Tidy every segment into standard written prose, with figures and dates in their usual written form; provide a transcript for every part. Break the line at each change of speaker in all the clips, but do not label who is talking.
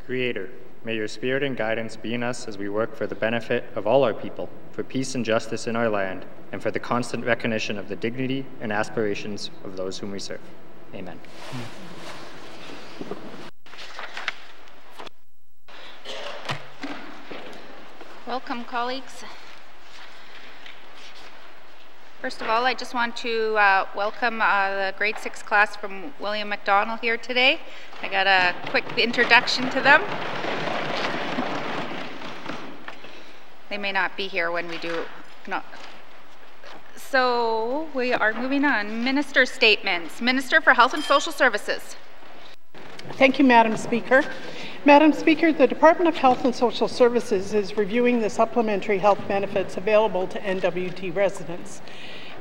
Creator, may your spirit and guidance be in us as we work for the benefit of all our people, for peace and justice in our land, and for the constant recognition of the dignity and aspirations of those whom we serve. Amen.
Welcome, colleagues. First of all, I just want to welcome the grade 6 class from William McDonald here today. I got a quick introduction to them. They may not be here when we do. So we are moving on. Minister statements. Minister for Health and Social Services.
Thank you, Madam Speaker. Madam Speaker, the Department of Health and Social Services is reviewing the supplementary health benefits available to N.W.T residents.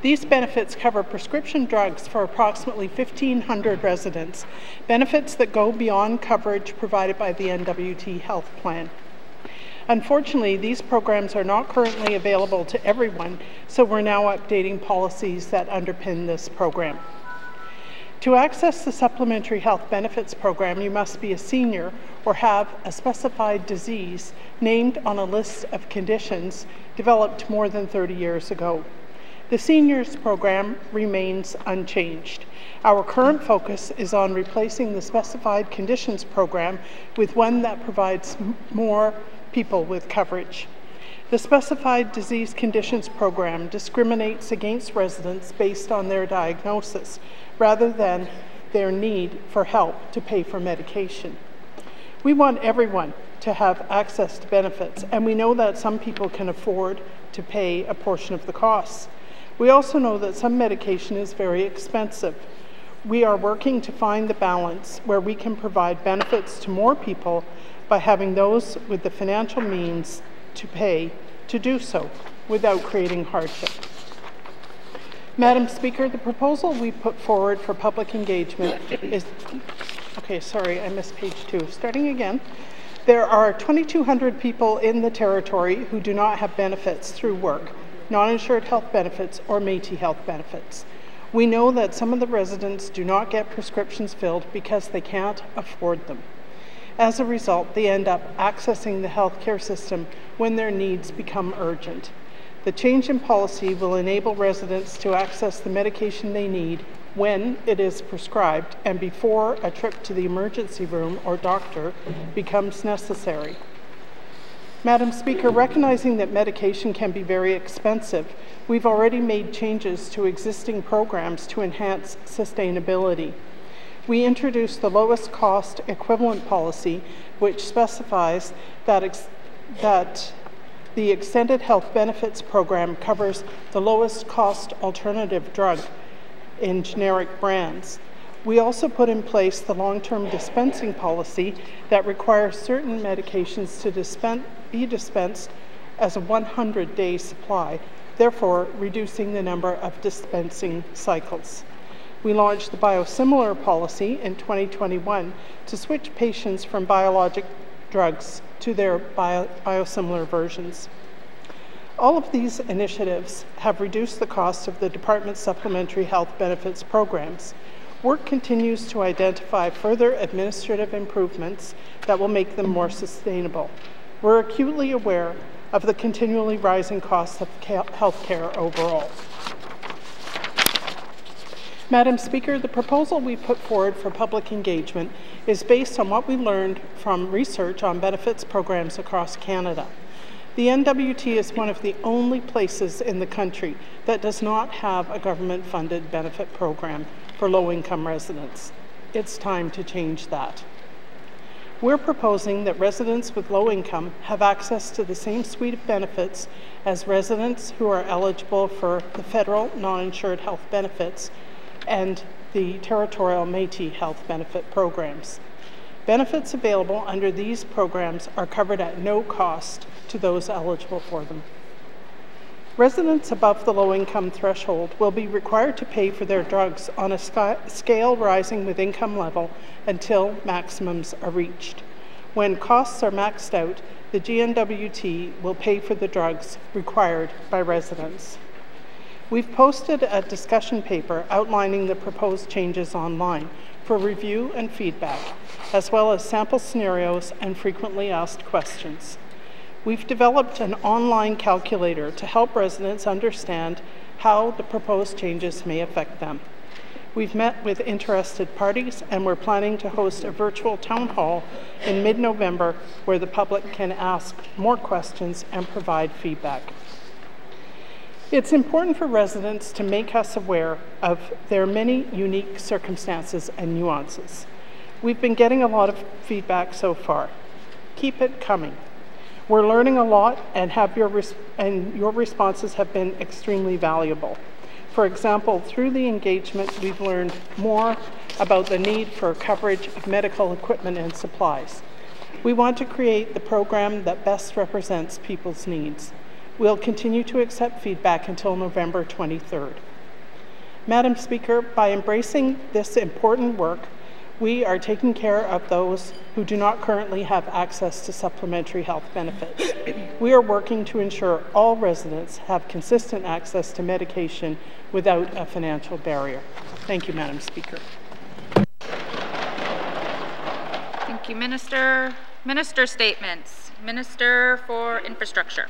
These benefits cover prescription drugs for approximately 1,500 residents, benefits that go beyond coverage provided by the N.W.T health plan. Unfortunately, these programs are not currently available to everyone, so we're now updating policies that underpin this program. To access the Supplementary Health Benefits Program, you must be a senior or have a specified disease named on a list of conditions developed more than 30 years ago. The Seniors Program remains unchanged. Our current focus is on replacing the Specified Conditions Program with one that provides more people with coverage. The Specified Disease Conditions Program discriminates against residents based on their diagnosis, rather than their need for help to pay for medication. We want everyone to have access to benefits, and we know that some people can afford to pay a portion of the costs. We also know that some medication is very expensive. We are working to find the balance where we can provide benefits to more people by having those with the financial means to pay to do so without creating hardship. Madam Speaker, the proposal we put forward for public engagement is, okay, sorry, I missed page 2. Starting again. There are 2,200 people in the territory who do not have benefits through work, non-insured health benefits or Métis health benefits. We know that some of the residents do not get prescriptions filled because they can't afford them. As a result, they end up accessing the healthcare system when their needs become urgent. The change in policy will enable residents to access the medication they need when it is prescribed and before a trip to the emergency room or doctor becomes necessary. Madam Speaker, recognizing that medication can be very expensive, we've already made changes to existing programs to enhance sustainability. We introduced the lowest cost equivalent policy, which specifies that the Extended Health Benefits Program covers the lowest cost alternative drug in generic brands. We also put in place the long-term dispensing policy that requires certain medications to be dispensed as a 100-day supply, therefore reducing the number of dispensing cycles. We launched the biosimilar policy in 2021 to switch patients from biologic drugs to their biosimilar versions. All of these initiatives have reduced the cost of the Department's supplementary health benefits programs. Work continues to identify further administrative improvements that will make them more sustainable. We're acutely aware of the continually rising costs of healthcare overall. Madam Speaker, the proposal we put forward for public engagement is based on what we learned from research on benefits programs across Canada. The N.W.T is one of the only places in the country that does not have a government-funded benefit program for low-income residents. It's time to change that. We're proposing that residents with low income have access to the same suite of benefits as residents who are eligible for the federal non-insured health benefits and the territorial Métis health benefit programs. Benefits available under these programs are covered at no cost to those eligible for them. Residents above the low-income threshold will be required to pay for their drugs on a scale rising with income level until maximums are reached. When costs are maxed out, the GNWT will pay for the drugs required by residents. We've posted a discussion paper outlining the proposed changes online for review and feedback, as well as sample scenarios and frequently asked questions. We've developed an online calculator to help residents understand how the proposed changes may affect them. We've met with interested parties, and we're planning to host a virtual town hall in mid-November where the public can ask more questions and provide feedback. It's important for residents to make us aware of their many unique circumstances and nuances. We've been getting a lot of feedback so far. Keep it coming. We're learning a lot, and your responses have been extremely valuable. For example, through the engagement, we've learned more about the need for coverage of medical equipment and supplies. We want to create the program that best represents people's needs. We'll continue to accept feedback until November 23rd. Madam Speaker, by embracing this important work, we are taking care of those who do not currently have access to supplementary health benefits. We are working to ensure all residents have consistent access to medication without a financial barrier. Thank you, Madam Speaker.
Thank you, Minister. Minister statements. Minister for Infrastructure.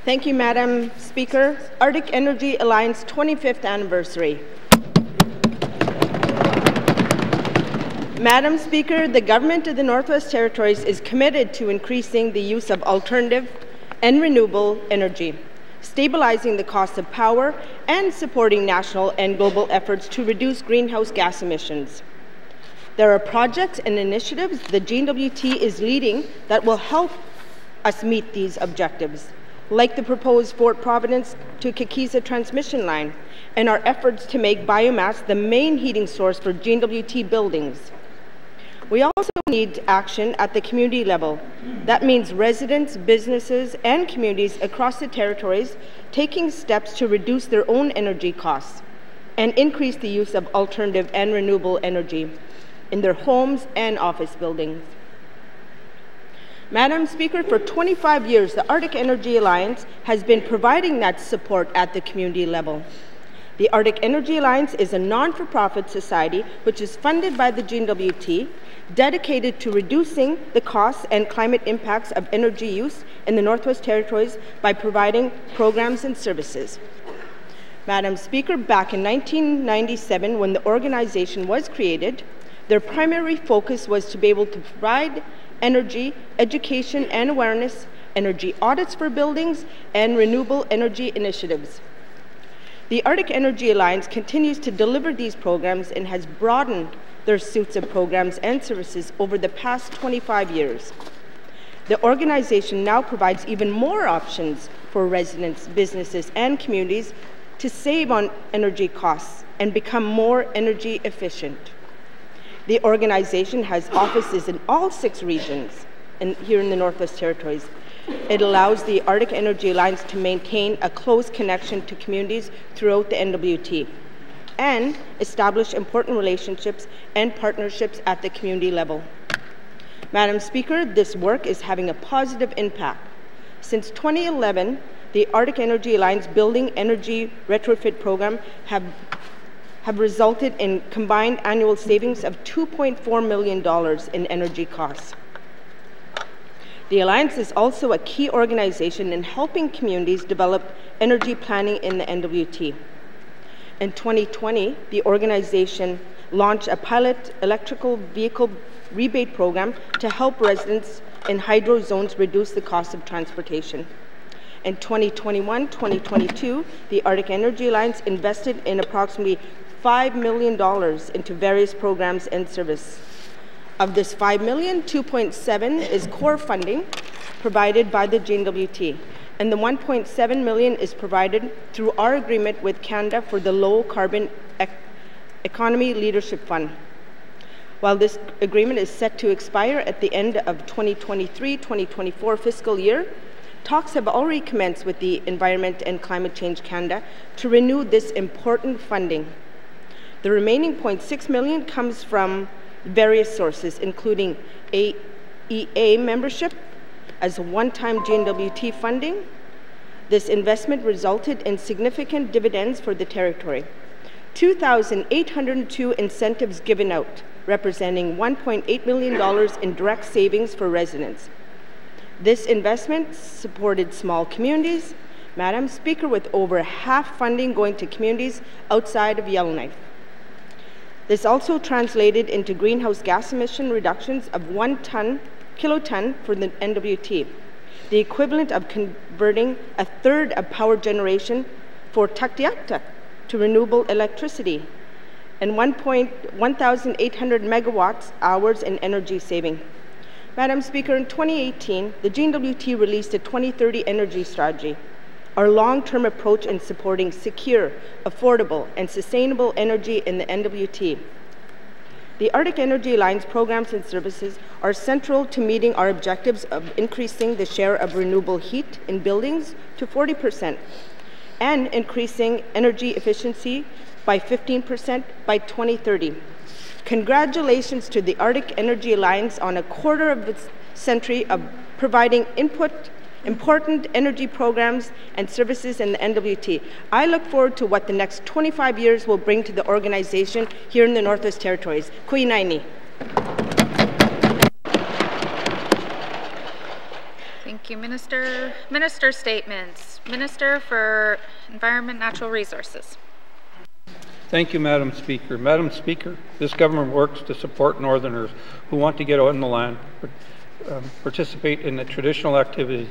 Thank you, Madam Speaker. Arctic Energy Alliance 25th anniversary. Madam Speaker, the Government of the Northwest Territories is committed to increasing the use of alternative and renewable energy, stabilizing the cost of power, and supporting national and global efforts to reduce greenhouse gas emissions. There are projects and initiatives the N.W.T is leading that will help us meet these objectives, like the proposed Fort Providence to Kikiza transmission line and our efforts to make biomass the main heating source for N.W.T buildings. We also need action at the community level. That means residents, businesses, and communities across the territories taking steps to reduce their own energy costs and increase the use of alternative and renewable energy in their homes and office buildings. Madam Speaker, for 25 years, the Arctic Energy Alliance has been providing that support at the community level. The Arctic Energy Alliance is a non-for-profit society which is funded by the N.W.T, dedicated to reducing the costs and climate impacts of energy use in the Northwest Territories by providing programs and services. Madam Speaker, back in 1997, when the organization was created, their primary focus was to be able to provide energy, education and awareness, energy audits for buildings, and renewable energy initiatives. The Arctic Energy Alliance continues to deliver these programs and has broadened their suites of programs and services over the past 25 years. The organization now provides even more options for residents, businesses, and communities to save on energy costs and become more energy efficient. The organization has offices in all 6 regions here in the Northwest Territories. It allows the Arctic Energy Alliance to maintain a close connection to communities throughout the N.W.T and establish important relationships and partnerships at the community level. Madam Speaker, this work is having a positive impact. Since 2011, the Arctic Energy Alliance Building Energy Retrofit Program have resulted in combined annual savings of $2.4 million in energy costs. The Alliance is also a key organization in helping communities develop energy planning in the N.W.T. In 2020, the organization launched a pilot electrical vehicle rebate program to help residents in hydro zones reduce the cost of transportation. In 2021-2022, the Arctic Energy Alliance invested in approximately $5 million into various programs and service. Of this $5 million, $2.7 million is core funding provided by the N.W.T, and the $1.7 million is provided through our agreement with Canada for the Low Carbon Economy Leadership Fund. While this agreement is set to expire at the end of 2023-2024 fiscal year, talks have already commenced with the Environment and Climate Change Canada to renew this important funding. The remaining $0.6 million comes from various sources, including AEA membership as a one-time N.W.T funding. This investment resulted in significant dividends for the territory. 2,802 incentives given out, representing $1.8 million in direct savings for residents. This investment supported small communities, Madam Speaker, with over half funding going to communities outside of Yellowknife. This also translated into greenhouse gas emission reductions of 1 kiloton for the N.W.T, the equivalent of converting a third of power generation for Tuktoyaktuk to renewable electricity, and 1,800 megawatts hours in energy saving. Madam Speaker, in 2018, the N.W.T released a 2030 energy strategy, our long-term approach in supporting secure, affordable, and sustainable energy in the N.W.T. The Arctic Energy Alliance programs and services are central to meeting our objectives of increasing the share of renewable heat in buildings to 40% and increasing energy efficiency by 15% by 2030. Congratulations to the Arctic Energy Alliance on a quarter of its century of providing important energy programs and services in the N.W.T. I look forward to what the next 25 years will bring to the organization here in the Northwest Territories. Kuinaini.
Thank you, Minister. Minister statements. Minister for Environment, Natural Resources.
Thank you, Madam Speaker. Madam Speaker, this government works to support Northerners who want to get on the land, participate in the traditional activities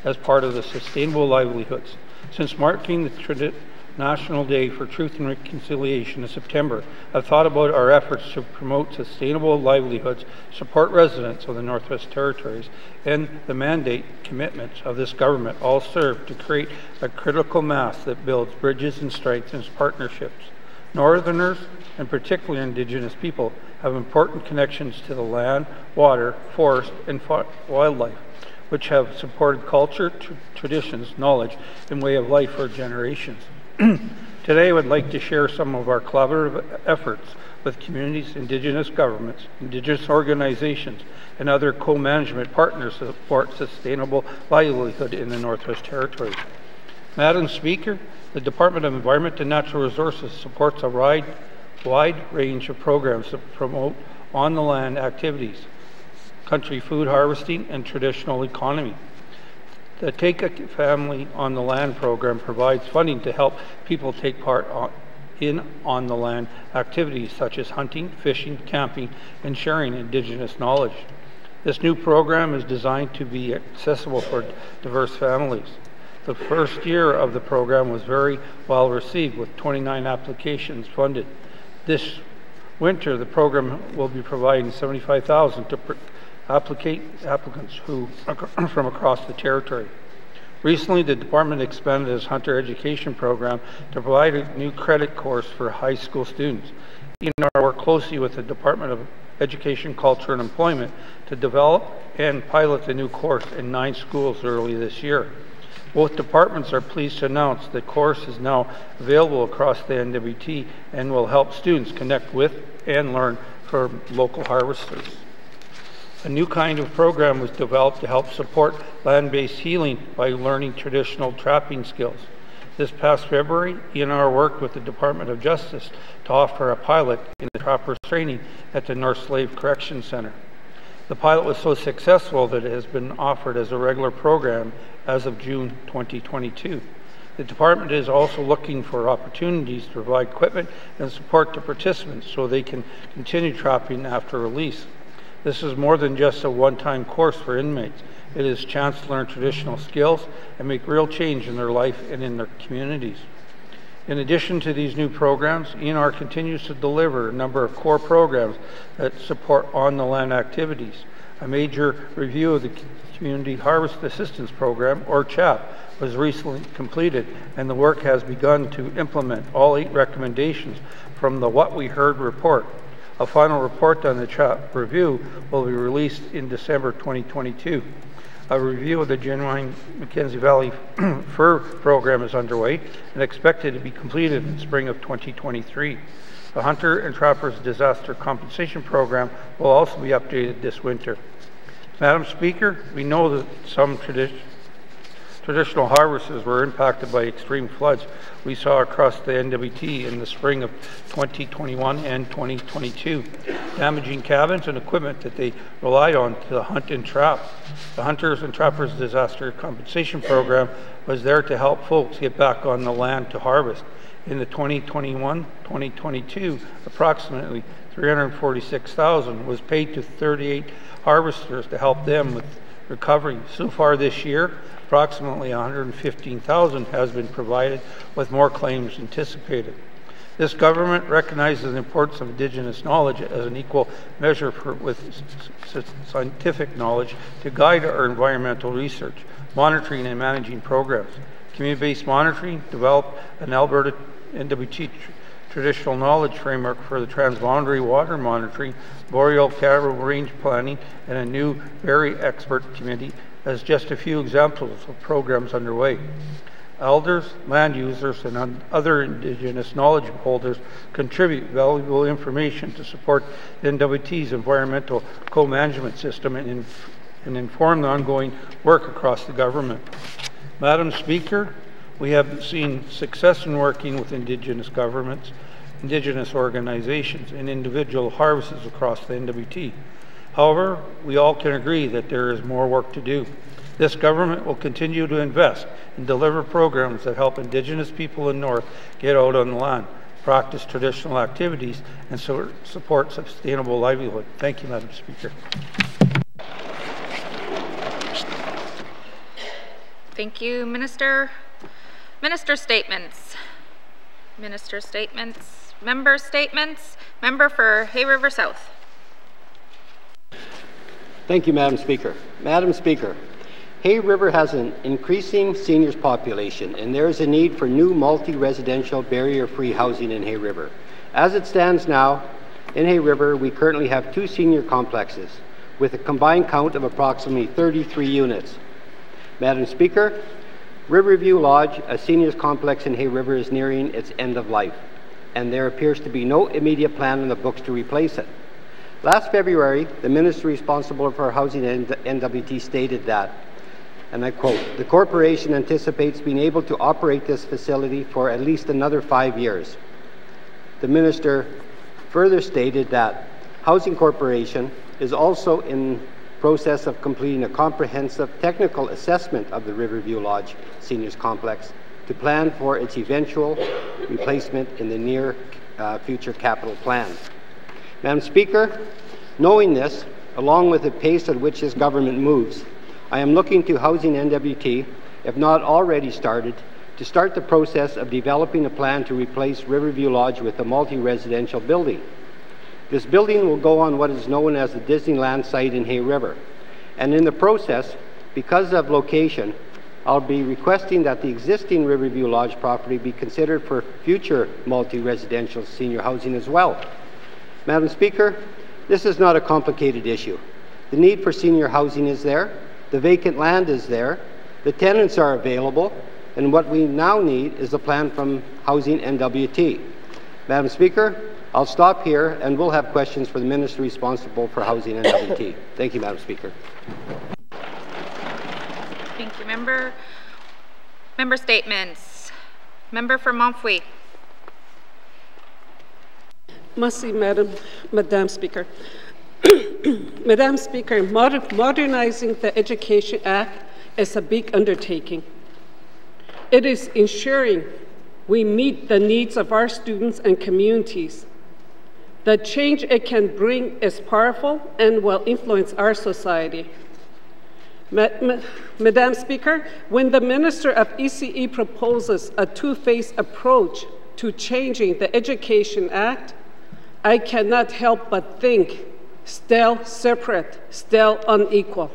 as part of the Sustainable Livelihoods. Since marking the National Day for Truth and Reconciliation in September, I've thought about our efforts to promote sustainable livelihoods, support residents of the Northwest Territories, and the mandate commitments of this government all serve to create a critical mass that builds bridges and strengthens partnerships. Northerners, and particularly Indigenous people, have important connections to the land, water, forest, and wildlife, which have supported culture, traditions, knowledge, and way of life for generations. Today, I would like to share some of our collaborative efforts with communities, Indigenous governments, Indigenous organizations, and other co-management partners to support sustainable livelihood in the Northwest Territories. Madam Speaker, the Department of Environment and Natural Resources supports a wide range of programs that promote on-the-land activities, country food harvesting, and traditional economy. The Take a Family on the Land program provides funding to help people take part in on-the-land activities such as hunting, fishing, camping, and sharing Indigenous knowledge. This new program is designed to be accessible for diverse families. The first year of the program was very well received, with 29 applications funded. This winter, the program will be providing $75,000 to applicants who are from across the territory. Recently, the department expanded its hunter education program to provide a new credit course for high school students. I work closely with the Department of Education, Culture, and Employment to develop and pilot the new course in 9 schools early this year. Both departments are pleased to announce the course is now available across the N.W.T and will help students connect with and learn from local harvesters. A new kind of program was developed to help support land-based healing by learning traditional trapping skills. This past February, ENR worked with the Department of Justice to offer a pilot in the trappers training at the North Slave Correction Center. The pilot was so successful that it has been offered as a regular program as of June 2022. The department is also looking for opportunities to provide equipment and support to participants so they can continue trapping after release. This is more than just a one-time course for inmates. It is a chance to learn traditional skills and make real change in their life and in their communities. In addition to these new programs, ENR continues to deliver a number of core programs that support on-the-land activities. A major review of the Community Harvest Assistance Program, or CHAP, was recently completed, and the work has begun to implement all 8 recommendations from the What We Heard report. A final report on the CHAP review will be released in December 2022. A review of the Genuine Mackenzie Valley Fur program is underway and expected to be completed in spring of 2023. The Hunter and Trappers Disaster Compensation Program will also be updated this winter. Madam Speaker, we know that some traditional harvesters were impacted by extreme floods we saw across the N.W.T in the spring of 2021 and 2022, damaging cabins and equipment that they relied on to hunt and trap. The Hunters and Trappers Disaster Compensation Program was there to help folks get back on the land to harvest. In the 2021-2022, approximately $346,000 was paid to 38 harvesters to help them with recovery. So far this year, approximately $115,000 has been provided, with more claims anticipated. This government recognizes the importance of Indigenous knowledge as an equal measure with scientific knowledge to guide our environmental research, monitoring and managing programs. Community-based monitoring developed an Alberta N.W.T traditional knowledge framework for the transboundary water monitoring, boreal cattle range planning, and a new berry expert committee as just a few examples of programs underway. Elders, land users, and other Indigenous knowledge holders contribute valuable information to support the N.W.T's environmental co-management system and inform the ongoing work across the government. Madam Speaker, we have seen success in working with Indigenous governments, Indigenous organizations, and individual harvesters across the N.W.T. However, we all can agree that there is more work to do. This government will continue to invest and deliver programs that help Indigenous people in North get out on the land, practice traditional activities, and support sustainable livelihood. Thank you, Madam Speaker.
Thank you, Minister. Minister statements. Minister statements. Member statements. Member for Hay River South.
Thank you, Madam Speaker. Madam Speaker, Hay River has an increasing seniors population, and there is a need for new multi-residential barrier-free housing in Hay River. As it stands now, in Hay River, we currently have 2 senior complexes with a combined count of approximately 33 units. Madam Speaker, Riverview Lodge, a seniors complex in Hay River, is nearing its end of life, and there appears to be no immediate plan in the books to replace it. Last February, the minister responsible for housing at N.W.T stated that, and I quote, "The corporation anticipates being able to operate this facility for at least another 5 years." The minister further stated that Housing Corporation is also in process of completing a comprehensive technical assessment of the Riverview Lodge Seniors Complex to plan for its eventual replacement in the near future capital plan. Madam Speaker, knowing this, along with the pace at which this government moves, I am looking to Housing N.W.T, if not already started, to start the process of developing a plan to replace Riverview Lodge with a multi-residential building. This building will go on what is known as the Disneyland site in Hay River. And in the process, because of location, I'll be requesting that the existing Riverview Lodge property be considered for future multi-residential senior housing as well. Madam Speaker, this is not a complicated issue. The need for senior housing is there, the vacant land is there, the tenants are available, and what we now need is a plan from Housing N.W.T. Madam Speaker, I'll stop here and we'll have questions for the minister responsible for Housing N.W.T. Thank you, Madam Speaker.
Thank you, Member. Member statements. Member for Montfouet.
Merci, Madam Speaker. Madam Speaker, modernizing the Education Act is a big undertaking. It is ensuring we meet the needs of our students and communities. The change it can bring is powerful and will influence our society. Madam Speaker, when the Minister of ECE proposes a two-phase approach to changing the Education Act, I cannot help but think, still separate, still unequal.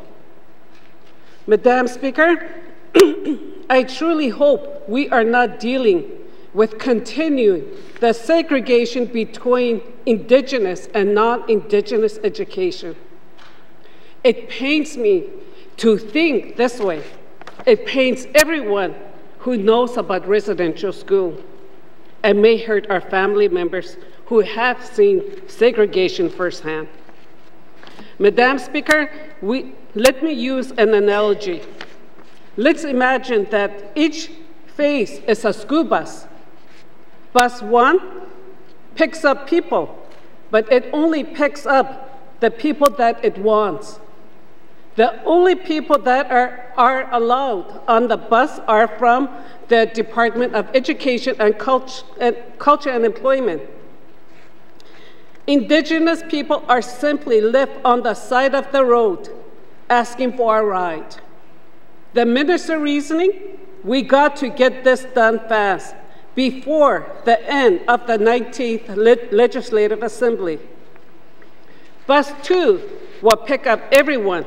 Madam Speaker, I truly hope we are not dealing with continuing the segregation between Indigenous and non-Indigenous education. It pains me to think this way. It pains everyone who knows about residential school, and may hurt our family members who have seen segregation firsthand. Madam Speaker, let me use an analogy. Let's imagine that each phase is a school bus. Bus 1 picks up people, but it only picks up the people that it wants. The only people that are allowed on the bus are from the Department of Education and Culture and Employment. Indigenous people are simply left on the side of the road asking for a ride. The minister's reasoning, we got to get this done fast before the end of the 19th Legislative Assembly. Bus 2 will pick up everyone,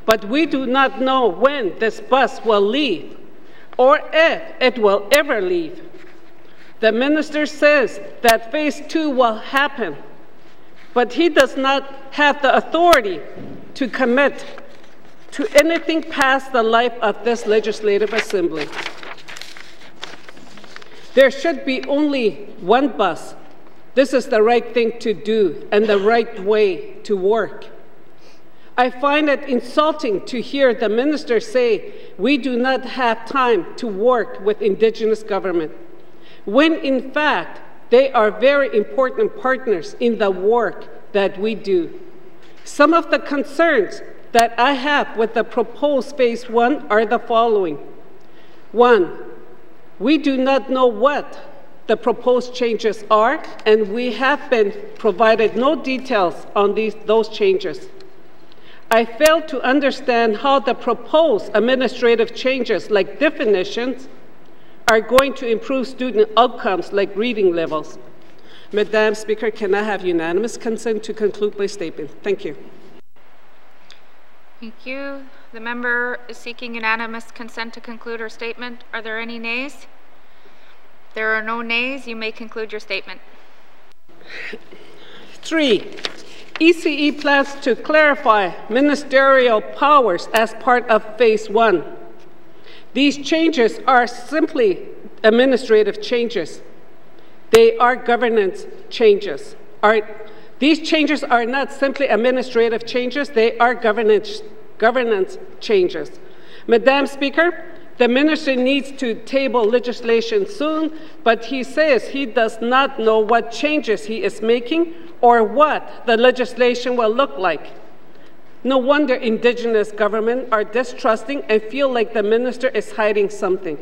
but we do not know when this bus will leave or if it will ever leave. The minister says that phase 2 will happen, but he does not have the authority to commit to anything past the life of this Legislative Assembly. There should be only one bus. This is the right thing to do and the right way to work. I find it insulting to hear the minister say we do not have time to work with Indigenous government, when in fact they are very important partners in the work that we do. Some of the concerns that I have with the proposed phase 1 are the following. 1, we do not know what the proposed changes are, and we have been provided no details on those changes. I fail to understand how the proposed administrative changes, like definitions, are going to improve student outcomes like reading levels. Madam Speaker, can I have unanimous consent to conclude my statement? Thank you.
Thank you. The member is seeking unanimous consent to conclude her statement. Are there any nays? There are no nays. You may conclude your statement.
3, ECE plans to clarify ministerial powers as part of phase 1. These changes are simply administrative changes. They are governance changes. These changes are not simply administrative changes, they are governance changes. Madam Speaker, the minister needs to table legislation soon, but he says he does not know what changes he is making or what the legislation will look like. No wonder Indigenous government are distrusting and feel like the minister is hiding something.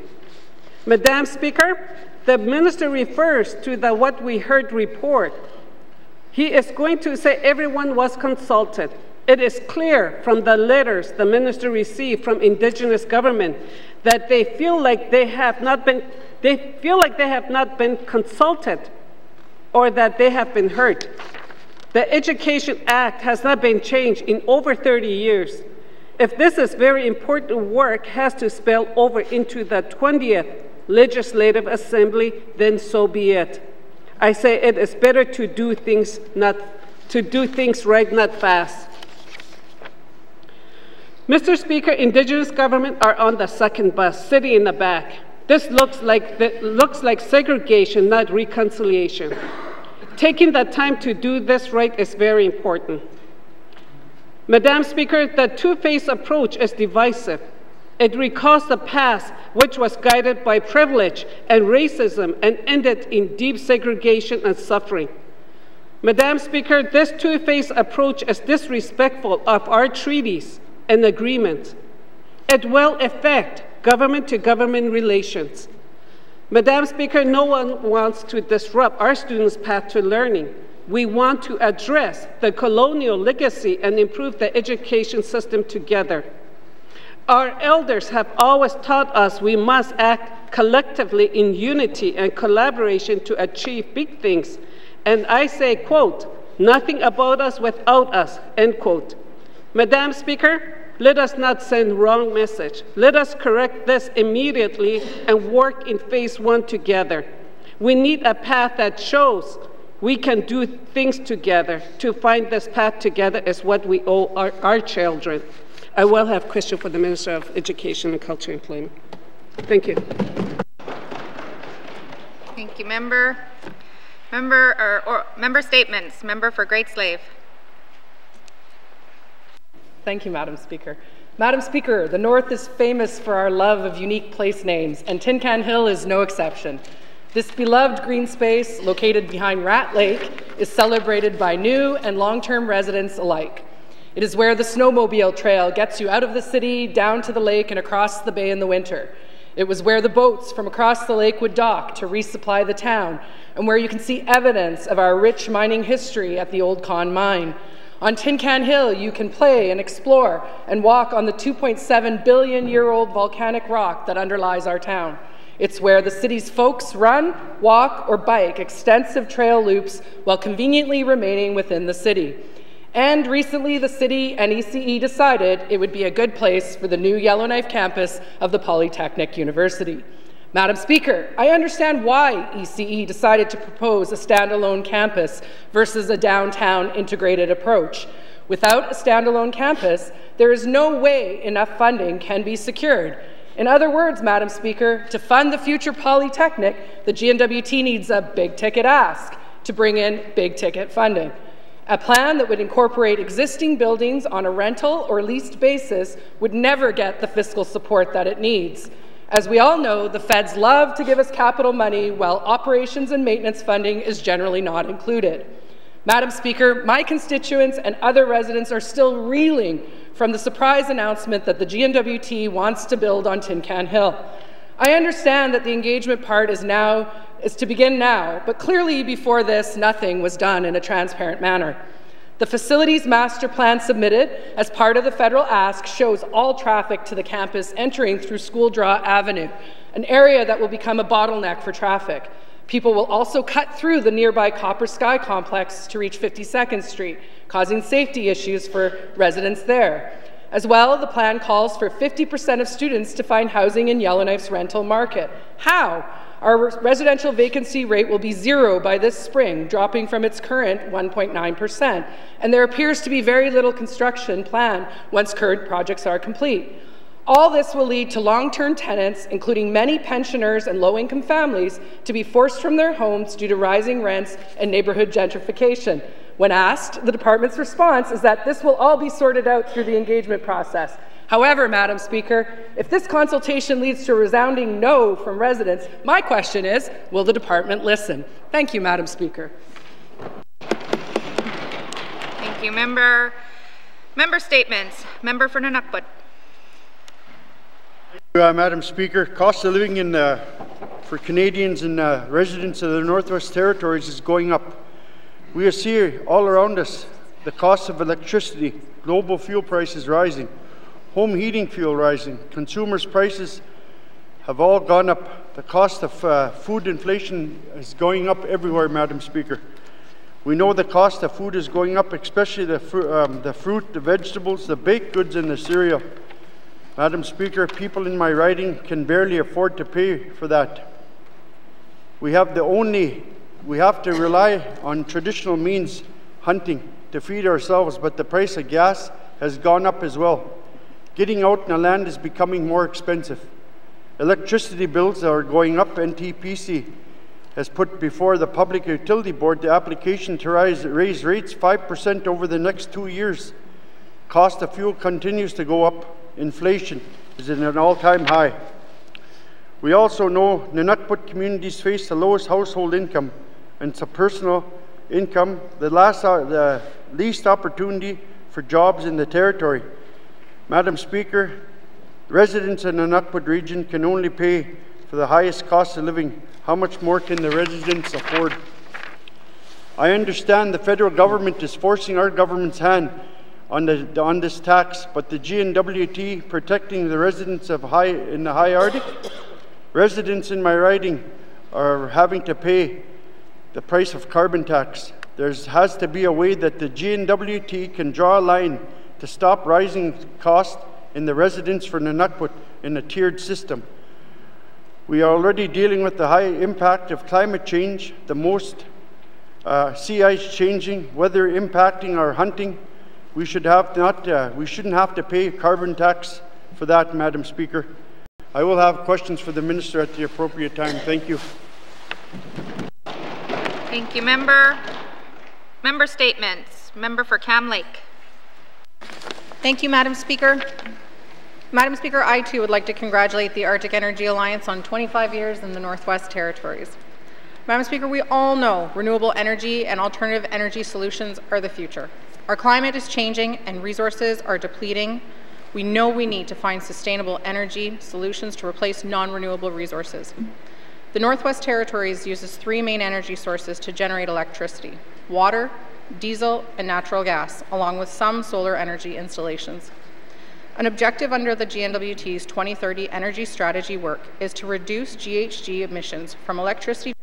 Madam Speaker, the minister refers to the What We Heard report. He is going to say everyone was consulted. It is clear from the letters the minister received from Indigenous government that they feel like they have not been consulted or that they have been heard. The Education Act has not been changed in over 30 years. If this is very important work has to spill over into the 20th Legislative Assembly, then so be it. I say it is better to do things right, not fast. Mr. Speaker, Indigenous government are on the second bus, sitting in the back. This looks like segregation, not reconciliation. Taking the time to do this right is very important. Madam Speaker, the two-phase approach is divisive. It recalls the past, which was guided by privilege and racism and ended in deep segregation and suffering. Madam Speaker, this two-phase approach is disrespectful of our treaties and agreements. It will affect government-to-government relations. Madam Speaker, no one wants to disrupt our students' path to learning. We want to address the colonial legacy and improve the education system together. Our elders have always taught us we must act collectively in unity and collaboration to achieve big things. And I say, quote, nothing about us without us, end quote. Madam Speaker, let us not send wrong message. Let us correct this immediately and work in phase 1 together. We need a path that shows we can do things together. To find this path together is what we owe our children. I will have a question for the Minister of Education and Culture and Employment. Thank you.
Thank you, Member. Member statements. Member for Great Slave.
Thank you, Madam Speaker. Madam Speaker, the North is famous for our love of unique place names, and Tin Can Hill is no exception. This beloved green space, located behind Rat Lake, is celebrated by new and long-term residents alike. It is where the snowmobile trail gets you out of the city, down to the lake, and across the bay in the winter. It was where the boats from across the lake would dock to resupply the town, and where you can see evidence of our rich mining history at the Old Con Mine. On Tin Can Hill, you can play and explore and walk on the 2.7 billion-year-old volcanic rock that underlies our town. It's where the city's folks run, walk, or bike extensive trail loops while conveniently remaining within the city. And recently, the city and ECE decided it would be a good place for the new Yellowknife campus of the Polytechnic University. Madam Speaker, I understand why ECE decided to propose a standalone campus versus a downtown integrated approach. Without a standalone campus, there is no way enough funding can be secured. In other words, Madam Speaker, to fund the future Polytechnic, the N.W.T needs a big-ticket ask to bring in big-ticket funding. A plan that would incorporate existing buildings on a rental or leased basis would never get the fiscal support that it needs. As we all know, the feds love to give us capital money while operations and maintenance funding is generally not included. Madam Speaker, my constituents and other residents are still reeling from the surprise announcement that the N.W.T wants to build on Tin Can Hill. I understand that the engagement part is to begin now, but clearly before this, nothing was done in a transparent manner. The facilities master plan submitted as part of the federal ask shows all traffic to the campus entering through School Draw Avenue, an area that will become a bottleneck for traffic. People will also cut through the nearby Copper Sky complex to reach 52nd Street, causing safety issues for residents there. As well, the plan calls for 50% of students to find housing in Yellowknife's rental market. How? Our residential vacancy rate will be 0 by this spring, dropping from its current 1.9%, and there appears to be very little construction planned once current projects are complete. All this will lead to long-term tenants, including many pensioners and low-income families, to be forced from their homes due to rising rents and neighbourhood gentrification. When asked, the department's response is that this will all be sorted out through the engagement process. However, Madam Speaker, if this consultation leads to a resounding no from residents, my question is, will the department listen? Thank you, Madam Speaker.
Thank you, Member. Member statements. Member for N.W.T.
Madam Speaker, cost of living for Canadians and residents of the Northwest Territories is going up. We see all around us the cost of electricity, global fuel prices rising, home heating fuel rising, consumers' prices have all gone up. The cost of food inflation is going up everywhere, Madam Speaker. We know the cost of food is going up, especially the fruit, the vegetables, the baked goods, and the cereal. Madam Speaker, people in my riding can barely afford to pay for that. We have to rely on traditional means, hunting, to feed ourselves, but the price of gas has gone up as well. Getting out in the land is becoming more expensive. Electricity bills are going up. NTPC has put before the Public Utility Board the application to raise rates 5% over the next 2 years. Cost of fuel continues to go up. Inflation is at an all-time high. We also know the N.W.T communities face the lowest household income and some personal income, the least opportunity for jobs in the territory. Madam Speaker, residents in the N.W.T region can only pay for the highest cost of living. How much more can the residents afford? I understand the federal government is forcing our government's hand on this tax, but the N.W.T protecting the residents in the high Arctic, residents in my riding are having to pay the price of carbon tax. There has to be a way that the N.W.T can draw a line to stop rising costs in the residents for the N.W.T in a tiered system. We are already dealing with the high impact of climate change, the most sea ice changing, weather impacting our hunting. We shouldn't have to pay carbon tax for that, Madam Speaker. I will have questions for the Minister at the appropriate time. Thank you.
Thank you, Member. Member statements. Member for Cam Lake.
Thank you, Madam Speaker.
Madam Speaker, I too would like to congratulate the Arctic Energy Alliance on 25 years in the Northwest Territories. Madam Speaker, we all know renewable energy and alternative energy solutions are the future. Our climate is changing and resources are depleting. We know we need to find sustainable energy solutions to replace non-renewable resources. The Northwest Territories uses 3 main energy sources to generate electricity: water, diesel, and natural gas, along with some solar energy installations. An objective under the N.W.T's 2030 energy strategy work is to reduce GHG emissions from electricity.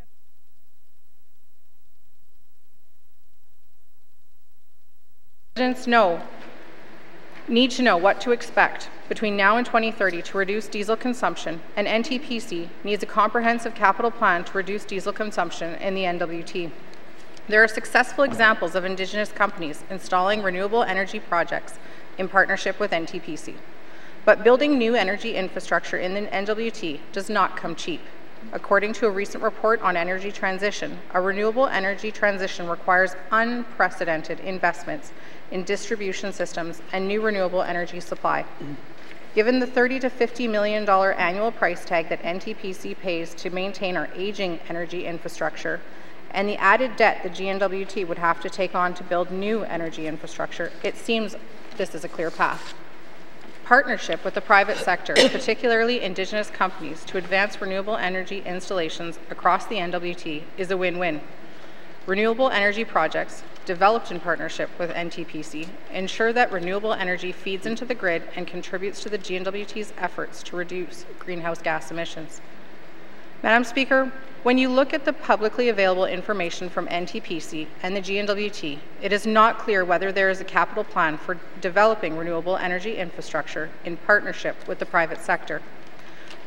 Residents need to know what to expect between now and 2030 to reduce diesel consumption, and NTPC needs a comprehensive capital plan to reduce diesel consumption in the N.W.T. There are successful examples of Indigenous companies installing renewable energy projects in partnership with NTPC. But building new energy infrastructure in the N.W.T does not come cheap. According to a recent report on energy transition, a renewable energy transition requires unprecedented investments in distribution systems and new renewable energy supply. Given the $30 to $50 million annual price tag that NTPC pays to maintain our aging energy infrastructure, and the added debt the N.W.T would have to take on to build new energy infrastructure, it seems this is a clear path. Partnership with the private sector, particularly Indigenous companies, to advance renewable energy installations across the N.W.T is a win-win. Renewable energy projects, developed in partnership with NTPC, ensure that renewable energy feeds into the grid and contributes to the N.W.T's efforts to reduce greenhouse gas emissions. Madam Speaker, when you look at the publicly available information from NTPC and the N.W.T, it is not clear whether there is a capital plan for developing renewable energy infrastructure in partnership with the private sector.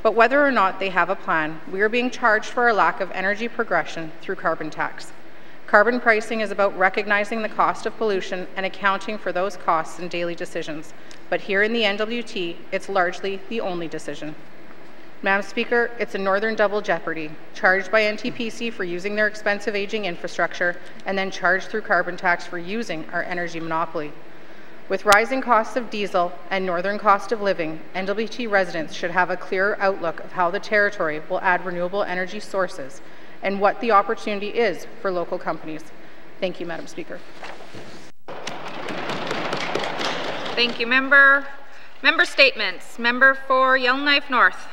But whether or not they have a plan, we are being charged for our lack of energy progression through carbon tax. Carbon pricing is about recognizing the cost of pollution and accounting for those costs in daily decisions. But here in the N.W.T, it's largely the only decision. Madam Speaker, it's a northern double jeopardy, charged by NTPC for using their expensive aging infrastructure and then charged through carbon tax for using our energy monopoly. With rising costs of diesel and northern cost of living, N.W.T residents should have a clearer outlook of how the territory will add renewable energy sources and what the opportunity is for local companies. Thank you, Madam Speaker.
Thank you, Member. Member statements. Member for Yellowknife North.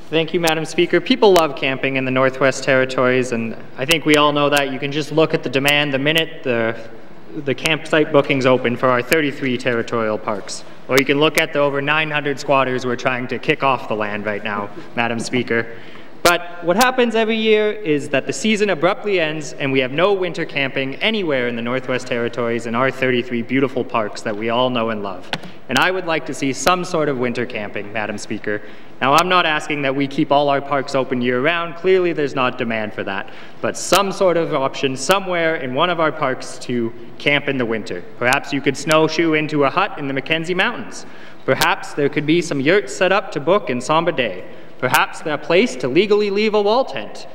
Thank you, Madam Speaker. People love camping in the Northwest Territories, and I think we all know that. You can just look at the demand the minute the campsite bookings open for our 33 territorial parks. Or you can look at the over 900 squatters we're trying to kick off the land right now, Madam Speaker. But what happens every year is that the season abruptly ends and we have no winter camping anywhere in the Northwest Territories in our 33 beautiful parks that we all know and love. And I would like to see some sort of winter camping, Madam Speaker. Now, I'm not asking that we keep all our parks open year-round. Clearly, there's not demand for that. But some sort of option somewhere in one of our parks to camp in the winter. Perhaps you could snowshoe into a hut in the Mackenzie Mountains. Perhaps there could be some yurts set up to book in Samba Day. Perhaps a place to legally leave a wall tent.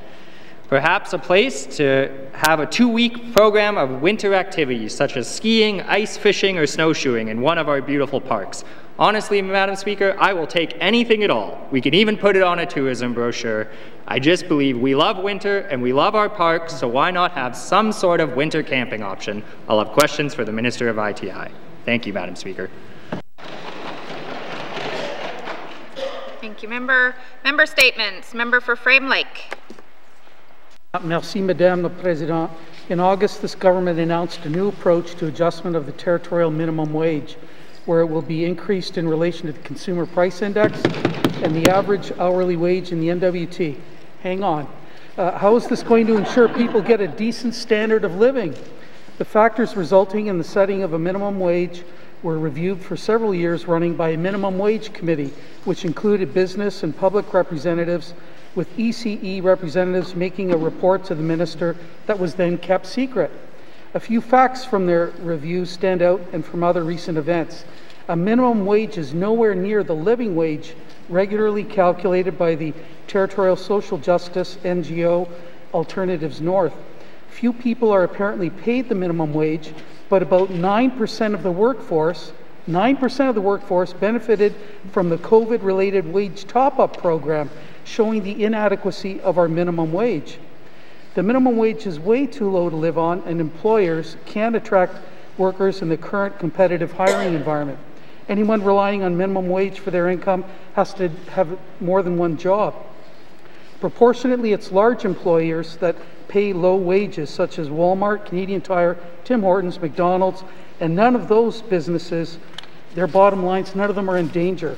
Perhaps a place to have a 2-week program of winter activities such as skiing, ice fishing, or snowshoeing in one of our beautiful parks. Honestly, Madam Speaker, I will take anything at all. We can even put it on a tourism brochure. I just believe we love winter and we love our parks, so why not have some sort of winter camping option? I'll have questions for the Minister of ITI. Thank you, Madam Speaker.
Thank you, Member. Member statements. Member for Frame Lake.
Merci, Madame la Présidente. In August, this government announced a new approach to adjustment of the territorial minimum wage, where it will be increased in relation to the Consumer Price Index and the average hourly wage in the N.W.T. Hang on. How is this going to ensure people get a decent standard of living? The factors resulting in the setting of a minimum wage were reviewed for several years running by a minimum wage committee, which included business and public representatives, with ECE representatives making a report to the minister that was then kept secret. A few facts from their review stand out and from other recent events. A minimum wage is nowhere near the living wage regularly calculated by the territorial social justice NGO Alternatives North. Few people are apparently paid the minimum wage, but about 9% of the workforce 9% of the workforce benefited from the COVID-related wage top-up program, showing the inadequacy of our minimum wage. The minimum wage is way too low to live on, and employers can't attract workers in the current competitive hiring environment. Anyone relying on minimum wage for their income has to have more than one job. Proportionately, it's large employers that pay low wages, such as Walmart, Canadian Tire, Tim Hortons, McDonald's, and none of those businesses, their bottom lines, none of them are in danger.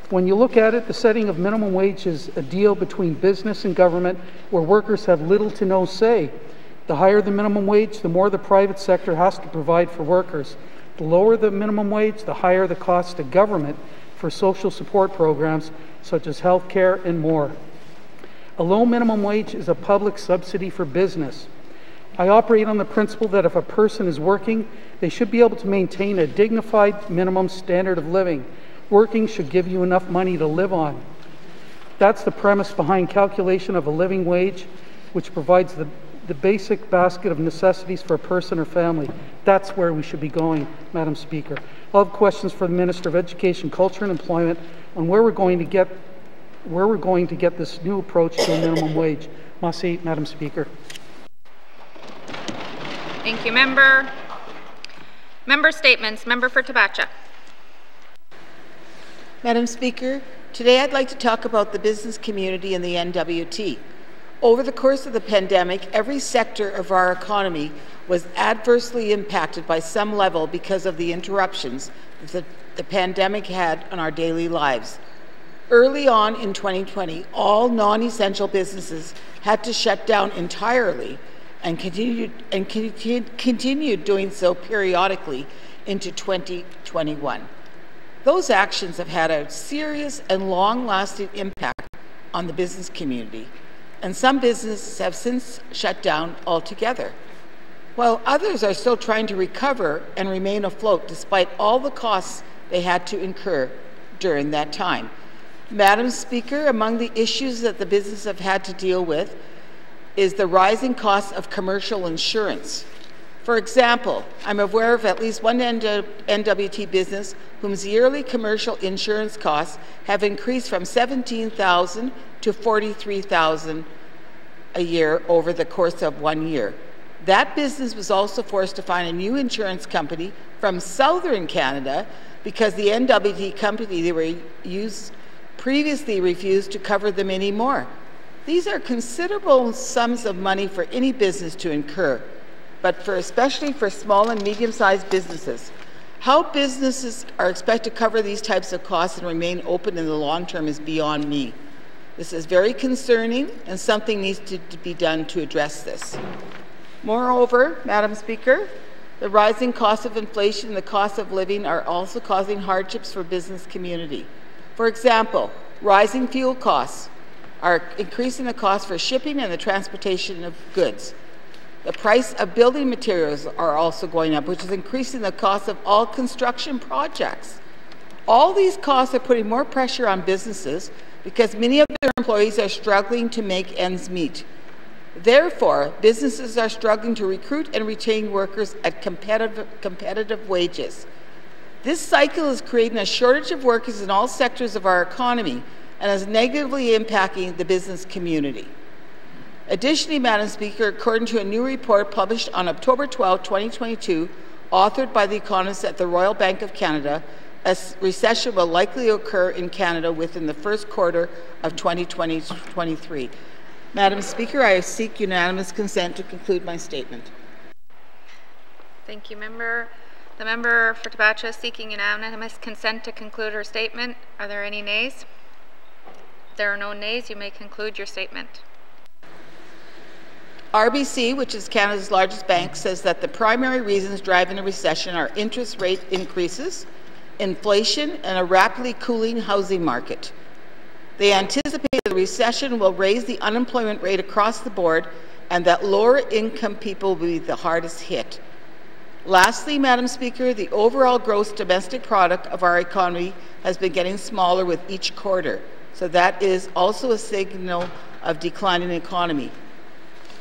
When you look at it, the setting of minimum wage is a deal between business and government where workers have little to no say. The higher the minimum wage, the more the private sector has to provide for workers. The lower the minimum wage, the higher the cost to government for social support programs such as health care and more. A low minimum wage is a public subsidy for business. I operate on the principle that if a person is working, they should be able to maintain a dignified minimum standard of living. Working should give you enough money to live on. That's the premise behind calculation of a living wage, which provides the basic basket of necessities for a person or family. That's where we should be going, Madam Speaker. I'll have questions for the Minister of Education, Culture and Employment on where we're going to get this new approach to a minimum wage. Merci, Madam Speaker.
Thank you, Member. Member statements. Member for Tabacha.
Madam Speaker, today I'd like to talk about the business community and the N.W.T. Over the course of the pandemic, every sector of our economy was adversely impacted by some level because of the interruptions that the pandemic had on our daily lives. Early on in 2020, all non-essential businesses had to shut down entirely and continued doing so periodically into 2021. Those actions have had a serious and long-lasting impact on the business community, and some businesses have since shut down altogether, while others are still trying to recover and remain afloat despite all the costs they had to incur during that time. Madam Speaker, among the issues that the businesses have had to deal with is the rising costs of commercial insurance. For example, I'm aware of at least one N.W.T. business whose yearly commercial insurance costs have increased from $17,000 to $43,000 a year over the course of 1 year. That business was also forced to find a new insurance company from southern Canada because the N.W.T. company they were previously refused to cover them anymore. These are considerable sums of money for any business to incur, but especially for small and medium-sized businesses. How businesses are expected to cover these types of costs and remain open in the long term is beyond me. This is very concerning, and something needs to be done to address this. Moreover, Madam Speaker, the rising cost of inflation and the cost of living are also causing hardships for business community. For example, rising fuel costs are increasing the cost for shipping and the transportation of goods. The price of building materials are also going up, which is increasing the cost of all construction projects. All these costs are putting more pressure on businesses because many of their employees are struggling to make ends meet. Therefore, businesses are struggling to recruit and retain workers at competitive wages. This cycle is creating a shortage of workers in all sectors of our economy and is negatively impacting the business community. Additionally, Madam Speaker, according to a new report published on October 12, 2022, authored by the economists at the Royal Bank of Canada, a recession will likely occur in Canada within the first quarter of 2023. Madam Speaker, I seek unanimous consent to conclude my statement.
Thank you, Member. The member for Tabacha seeking unanimous consent to conclude her statement. Are there any nays? If there are no nays, you may conclude your statement.
RBC, which is Canada's largest bank, says that the primary reasons driving a recession are interest rate increases, inflation, and a rapidly cooling housing market. They anticipate the recession will raise the unemployment rate across the board and that lower income people will be the hardest hit. Lastly, Madam Speaker, the overall gross domestic product of our economy has been getting smaller with each quarter, so that is also a signal of declining economy.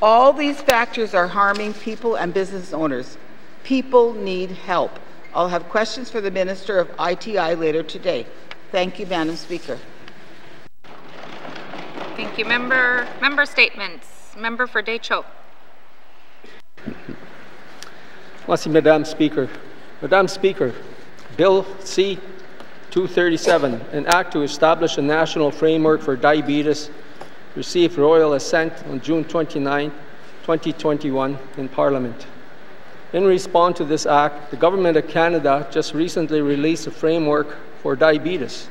All these factors are harming people and business owners. People need help. I'll have questions for the Minister of ITI later today. Thank you, Madam Speaker.
Thank you. Member statements. Member for Deschaux.
Merci, Madam Speaker. Madam Speaker, Bill C-237, an act to establish a national framework for diabetes, received royal assent on June 29, 2021 in Parliament. In response to this act, the Government of Canada just recently released a framework for diabetes.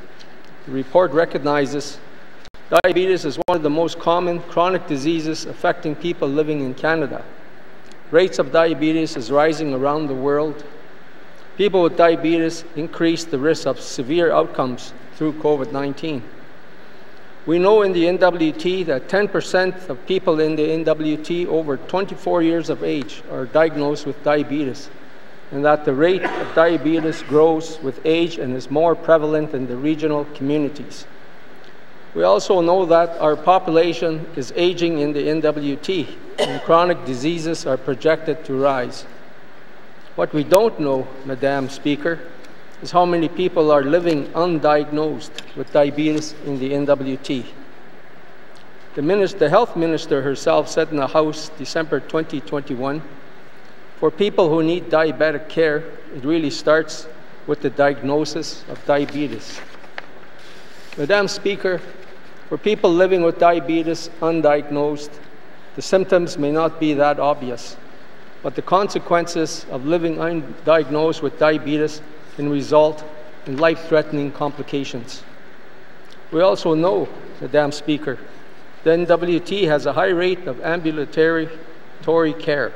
The report recognizes diabetes is one of the most common chronic diseases affecting people living in Canada. Rates of diabetes is rising around the world. People with diabetes increase the risk of severe outcomes through COVID-19. We know in the N.W.T. that 10% of people in the N.W.T. over 24 years of age are diagnosed with diabetes, and that the rate of diabetes grows with age and is more prevalent in the regional communities. We also know that our population is aging in the N.W.T., and chronic diseases are projected to rise. What we don't know, Madam Speaker, is how many people are living undiagnosed with diabetes in the N.W.T. The Health Minister herself said in the House, December 2021, for people who need diabetic care, it really starts with the diagnosis of diabetes. Madam Speaker, for people living with diabetes undiagnosed, the symptoms may not be that obvious, but the consequences of living undiagnosed with diabetes can result in life-threatening complications. We also know, Madam Speaker, the N.W.T. has a high rate of ambulatory care,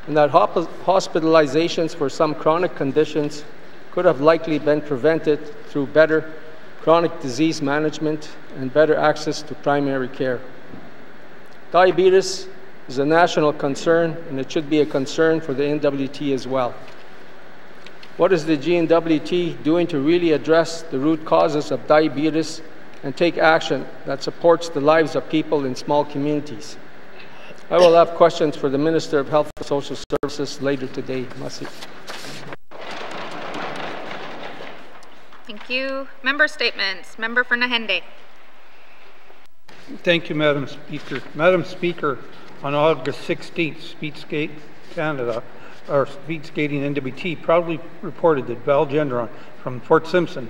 and that hospitalizations for some chronic conditions could have likely been prevented through better chronic disease management and better access to primary care. Diabetes is a national concern, and it should be a concern for the N.W.T. as well. What is the N.W.T. doing to really address the root causes of diabetes and take action that supports the lives of people in small communities? I will have questions for the Minister of Health and Social Services later today. Merci.
Thank you. Member statements. Member for Nahende.
Thank you, Madam Speaker. Madam Speaker, on August 16th, Speedskate Canada, or Speed Skating N.W.T. proudly reported that Val Gendron from Fort Simpson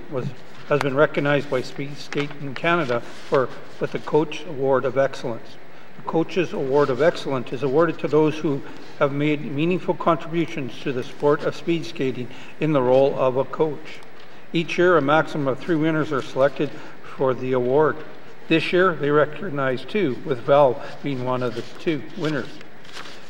has been recognized by Speed Skating Canada with the Coach Award of Excellence. The Coach's Award of Excellence is awarded to those who have made meaningful contributions to the sport of speed skating in the role of a coach. Each year, a maximum of 3 winners are selected for the award. This year, they recognized 2, with Val being one of the 2 winners.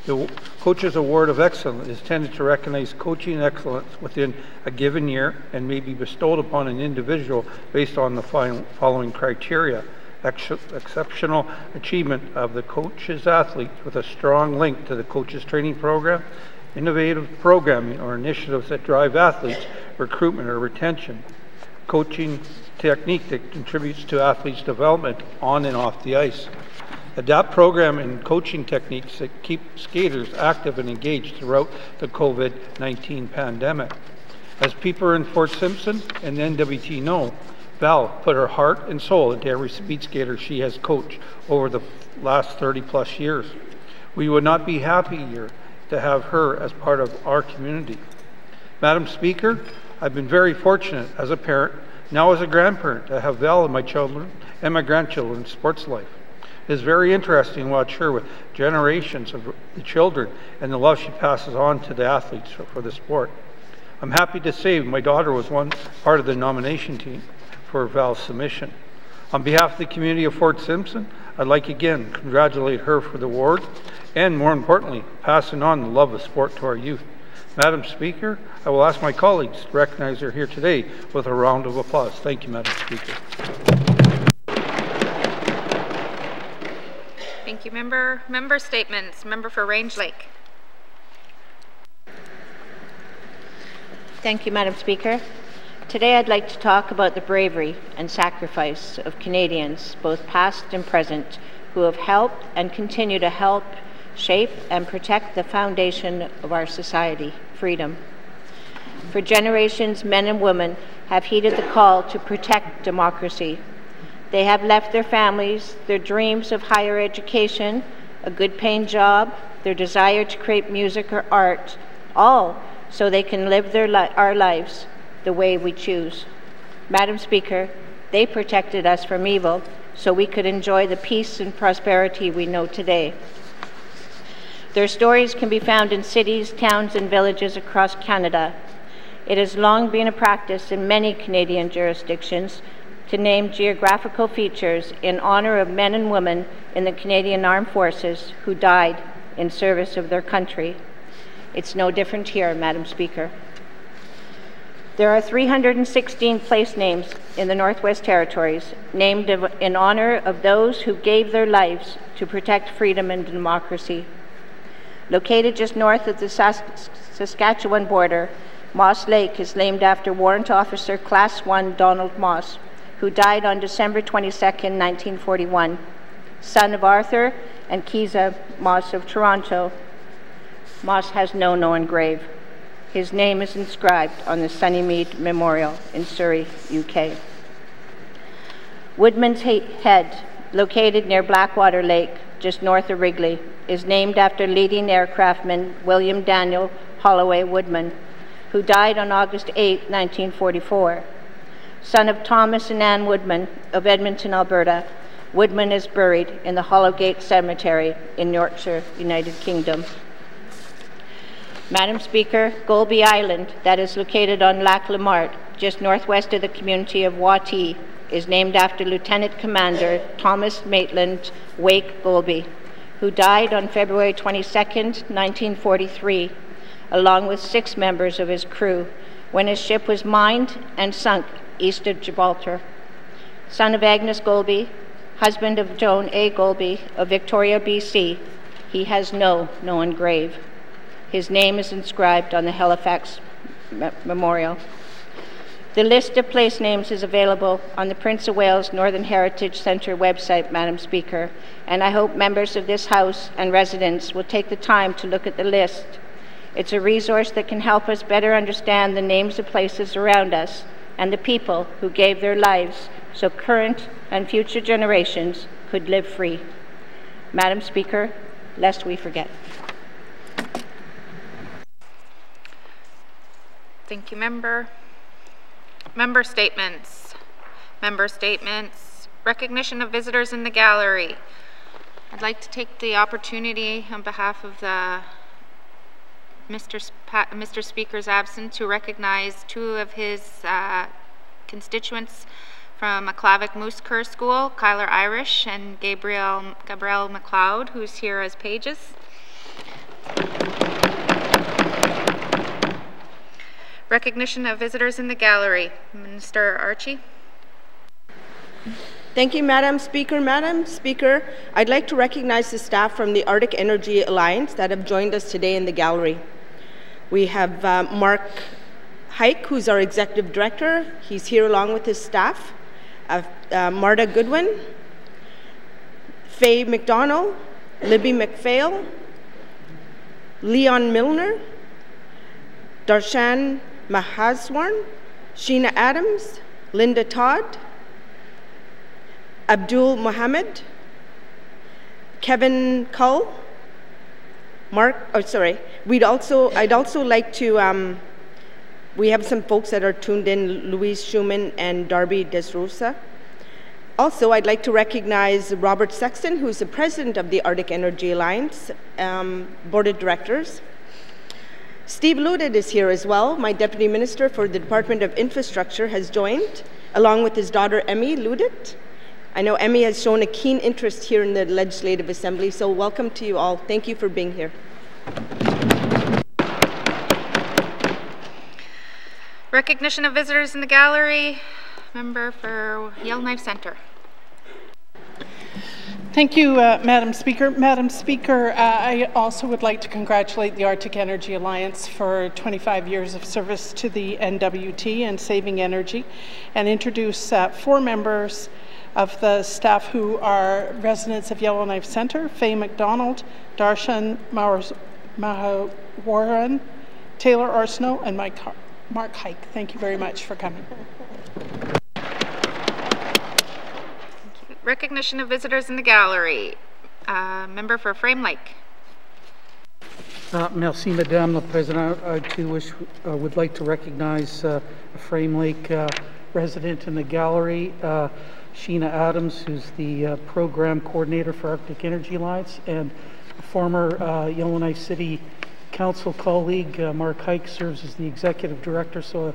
The Coach's Award of Excellence is intended to recognize coaching excellence within a given year and may be bestowed upon an individual based on the following criteria: exceptional achievement of the coach's athletes with a strong link to the coach's training program, innovative programming or initiatives that drive athletes' recruitment or retention, coaching technique that contributes to athletes' development on and off the ice, adapt program and coaching techniques that keep skaters active and engaged throughout the COVID-19 pandemic. As people in Fort Simpson and N.W.T. know, Val put her heart and soul into every speed skater she has coached over the last 30+ years. We would not be happier to have her as part of our community. Madam Speaker, I've been very fortunate as a parent, now as a grandparent, to have Val and my children and my grandchildren's sports life. It is very interesting to watch her with generations of the children and the love she passes on to the athletes for the sport. I'm happy to say my daughter was one part of the nomination team for Val's submission. On behalf of the community of Fort Simpson, I'd like again to congratulate her for the award and, more importantly, passing on the love of sport to our youth. Madam Speaker, I will ask my colleagues to recognize her here today with a round of applause. Thank you, Madam Speaker.
Thank you, Member. Member statements. Member for Range Lake.
Thank you, Madam Speaker. Today I'd like to talk about the bravery and sacrifice of Canadians, both past and present, who have helped and continue to help shape and protect the foundation of our society, freedom. For generations, men and women have heeded the call to protect democracy. They have left their families, their dreams of higher education, a good-paying job, their desire to create music or art, all so they can live our lives the way we choose. Madam Speaker, they protected us from evil so we could enjoy the peace and prosperity we know today. Their stories can be found in cities, towns, and villages across Canada. It has long been a practice in many Canadian jurisdictions to name geographical features in honor of men and women in the Canadian Armed Forces who died in service of their country. It's no different here, Madam Speaker. There are 316 place names in the Northwest Territories named in honor of those who gave their lives to protect freedom and democracy. Located just north of the Saskatchewan border, Moss Lake is named after Warrant Officer Class 1 Donald Moss, who died on December 22, 1941, son of Arthur and Kiza Moss of Toronto. Moss has no known grave. His name is inscribed on the Sunnymead Memorial in Surrey, UK. Woodman's Head, located near Blackwater Lake, just north of Wrigley, is named after leading aircraftman William Daniel Holloway Woodman, who died on August 8, 1944. Son of Thomas and Ann Woodman of Edmonton, Alberta, Woodman is buried in the Hollowgate Cemetery in Yorkshire, United Kingdom. Madam Speaker, Golby Island, that is located on Lac Le Mart, just northwest of the community of Y.E.L.L.K.N.I.F.E, is named after Lieutenant Commander Thomas Maitland Wake Golby, who died on February 22, 1943, along with 6 members of his crew, when his ship was mined and sunk east of Gibraltar. Son of Agnes Golby, husband of Joan A. Golby of Victoria, BC, he has no known grave. His name is inscribed on the Halifax Memorial. The list of place names is available on the Prince of Wales Northern Heritage Centre website, Madam Speaker, and I hope members of this House and residents will take the time to look at the list. It's a resource that can help us better understand the names of places around us and the people who gave their lives so current and future generations could live free. Madam Speaker, lest we forget.
Thank you, Member. Member statements. Member statements. Recognition of visitors in the gallery. I'd like to take the opportunity on behalf of the Mr. Speaker's absent to recognize 2 of his constituents from Aklavik Moose Cur School, Kyler Irish and Gabrielle McLeod, who's here as pages. Recognition of visitors in the gallery. Minister Archie.
Thank you, Madam Speaker. Madam Speaker, I'd like to recognize the staff from the Arctic Energy Alliance that have joined us today in the gallery. We have Mark Hike, who's our Executive Director. He's here along with his staff. Marta Goodwin, Faye McDonald, Libby McPhail, Leon Milner, Darshan Mahaswarn, Sheena Adams, Linda Todd, Abdul Mohammed, Kevin Cull, I'd also like to, we have some folks that are tuned in, Louise Schumann and Darby Desrosa. Also, I'd like to recognize Robert Sexton, who's the president of the Arctic Energy Alliance Board of Directors. Steve Ludit is here as well. My Deputy Minister for the Department of Infrastructure has joined, along with his daughter, Emmy Ludit. I know Emmy has shown a keen interest here in the Legislative Assembly, so welcome to you all. Thank you for being here.
Recognition of visitors in the gallery. Member for Yellowknife Centre.
Thank you, Madam Speaker. Madam Speaker, I also would like to congratulate the Arctic Energy Alliance for 25 years of service to the N.W.T. and saving energy, and introduce 4 members of the staff who are residents of Yellowknife Centre: Faye McDonald, Darshan Mahawaran, Taylor Arsenault, and Mike Mark Hike. Thank you very much for coming.
Recognition of visitors in the gallery. Member for Frame Lake.
Merci, Madame la Présidente. I too would like to recognize a Frame Lake resident in the gallery, Sheena Adams, who's the program coordinator for Arctic Energy Alliance, and a former Yellowknife City Council colleague, Mark Hike, serves as the executive director, so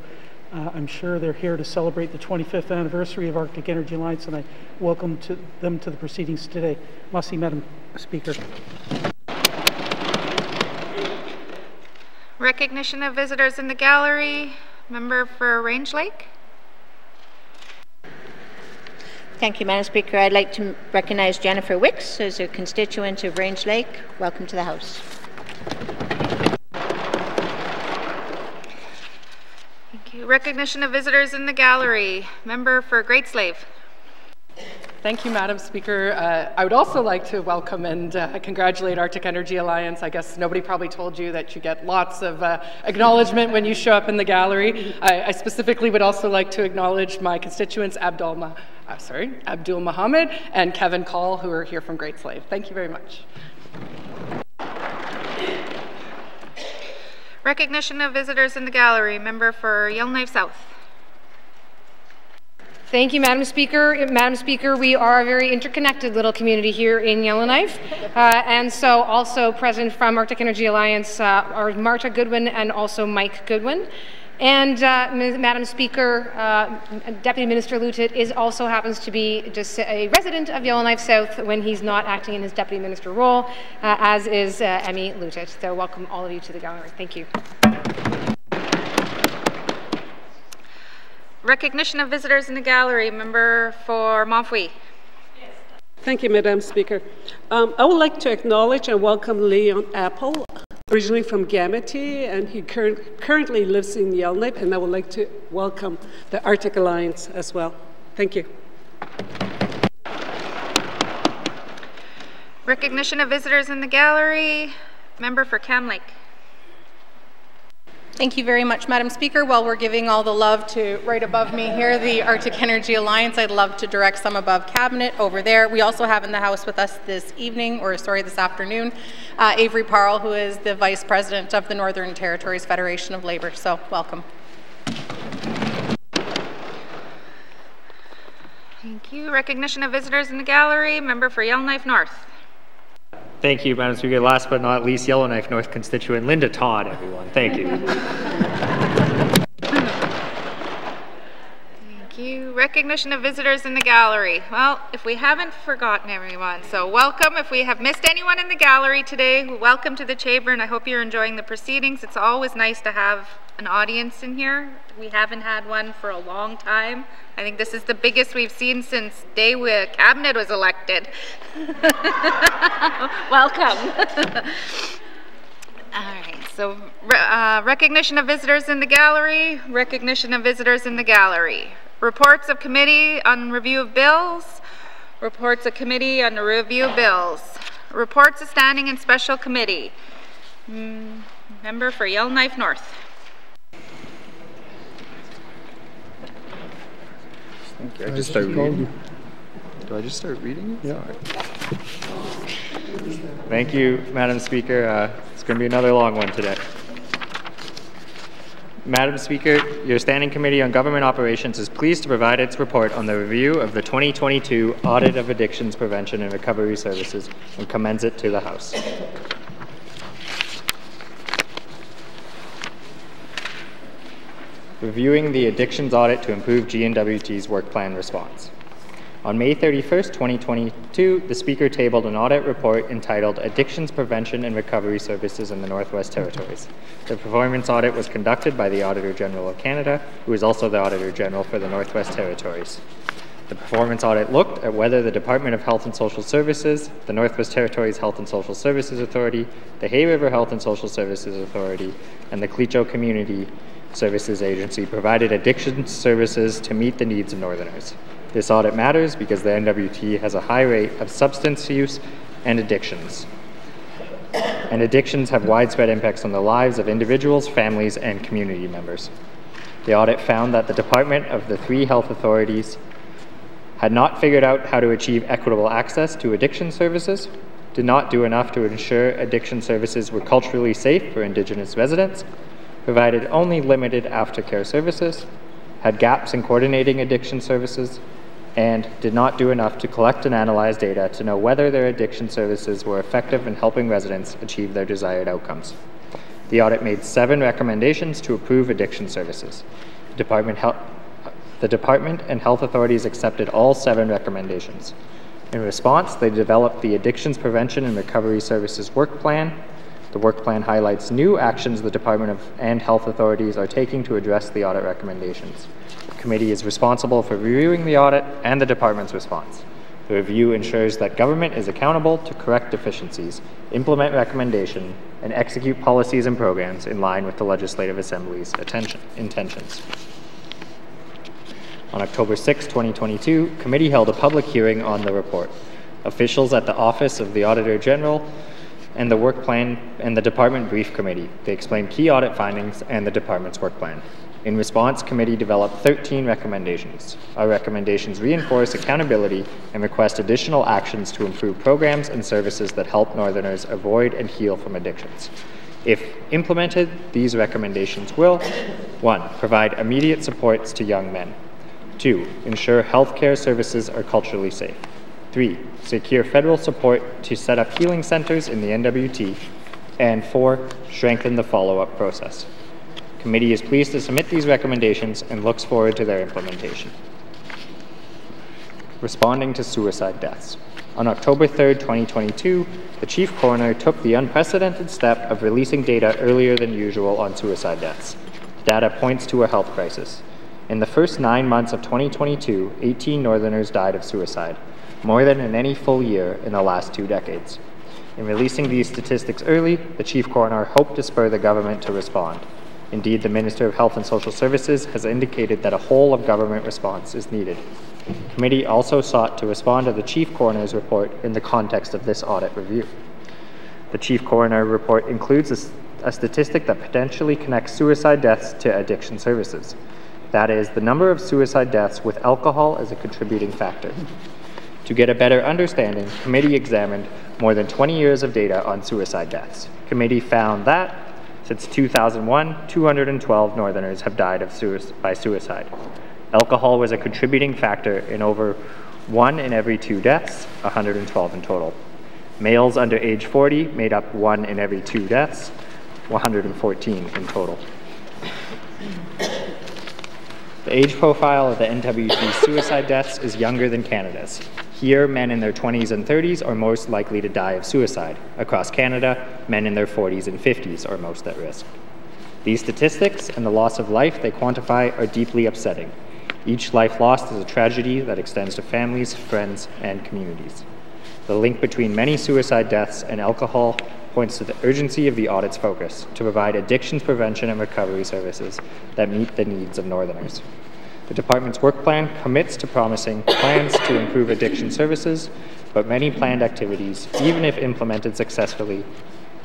I'm sure they're here to celebrate the 25th anniversary of Arctic Energy Alliance, and I welcome them to the proceedings today. Merci, Madam Speaker.
Recognition of visitors in the gallery. Member for Range Lake.
Thank you, Madam Speaker. I'd like to recognize Jennifer Wicks as a constituent of Range Lake. Welcome to the House.
Thank you. Recognition of visitors in the gallery. Member for Great Slave.
Thank you, Madam Speaker. I would also like to welcome and congratulate Arctic Energy Alliance. I guess nobody probably told you that you get lots of acknowledgement when you show up in the gallery. I specifically would also like to acknowledge my constituents Abdul Muhammad and Kevin Call, who are here from Great Slave. Thank you very much.
Recognition of visitors in the gallery. Member for Yellowknife South.
Thank you, Madam Speaker. Madam Speaker, we are a very interconnected little community here in Yellowknife. And so also present from Arctic Energy Alliance are Marta Goodwin and also Mike Goodwin. And Madam Speaker, Deputy Minister Lutet also happens to be just a resident of Yellowknife South when he's not acting in his Deputy Minister role, as is Emmy Lutet. So welcome all of you to the gallery. Thank you.
Recognition of visitors in the gallery. Member for Montfouille.
Thank you, Madam Speaker. I would like to acknowledge and welcome Leon Apple, originally from N.W.T, and he currently lives in Yellowknife, and I would like to welcome the Arctic Alliance as well. Thank you.
Recognition of visitors in the gallery. Member for Cam Lake.
Thank you very much, Madam Speaker. While we're giving all the love to right above me here, the Arctic Energy Alliance, I'd love to direct some above cabinet over there. We also have in the House with us this afternoon, Avery Parle, who is the Vice President of the Northern Territories Federation of Labour. So welcome.
Thank you. Recognition of visitors in the gallery. Member for Yellowknife North.
Thank you, Madam Speaker. Last but not least, Yellowknife North constituent Linda Todd, everyone. Thank you.
Thank you. Recognition of visitors in the gallery. Well, if we haven't forgotten everyone, so welcome. If we have missed anyone in the gallery today, welcome to the chamber, and I hope you're enjoying the proceedings. It's always nice to have an audience in here. We haven't had one for a long time. I think this is the biggest we've seen since day cabinet was elected. Welcome. All right, so recognition of visitors in the gallery, recognition of visitors in the gallery. Reports of committee on review of bills, reports of committee on the review of bills, reports of standing and special committee. Member for Yellowknife North.
Do I just start reading? Do I just start reading?
Yeah. Thank you, Madam Speaker. It's going to be another long one today. Madam Speaker, your Standing Committee on Government Operations is pleased to provide its report on the review of the 2022 Audit of Addictions Prevention and Recovery Services and commends it to the House. Reviewing the addictions audit to improve N.W.T's work plan response. On May 31st, 2022, the Speaker tabled an audit report entitled Addictions Prevention and Recovery Services in the Northwest Territories. The performance audit was conducted by the Auditor General of Canada, who is also the Auditor General for the Northwest Territories. The performance audit looked at whether the Department of Health and Social Services, the Northwest Territories Health and Social Services Authority, the Hay River Health and Social Services Authority, and the Clecho Community Services Agency provided addiction services to meet the needs of Northerners. This audit matters because the N.W.T has a high rate of substance use and addictions. And addictions have widespread impacts on the lives of individuals, families, and community members. The audit found that the department of the 3 health authorities had not figured out how to achieve equitable access to addiction services, did not do enough to ensure addiction services were culturally safe for Indigenous residents, provided only limited aftercare services, had gaps in coordinating addiction services, and did not do enough to collect and analyze data to know whether their addiction services were effective in helping residents achieve their desired outcomes. The audit made 7 recommendations to improve addiction services. The department and health authorities accepted all 7 recommendations. In response, they developed the Addictions Prevention and Recovery Services Work Plan. The work plan highlights new actions the department and health authorities are taking to address the audit recommendations. The committee is responsible for reviewing the audit and the department's response. The review ensures that government is accountable to correct deficiencies, implement recommendations, and execute policies and programs in line with the Legislative Assembly's intentions. On October 6, 2022, committee held a public hearing on the report. Officials at the Office of the Auditor General and the work plan and the department brief committee. They explained key audit findings and the department's work plan. In response, committee developed 13 recommendations. Our recommendations reinforce accountability and request additional actions to improve programs and services that help Northerners avoid and heal from addictions. If implemented, these recommendations will: 1. Provide immediate supports to young men. 2. Ensure healthcare services are culturally safe. 3. Secure federal support to set up healing centers in the N.W.T. And 4. Strengthen the follow-up process. Committee is pleased to submit these recommendations and looks forward to their implementation. Responding to suicide deaths. On October 3, 2022, the Chief Coroner took the unprecedented step of releasing data earlier than usual on suicide deaths. The data points to a health crisis. In the first 9 months of 2022, 18 Northerners died of suicide, more than in any full year in the last 2 decades. In releasing these statistics early, the Chief Coroner hoped to spur the government to respond. Indeed, the Minister of Health and Social Services has indicated that a whole-of-government response is needed. The committee also sought to respond to the Chief Coroner's report in the context of this audit review. The Chief Coroner report includes a statistic that potentially connects suicide deaths to addiction services. That is, the number of suicide deaths with alcohol as a contributing factor. To get a better understanding, the committee examined more than 20 years of data on suicide deaths. The committee found that since 2001, 212 Northerners have died by suicide. Alcohol was a contributing factor in over 1 in every 2 deaths, 112 in total. Males under age 40 made up 1 in every 2 deaths, 114 in total. The age profile of the N.W.T. suicide deaths is younger than Canada's. Here, men in their 20s and 30s are most likely to die of suicide. Across Canada, men in their 40s and 50s are most at risk. These statistics and the loss of life they quantify are deeply upsetting. Each life lost is a tragedy that extends to families, friends, and communities. The link between many suicide deaths and alcohol points to the urgency of the audit's focus to provide addictions prevention and recovery services that meet the needs of Northerners. The department's work plan commits to promising plans to improve addiction services, but many planned activities, even if implemented successfully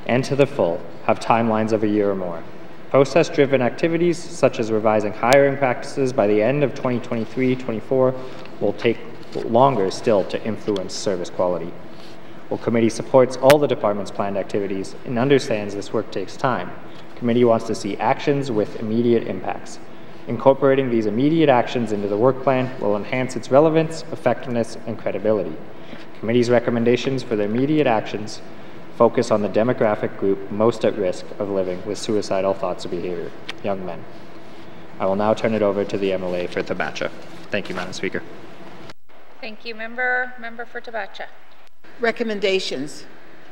and to the full, have timelines of a year or more. Process-driven activities, such as revising hiring practices by the end of 2023-24, will take longer still to influence service quality. While committee supports all the department's planned activities and understands this work takes time, committee wants to see actions with immediate impacts. Incorporating these immediate actions into the work plan will enhance its relevance, effectiveness, and credibility. Committee's recommendations for the immediate actions focus on the demographic group most at risk of living with suicidal thoughts or behavior, young men. I will now turn it over to the MLA for Tabacha. Thank you, Madam Speaker.
Thank you, Member for Tabacha.
Recommendations: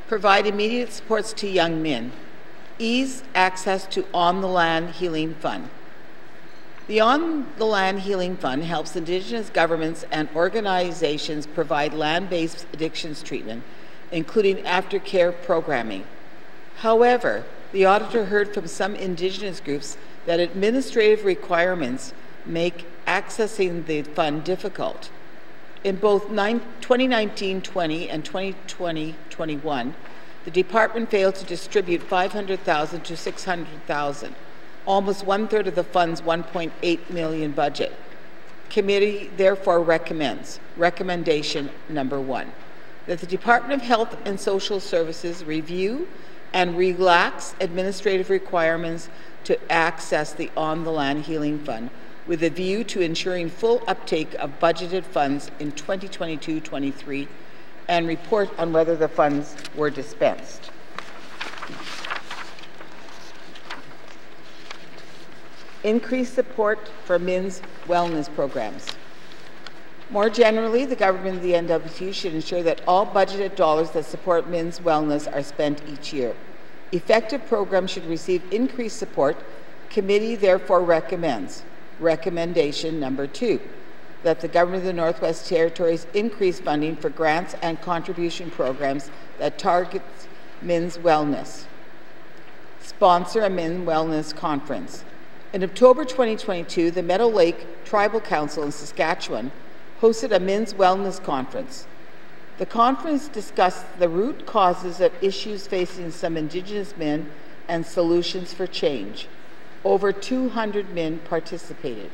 provide immediate supports to young men, ease access to On-the-Land Healing Fund. The On-the-Land Healing Fund helps Indigenous governments and organizations provide land-based addictions treatment, including aftercare programming. However, the auditor heard from some Indigenous groups that administrative requirements make accessing the fund difficult. In both 2019-20 and 2020-21, the department failed to distribute $500,000 to $600,000. almost 1/3 of the fund's $1.8 million budget. Committee therefore recommends, recommendation number 1, that the Department of Health and Social Services review and relax administrative requirements to access the On-the-Land Healing Fund with a view to ensuring full uptake of budgeted funds in 2022-23 and report on whether the funds were dispensed. Increased support for men's wellness programs. More generally, the government of the N.W.T should ensure that all budgeted dollars that support men's wellness are spent each year. Effective programs should receive increased support. Committee therefore recommends, recommendation number 2, that the government of the Northwest Territories increase funding for grants and contribution programs that target men's wellness. Sponsor a men's wellness conference. In October 2022, the Meadow Lake Tribal Council in Saskatchewan hosted a men's wellness conference. The conference discussed the root causes of issues facing some Indigenous men and solutions for change. Over 200 men participated.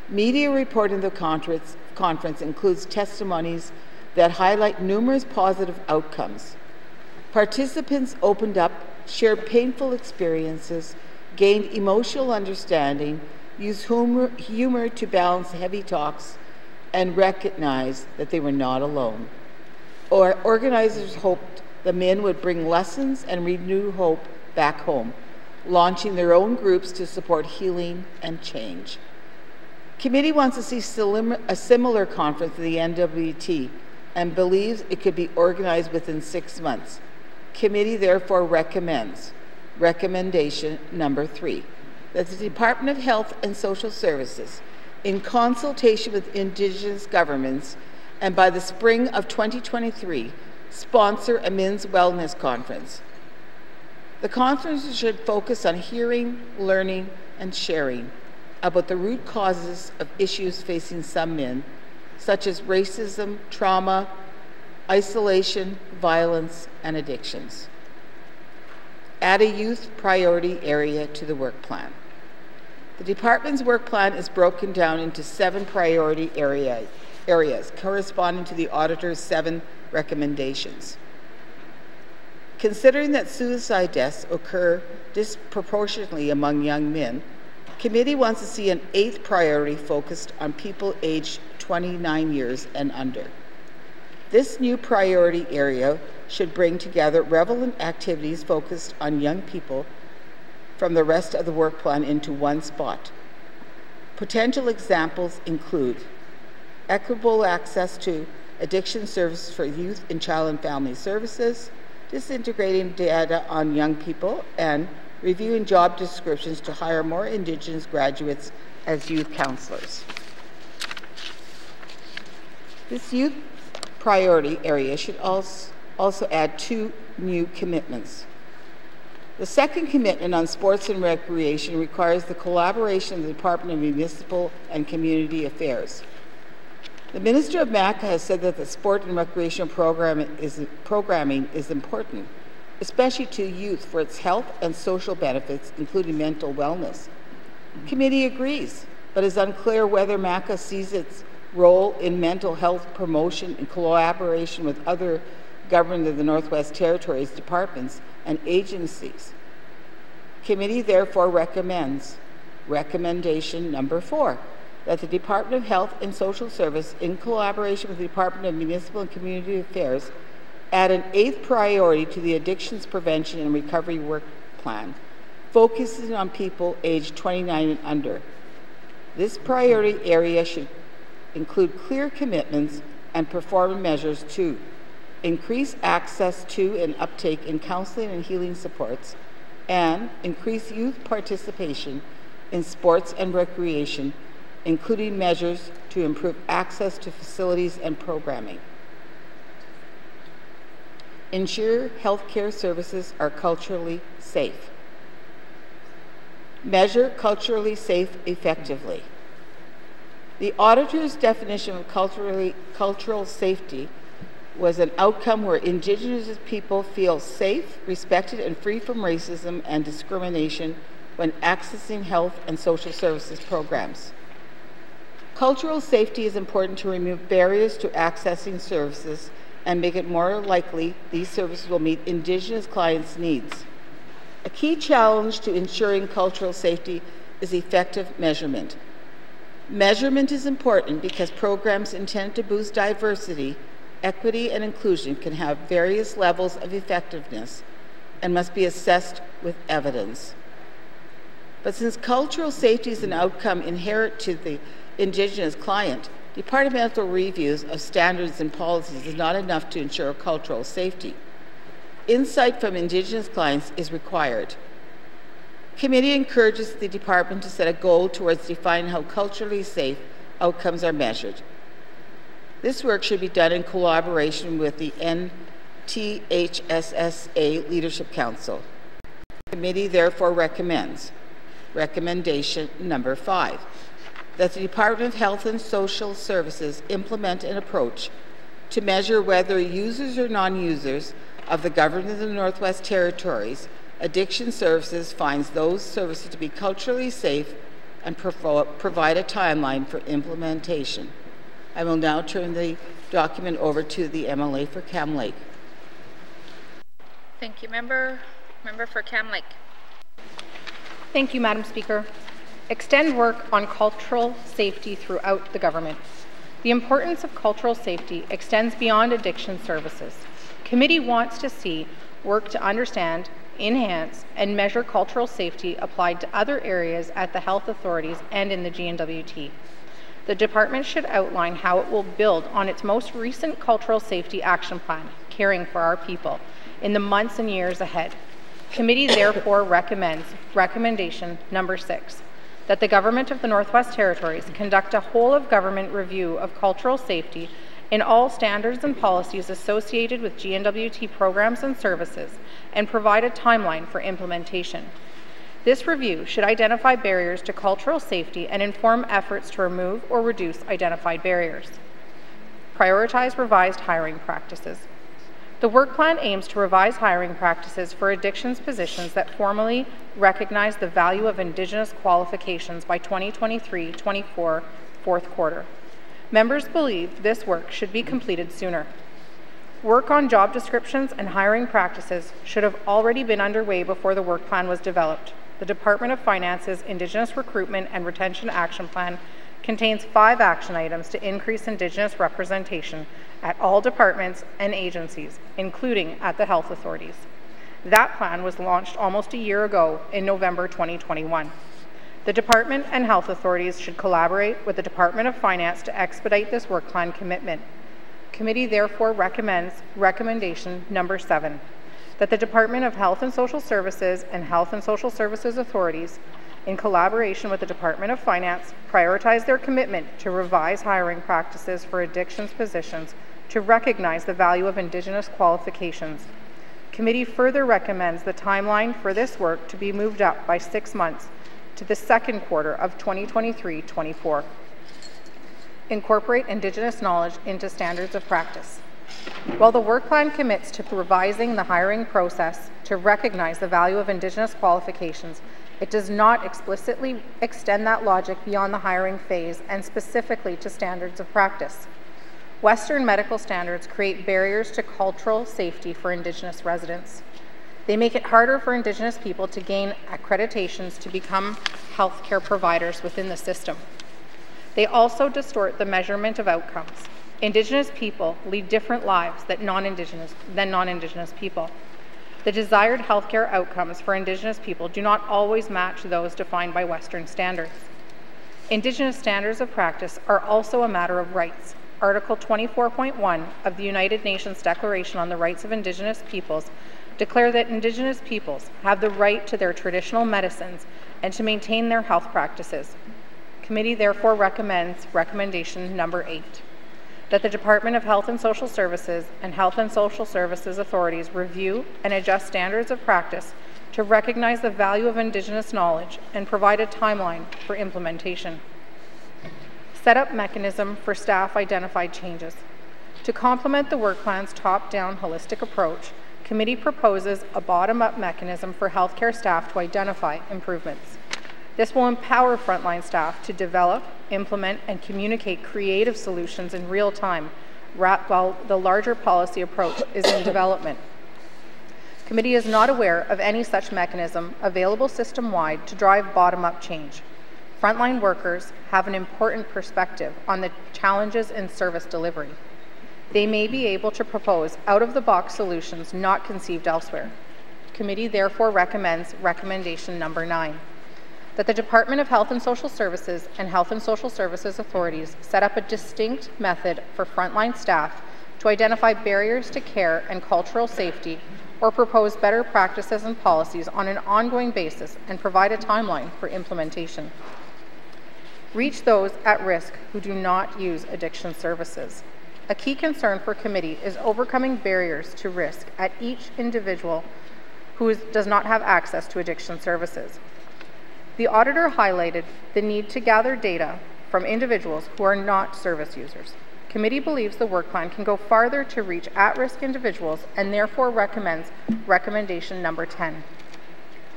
Media reporting the conference includes testimonies that highlight numerous positive outcomes. Participants opened up, shared painful experiences, gained emotional understanding, used humor to balance heavy talks, and recognized that they were not alone. Organizers hoped the men would bring lessons and renew hope back home, launching their own groups to support healing and change. Committee wants to see a similar conference at the N.W.T and believes it could be organized within 6 months. Committee therefore recommends, recommendation number 3, that the Department of Health and Social Services, in consultation with Indigenous governments, and by the spring of 2023, sponsor a men's wellness conference. The conference should focus on hearing, learning, and sharing about the root causes of issues facing some men, such as racism, trauma, isolation, violence, and addictions. Add a youth priority area to the work plan. The department's work plan is broken down into 7 priority areas corresponding to the auditor's 7 recommendations. Considering that suicide deaths occur disproportionately among young men, Committee wants to see an 8th priority focused on people aged 29 years and under. This new priority area should bring together relevant activities focused on young people from the rest of the work plan into one spot. Potential examples include equitable access to addiction services for youth in child and family services, disintegrating data on young people, and reviewing job descriptions to hire more Indigenous graduates as youth counselors. This youth priority area should also add 2 new commitments. The second commitment on sports and recreation requires the collaboration of the Department of Municipal and Community Affairs. The Minister of MACA has said that the sport and recreational programming is important, especially to youth for its health and social benefits, including mental wellness. Committee agrees, but is unclear whether MACA sees its role in mental health promotion in collaboration with other government of the Northwest Territories departments and agencies. Committee therefore recommends, recommendation number 4, that the Department of Health and Social Service, in collaboration with the Department of Municipal and Community Affairs, add an 8th priority to the Addictions Prevention and Recovery Work Plan, focusing on people aged 29 and under. This priority area should include clear commitments and performance measures to increase access to and uptake in counseling and healing supports, and increase youth participation in sports and recreation, including measures to improve access to facilities and programming. Ensure healthcare services are culturally safe. Measure culturally safe effectively. The auditor's definition of cultural safety was an outcome where Indigenous people feel safe, respected, and free from racism and discrimination when accessing health and social services programs. Cultural safety is important to remove barriers to accessing services and make it more likely these services will meet Indigenous clients' needs. A key challenge to ensuring cultural safety is effective measurement. Measurement is important because programs intended to boost diversity, equity, and inclusion can have various levels of effectiveness and must be assessed with evidence. But since cultural safety is an outcome inherent to the Indigenous client, departmental reviews of standards and policies is not enough to ensure cultural safety. Insight from Indigenous clients is required. Committee encourages the department to set a goal towards defining how culturally safe outcomes are measured. This work should be done in collaboration with the NTHSSA Leadership Council. The committee therefore recommends, recommendation number 5, that the Department of Health and Social Services implement an approach to measure whether users or non-users of the Government of the Northwest Territories Addiction Services finds those services to be culturally safe and provide a timeline for implementation. I will now turn the document over to the MLA for Cam Lake.
Thank you, Member for Cam Lake.
Thank you, Madam Speaker. Extend work on cultural safety throughout the government. The importance of cultural safety extends beyond addiction services. Committee wants to see work to understand, enhance, and measure cultural safety applied to other areas at the health authorities and in the N.W.T. The department should outline how it will build on its most recent cultural safety action plan, Caring for Our People, in the months and years ahead. Committee therefore recommends recommendation number 6, that the Government of the Northwest Territories conduct a whole-of-government review of cultural safety in all standards and policies associated with N.W.T programs and services and provide a timeline for implementation. This review should identify barriers to cultural safety and inform efforts to remove or reduce identified barriers. Prioritize revised hiring practices. The work plan aims to revise hiring practices for addictions positions that formally recognize the value of Indigenous qualifications by 2023-24 fourth quarter. Members believe this work should be completed sooner. Work on job descriptions and hiring practices should have already been underway before the work plan was developed. The Department of Finance's Indigenous Recruitment and Retention Action Plan contains 5 action items to increase Indigenous representation at all departments and agencies, including at the health authorities. That plan was launched almost a year ago in November 2021. The department and health authorities should collaborate with the Department of Finance to expedite this work plan commitment. Committee therefore recommends recommendation number 7, that the Department of Health and Social Services and Health and Social Services authorities, in collaboration with the Department of Finance, prioritize their commitment to revise hiring practices for addictions positions to recognize the value of Indigenous qualifications. Committee further recommends the timeline for this work to be moved up by 6 months to the second quarter of 2023-24. Incorporate Indigenous knowledge into standards of practice. While the work plan commits to revising the hiring process to recognize the value of Indigenous qualifications, it does not explicitly extend that logic beyond the hiring phase and specifically to standards of practice. Western medical standards create barriers to cultural safety for Indigenous residents. They make it harder for Indigenous people to gain accreditations to become healthcare providers within the system. They also distort the measurement of outcomes. Indigenous people lead different lives than non-Indigenous people. The desired healthcare outcomes for Indigenous people do not always match those defined by Western standards. Indigenous standards of practice are also a matter of rights. Article 24.1 of the United Nations Declaration on the Rights of Indigenous Peoples declare that Indigenous peoples have the right to their traditional medicines and to maintain their health practices. Committee therefore recommends recommendation number 8, that the Department of Health and Social Services and Health and Social Services authorities review and adjust standards of practice to recognize the value of Indigenous knowledge and provide a timeline for implementation. Set up mechanism for staff identified changes. To complement the work plan's top-down holistic approach,
Committee proposes a bottom-up mechanism for healthcare staff to identify improvements. This will empower frontline staff to develop, implement, and communicate creative solutions in real time, while the larger policy approach is in development. Committee is not aware of any such mechanism available system-wide to drive bottom-up change. Frontline workers have an important perspective on the challenges in service delivery. They may be able to propose out-of-the-box solutions not conceived elsewhere. Committee therefore recommends recommendation number 9, that the Department of Health and Social Services and Health and Social Services authorities set up a distinct method for frontline staff to identify barriers to care and cultural safety, or propose better practices and policies on an ongoing basis and provide a timeline for implementation. Reach those at risk who do not use addiction services. A key concern for committee is overcoming barriers to risk at each individual who does not have access to addiction services. The auditor highlighted the need to gather data from individuals who are not service users. Committee believes the work plan can go farther to reach at-risk individuals and therefore recommends recommendation number 10,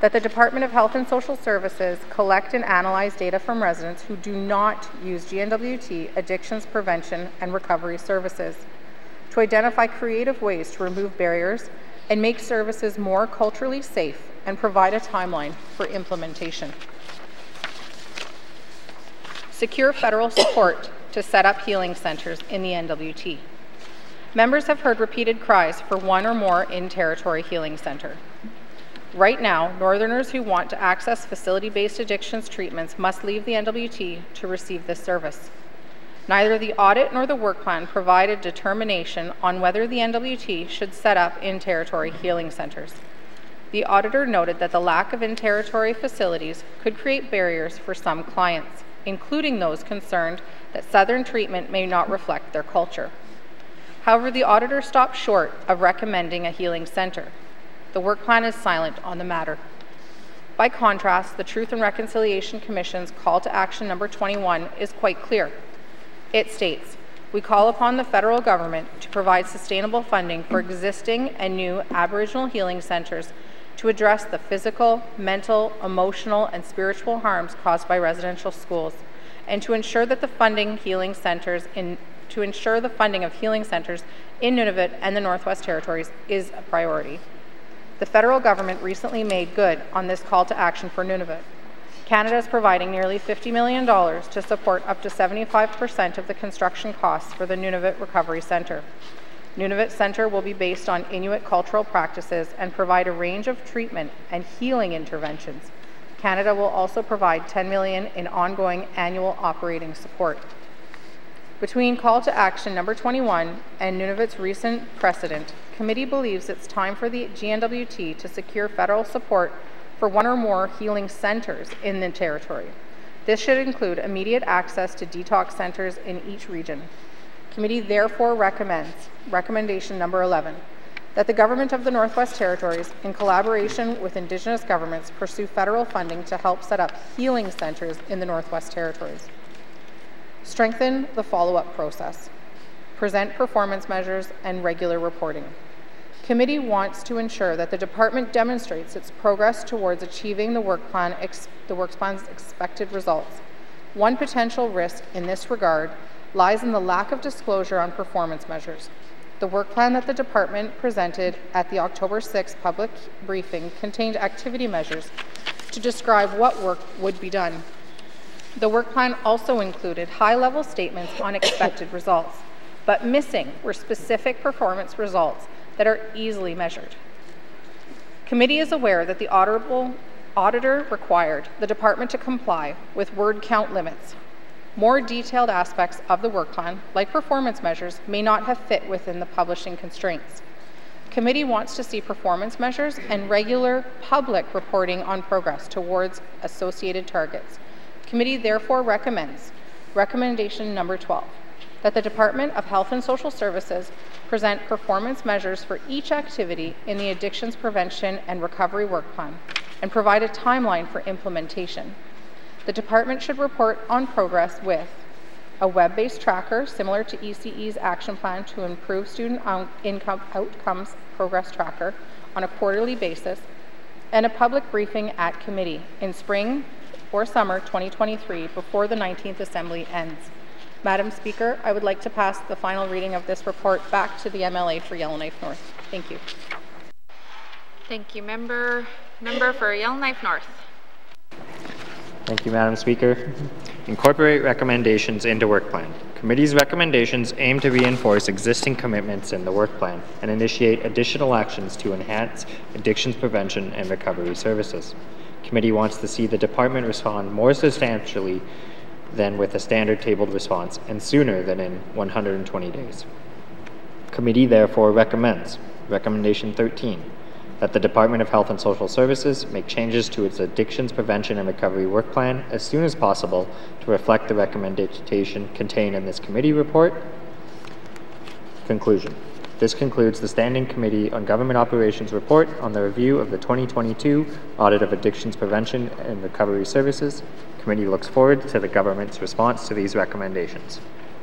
that the Department of Health and Social Services collect and analyze data from residents who do not use N.W.T addictions prevention and recovery services to identify creative ways to remove barriers and make services more culturally safe and provide a timeline for implementation. Secure federal support to set up healing centers in the N.W.T. Members have heard repeated cries for one or more in-territory healing center. Right now, Northerners who want to access facility-based addictions treatments must leave the N.W.T to receive this service. Neither the audit nor the work plan provide a determination on whether the N.W.T should set up in-territory healing centers. The auditor noted that the lack of in-territory facilities could create barriers for some clients, including those concerned that Southern treatment may not reflect their culture. However, the auditor stopped short of recommending a healing center. The work plan is silent on the matter. By contrast, the Truth and Reconciliation Commission's call to action number 21 is quite clear. It states, "We call upon the federal government to provide sustainable funding for existing and new Aboriginal healing centers to address the physical, mental, emotional, and spiritual harms caused by residential schools, and to ensure that the funding of healing centers in Nunavut and the Northwest Territories is a priority." The federal government recently made good on this call to action for Nunavut. Canada is providing nearly $50 million to support up to 75% of the construction costs for the Nunavut Recovery Centre. Nunavut Centre will be based on Inuit cultural practices and provide a range of treatment and healing interventions. Canada will also provide $10 million in ongoing annual operating support. Between call to action number 21 and Nunavut's recent precedent, committee believes it's time for the GNWT to secure federal support for one or more healing centers in the territory. This should include immediate access to detox centers in each region. Committee therefore recommends recommendation number 11, that the government of the Northwest Territories, in collaboration with Indigenous governments, pursue federal funding to help set up healing centers in the Northwest Territories. Strengthen the follow-up process. Present performance measures and regular reporting. Committee wants to ensure that the department demonstrates its progress towards achieving the work plan's expected results. One potential risk in this regard lies in the lack of disclosure on performance measures. The work plan that the department presented at the October 6th public briefing contained activity measures to describe what work would be done. The work plan also included high-level statements on expected results, but missing were specific performance results that are easily measured. Committee is aware that the auditor required the department to comply with word count limits. More detailed aspects of the work plan, like performance measures, may not have fit within the publishing constraints. Committee wants to see performance measures and regular public reporting on progress towards associated targets. Committee therefore recommends recommendation number 12, that the Department of Health and Social Services present performance measures for each activity in the Addictions Prevention and Recovery Work Plan and provide a timeline for implementation. The department should report on progress with a web-based tracker similar to ECE's action plan to improve student income outcomes progress tracker on a quarterly basis, and a public briefing at committee in spring or summer 2023 before the 19th Assembly ends. Madam Speaker, I would like to pass the final reading of this report back to the MLA for Yellowknife North. Thank you.
Thank you, Member for Yellowknife North.
Thank you, Madam Speaker. Incorporate recommendations into work plan. Committee's recommendations aim to reinforce existing commitments in the work plan and initiate additional actions to enhance addictions prevention and recovery services. Committee wants to see the department respond more substantially than with a standard tabled response and sooner than in 120 days. Committee therefore recommends, Recommendation 13, that the Department of Health and Social Services make changes to its Addictions Prevention and Recovery Work Plan as soon as possible to reflect the recommendation contained in this committee report. Conclusion. This concludes the Standing Committee on Government Operations report on the review of the 2022 Audit of Addictions Prevention and Recovery Services. Committee looks forward to the government's response to these recommendations.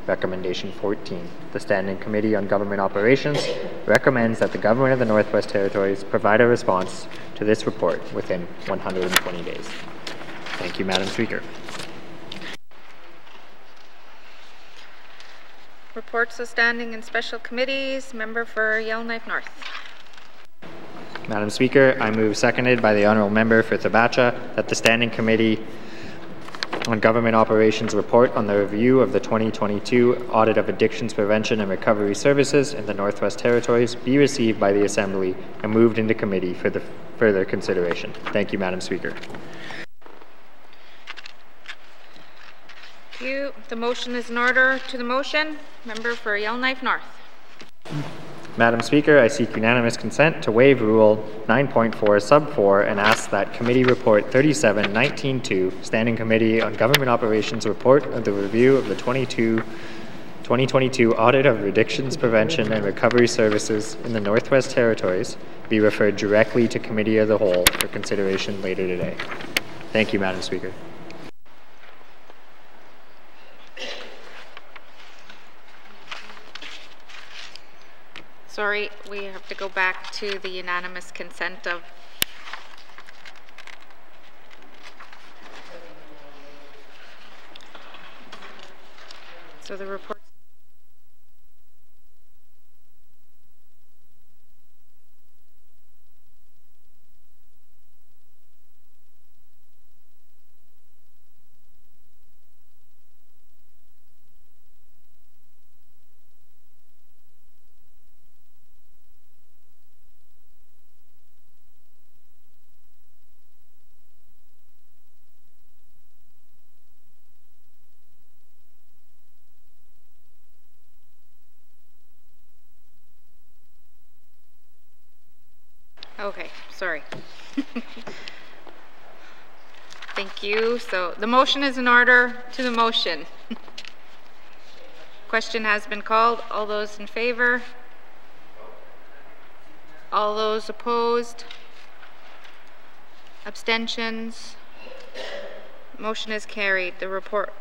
Recommendation 14. The Standing Committee on Government Operations recommends that the Government of the Northwest Territories provide a response to this report within 120 days. Thank you, Madam Speaker.
Reports of standing and special committees. Member for Yellowknife North.
Madam Speaker, I move, seconded by the Honourable Member for Thabacha, that the Standing Committee on Government Operations report on the review of the 2022 Audit of Addictions Prevention and Recovery Services in the Northwest Territories be received by the Assembly and moved into committee for the further consideration. Thank you, Madam Speaker.
Thank you. The motion is in order. To the motion, Member for Yellowknife North.
Madam Speaker, I seek unanimous consent to waive Rule 9.4 Sub 4 and ask that Committee Report 37-19-2, Standing Committee on Government Operations report of the review of the 2022 Audit of Addictions Prevention and Recovery Services in the Northwest Territories be referred directly to Committee of the Whole for consideration later today. Thank you, Madam Speaker.
Sorry, we have to go back to the unanimous consent of so the report. Okay, sorry. Thank you. So the motion is in order. To the motion. Question has been called. All those in favor? All those opposed? Abstentions? Motion is carried. The report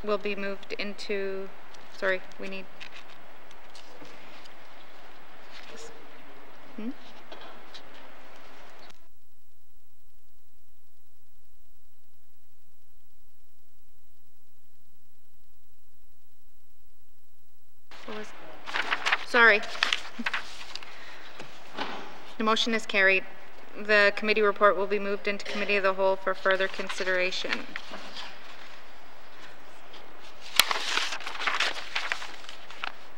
will be moved into, sorry, we need. Sorry. The motion is carried. The committee report will be moved into Committee of the Whole for further consideration.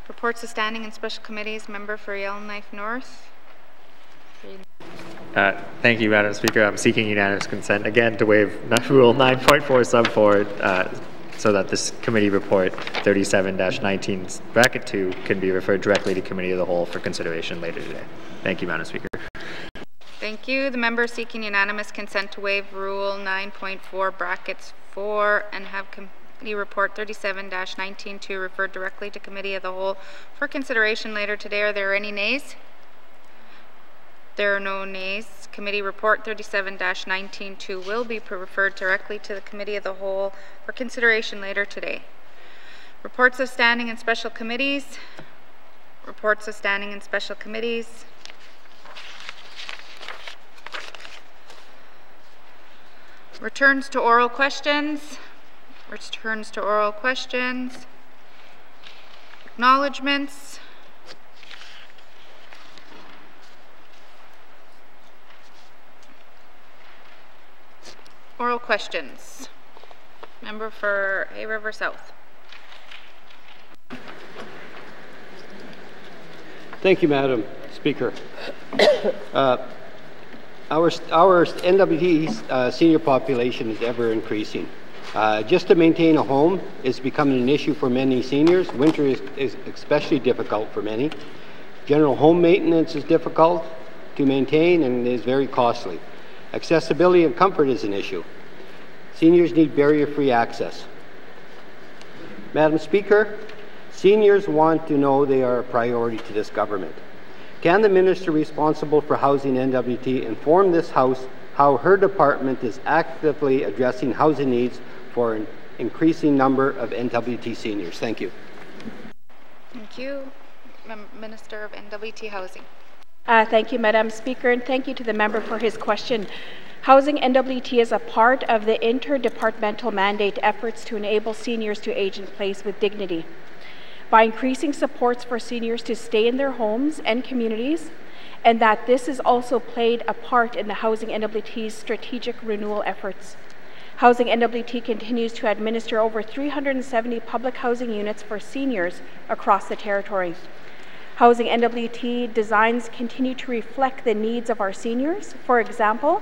Reports of standing and special committees. Member for Yellowknife North.
Thank you, Madam Speaker. I'm seeking unanimous consent again to waive Rule 9.4 Sub 4 so that this committee report 37-19(2) can be referred directly to Committee of the Whole for consideration later today. Thank you, Madam Speaker.
Thank you. The member seeking unanimous consent to waive Rule 9.4(4) and have Committee Report 37-19(2) referred directly to Committee of the Whole for consideration later today. Are there any nays? There are no nays. Committee Report 37-19(2) will be referred directly to the Committee of the Whole for consideration later today. Reports of standing and special committees. Reports of standing and special committees. Returns to oral questions. Returns to oral questions. Acknowledgements. Oral questions. Member for Hay River South.
Thank you, Madam Speaker. Our N.W.T senior population is ever increasing. Just to maintain a home is becoming an issue for many seniors. Winter is especially difficult for many. General home maintenance is difficult to maintain and is very costly. Accessibility and comfort is an issue. Seniors need barrier-free access. Madam Speaker, seniors want to know they are a priority to this government. Can the minister responsible for housing N.W.T inform this House how her department is actively addressing housing needs for an increasing number of N.W.T seniors? Thank you.
Thank you. Minister of N.W.T Housing.
Thank you, Madam Speaker, and thank you to the member for his question. Housing N.W.T is a part of the interdepartmental mandate efforts to enable seniors to age in place with dignity. By increasing supports for seniors to stay in their homes and communities, and that this has also played a part in the Housing N.W.T's strategic renewal efforts. Housing N.W.T continues to administer over 370 public housing units for seniors across the territory. Housing N.W.T designs continue to reflect the needs of our seniors. For example,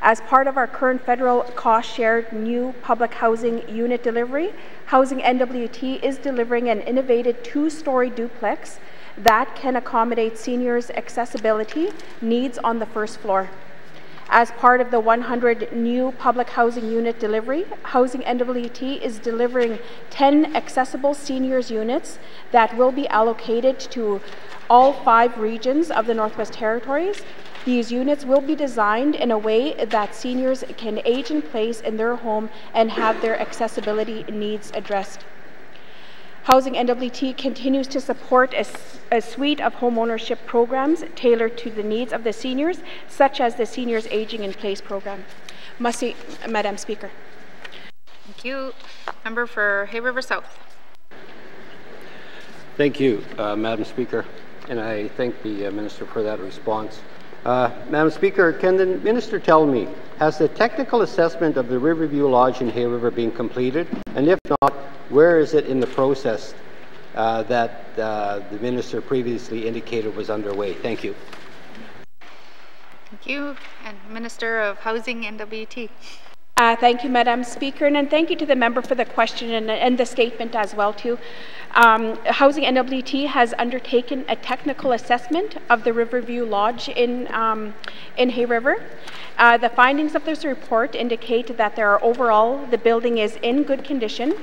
as part of our current federal cost-shared new public housing unit delivery, Housing N.W.T is delivering an innovative 2-story duplex that can accommodate seniors' accessibility needs on the first floor. As part of the 100 new public housing unit delivery, Housing N.W.T is delivering 10 accessible seniors units that will be allocated to all 5 regions of the Northwest Territories. These units will be designed in a way that seniors can age in place in their home and have their accessibility needs addressed. Housing N.W.T continues to support a suite of homeownership programs tailored to the needs of the seniors, such as the Seniors Aging in Place program. Madam Speaker.
Thank you. Member for Hay River South.
Thank you, Madam Speaker, and I thank the Minister for that response. Madam Speaker, can the Minister tell me, has the technical assessment of the Riverview Lodge in Hay River been completed? And if not, where is it in the process that the Minister previously indicated was underway? Thank you.
Thank you. And Minister of Housing N.W.T.
Thank you, Madam Speaker, and thank you to the member for the question and the statement as well too. Housing N.W.T has undertaken a technical assessment of the Riverview Lodge in Hay River. The findings of this report indicate that overall the building is in good condition.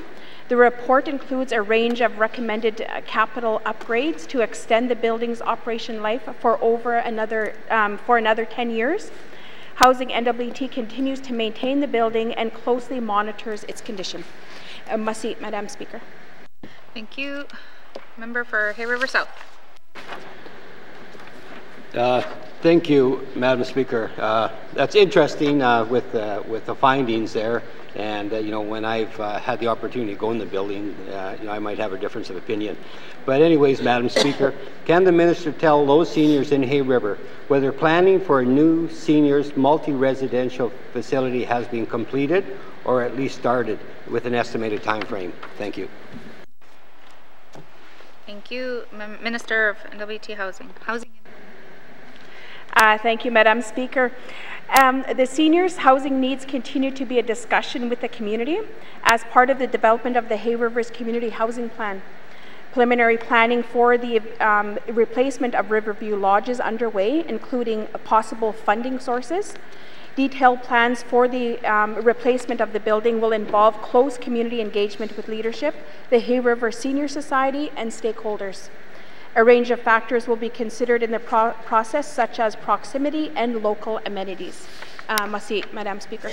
The report includes a range of recommended capital upgrades to extend the building's operation life for another 10 years. Housing N.W.T continues to maintain the building and closely monitors its condition. Madam Speaker.
Thank you. Member for Hay River South.
Thank you, Madam Speaker. That's interesting with the findings there. And you know, when I've had the opportunity to go in the building, you know, I might have a difference of opinion. But anyways, Madam Speaker, can the Minister tell those seniors in Hay River whether planning for a new seniors multi-residential facility has been completed or at least started with an estimated time frame? Thank you.
Thank you. Minister of N.W.T Housing.
Thank you, Madam Speaker. The seniors' housing needs continue to be a discussion with the community as part of the development of the Hay Rivers Community Housing Plan. Preliminary planning for the replacement of Riverview Lodge is underway, including possible funding sources. Detailed plans for the replacement of the building will involve close community engagement with leadership, the Hay River Senior Society, and stakeholders. A range of factors will be considered in the process, such as proximity and local amenities. Madam Speaker.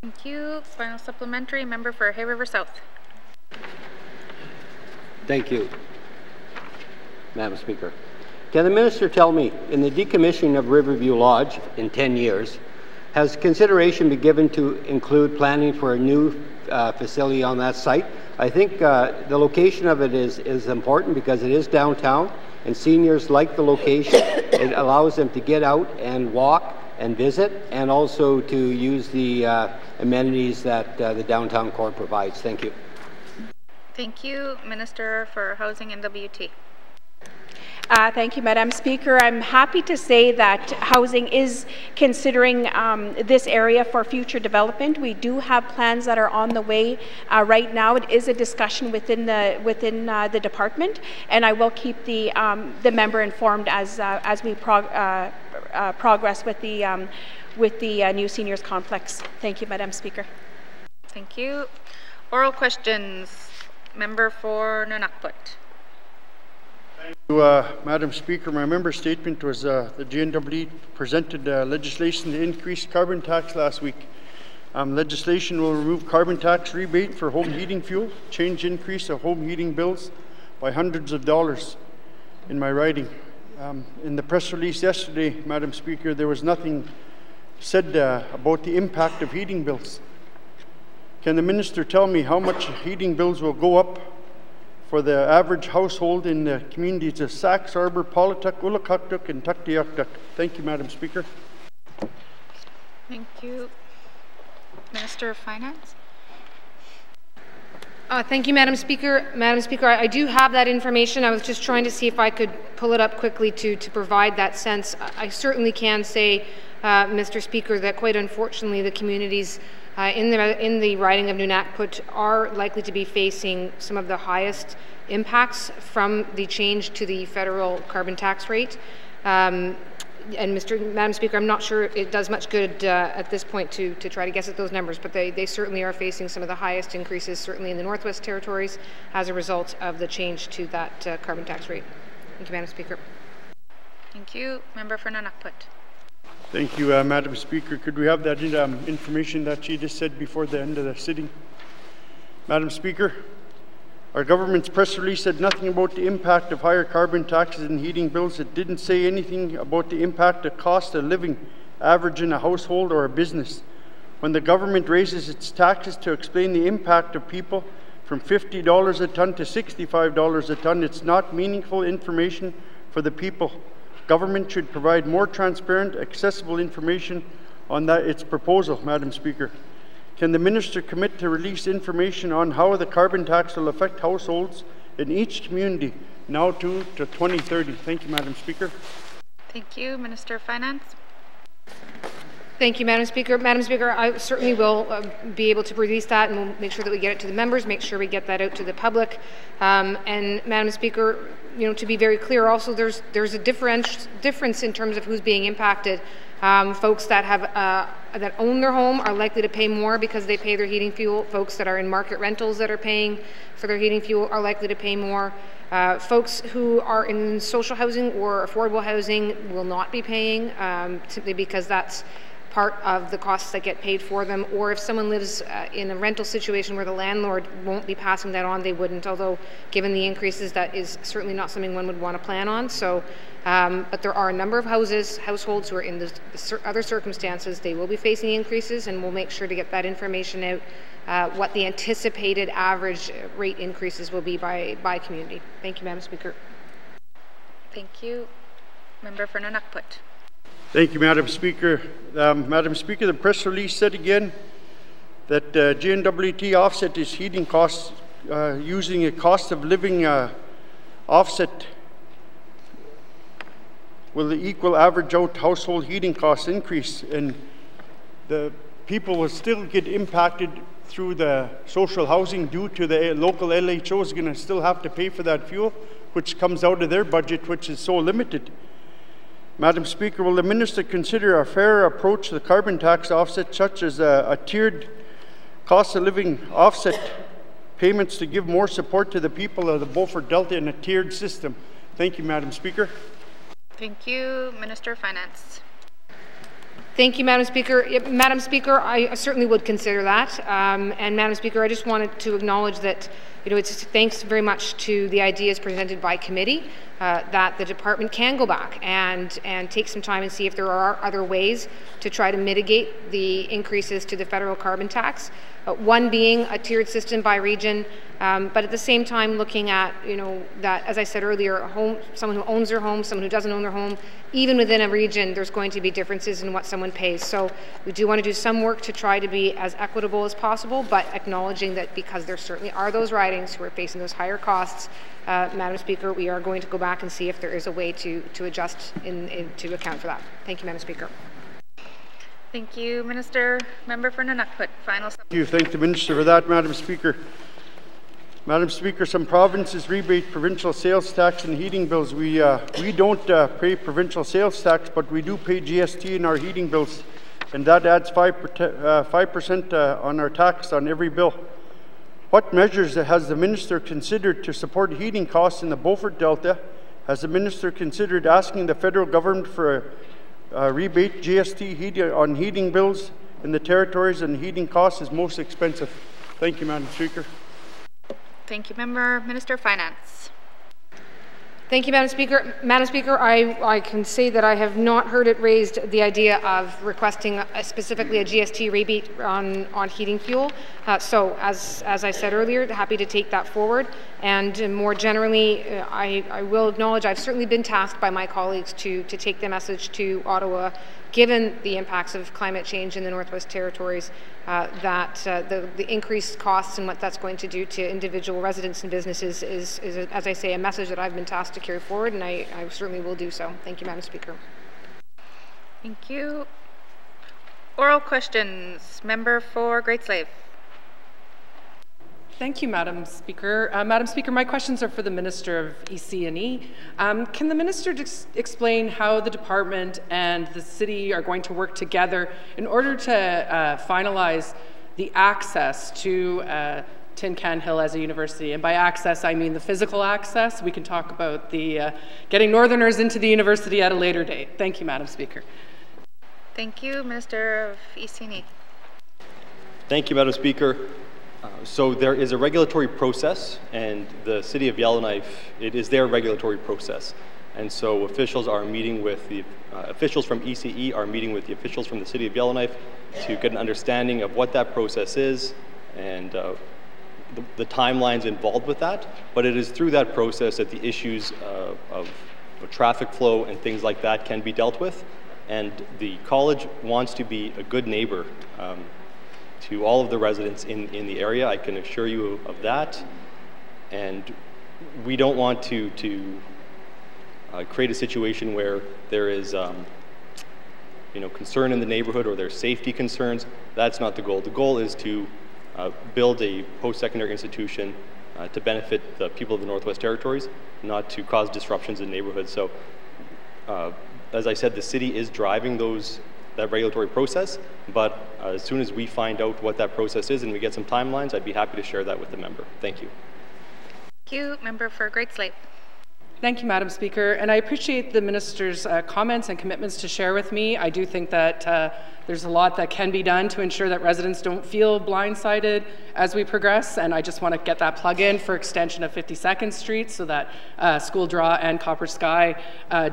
Thank you. Final supplementary, member for Hay River South.
Thank you, Madam Speaker. Can the Minister tell me, in the decommissioning of Riverview Lodge in 10 years, has consideration been given to include planning for a new facility on that site? I think the location of it is important because it is downtown, and seniors like the location. It allows them to get out and walk and visit, and also to use the amenities that the downtown core provides. Thank you.
Thank you, Minister for Housing N.W.T.
Thank you, Madam Speaker. I'm happy to say that Housing is considering this area for future development. We do have plans that are on the way right now. It is a discussion within the department, and I will keep the member informed as we progress with the new seniors complex. Thank you, Madam Speaker.
Thank you. Oral questions. Member for N.W.T.
Thank you, Madam Speaker. My member statement was the N.W.T presented legislation to increase carbon tax last week. Legislation will remove carbon tax rebate for home heating fuel, change increase of home heating bills by hundreds of dollars in my riding. In the press release yesterday, Madam Speaker, there was nothing said about the impact of heating bills. Can the Minister tell me how much heating bills will go up for the average household in the communities of Sax, Arbor, Paulatuk, Ulakaktuk, and Tuktoyaktuk? Thank you, Madam Speaker.
Thank you. Minister of Finance.
Thank you, Madam Speaker. Madam Speaker, I do have that information. I was just trying to see if I could pull it up quickly to provide that sense. I certainly can say, Mr. Speaker, that quite unfortunately the communities in the riding of N.W.T are likely to be facing some of the highest impacts from the change to the federal carbon tax rate. And Madam Speaker, I'm not sure it does much good at this point to try to guess at those numbers, but they certainly are facing some of the highest increases, certainly in the Northwest Territories, as a result of the change to that carbon tax rate. Thank you, Madam Speaker.
Thank you. Member for N.W.T.
Thank you, Madam Speaker. Could we have that information that she just said before the end of the sitting? Madam Speaker, our government's press release said nothing about the impact of higher carbon taxes and heating bills. It didn't say anything about the impact of cost of living average in a household or a business. When the government raises its taxes to explain the impact of people from $50 a ton to $65 a ton, it's not meaningful information for the people. Government should provide more transparent, accessible information on its proposal, Madam Speaker. Can the Minister commit to release information on how the carbon tax will affect households in each community now to 2030? Thank you, Madam Speaker.
Thank you. Minister of Finance.
Thank you, Madam Speaker. Madam Speaker, I certainly will be able to release that, and we'll make sure that we get it to the members, make sure we get that out to the public. And Madam Speaker, to be very clear, also there's a difference in terms of who's being impacted. Folks that have that own their home are likely to pay more because they pay their heating fuel. Folks that are in market rentals that are paying for their heating fuel are likely to pay more. Folks who are in social housing or affordable housing will not be paying simply because that's part of the costs that get paid for them, or if someone lives in a rental situation where the landlord won't be passing that on, they wouldn't, although given the increases, that is certainly not something one would want to plan on. So, but there are a number of households who are in other circumstances. They will be facing increases, and we'll make sure to get that information out, what the anticipated average rate increases will be by community. Thank you, Madam Speaker.
Thank you. Member for N.W.T.
Thank you, Madam Speaker. Madam Speaker, the press release said again that N.W.T offset its heating costs using a cost of living offset. Will the equal average out household heating costs increase? And the people will still get impacted through the social housing due to the local LHO is going to still have to pay for that fuel, which comes out of their budget, which is so limited. Madam Speaker, will the Minister consider a fair approach to the carbon tax offset, such as a tiered cost of living offset payments to give more support to the people of the Beaufort Delta in a tiered system? Thank you, Madam Speaker.
Thank you. Minister of Finance.
Thank you, Madam Speaker. Madam Speaker, I certainly would consider that. And Madam Speaker, I just wanted to acknowledge that, it's thanks very much to the ideas presented by committee that the department can go back and take some time and see if there are other ways to try to mitigate the increases to the federal carbon tax. One being a tiered system by region, but at the same time looking at, that, as I said earlier, someone who owns their home, someone who doesn't own their home, even within a region, there's going to be differences in what someone pays. So we do want to do some work to try to be as equitable as possible, but acknowledging that because there certainly are those ridings who are facing those higher costs, Madam Speaker, we are going to go back and see if there is a way to adjust to account for that. Thank you, Madam Speaker.
Thank you, Minister. Member for Nunavut, final.
Thank you. Thank the Minister for that, Madam Speaker. Madam Speaker, some provinces rebate provincial sales tax and heating bills. We don't pay provincial sales tax, but we do pay GST in our heating bills, and that adds 5% on our tax on every bill. What measures has the Minister considered to support heating costs in the Beaufort Delta? Has the Minister considered asking the federal government for a rebate GST on heating bills in the territories and heating costs is most expensive? Thank you, Madam Speaker.
Thank you, Member. Minister of Finance.
Thank you, Madam Speaker. Madam Speaker, I can say that I have not heard it raised the idea of requesting specifically a GST rebate on heating fuel. So as I said earlier, happy to take that forward. And more generally, I will acknowledge I've certainly been tasked by my colleagues to take the message to Ottawa, given the impacts of climate change in the Northwest Territories, that the increased costs and what that's going to do to individual residents and businesses is, as I say, a message that I've been tasked to carry forward, and I certainly will do so. Thank you, Madam Speaker.
Thank you. Oral questions. Member for Great Slave.
Thank you, Madam Speaker. Madam Speaker, my questions are for the Minister of EC&E. Can the Minister explain how the department and the city are going to work together in order to finalize the access to Tin Can Hill as a university? And by access, I mean the physical access. We can talk about the getting Northerners into the university at a later date. Thank you, Madam Speaker.
Thank you, Minister of EC&E.
Thank you, Madam Speaker. So there is a regulatory process, and the City of Yellowknife, it is their regulatory process. And so officials are meeting with the officials from ECE are meeting with the officials from the City of Yellowknife to get an understanding of what that process is and the timelines involved with that. But it is through that process that the issues of traffic flow and things like that can be dealt with. And the college wants to be a good neighbor to all of the residents in the area. I can assure you of that. And we don't want to create a situation where there is concern in the neighborhood or there's safety concerns. That's not the goal. The goal is to build a post-secondary institution to benefit the people of the Northwest Territories, not to cause disruptions in neighborhoods. So as I said, the city is driving that regulatory process, but as soon as we find out what that process is and we get some timelines, I'd be happy to share that with the member. Thank you.
Thank you. Member for Great Slave.
Thank you, Madam Speaker, and I appreciate the Minister's comments and commitments to share with me. I do think that there's a lot that can be done to ensure that residents don't feel blindsided as we progress, and I just want to get that plug in for extension of 52nd Street so that School Draw and Copper Sky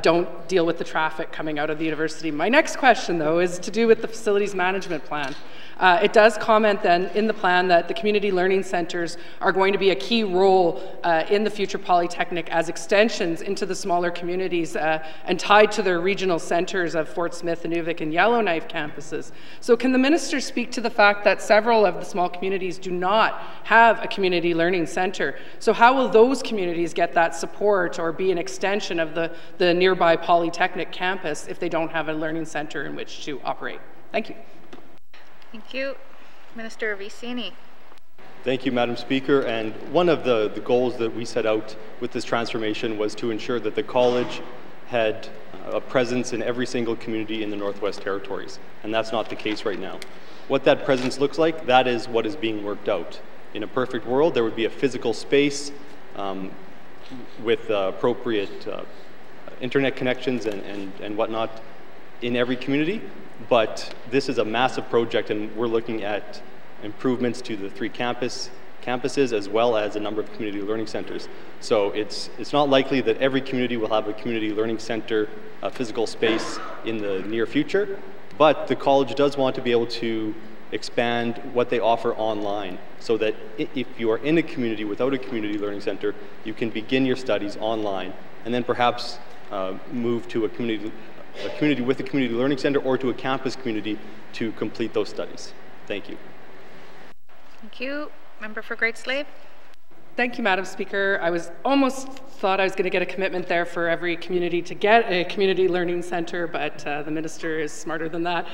don't deal with the traffic coming out of the university. My next question, though, is to do with the facilities management plan. It does comment then in the plan that the community learning centers are going to be a key role in the future Polytechnic as extensions into the smaller communities and tied to their regional centers of Fort Smith, Inuvik, and Yellowknife campuses. So can the Minister speak to the fact that several of the small communities do not have a community learning center? So how will those communities get that support or be an extension of the nearby Polytechnic campus if they don't have a learning center in which to operate? Thank you.
Thank you. Minister of EC&E.
Thank you, Madam Speaker. And one of the goals that we set out with this transformation was to ensure that the college had a presence in every single community in the Northwest Territories. And that's not the case right now. What that presence looks like, that is what is being worked out. In a perfect world, there would be a physical space with appropriate internet connections and whatnot in every community. But this is a massive project, and we're looking at improvements to the 3 campuses as well as a number of community learning centers. So it's not likely that every community will have a community learning center physical space in the near future, but the college does want to be able to expand what they offer online so that if you are in a community without a community learning center, you can begin your studies online and then perhaps move to a community with a community learning center or to a campus community to complete those studies. Thank you.
Thank you. Member for Great Slave.
Thank you, Madam Speaker. I almost thought I was going to get a commitment there for every community to get a community learning center, but the minister is smarter than that.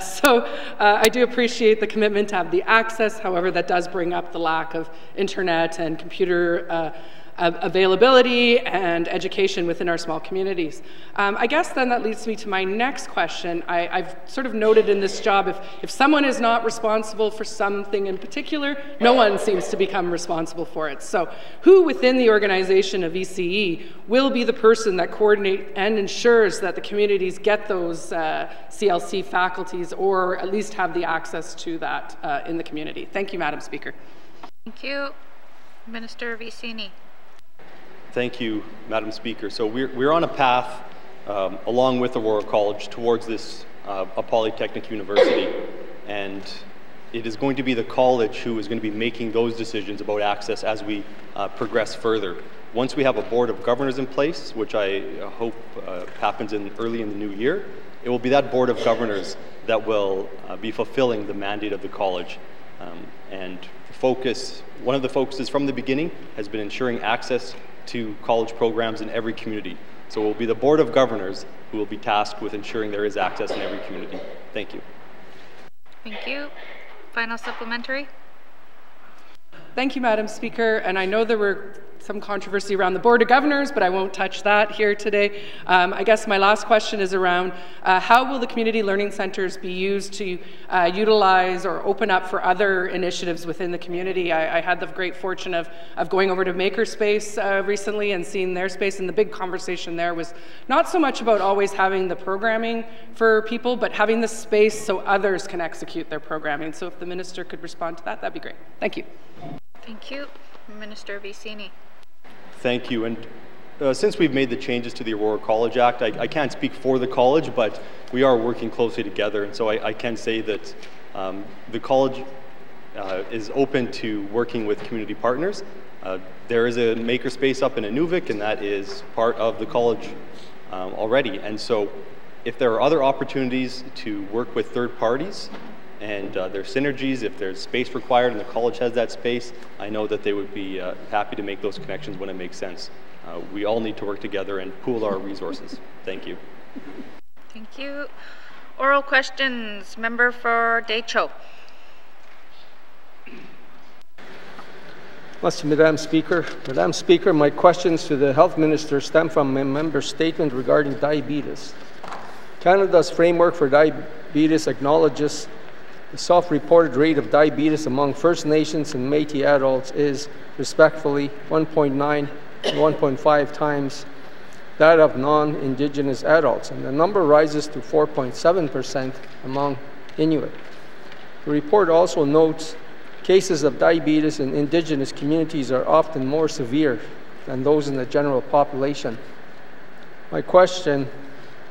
So I do appreciate the commitment to have the access. However, that does bring up the lack of internet and computer availability and education within our small communities. I guess then that leads me to my next question. I've sort of noted in this job, if someone is not responsible for something in particular, no one seems to become responsible for it. So who within the organization of ECE will be the person that coordinates and ensures that the communities get those CLC faculties or at least have the access to that in the community? Thank you, Madam Speaker.
Thank you. Minister Vicini.
Thank you, Madam Speaker. So we're on a path, along with Aurora College, towards this a polytechnic university, and it is going to be the college who is going to be making those decisions about access as we progress further. Once we have a board of governors in place, which I hope happens early in the new year, it will be that board of governors that will be fulfilling the mandate of the college. And one of the focuses from the beginning has been ensuring access to college programs in every community. So it will be the Board of Governors who will be tasked with ensuring there is access in every community. Thank you.
Thank you. Final supplementary.
Thank you, Madam Speaker. And I know there were some controversy around the Board of Governors, but I won't touch that here today. I guess my last question is around how will the community learning centers be used to utilize or open up for other initiatives within the community? I had the great fortune of going over to Makerspace recently and seeing their space, and the big conversation there was not so much about always having the programming for people, but having the space so others can execute their programming. So if the minister could respond to that, that'd be great. Thank you.
Thank you. Minister Vicini.
Thank you. And since we've made the changes to the Aurora College Act, I can't speak for the college, but we are working closely together. And so I can say that the college is open to working with community partners. There is a makerspace up in Inuvik, and that is part of the college already. And so if there are other opportunities to work with third parties, and there's synergies, if there's space required and the college has that space, I know that they would be happy to make those connections when it makes sense. We all need to work together and pool our resources. Thank you.
Thank you. Oral questions. Member for Decho.
Madam Speaker. Madam Speaker, my questions to the Health Minister stem from my member's statement regarding diabetes. Canada's framework for diabetes acknowledges the self-reported rate of diabetes among First Nations and Métis adults is, respectively, 1.9 and 1.5 times that of non-Indigenous adults, and the number rises to 4.7% among Inuit. The report also notes cases of diabetes in Indigenous communities are often more severe than those in the general population. My question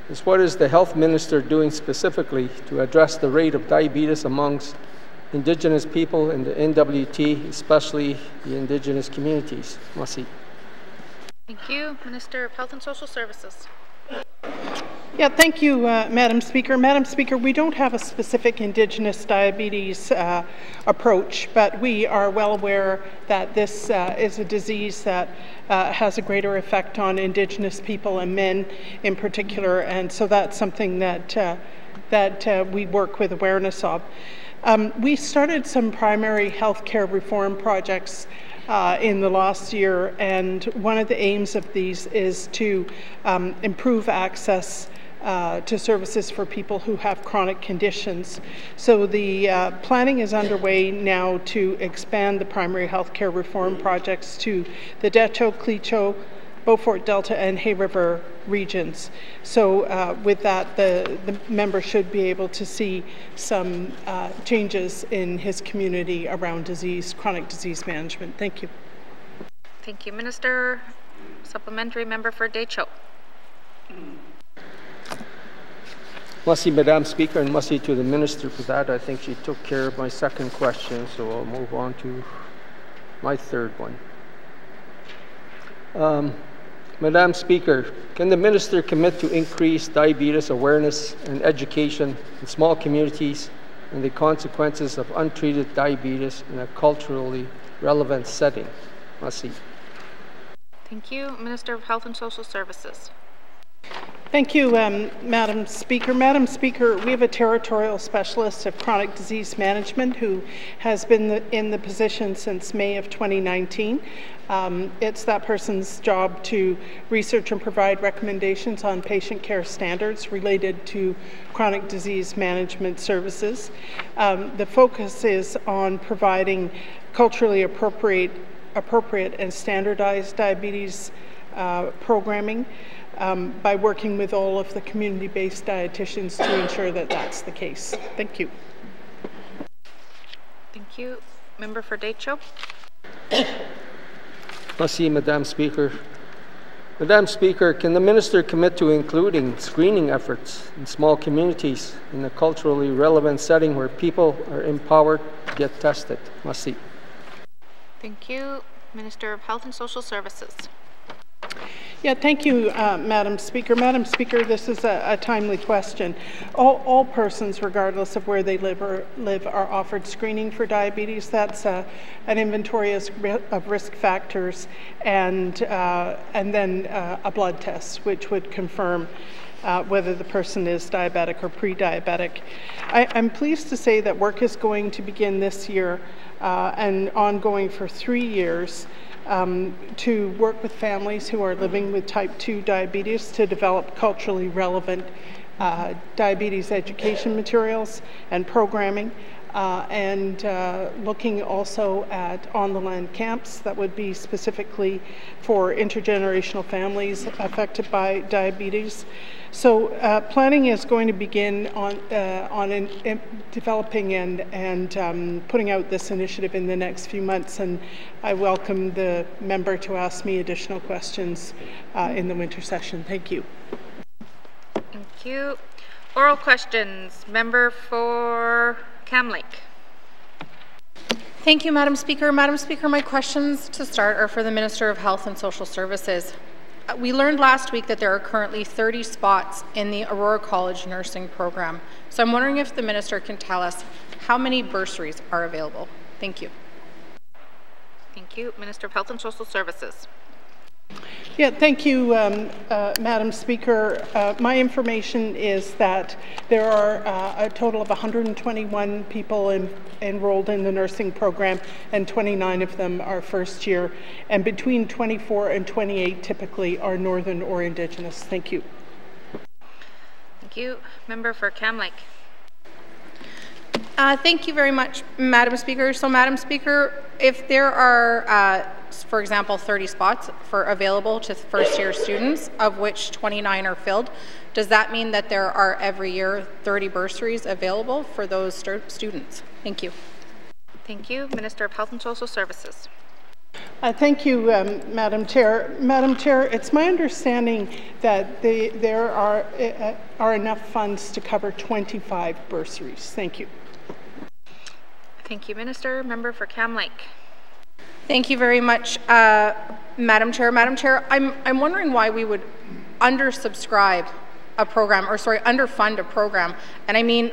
is, what is the Health Minister doing specifically to address the rate of diabetes amongst Indigenous people in the N.W.T, especially the Indigenous communities? Merci.
Thank you. Minister of Health and Social Services.
Yeah, thank you, Madam Speaker. Madam Speaker, we don't have a specific Indigenous diabetes approach, but we are well aware that this is a disease that has a greater effect on Indigenous people and men in particular, and so that's something that we work with awareness of. We started some primary health care reform projects in the last year, and one of the aims of these is to improve access to services for people who have chronic conditions. So the planning is underway now to expand the primary health care reform projects to the Decho, Clecho, Beaufort Delta and Hay River regions. So with that, the member should be able to see some changes in his community around chronic disease management. Thank you.
Thank you, Minister. Supplementary member for Deschaux.
Merci, Madam Speaker, and merci to the Minister for that. I think she took care of my second question, so I'll move on to my third one. Madam Speaker, can the Minister commit to increase diabetes awareness and education in small communities and the consequences of untreated diabetes in a culturally relevant setting? Merci.
Thank you. Minister of Health and Social Services.
Thank you, Madam Speaker. Madam Speaker, we have a territorial specialist of chronic disease management who has been in the position since May of 2019. It's that person's job to research and provide recommendations on patient care standards related to chronic disease management services. The focus is on providing culturally appropriate and standardized diabetes programming by working with all of the community-based dietitians to ensure that that's the case. Thank you.
Thank you. Member for Deschaux.
Merci, Madam Speaker. Madam Speaker, can the Minister commit to including screening efforts in small communities in a culturally relevant setting where people are empowered to get tested? Merci.
Thank you. Minister of Health and Social Services.
Yeah, thank you, Madam Speaker. Madam Speaker, this is a timely question. All persons, regardless of where they live, are offered screening for diabetes. That's an inventory of risk factors and then a blood test, which would confirm whether the person is diabetic or pre-diabetic. I'm pleased to say that work is going to begin this year and ongoing for 3 years to work with families who are living with type 2 diabetes to develop culturally relevant diabetes education materials and programming, and looking also at on-the-land camps that would be specifically for intergenerational families affected by diabetes. So planning is going to begin on developing and putting out this initiative in the next few months, and I welcome the member to ask me additional questions in the winter session. Thank you.
Thank you. Oral questions. Member for Cam Lake.
Thank you, Madam Speaker. Madam Speaker, my questions to start are for the Minister of Health and Social Services. We learned last week that there are currently 30 spots in the Aurora College nursing program. So I'm wondering if the Minister can tell us how many bursaries are available. Thank you.
Thank you. Minister of Health and Social Services.
Yeah, thank you, Madam Speaker. My information is that there are a total of 121 people enrolled in the nursing program, and 29 of them are first year, and between 24 and 28 typically are Northern or Indigenous. Thank you.
Thank you. Member for Cam Lake.
Thank you very much, Madam Speaker. So, Madam Speaker, if there are, for example, 30 spots available to first-year students, of which 29 are filled, does that mean that there are every year 30 bursaries available for those students? Thank you.
Thank you. Minister of Health and Social Services.
Thank you, Madam Chair. Madam Chair, it's my understanding that there are enough funds to cover 25 bursaries. Thank you.
Thank you, Minister. Member for Cam Lake.
Thank you very much, Madam Chair. Madam Chair, I'm wondering why we would undersubscribe a program, or sorry, underfund a program. And I mean,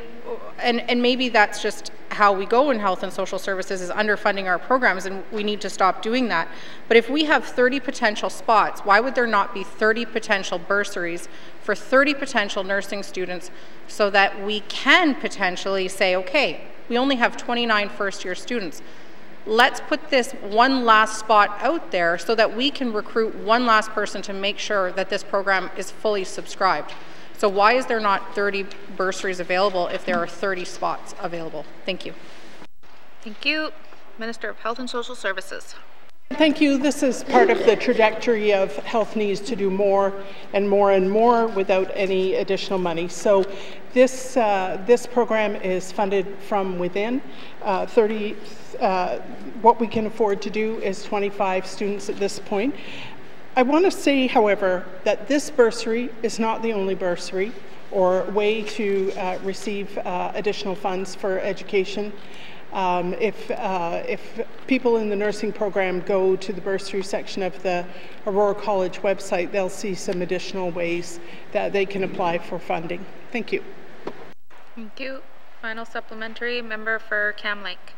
and maybe that's just how we go in health and social services, is underfunding our programs, and we need to stop doing that. But if we have 30 potential spots, why would there not be 30 potential bursaries for 30 potential nursing students, so that we can potentially say, okay, we only have 29 first-year students. Let's put this one last spot out there so that we can recruit one last person to make sure that this program is fully subscribed. So why is there not 30 bursaries available if there are 30 spots available? Thank you.
Thank you. Minister of Health and Social Services.
Thank you. This is part of the trajectory of Health Needs to do more and more and more without any additional money. So this program is funded from within. What we can afford to do is 25 students at this point. I want to say, however, that this bursary is not the only bursary or way to receive additional funds for education. If people in the nursing program go to the bursary section of the Aurora College website, they'll see some additional ways that they can apply for funding. Thank you.
Thank you. Final supplementary, member for Cam Lake.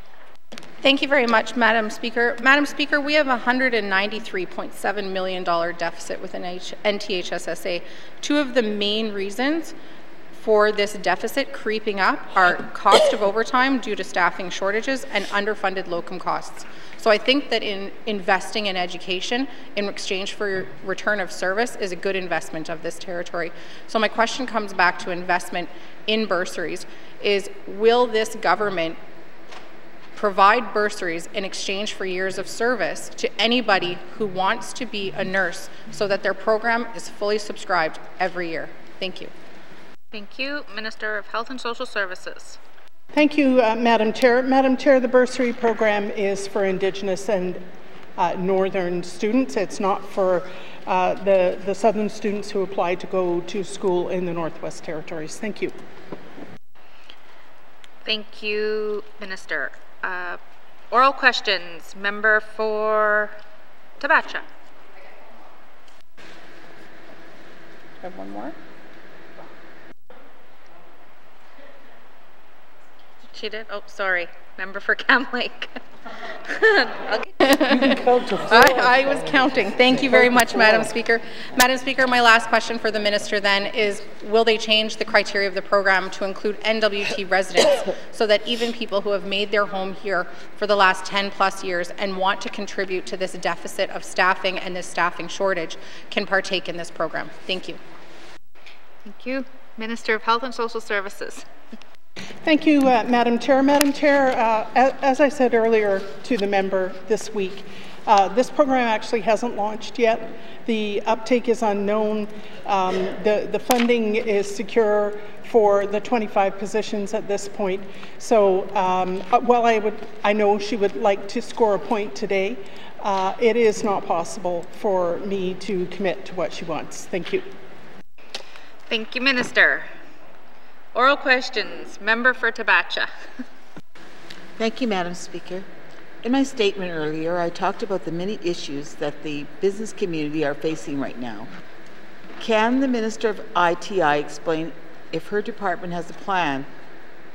Thank you very much, Madam Speaker. Madam Speaker, we have a $193.7 million deficit within NTHSSA. Two of the main reasons for this deficit creeping up are cost of overtime due to staffing shortages and underfunded locum costs. So I think that in investing in education in exchange for return of service is a good investment of this territory. So my question comes back to investment in bursaries is, will this government provide bursaries in exchange for years of service to anybody who wants to be a nurse so that their program is fully subscribed every year? Thank you.
Thank you. Minister of Health and Social Services.
Thank you, Madam Chair. Madam Chair, the bursary program is for Indigenous and Northern students. It's not for the Southern students who apply to go to school in the Northwest Territories. Thank you.
Thank you, Minister. Oral questions. Member for Tabacha.
I have one more.
She did? Oh, sorry. Member for Cam Lake.
I was counting. Thank you very much, Madam Speaker. Madam Speaker, my last question for the Minister then is, will they change the criteria of the program to include N.W.T. residents so that even people who have made their home here for the last 10+ years and want to contribute to this deficit of staffing and this staffing shortage can partake in this program? Thank you.
Thank you. Minister of Health and Social Services.
Thank you, Madam Chair. Madam Chair, as I said earlier to the member this week, this program actually hasn't launched yet. The uptake is unknown. The funding is secure for the 25 positions at this point. So while I know she would like to score a point today, it is not possible for me to commit to what she wants. Thank you.
Thank you, Minister. Oral questions. Member for Tabacha.
Thank you, Madam Speaker. In my statement earlier, I talked about the many issues that the business community are facing right now. Can the Minister of ITI explain if her department has a plan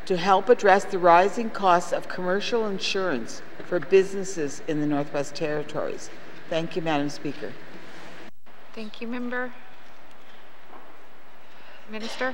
to help address the rising costs of commercial insurance for businesses in the Northwest Territories? Thank you, Madam Speaker.
Thank you, Member. Minister.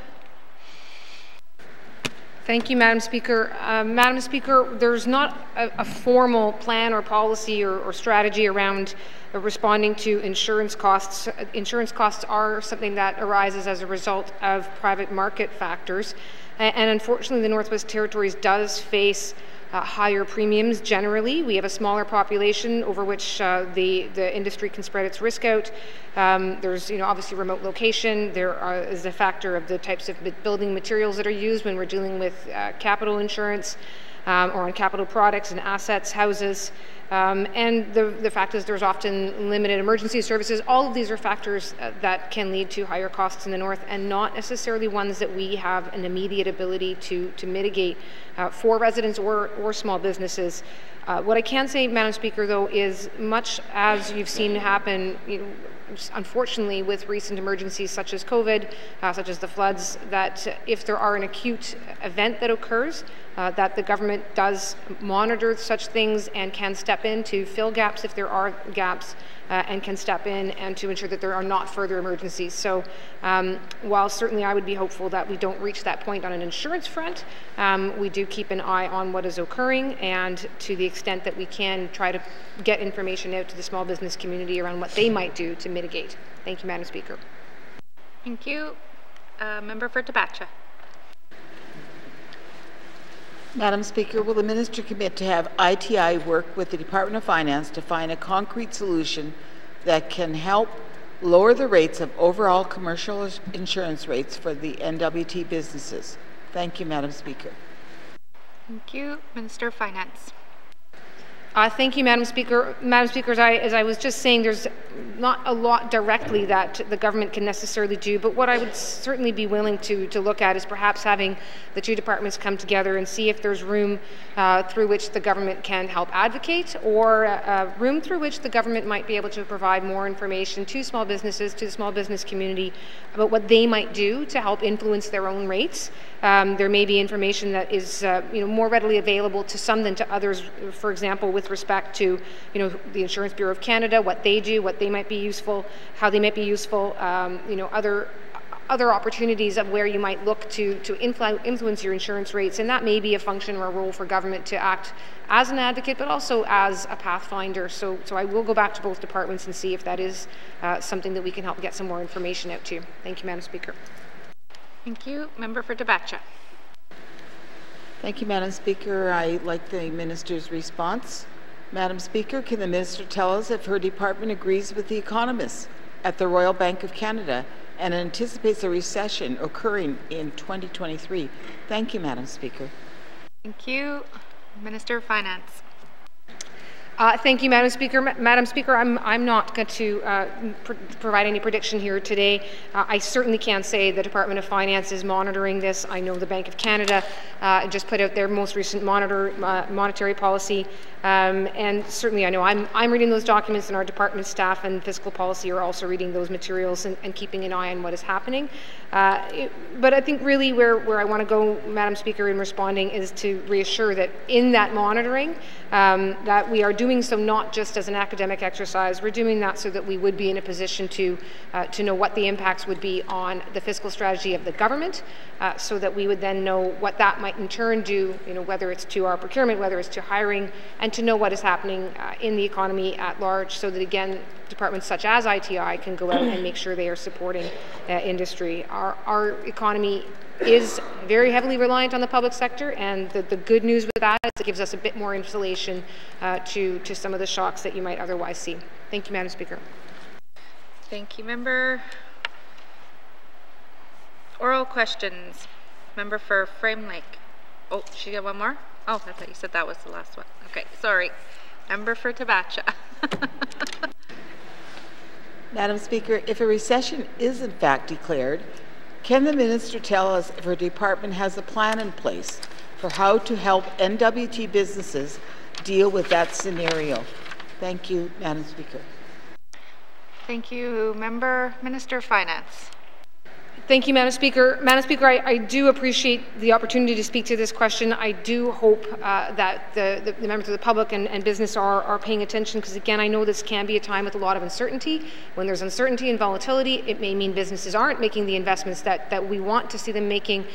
Thank you, Madam Speaker. Madam Speaker, there's not a formal plan or policy or strategy around responding to insurance costs. Insurance costs are something that arises as a result of private market factors. And unfortunately, the Northwest Territories does face higher premiums generally. We have a smaller population over which the industry can spread its risk out. There's obviously remote location. There is a factor of the types of building materials that are used when we're dealing with capital insurance or on capital products and assets, houses. And the fact is there's often limited emergency services. All of these are factors that can lead to higher costs in the north and not necessarily ones that we have an immediate ability to mitigate for residents or small businesses. What I can say, Madam Speaker, though, is much as you've seen happen, unfortunately, with recent emergencies such as COVID, such as the floods, that if there are an acute event that occurs, that the government does monitor such things and can step in to fill gaps if there are gaps, and can step in and to ensure that there are not further emergencies. So while certainly I would be hopeful that we don't reach that point on an insurance front, we do keep an eye on what is occurring, and to the extent that we can try to get information out to the small business community around what they might do to mitigate. Thank you, Madam Speaker.
Thank you. Member for Tabacha.
Madam Speaker, will the Minister commit to have ITI work with the Department of Finance to find a concrete solution that can help lower the rates of overall commercial insurance rates for the N.W.T businesses? Thank you, Madam Speaker.
Thank you. Minister of Finance.
Thank you, Madam Speaker. Madam Speaker, as I was just saying, there's not a lot directly that the government can necessarily do, but what I would certainly be willing to look at is perhaps having the two departments come together and see if there's room through which the government can help advocate, or room through which the government might be able to provide more information to small businesses, to the small business community, about what they might do to help influence their own rates. There may be information that is more readily available to some than to others, for example, with respect to the Insurance Bureau of Canada, what they do, what they might be useful, how they might be useful, other opportunities of where you might look to influence your insurance rates, and that may be a function or a role for government to act as an advocate, but also as a pathfinder. So I will go back to both departments and see if that is something that we can help get some more information out to. Thank you, Madam Speaker.
Thank you. Member for Tabacha.
Thank you, Madam Speaker. I like the Minister's response. Madam Speaker, can the Minister tell us if her department agrees with the economists at the Royal Bank of Canada and anticipates a recession occurring in 2023? Thank you, Madam Speaker.
Thank you. Minister of Finance.
Thank you, Madam Speaker. Madam Speaker, I'm not going to provide any prediction here today. I certainly can say the Department of Finance is monitoring this. I know the Bank of Canada just put out their most recent monetary policy, and certainly I know I'm reading those documents, and our department staff and fiscal policy are also reading those materials and keeping an eye on what is happening. But I think really where I want to go, Madam Speaker, in responding is to reassure that in that monitoring, that we are doing so not just as an academic exercise. We're doing that so that we would be in a position to know what the impacts would be on the fiscal strategy of the government, so that we would then know what that might in turn do, whether it's to our procurement, whether it's to hiring, and to know what is happening in the economy at large, so that again, departments such as ITI can go out and make sure they are supporting industry. Our economy is very heavily reliant on the public sector, and the good news with that is it gives us a bit more insulation to some of the shocks that you might otherwise see. Thank you, Madam Speaker.
Thank you, Member. Oral questions. Member for Frame Lake. Oh, she got one more? Oh, I thought you said that was the last one. Okay, sorry. Member for Tabacha.
Madam Speaker, if a recession is in fact declared, can the Minister tell us if her department has a plan in place for how to help N.W.T businesses deal with that scenario? Thank you, Madam Speaker.
Thank you, Minister of Finance.
Thank you, Madam Speaker. Madam Speaker, I do appreciate the opportunity to speak to this question. I do hope that the members of the public and business are paying attention, because again, I know this can be a time with a lot of uncertainty. When there's uncertainty and volatility, it may mean businesses aren't making the investments that we want to see them making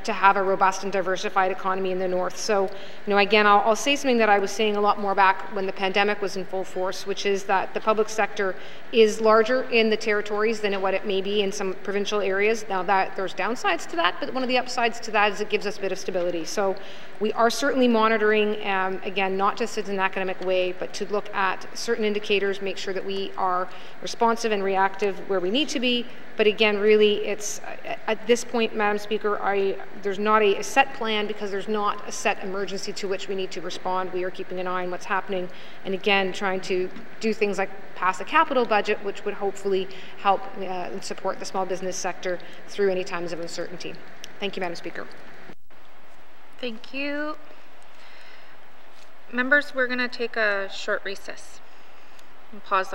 to have a robust and diversified economy in the North. So, again, I'll say something that I was saying a lot more back when the pandemic was in full force, which is that the public sector is larger in the territories than what it may be in some provincial areas. Now, that there's downsides to that, but one of the upsides to that is it gives us a bit of stability. So we are certainly monitoring, again, not just as an academic way, but to look at certain indicators, make sure that we are responsive and reactive where we need to be. But again, really, it's at this point, Madam Speaker, there's not a set plan, because there's not a set emergency to which we need to respond. We are keeping an eye on what's happening, and again, trying to do things like pass a capital budget, which would hopefully help support the small business sector through any times of uncertainty. Thank you, Madam Speaker.
Thank you. Members, we're going to take a short recess and pause.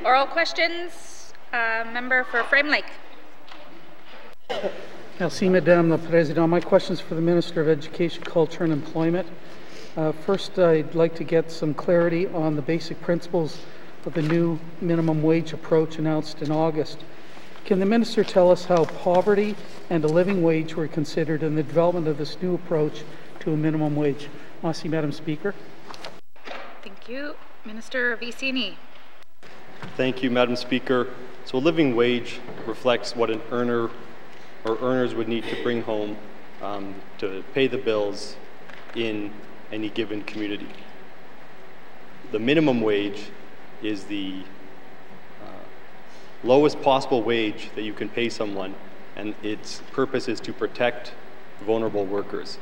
Oral questions. Member for Frame Lake.
Merci, Madame la Présidente. My questions for the Minister of Education, Culture and Employment. First, I'd like to get some clarity on the basic principles of the new minimum wage approach announced in August. Can the Minister tell us how poverty and a living wage were considered in the development of this new approach to a minimum wage? Merci, Madam Speaker.
Thank you. Minister of EC&E.
Thank you, Madam Speaker. So a living wage reflects what an earner or earners would need to bring home to pay the bills in any given community. The minimum wage is the lowest possible wage that you can pay someone, and its purpose is to protect vulnerable workers.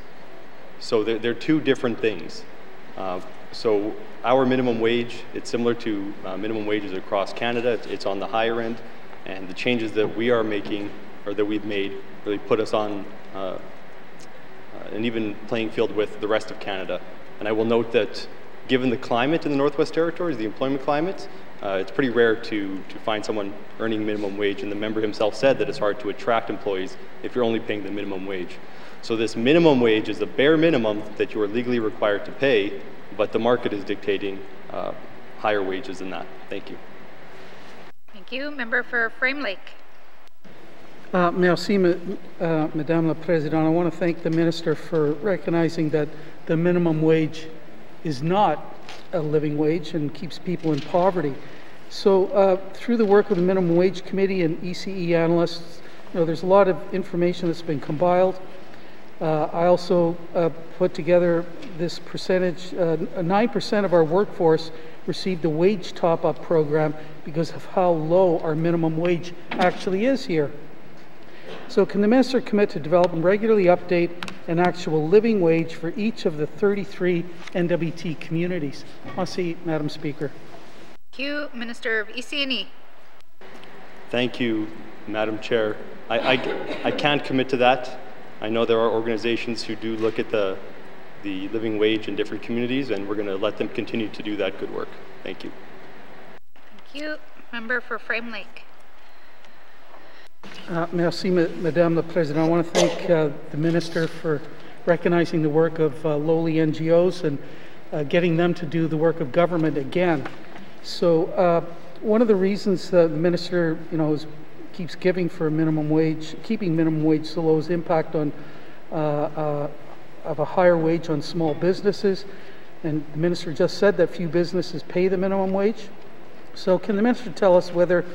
So they're two different things. So our minimum wage, it's similar to minimum wages across Canada. It's on the higher end, and the changes that we are making, or that we've made, really put us on an even playing field with the rest of Canada. And I will note that given the climate in the Northwest Territories, the employment climate, it's pretty rare to find someone earning minimum wage, and the member himself said that it's hard to attract employees if you're only paying the minimum wage. So this minimum wage is the bare minimum that you are legally required to pay, but the market is dictating higher wages than that. Thank you.
Thank you. Member for Frame Lake.
Merci, Madame la Présidente. I want to thank the Minister for recognizing that the minimum wage is not a living wage and keeps people in poverty. So through the work of the Minimum Wage Committee and ECE analysts, there's a lot of information that's been compiled. I also put together this percentage. 9% of our workforce received a wage top-up program because of how low our minimum wage actually is here. So can the Minister commit to develop and regularly update an actual living wage for each of the 33 N.W.T communities? Merci, Madam Speaker.
Thank you. Minister of EC&E.
Thank you, Madam Chair. I can't commit to that. I know there are organizations who do look at the living wage in different communities, and we're going to let them continue to do that good work. Thank you.
Thank you. Member for Frame Lake.
Merci, Madame la Présidente. I want to thank the Minister for recognizing the work of lowly NGOs and getting them to do the work of government again. So one of the reasons the Minister, keeps giving for minimum wage, keeping minimum wage so low, is impact on of a higher wage on small businesses. And the Minister just said that few businesses pay the minimum wage. So can the Minister tell us whether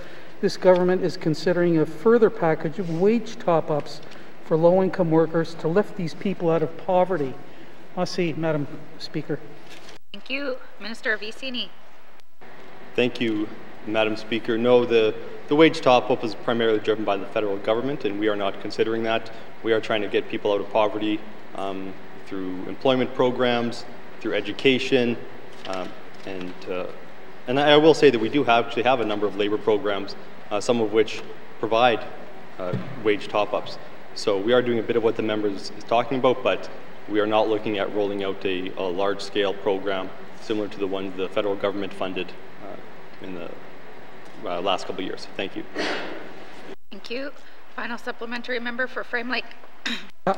this government is considering a further package of wage top-ups for low-income workers to lift these people out of poverty? Merci, Madam Speaker.
Thank you. Minister of EC&E.
Thank you, Madam Speaker. No, the wage top-up is primarily driven by the federal government, and we are not considering that. We are trying to get people out of poverty through employment programs, through education, and I will say that we do actually have a number of labor programs, some of which provide wage top-ups. So we are doing a bit of what the member is talking about, but we are not looking at rolling out a large-scale program similar to the one the federal government funded in the last couple of years. Thank you.
Thank you. Final supplementary member for Frame Lake.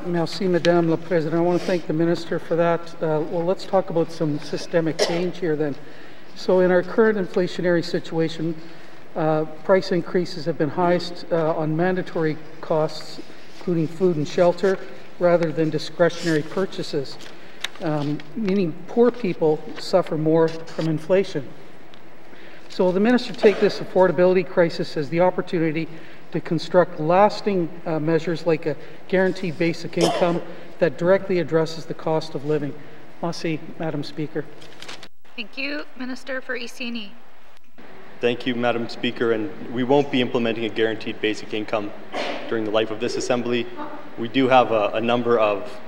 Merci, Madame la Présidente. I want to thank the Minister for that. Well, let's talk about some systemic change here then. So in our current inflationary situation, price increases have been highest on mandatory costs, including food and shelter, rather than discretionary purchases, meaning poor people suffer more from inflation. So will the Minister take this affordability crisis as the opportunity to construct lasting measures like a guaranteed basic income that directly addresses the cost of living? Merci, Madam Speaker.
Thank you. Minister for EC&E.
Thank you, Madam Speaker. And we won't be implementing a guaranteed basic income during the life of this Assembly. We do have a number of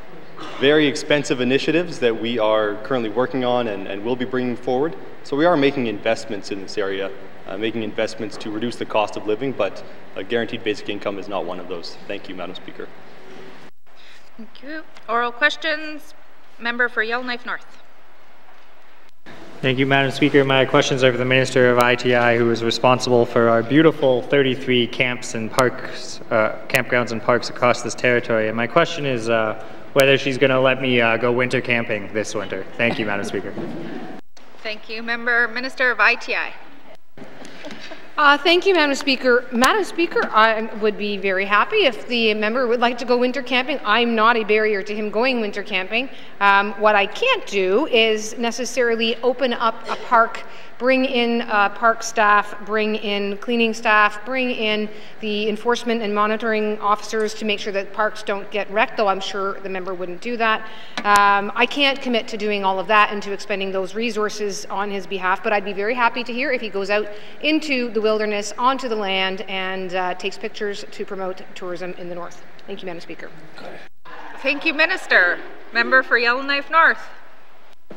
very expensive initiatives that we are currently working on and will be bringing forward. So we are making investments in this area, making investments to reduce the cost of living, but a guaranteed basic income is not one of those. Thank you, Madam Speaker.
Thank you. Oral questions. Member for Yellowknife North.
Thank you, Madam Speaker. My questions are for the Minister of ITI, who is responsible for our beautiful 33 camps and parks, campgrounds and parks across this territory. And my question is whether she's going to let me go winter camping this winter. Thank you, Madam Speaker.
Thank you. Minister of ITI.
Thank you, Madam Speaker. Madam Speaker, I would be very happy if the member would like to go winter camping. I'm not a barrier to him going winter camping. What I can't do is necessarily open up a park, bring in park staff, bring in cleaning staff, bring in the enforcement and monitoring officers to make sure that parks don't get wrecked, though I'm sure the member wouldn't do that. I can't commit to doing all of that and to expending those resources on his behalf, but I'd be very happy to hear if he goes out into the wilderness, onto the land, and takes pictures to promote tourism in the north. Thank you, Madam Speaker.
Thank you, Minister. Member for Yellowknife North.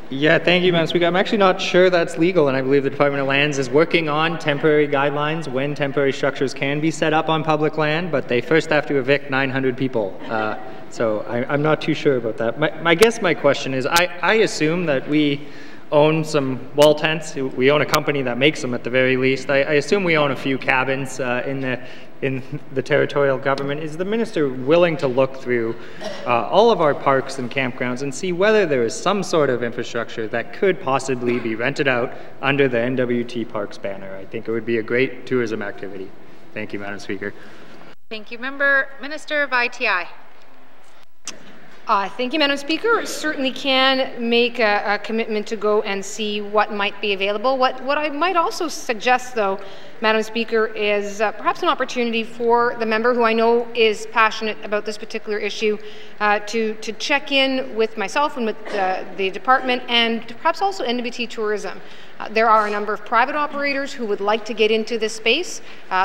Yeah, thank you, Madam Speaker. I'm actually not sure that's legal, and I believe the Department of Lands is working on temporary guidelines when temporary structures can be set up on public land, but they first have to evict 900 people. So I'm not too sure about that. I guess my question is, I assume that we own some wall tents. We own a company that makes them at the very least. I assume we own a few cabins in the territorial government. Is the minister willing to look through all of our parks and campgrounds and see whether there is some sort of infrastructure that could possibly be rented out under the N.W.T. Parks banner? I think it would be a great tourism activity. Thank you, Madam Speaker.
Thank you, Minister of ITI.
Thank you, Madam Speaker. Certainly can make a commitment to go and see what might be available. What I might also suggest, though, Madam Speaker, is perhaps an opportunity for the member, who I know is passionate about this particular issue, to check in with myself and with the department, and perhaps also N.W.T. Tourism. There are a number of private operators who would like to get into this space.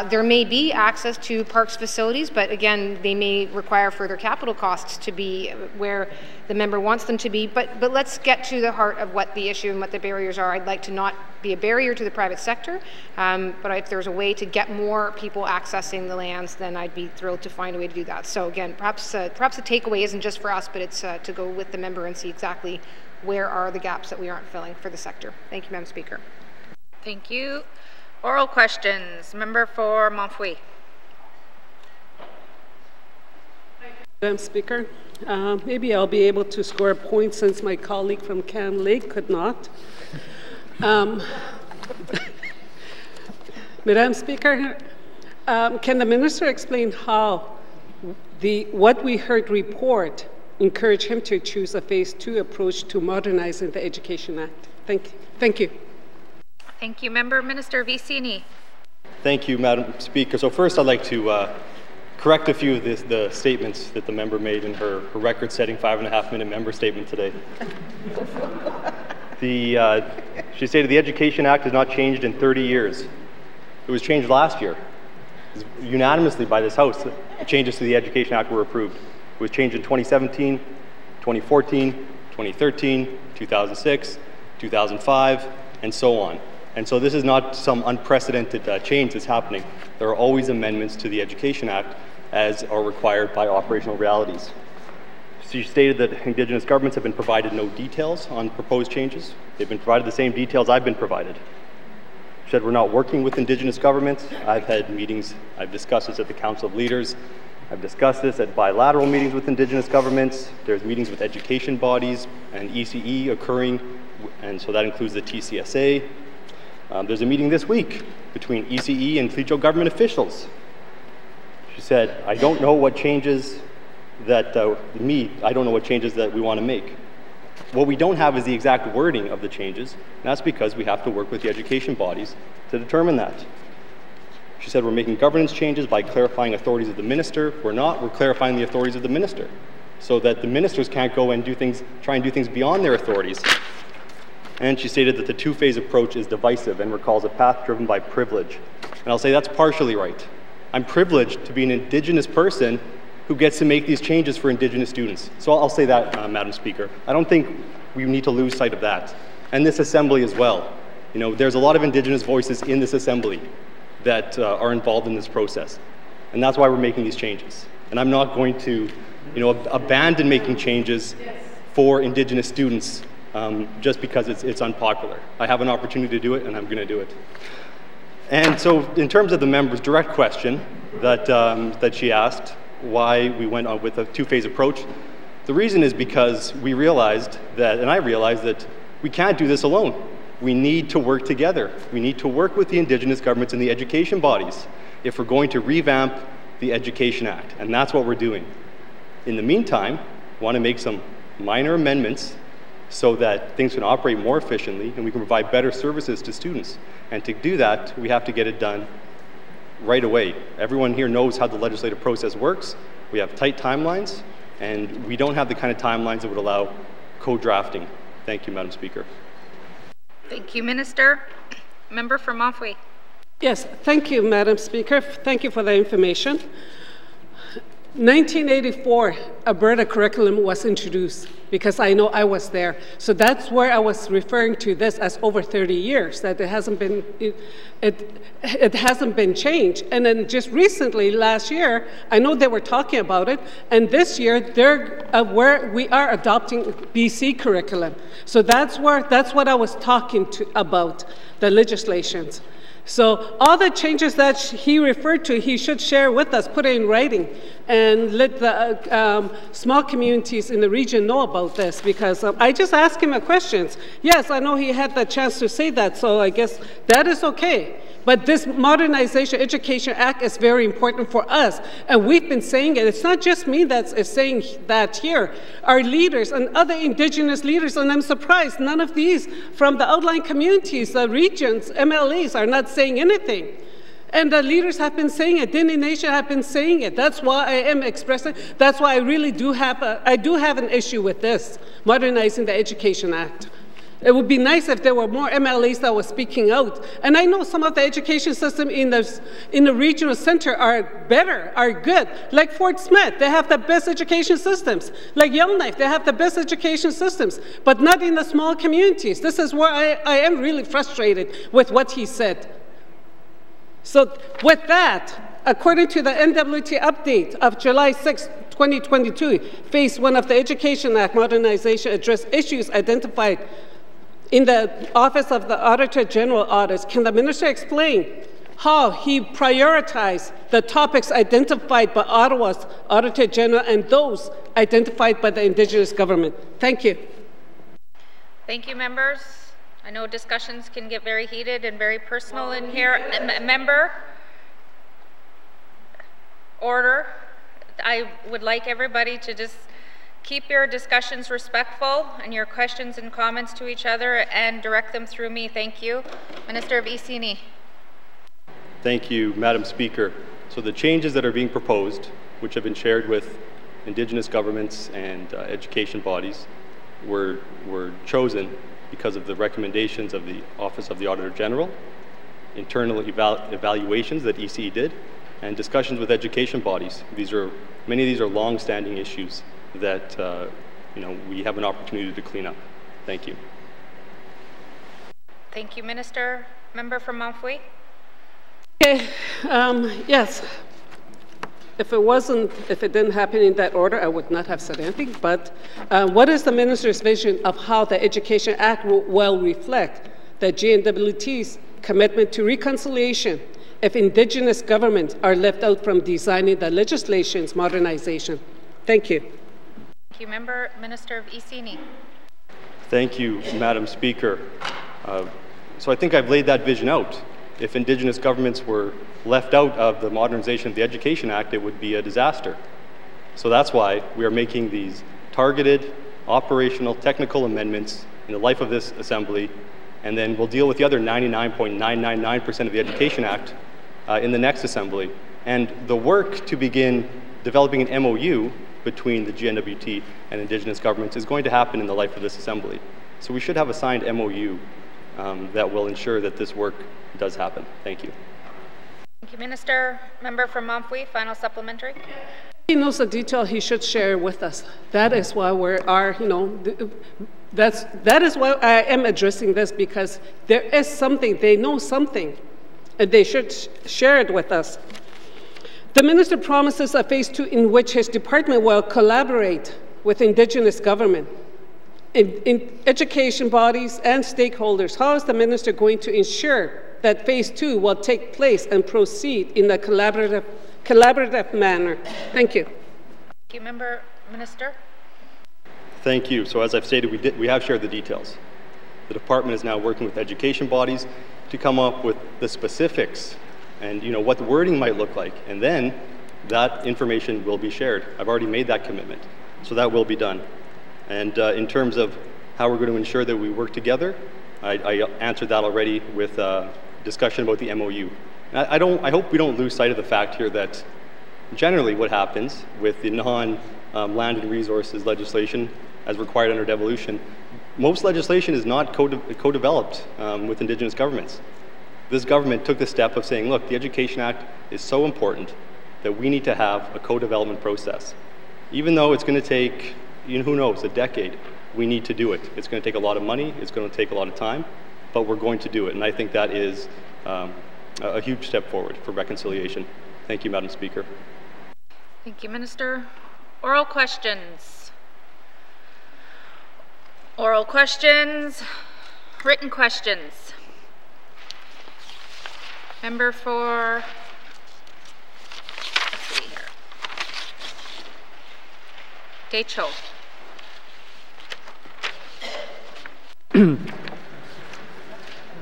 There may be access to parks facilities, but again, they may require further capital costs to be where the member wants them to be. But let's get to the heart of what the issue and what the barriers are. I'd like to not be a barrier to the private sector, but if there's a way to get more people accessing the lands, then I'd be thrilled to find a way to do that. So again, perhaps the takeaway isn't just for us, but it's to go with the member and see exactly where are the gaps that we aren't filling for the sector. Thank you, Madam Speaker.
Thank you. Oral questions. Member for Montfouet.
Madam Speaker, maybe I'll be able to score a point since my colleague from Can Lake could not. Madam Speaker, can the minister explain how what we heard report encourage him to choose a Phase 2 approach to modernizing the Education Act? Thank you.
Thank you, Minister Vicini.
Thank you, Madam Speaker. So first, I'd like to correct a few of the statements that the member made in her record-setting 5.5-minute member statement today. She stated the Education Act has not changed in 30 years. It was changed last year. Unanimously by this House, the changes to the Education Act were approved. It was changed in 2017, 2014, 2013, 2006, 2005, and so on. And so this is not some unprecedented change that's happening. There are always amendments to the Education Act as are required by operational realities. She stated that Indigenous governments have been provided no details on proposed changes. They've been provided the same details I've been provided. She said we're not working with Indigenous governments. I've had meetings, I've discussed this at the Council of Leaders. I've discussed this at bilateral meetings with Indigenous governments. There's meetings with education bodies and ECE occurring, and so that includes the TCSA. There's a meeting this week between ECE and Clecho government officials. She said, I don't know what changes that, I don't know what changes that we want to make. What we don't have is the exact wording of the changes, and that's because we have to work with the education bodies to determine that. She said we're making governance changes by clarifying authorities of the minister. We're not, we're clarifying the authorities of the minister so that the ministers can't go and try and do things beyond their authorities. And she stated that the two-phase approach is divisive and recalls a path driven by privilege. And I'll say that's partially right. I'm privileged to be an Indigenous person who gets to make these changes for Indigenous students. So I'll say that, Madam Speaker. I don't think we need to lose sight of that. And this Assembly as well. You know, there's a lot of Indigenous voices in this Assembly that are involved in this process. And that's why we're making these changes. And I'm not going to, abandon making changes for Indigenous students just because it's unpopular. I have an opportunity to do it, and I'm going to do it. And so in terms of the member's direct question that she asked, why we went on with a two-phase approach, the reason is because we realized that, and I realized that we can't do this alone. We need to work together. We need to work with the Indigenous governments and the education bodies if we're going to revamp the Education Act, and that's what we're doing. In the meantime, we want to make some minor amendments so that things can operate more efficiently and we can provide better services to students. And to do that, we have to get it done right away. Everyone here knows how the legislative process works. We have tight timelines, and we don't have the kind of timelines that would allow co-drafting. Thank you, Madam Speaker.
Thank you, Minister. Member for Montfouet.
Yes, thank you, Madam Speaker. Thank you for the information. 1984, Alberta curriculum was introduced because I know I was there. So that's where I was referring to this as over 30 years, that it hasn't been, it hasn't been changed. And then just recently, last year, I know they were talking about it, and this year, where we are adopting BC curriculum. So that's what I was talking about, the legislations. So all the changes that he referred to, he should share with us, put it in writing, and let the small communities in the region know about this, because I just asked him questions. Yes, I know he had the chance to say that, so I guess that is okay. But this Modernization Education Act is very important for us, and we've been saying it. It's not just me that's saying that here. Our leaders and other Indigenous leaders, and I'm surprised none of these from the outlying communities, the regions, MLAs are not saying anything. And the leaders have been saying it, Dene Nation have been saying it. That's why I am expressing, that's why I really do have an issue with this, modernizing the Education Act. It would be nice if there were more MLAs that were speaking out. And I know some of the education system in the regional center are better, are good. Like Fort Smith, they have the best education systems. Like Yellowknife, they have the best education systems, but not in the small communities. This is where I am really frustrated with what he said. So with that, according to the N.W.T update of July 6, 2022, Phase 1 of the Education Act modernization addressed issues identified in the Office of the Auditor General audits. Can the Minister explain how he prioritized the topics identified by Ottawa's Auditor General and those identified by the Indigenous government? Thank you.
Thank you, members. I know discussions can get very heated and very personal in here. Member, order. I would like everybody to just keep your discussions respectful and your questions and comments to each other and direct them through me. Thank you. Minister of ECNE.
Thank you, Madam Speaker. So the changes that are being proposed, which have been shared with Indigenous governments and education bodies, were chosen because of the recommendations of the Office of the Auditor General, internal evaluations that ECE did, and discussions with education bodies. Many of these are long-standing issues that we have an opportunity to clean up. Thank you.
Thank you, Minister. Member from Montfouet.
Okay. Yes. If it didn't happen in that order, I would not have said anything. But what is the Minister's vision of how the Education Act will reflect the N.W.T's commitment to reconciliation if Indigenous governments are left out from designing the legislation's modernization? Thank you.
Thank you, Member. Minister of ECNE.
Thank you, Madam Speaker. So I think I've laid that vision out. If Indigenous governments were left out of the modernization of the Education Act, it would be a disaster. So that's why we are making these targeted, operational, technical amendments in the life of this Assembly, and then we'll deal with the other 99.999% of the Education Act in the next Assembly. And the work to begin developing an MOU between the N.W.T and Indigenous governments is going to happen in the life of this Assembly. So we should have a signed MOU that will ensure that this work does happen. Thank you.
Thank you, Minister. Member from Montfouet, final supplementary.
He knows the detail he should share with us. That is why that is why I am addressing this, because there is something, they know something, and they should share it with us. The Minister promises a phase 2 in which his department will collaborate with Indigenous government. in education bodies and stakeholders, how is the minister going to ensure that phase 2 will take place and proceed in a collaborative manner? Thank you.
Thank you, Minister.
Thank you. So as I've stated, we have shared the details. The department is now working with education bodies to come up with the specifics and what the wording might look like, and then that information will be shared. I've already made that commitment, so that will be done. And in terms of how we're going to ensure that we work together, I answered that already with discussion about the MOU. I hope we don't lose sight of the fact here that generally what happens with the non-land and resources legislation as required under devolution, most legislation is not co-developed with Indigenous governments. This government took the step of saying, look, the Education Act is so important that we need to have a co-development process. Even though it's going to take, who knows, a decade, we need to do it. It's going to take a lot of money, it's going to take a lot of time, but we're going to do it. And I think that is a huge step forward for reconciliation. Thank you, Madam Speaker.
Thank you, Minister. Oral questions. Oral questions. Written questions. Member for, let's see here. Decho.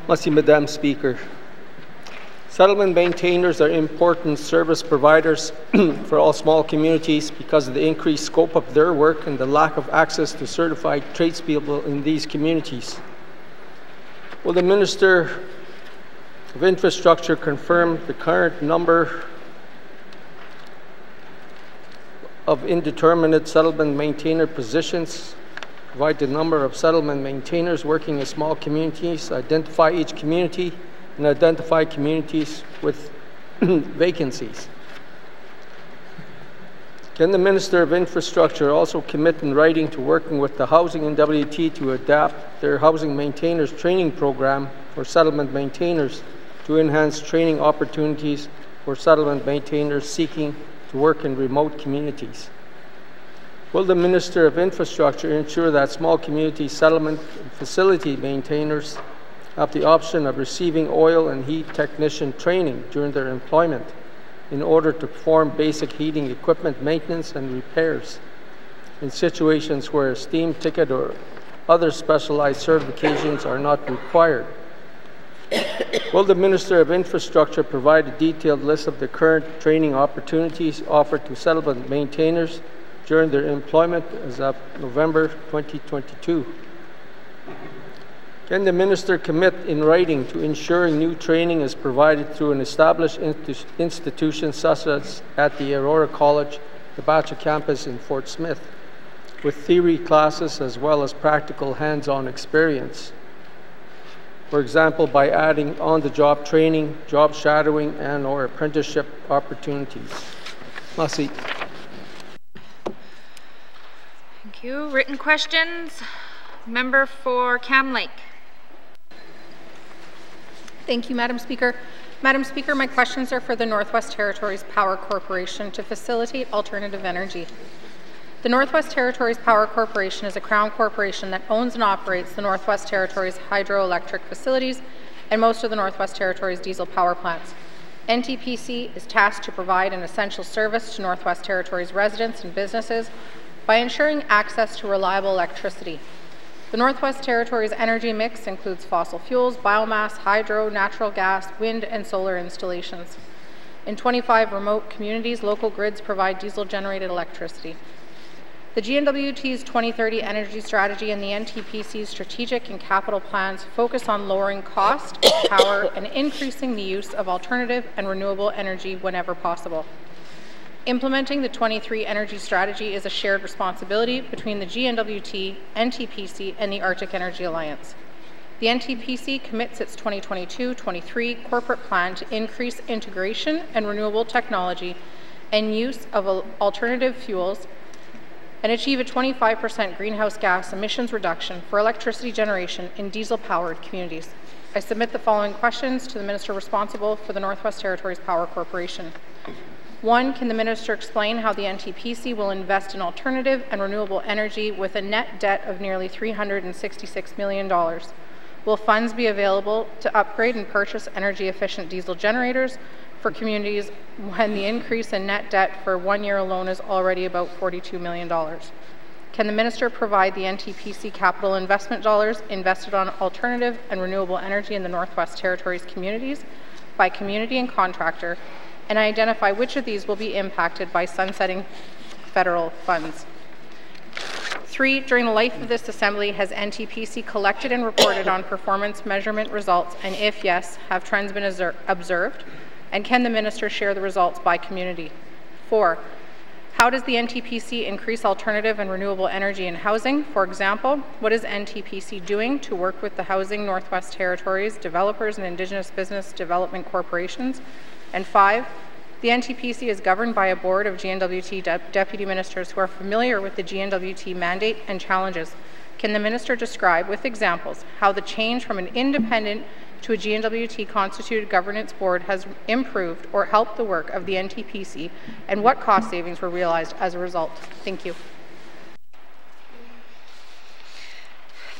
Merci, Madam Speaker. Settlement maintainers are important service providers for all small communities because of the increased scope of their work and the lack of access to certified tradespeople in these communities. Will the Minister of Infrastructure confirm the current number of indeterminate settlement maintainer positions, provide the number of settlement maintainers working in small communities, identify each community, and identify communities with vacancies? Can the Minister of Infrastructure also commit in writing to working with the Housing N.W.T to adapt their housing maintainers training program for settlement maintainers to enhance training opportunities for settlement maintainers seeking to work in remote communities? Will the Minister of Infrastructure ensure that small community settlement and facility maintainers have the option of receiving oil and heat technician training during their employment in order to perform basic heating equipment maintenance and repairs in situations where a steam ticket or other specialized certifications are not required? Will the Minister of Infrastructure provide a detailed list of the current training opportunities offered to settlement maintainers during their employment as of November 2022? Can the Minister commit in writing to ensuring new training is provided through an established institution such as at the Aurora College, the Bacha campus in Fort Smith, with theory classes as well as practical hands-on experience? For example, by adding on-the-job training, job shadowing, and/or apprenticeship opportunities. Merci.
Thank you. Written questions. Member for Cam Lake.
Thank you, Madam Speaker. Madam Speaker, my questions are for the Northwest Territories Power Corporation to facilitate alternative energy. The Northwest Territories Power Corporation is a Crown corporation that owns and operates the Northwest Territories hydroelectric facilities and most of the Northwest Territories diesel power plants. NTPC is tasked to provide an essential service to Northwest Territories residents and businesses by ensuring access to reliable electricity. The Northwest Territories energy mix includes fossil fuels, biomass, hydro, natural gas, wind, and solar installations. In 25 remote communities, local grids provide diesel-generated electricity. The N.W.T's 2030 energy strategy and the NTPC's strategic and capital plans focus on lowering cost of power and increasing the use of alternative and renewable energy whenever possible. Implementing the 23 energy strategy is a shared responsibility between the N.W.T, NTPC, and the Arctic Energy Alliance. The NTPC commits its 2022-23 corporate plan to increase integration and renewable technology and use of alternative fuels and achieve a 25% greenhouse gas emissions reduction for electricity generation in diesel-powered communities. I submit the following questions to the Minister responsible for the Northwest Territories Power Corporation. 1, can the minister explain how the NTPC will invest in alternative and renewable energy with a net debt of nearly $366 million? Will funds be available to upgrade and purchase energy-efficient diesel generators for communities when the increase in net debt for 1 year alone is already about $42 million? Can the minister provide the NTPC capital investment dollars invested on alternative and renewable energy in the Northwest Territories communities by community and contractor, and identify which of these will be impacted by sunsetting federal funds? 3, during the life of this Assembly, has NTPC collected and reported on performance measurement results, and if yes, have trends been observed? And can the minister share the results by community? 4, how does the NTPC increase alternative and renewable energy in housing? For example, what is NTPC doing to work with the Housing Northwest Territories, developers, and Indigenous business development corporations? And 5, the NTPC is governed by a board of N.W.T. deputy ministers who are familiar with the N.W.T. mandate and challenges. Can the minister describe with examples how the change from an independent to a N.W.T. constituted governance board has improved or helped the work of the NTPC, and what cost savings were realized as a result? Thank you.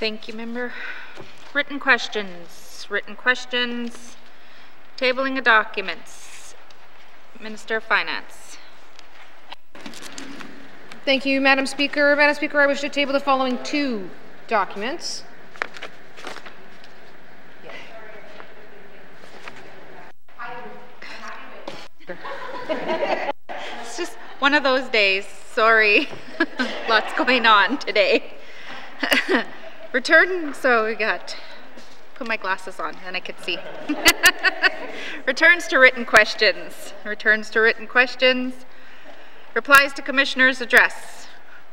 Thank you, member. Written questions. Written questions. Tabling of documents. Minister of Finance.
Thank you, Madam Speaker. Madam Speaker, I wish to table the following 2 documents.
It's just one of those days. Sorry. Lots going on today. So we got, put my glasses on and I could see. Returns to written questions. Returns to written questions. Replies to Commissioner's address.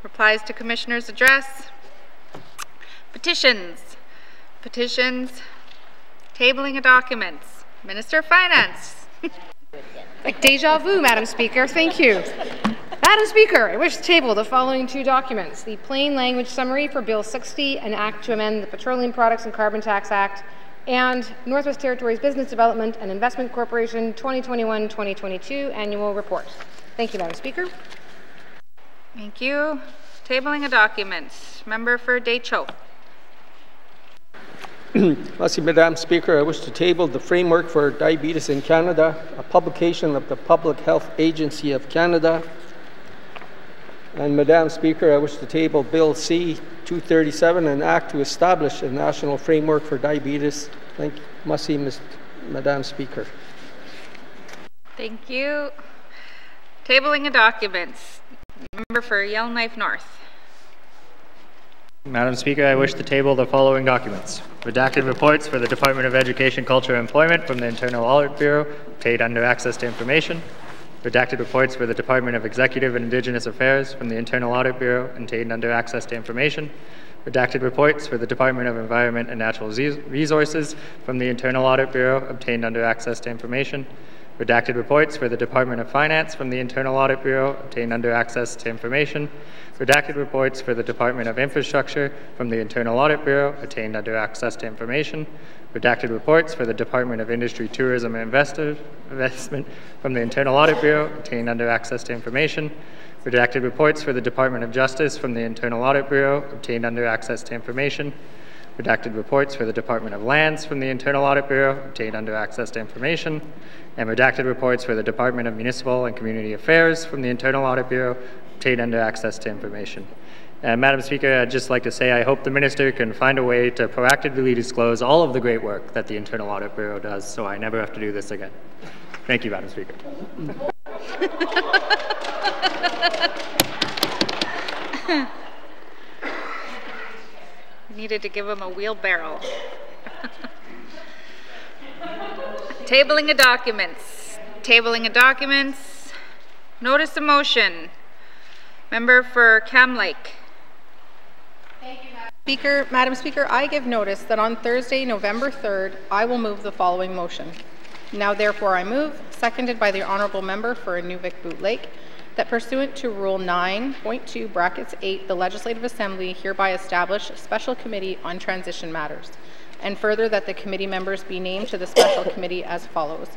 Replies to Commissioner's address. Petitions. Petitions. Tabling of documents. Minister of Finance.
Like deja vu, Madam Speaker. Thank you. Madam Speaker, I wish to table the following 2 documents. The plain language summary for Bill 60, an act to amend the Petroleum Products and Carbon Tax Act, and Northwest Territories Business Development and Investment Corporation 2021-2022 Annual Report. Thank you, Madam Speaker.
Thank you. Tabling of documents. Member for Deschaux.
Merci, Madam Speaker. I wish to table the Framework for Diabetes in Canada, a publication of the Public Health Agency of Canada. And Madam Speaker, I wish to table Bill C-237, an act to establish a national framework for diabetes. Thank you. Merci, Madam Speaker.
Thank you. Tabling of documents. Member for Yellowknife North.
Madam Speaker, I wish to table the following documents. Redacted reports for the Department of Education, Culture, and Employment from the Internal Audit Bureau, obtained under access to information. Redacted reports for the Department of Executive and Indigenous Affairs from the Internal Audit Bureau, obtained under access to information. Redacted reports for the Department of Environment and Natural Resources from the Internal Audit Bureau, obtained under access to information. Redacted reports for the Department of Finance from the Internal Audit Bureau, obtained under access to information. Redacted reports for the Department of Infrastructure from the Internal Audit Bureau, obtained under access to information. Redacted reports for the Department of Industry, Tourism, and Investment from the Internal Audit Bureau, obtained under access to information. Redacted reports for the Department of Justice from the Internal Audit Bureau, obtained under access to information. Redacted reports for the Department of Lands from the Internal Audit Bureau, obtained under access to information. And redacted reports for the Department of Municipal and Community Affairs from the Internal Audit Bureau, obtained under access to information. Madam Speaker, I'd just like to say I hope the Minister can find a way to proactively disclose all of the great work that the Internal Audit Bureau does so I never have to do this again. Thank you, Madam Speaker.
Needed to give him a wheelbarrow. Tabling of documents. Tabling of documents. Notice of motion. Member for Cam Lake.
Thank you, Madam Speaker, I give notice that on Thursday, November 3rd, I will move the following motion. Now therefore I move, seconded by the Honourable Member for Inuvik-Boot Lake, that pursuant to Rule 9.2(8), the Legislative Assembly hereby establish a special committee on transition matters, and further that the committee members be named to the special committee as follows.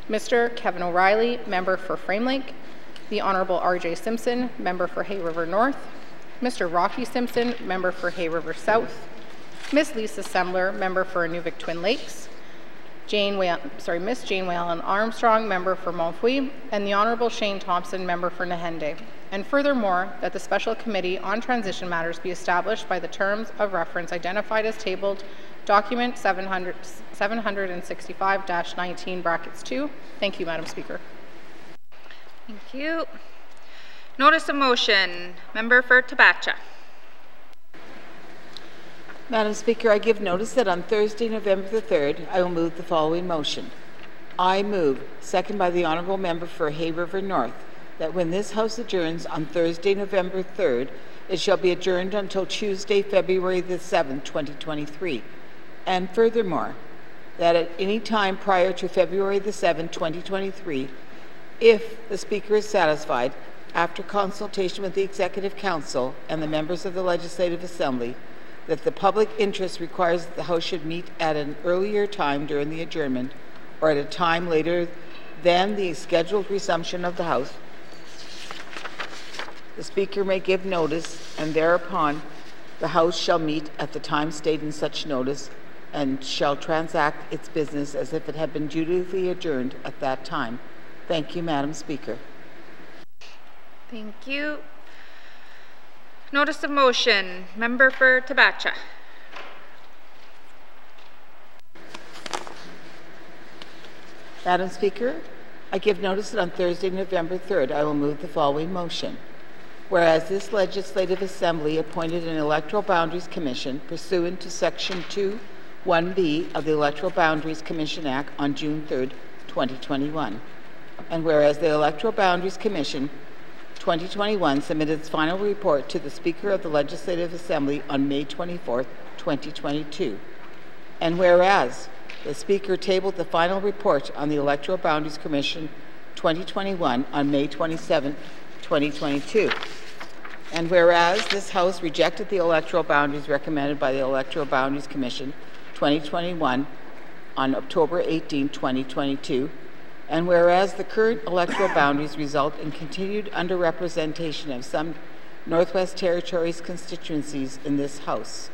Mr. Kevin O'Reilly, Member for Frame Lake, the Honorable R.J. Simpson, member for Hay River North, Mr. Rocky Simpson, member for Hay River South, Miss Lisa Sembler, member for Inuvik Twin Lakes, Miss Jane Whalen Armstrong, member for Montfouille, and the Honorable Shane Thompson, member for Nahende. And furthermore, that the Special Committee on Transition Matters be established by the terms of reference identified as tabled document 765-19 Thank you, Madam Speaker.
Thank you. Notice of motion. Member for Tabacha.
Madam Speaker, I give notice that on Thursday, November the 3rd, I will move the following motion. I move, second by the Honourable Member for Hay River North, that when this House adjourns on Thursday, November 3rd, it shall be adjourned until Tuesday, February the 7th, 2023. And furthermore, that at any time prior to February the 7th, 2023, if the Speaker is satisfied, after consultation with the Executive Council and the members of the Legislative Assembly, that the public interest requires that the House should meet at an earlier time during the adjournment or at a time later than the scheduled resumption of the House, the Speaker may give notice, and thereupon the House shall meet at the time stated in such notice and shall transact its business as if it had been dutifully adjourned at that time. Thank you, Madam Speaker.
Thank you. Notice of motion. Member for Tabacha.
Madam Speaker, I give notice that on Thursday, November 3rd, I will move the following motion. Whereas this Legislative Assembly appointed an Electoral Boundaries Commission pursuant to Section 2(1)(b) of the Electoral Boundaries Commission Act on June 3rd, 2021. And whereas the Electoral Boundaries Commission 2021 submitted its final report to the Speaker of the Legislative Assembly on May 24th, 2022. And whereas the Speaker tabled the final report on the Electoral Boundaries Commission 2021 on May 27th, 2022. And whereas this House rejected the electoral boundaries recommended by the Electoral Boundaries Commission 2021 on October 18, 2022, and whereas the current electoral boundaries result in continued underrepresentation of some Northwest Territories constituencies in this House,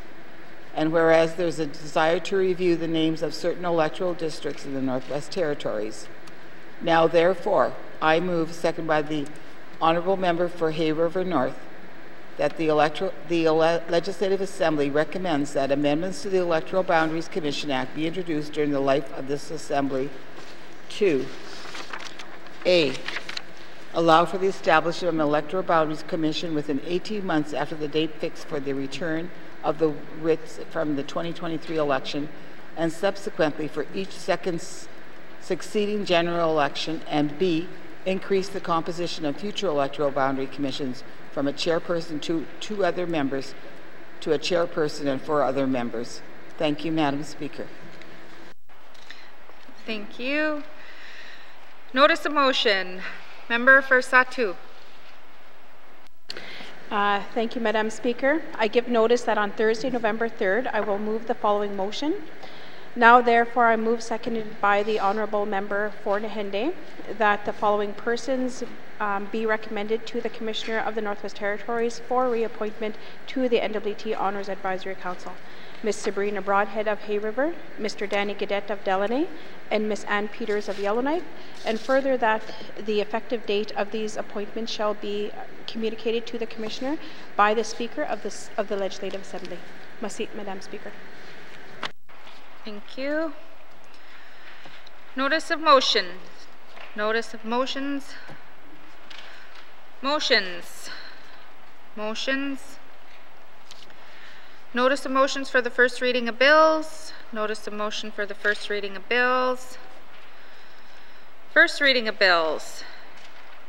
and whereas there's a desire to review the names of certain electoral districts in the Northwest Territories, now therefore I move, second by the Honourable Member for Hay River North, that the Legislative Assembly recommends that amendments to the Electoral Boundaries Commission Act be introduced during the life of this Assembly to A, allow for the establishment of an Electoral Boundaries Commission within 18 months after the date fixed for the return of the writs from the 2023 election and subsequently for each succeeding general election, and B, increase the composition of future electoral boundary commissions from a chairperson to 2 other members to a chairperson and 4 other members. Thank you, Madam Speaker.
Thank you. Notice of motion. Member for Satu.
Thank you, Madam Speaker. I give notice that on Thursday, November 3rd, I will move the following motion. Now, therefore, I move, seconded by the Honourable Member for Nahende, that the following persons be recommended to the Commissioner of the Northwest Territories for reappointment to the N.W.T Honours Advisory Council. Ms. Sabrina Broadhead of Hay River, Mr. Danny Gaudette of Delaney, and Ms. Ann Peters of Yellowknife, and further that the effective date of these appointments shall be communicated to the Commissioner by the Speaker of the Legislative Assembly. Merci, Madam Speaker.
Thank you. Notice of motion. Notice of motions. Motions. Motions. Notice of motions for the first reading of bills. Notice of motion for the first reading of bills. First reading of bills.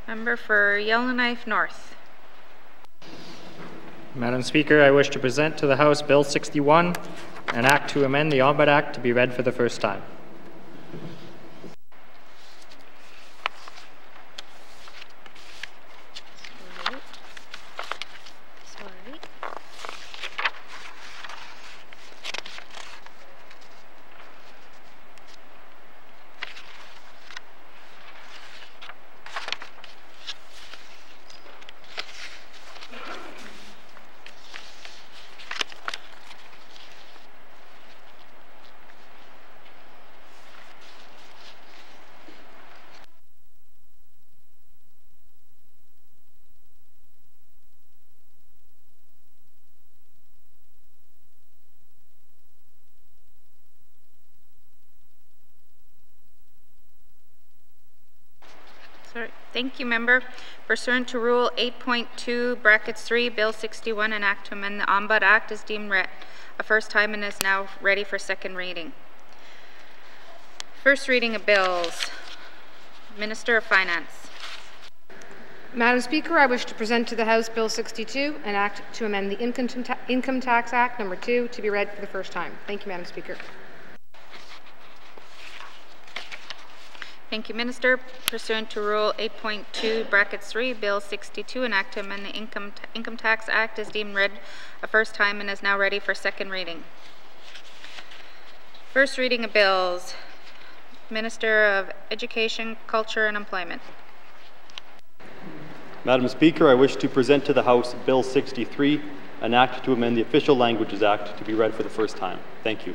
Member for Yellowknife North.
Madam Speaker, I wish to present to the House Bill 61, an act to amend the Ombudsman Act, to be read for the first time.
Sorry. Thank you, member. Pursuant to Rule 8.2(3), Bill 61, an act to amend the Ombudsman Act is deemed read a first time and is now ready for second reading. First reading of bills. Minister of Finance.
Madam Speaker, I wish to present to the House Bill 62, an act to amend the Income Tax Act No. 2, to be read for the first time. Thank you, Madam Speaker.
Thank you, Minister. Pursuant to Rule 8.2(3), Bill 62, an act to amend the Income Tax Act is deemed read a first time and is now ready for second reading. First reading of bills. Minister of Education, Culture and Employment.
Madam Speaker, I wish to present to the House Bill 63, an act to amend the Official Languages Act, to be read for the first time. Thank you.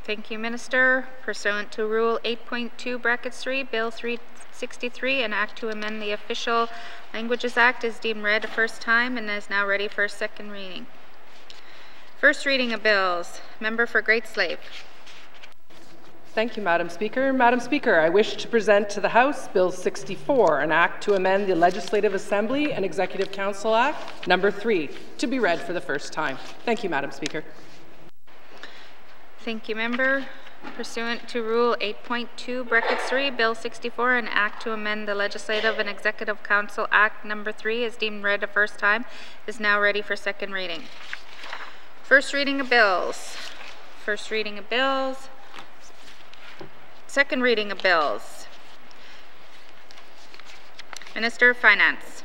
Thank you, Minister. Pursuant to Rule 8.2(3), Bill 363, an act to amend the Official Languages Act is deemed read a first time and is now ready for second reading. First reading of bills. Member for Great Slave.
Thank you, Madam Speaker. Madam Speaker, I wish to present to the House Bill 64, an act to amend the Legislative Assembly and Executive Council Act No. 3, to be read for the first time. Thank you, Madam Speaker.
Thank you, member. Pursuant to Rule 8.2(3), Bill 64, an act to amend the Legislative and Executive Council Act No. 3 is deemed read a first time, is now ready for second reading. First reading of bills. First reading of bills. Second reading of bills. Minister of Finance.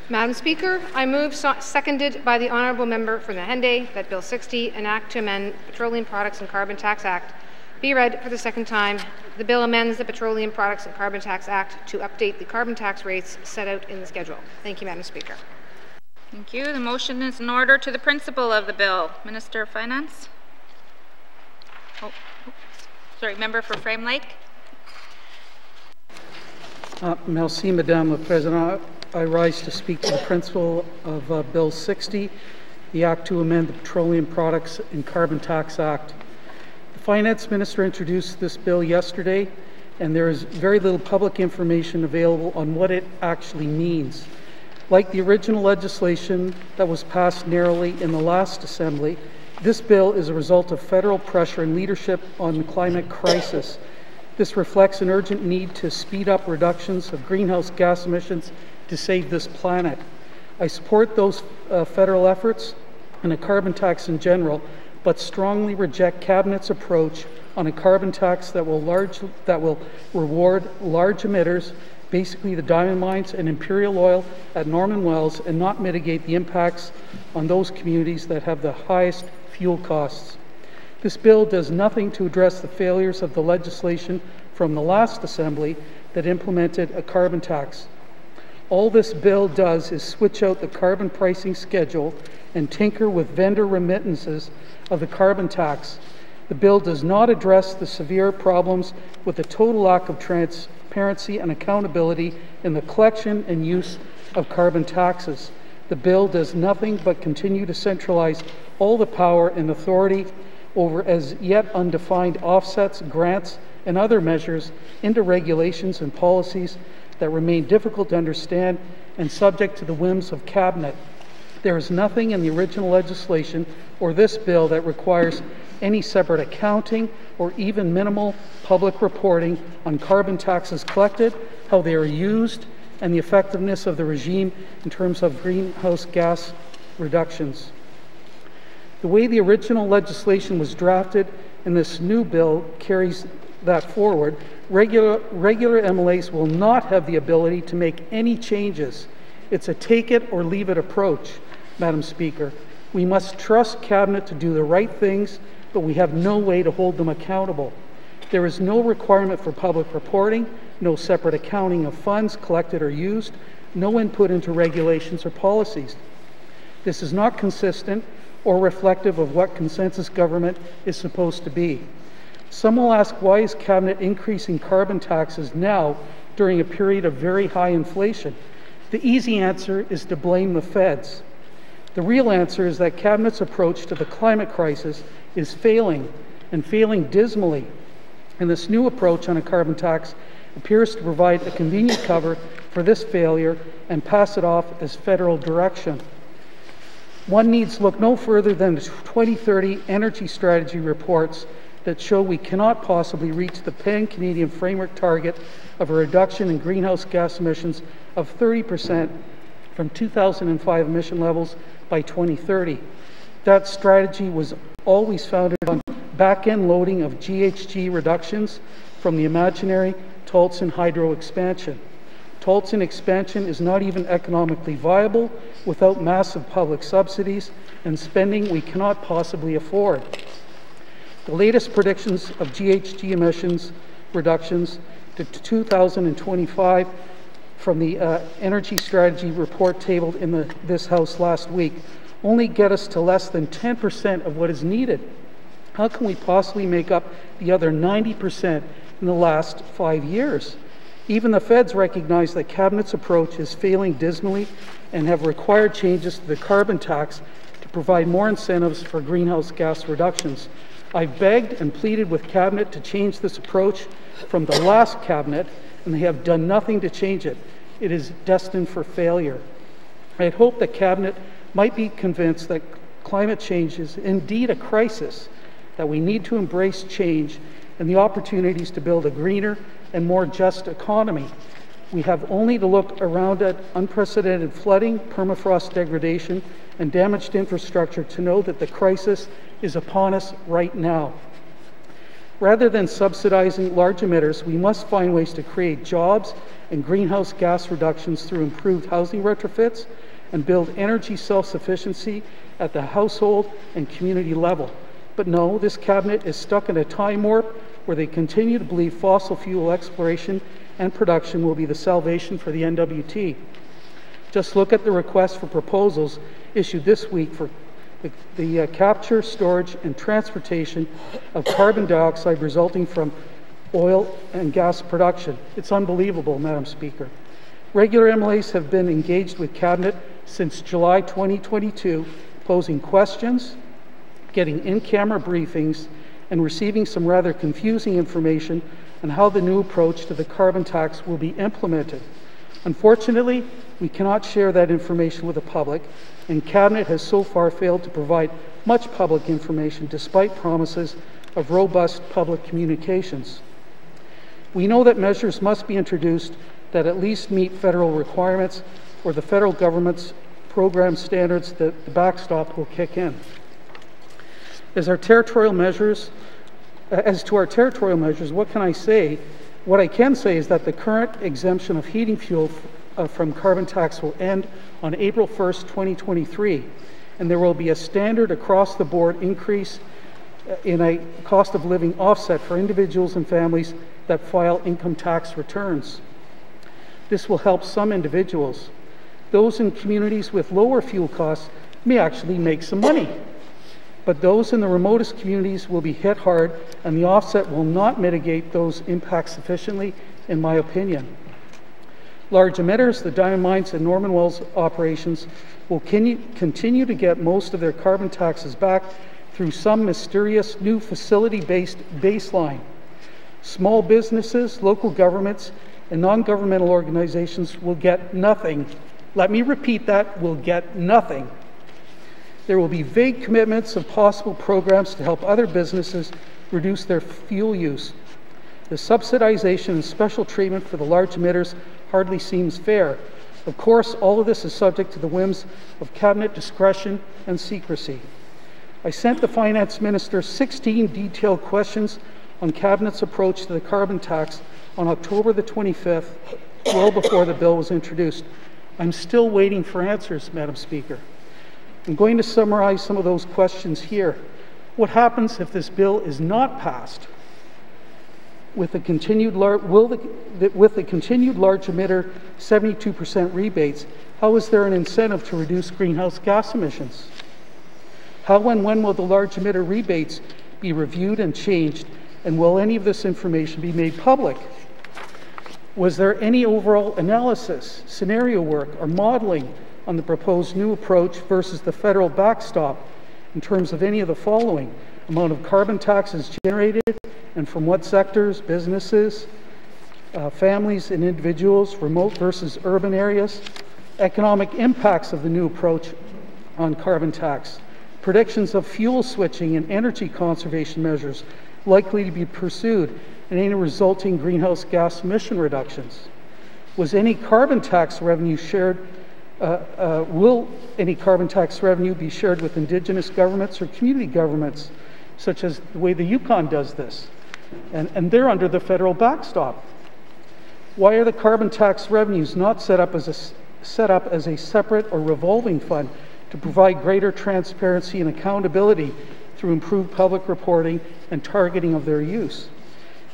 Madam Speaker, I move, seconded by the Honourable Member for Mahende, that Bill 60, an act to amend the Petroleum Products and Carbon Tax Act, be read for the second time. The bill amends the Petroleum Products and Carbon Tax Act to update the carbon tax rates set out in the schedule. Thank you, Madam Speaker.
Thank you. The motion is in order to the principle of the bill. Minister of Finance. Sorry, member for Frame Lake.
Merci, Madame la Présidente. I rise to speak to the principle of Bill 60, the Act to amend the Petroleum Products and Carbon Tax Act. The Finance Minister introduced this bill yesterday, and there is very little public information available on what it actually means. Like the original legislation that was passed narrowly in the last Assembly, this bill is a result of federal pressure and leadership on the climate crisis. This reflects an urgent need to speed up reductions of greenhouse gas emissions to save this planet. I support those federal efforts and a carbon tax in general, but strongly reject Cabinet's approach on a carbon tax that will reward large emitters, basically the diamond mines and Imperial Oil at Norman Wells, and not mitigate the impacts on those communities that have the highest fuel costs. This bill does nothing to address the failures of the legislation from the last Assembly that implemented a carbon tax. All this bill does is switch out the carbon pricing schedule and tinker with vendor remittances of the carbon tax. The bill does not address the severe problems with the total lack of transparency and accountability in the collection and use of carbon taxes. The bill does nothing but continue to centralize all the power and authority over as yet undefined offsets, grants, and other measures into regulations and policies that remain difficult to understand and subject to the whims of Cabinet. There is nothing in the original legislation or this bill that requires any separate accounting or even minimal public reporting on carbon taxes collected, how they are used, and the effectiveness of the regime in terms of greenhouse gas reductions. The way the original legislation was drafted and this new bill carries that forward, regular MLAs will not have the ability to make any changes. It's a take it or leave it approach, Madam Speaker. We must trust Cabinet to do the right things, but we have no way to hold them accountable. There is no requirement for public reporting, no separate accounting of funds collected or used, no input into regulations or policies. This is not consistent or reflective of what consensus government is supposed to be. Some will ask, why is Cabinet increasing carbon taxes now during a period of very high inflation? The easy answer is to blame the feds. The real answer is that Cabinet's approach to the climate crisis is failing, and failing dismally. And this new approach on a carbon tax appears to provide a convenient cover for this failure and pass it off as federal direction. One needs look no further than the 2030 energy strategy reports that show we cannot possibly reach the pan-Canadian framework target of a reduction in greenhouse gas emissions of 30% from 2005 emission levels by 2030. That strategy was always founded on back-end loading of GHG reductions from the imaginary Tolson hydro expansion. Tolson expansion is not even economically viable without massive public subsidies and spending we cannot possibly afford. The latest predictions of GHG emissions reductions to 2025 from the Energy Strategy report tabled in this House last week only get us to less than 10% of what is needed. How can we possibly make up the other 90% in the last 5 years? Even the feds recognize that Cabinet's approach is failing dismally and have required changes to the carbon tax to provide more incentives for greenhouse gas reductions. I've begged and pleaded with Cabinet to change this approach from the last Cabinet, and they have done nothing to change it. It is destined for failure. I had hoped that Cabinet might be convinced that climate change is indeed a crisis, that we need to embrace change and the opportunities to build a greener and more just economy. We have only to look around at unprecedented flooding, permafrost degradation, and damaged infrastructure to know that the crisis is upon us right now. Rather than subsidizing large emitters, we must find ways to create jobs and greenhouse gas reductions through improved housing retrofits and build energy self-sufficiency at the household and community level. But no, this Cabinet is stuck in a time warp where they continue to believe fossil fuel exploration and production will be the salvation for the N.W.T. Just look at the request for proposals issued this week for the capture, storage, and transportation of carbon dioxide resulting from oil and gas production. It's unbelievable, Madam Speaker. Regular MLAs have been engaged with Cabinet since July 2022, posing questions, getting in-camera briefings, and receiving some rather confusing information on how the new approach to the carbon tax will be implemented. Unfortunately, we cannot share that information with the public, and Cabinet has so far failed to provide much public information despite promises of robust public communications. We know that measures must be introduced that at least meet federal requirements or the federal government's program standards that the backstop will kick in. As to our territorial measures, what can I say? What I can say is that the current exemption of heating fuel from carbon tax will end on April 1st, 2023, and there will be a standard across-the-board increase in a cost of living offset for individuals and families that file income tax returns. This will help some individuals. Those in communities with lower fuel costs may actually make some money. But those in the remotest communities will be hit hard, and the offset will not mitigate those impacts sufficiently, in my opinion. Large emitters, the diamond mines and Norman Wells operations, will continue to get most of their carbon taxes back through some mysterious new facility-based baseline. Small businesses, local governments, and non-governmental organizations will get nothing. Let me repeat that, will get nothing. There will be vague commitments of possible programs to help other businesses reduce their fuel use. The subsidization and special treatment for the large emitters hardly seems fair. Of course, all of this is subject to the whims of Cabinet discretion and secrecy. I sent the Finance Minister 16 detailed questions on Cabinet's approach to the carbon tax on October the 25th, well before the bill was introduced. I'm still waiting for answers, Madam Speaker. I'm going to summarize some of those questions here. What happens if this bill is not passed? With the continued large emitter 72% rebates, how is there an incentive to reduce greenhouse gas emissions? How and when will the large emitter rebates be reviewed and changed, and will any of this information be made public? Was there any overall analysis, scenario work, or modeling on the proposed new approach versus the federal backstop in terms of any of the following? amount of carbon taxes generated, and from what sectors, businesses, families and individuals, remote versus urban areas, economic impacts of the new approach on carbon tax, predictions of fuel switching and energy conservation measures likely to be pursued, and any resulting greenhouse gas emission reductions. Was any carbon tax revenue shared? Will any carbon tax revenue be shared with Indigenous governments or community governments, such as the way the Yukon does this? And they're under the federal backstop. Why are the carbon tax revenues not set up as a separate or revolving fund to provide greater transparency and accountability through improved public reporting and targeting of their use?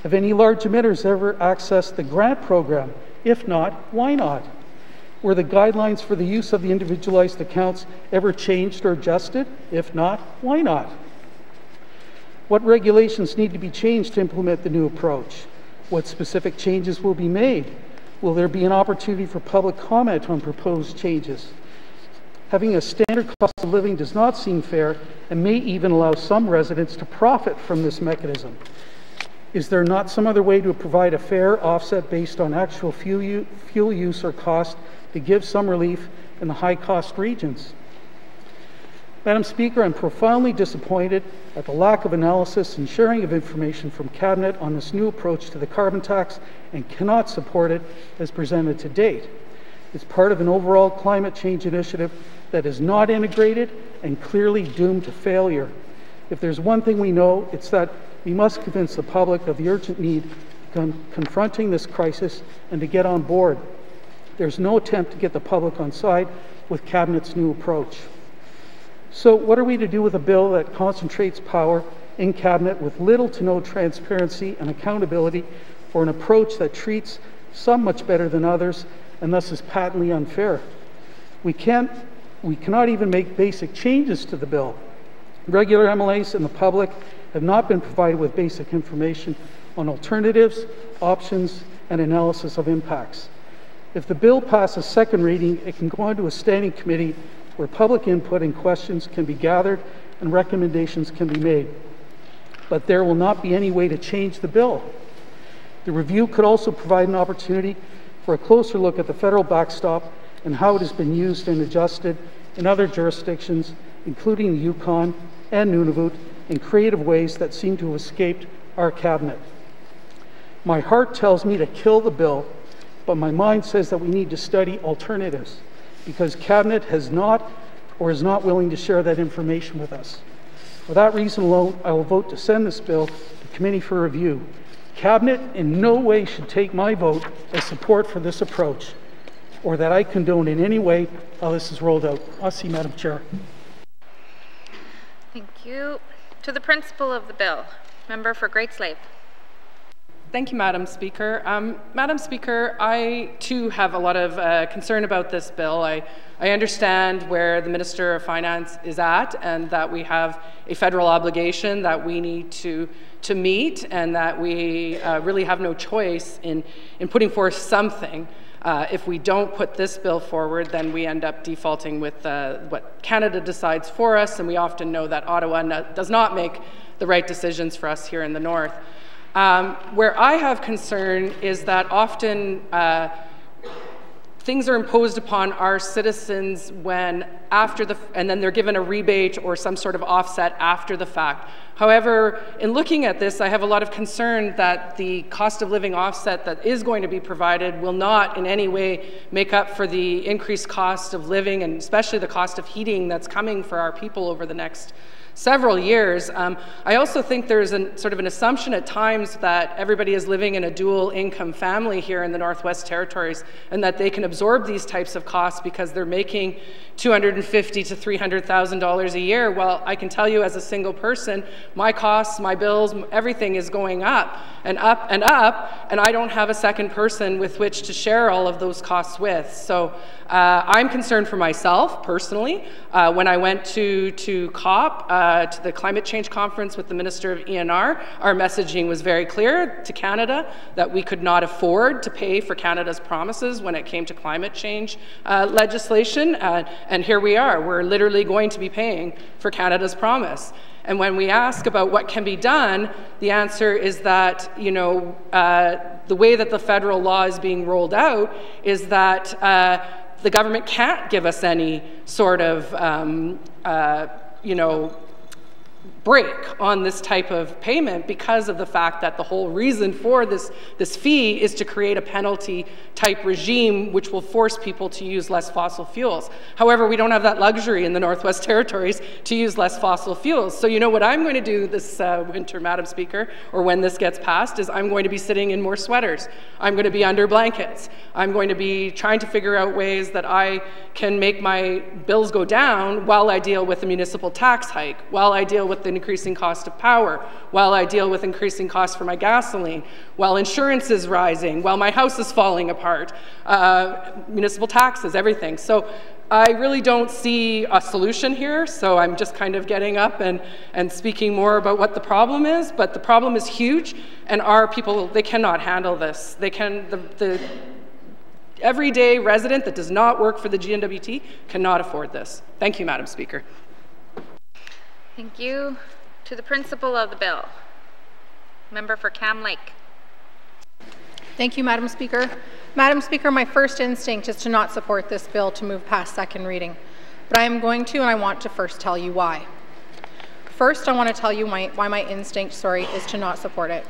Have any large emitters ever accessed the grant program? If not, why not? Were the guidelines for the use of the individualized accounts ever changed or adjusted? If not, why not? What regulations need to be changed to implement the new approach? What specific changes will be made? Will there be an opportunity for public comment on proposed changes? Having a standard cost of living does not seem fair and may even allow some residents to profit from this mechanism. Is there not some other way to provide a fair offset based on actual fuel use or cost to give some relief in the high-cost regions? Madam Speaker, I'm profoundly disappointed at the lack of analysis and sharing of information from Cabinet on this new approach to the carbon tax and cannot support it as presented to date. It's part of an overall climate change initiative that is not integrated and clearly doomed to failure. If there's one thing we know, it's that we must convince the public of the urgent need confronting this crisis and to get on board. There's no attempt to get the public on side with Cabinet's new approach. So what are we to do with a bill that concentrates power in Cabinet with little to no transparency and accountability for an approach that treats some much better than others and thus is patently unfair? We cannot even make basic changes to the bill. Regular MLAs and the public have not been provided with basic information on alternatives, options, and analysis of impacts. If the bill passes second reading, it can go on to a standing committee where public input and questions can be gathered and recommendations can be made. But there will not be any way to change the bill. The review could also provide an opportunity for a closer look at the federal backstop and how it has been used and adjusted in other jurisdictions, including the Yukon and Nunavut, in creative ways that seem to have escaped our Cabinet. My heart tells me to kill the bill, but my mind says that we need to study alternatives because Cabinet has not or is not willing to share that information with us. For that reason alone, I will vote to send this bill to committee for review. Cabinet in no way should take my vote as support for this approach or that I condone in any way how this is rolled out. Merci, Madam Chair.
Thank you. To the principal of the bill, member for Great Slave.
Thank you, Madam Speaker. Madam Speaker, I too have a lot of concern about this bill. I understand where the Minister of Finance is at and that we have a federal obligation that we need to meet and that we really have no choice in putting forth something. If we don't put this bill forward, then we end up defaulting with what Canada decides for us, and we often know that Ottawa does not make the right decisions for us here in the North. Where I have concern is that often things are imposed upon our citizens when and then they're given a rebate or some sort of offset after the fact. However, in looking at this, I have a lot of concern that the cost of living offset that is going to be provided will not in any way make up for the increased cost of living and especially the cost of heating that's coming for our people over the next several years. I also think there's sort of an assumption at times that everybody is living in a dual income family here in the Northwest Territories and that they can absorb these types of costs because they're making $250,000 to $300,000 a year. Well, I can tell you as a single person, my costs, my bills, everything is going up and up and up, and I don't have a second person with which to share all of those costs with. So I'm concerned for myself personally. When I went to COP, to the climate change conference with the Minister of ENR, our messaging was very clear to Canada that we could not afford to pay for Canada's promises when it came to climate change legislation. And here we are, we're literally going to be paying for Canada's promise. And when we ask about what can be done, the answer is that, you know, the way that the federal law is being rolled out is that the government can't give us any sort of, you know, break on this type of payment because of the fact that the whole reason for this fee is to create a penalty type regime which will force people to use less fossil fuels. However, we don't have that luxury in the Northwest Territories to use less fossil fuels. So you know what I'm going to do this winter, Madam Speaker, or when this gets passed, is I'm going to be sitting in more sweaters. I'm going to be under blankets. I'm going to be trying to figure out ways that I can make my bills go down while I deal with the municipal tax hike, while I deal with the increasing cost of power, while I deal with increasing costs for my gasoline, while insurance is rising, while my house is falling apart, municipal taxes, everything. So I really don't see a solution here, so I'm just kind of getting up and speaking more about what the problem is, but the problem is huge, and our people, they cannot handle this. They can, the everyday resident that does not work for the N.W.T cannot afford this. Thank you, Madam Speaker.
Thank you. To the principle of the bill. Member for Cam Lake.
Thank you, Madam Speaker. Madam Speaker, my first instinct is to not support this bill to move past second reading, but I am going to, and I want to first tell you why. First, I want to tell you why my instinct, is to not support it.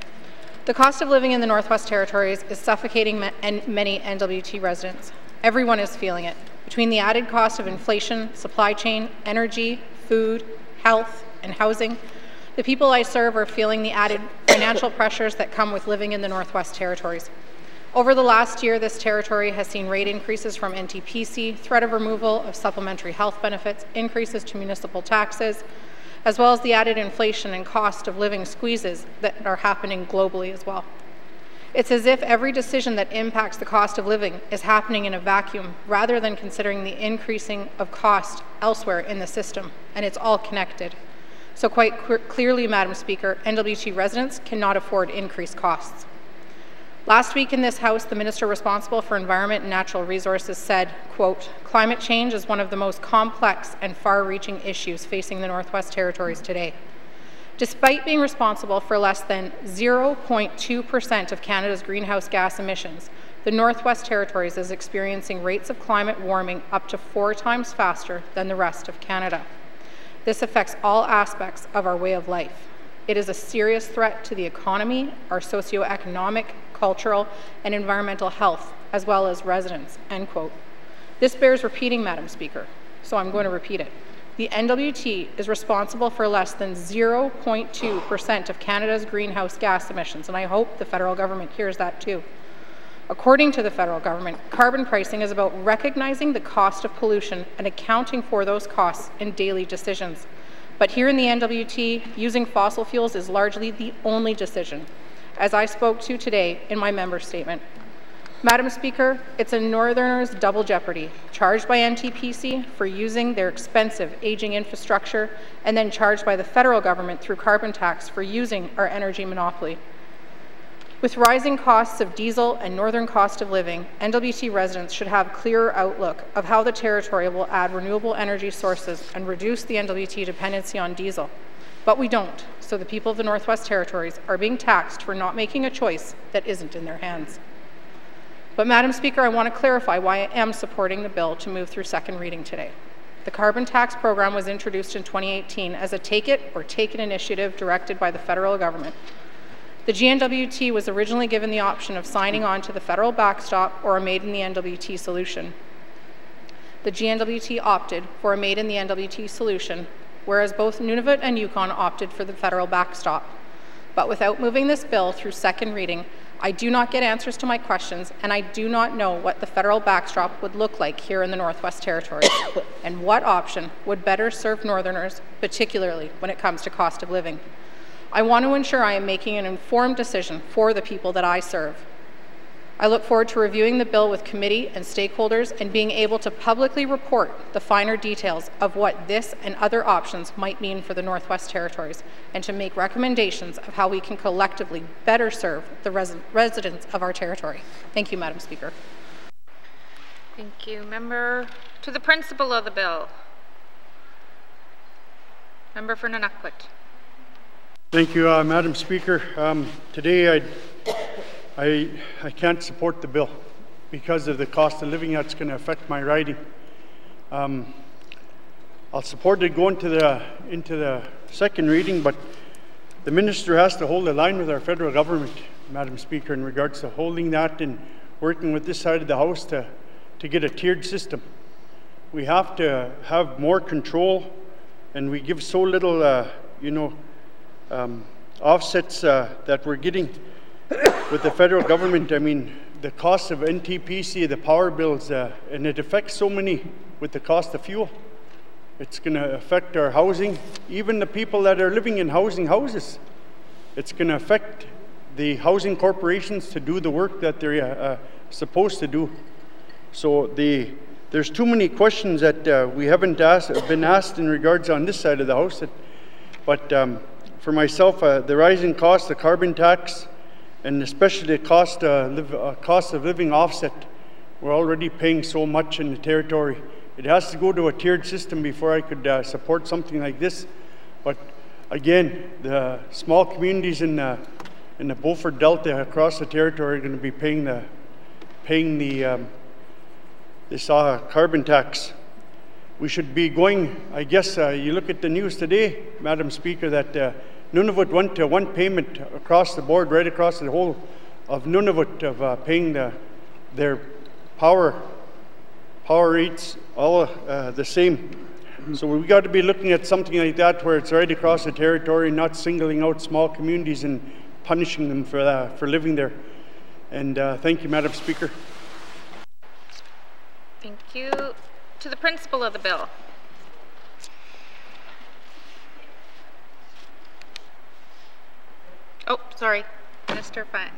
The cost of living in the Northwest Territories is suffocating many N.W.T residents. Everyone is feeling it. Between the added cost of inflation, supply chain, energy, food, health, and housing, the people I serve are feeling the added financial pressures that come with living in the Northwest Territories. Over the last year, this territory has seen rate increases from NTPC, threat of removal of supplementary health benefits, increases to municipal taxes, as well as the added inflation and cost of living squeezes that are happening globally as well. It's as if every decision that impacts the cost of living is happening in a vacuum rather than considering the increasing of cost elsewhere in the system, and it's all connected. So quite clearly, Madam Speaker, N.W.T residents cannot afford increased costs. Last week in this House, the Minister responsible for Environment and Natural Resources said, quote, "Climate change is one of the most complex and far-reaching issues facing the Northwest Territories today. Despite being responsible for less than 0.2% of Canada's greenhouse gas emissions, the Northwest Territories is experiencing rates of climate warming up to 4 times faster than the rest of Canada. This affects all aspects of our way of life. It is a serious threat to the economy, our socioeconomic, cultural, and environmental health, as well as residents," end quote. This bears repeating, Madam Speaker, so I'm going to repeat it. The N.W.T is responsible for less than 0.2% of Canada's greenhouse gas emissions, and I hope the federal government hears that too. According to the federal government, carbon pricing is about recognizing the cost of pollution and accounting for those costs in daily decisions. But here in the N.W.T, using fossil fuels is largely the only decision, as I spoke to today in my member statement. Madam Speaker, it's a Northerners' double jeopardy, charged by NTPC for using their expensive aging infrastructure and then charged by the federal government through carbon tax for using our energy monopoly. With rising costs of diesel and northern cost of living, N.W.T residents should have a clearer outlook of how the territory will add renewable energy sources and reduce the N.W.T dependency on diesel. But we don't, so the people of the Northwest Territories are being taxed for not making a choice that isn't in their hands. But Madam Speaker, I want to clarify why I am supporting the bill to move through second reading today. The carbon tax program was introduced in 2018 as a take it or take it initiative directed by the federal government. The N.W.T was originally given the option of signing on to the federal backstop or a Made in the N.W.T solution. The N.W.T opted for a Made in the N.W.T solution, whereas both Nunavut and Yukon opted for the federal backstop. But without moving this bill through second reading, I do not get answers to my questions, and I do not know what the federal backstop would look like here in the Northwest Territories, and what option would better serve Northerners, particularly when it comes to cost of living. I want to ensure I am making an informed decision for the people that I serve. I look forward to reviewing the bill with committee and stakeholders and being able to publicly report the finer details of what this and other options might mean for the Northwest Territories, and to make recommendations of how we can collectively better serve the residents of our territory. Thank you, Madam Speaker.
Thank you. Member to the principle of the bill. Member for N.W.T.
Thank you, Madam Speaker. Today I can't support the bill because of the cost of living that's going to affect my riding. I'll support it going into the second reading, but the minister has to hold the line with our federal government, Madam Speaker, in regards to holding that and working with this side of the House to get a tiered system. We have to have more control, and we give so little, offsets that we're getting with the federal government. I mean, the cost of NTPC, the power bills, and it affects so many with the cost of fuel. It's going to affect our housing, even the people that are living in housing houses. It's going to affect the housing corporations to do the work that they're supposed to do. So there's too many questions that we haven't been asked in regards on this side of the House. But for myself, the rising cost, the carbon tax, and especially the cost of living offset, we're already paying so much in the territory. It has to go to a tiered system before I could support something like this. But again, the small communities in the Beaufort Delta across the territory are going to be paying this carbon tax. We should be going, I guess, you look at the news today, Madam Speaker, that Nunavut went to one payment across the board, right across the whole of Nunavut, of paying their power rates all the same. So we got to be looking at something like that where it's right across the territory, not singling out small communities and punishing them for living there. And thank you, Madam Speaker.
Thank you. To the principal of the bill. Oh, sorry, Minister Fine.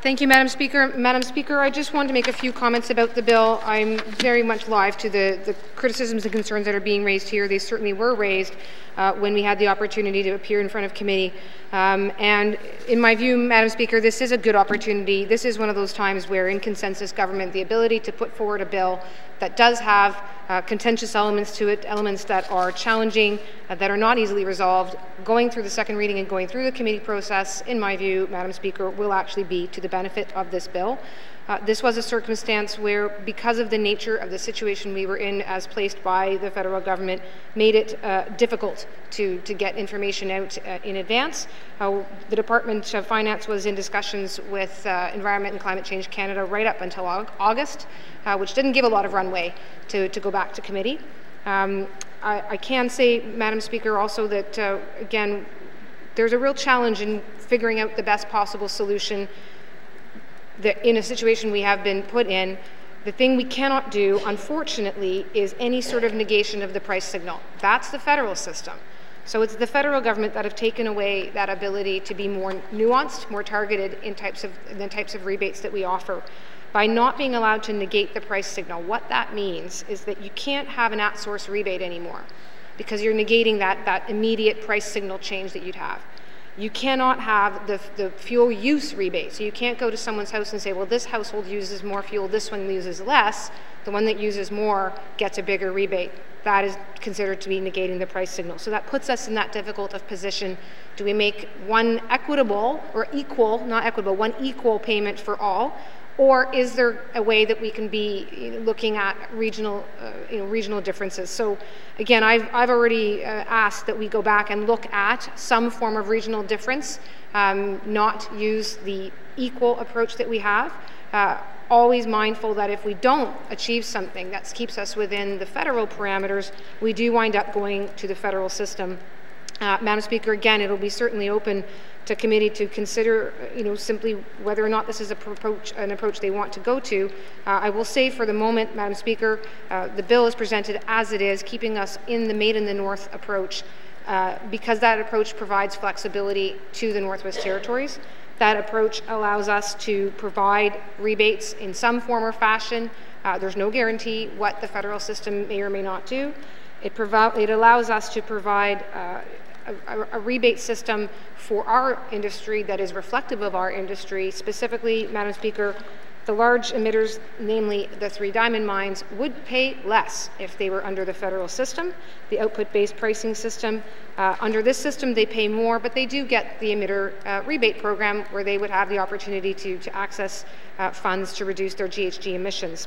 Thank you, Madam Speaker. Madam Speaker, I just wanted to make a few comments about the bill. I'm very much live to the criticisms and concerns that are being raised here. They certainly were raised when we had the opportunity to appear in front of committee. And in my view, Madam Speaker, this is a good opportunity. This is one of those times where, in consensus government, the ability to put forward a bill that does have contentious elements to it, elements that are challenging, that are not easily resolved, going through the second reading and going through the committee process, in my view, Madam Speaker, will actually be to the benefit of this bill. This was a circumstance where, because of the nature of the situation we were in as placed by the federal government, made it difficult to get information out in advance. The Department of Finance was in discussions with Environment and Climate Change Canada right up until August, which didn't give a lot of runway to go back to committee. I can say, Madam Speaker, also that, again, there's a real challenge in figuring out the best possible solution in a situation we have been put in. The thing we cannot do, unfortunately, is any sort of negation of the price signal. That's the federal system. So it's the federal government that have taken away that ability to be more nuanced, more targeted in the types of rebates that we offer. By not being allowed to negate the price signal, what that means is that you can't have an at-source rebate anymore because you're negating that immediate price signal change that you'd have. You cannot have the fuel use rebate. So you can't go to someone's house and say, well, this household uses more fuel, this one uses less. The one that uses more gets a bigger rebate. That is considered to be negating the price signal. So that puts us in that difficult of position. Do we make one equitable or equal, not equitable, one equal payment for all? Or is there a way that we can be looking at regional differences? So again, I've already asked that we go back and look at some form of regional difference, not use the equal approach that we have. Always mindful that if we don't achieve something that keeps us within the federal parameters, we do wind up going to the federal system. Madam Speaker, again, it'll be certainly open to committee to consider, simply whether or not this is an approach they want to go to. I will say for the moment, Madam Speaker, the bill is presented as it is, keeping us in the Made in the North approach, because that approach provides flexibility to the Northwest Territories. That approach allows us to provide rebates in some form or fashion. There's no guarantee what the federal system may or may not do. It allows us to provide a rebate system for our industry that is reflective of our industry. Specifically, Madam Speaker, The large emitters, namely the 3 diamond mines, would pay less if they were under the federal system, the output-based pricing system. Under this system, they pay more, but they do get the emitter rebate program where they would have the opportunity to access funds to reduce their GHG emissions.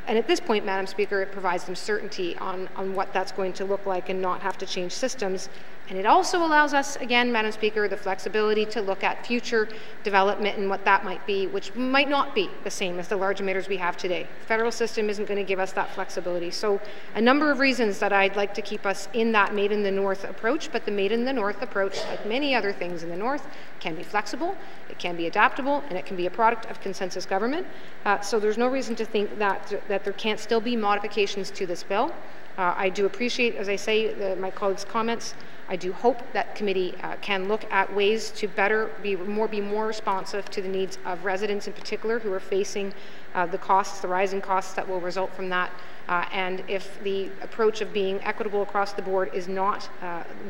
And at this point, Madam Speaker, it provides them certainty on what that's going to look like and not have to change systems. And it also allows us, again, Madam Speaker, the flexibility to look at future development and what that might be, which might not be the same as the large emitters we have today. The federal system isn't going to give us that flexibility. So a number of reasons that I'd like to keep us in that Made in the North approach, but the Made in the North approach, like many other things in the North, can be flexible, it can be adaptable, and it can be a product of consensus government. So there's no reason to think that there can't still be modifications to this bill. I do appreciate, as I say, my colleagues' comments. I do hope that committee can look at ways to be more responsive to the needs of residents in particular who are facing the rising costs that will result from that. And if the approach of being equitable across the board is not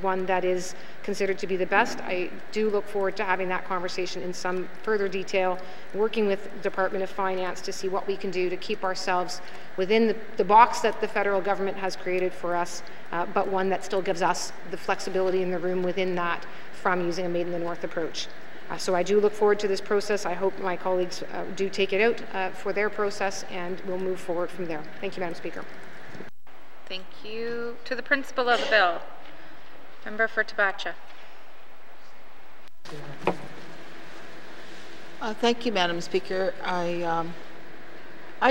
one that is considered to be the best, I do look forward to having that conversation in some further detail, working with the Department of Finance to see what we can do to keep ourselves within the box that the federal government has created for us, but one that still gives us the flexibility in the room within that from using a Made in the North approach. So I do look forward to this process. I hope my colleagues do take it out for their process, and we'll move forward from there. Thank you, Madam Speaker.
Thank you. To the principal of the bill, Member for Tabacha.
Thank you, Madam Speaker. I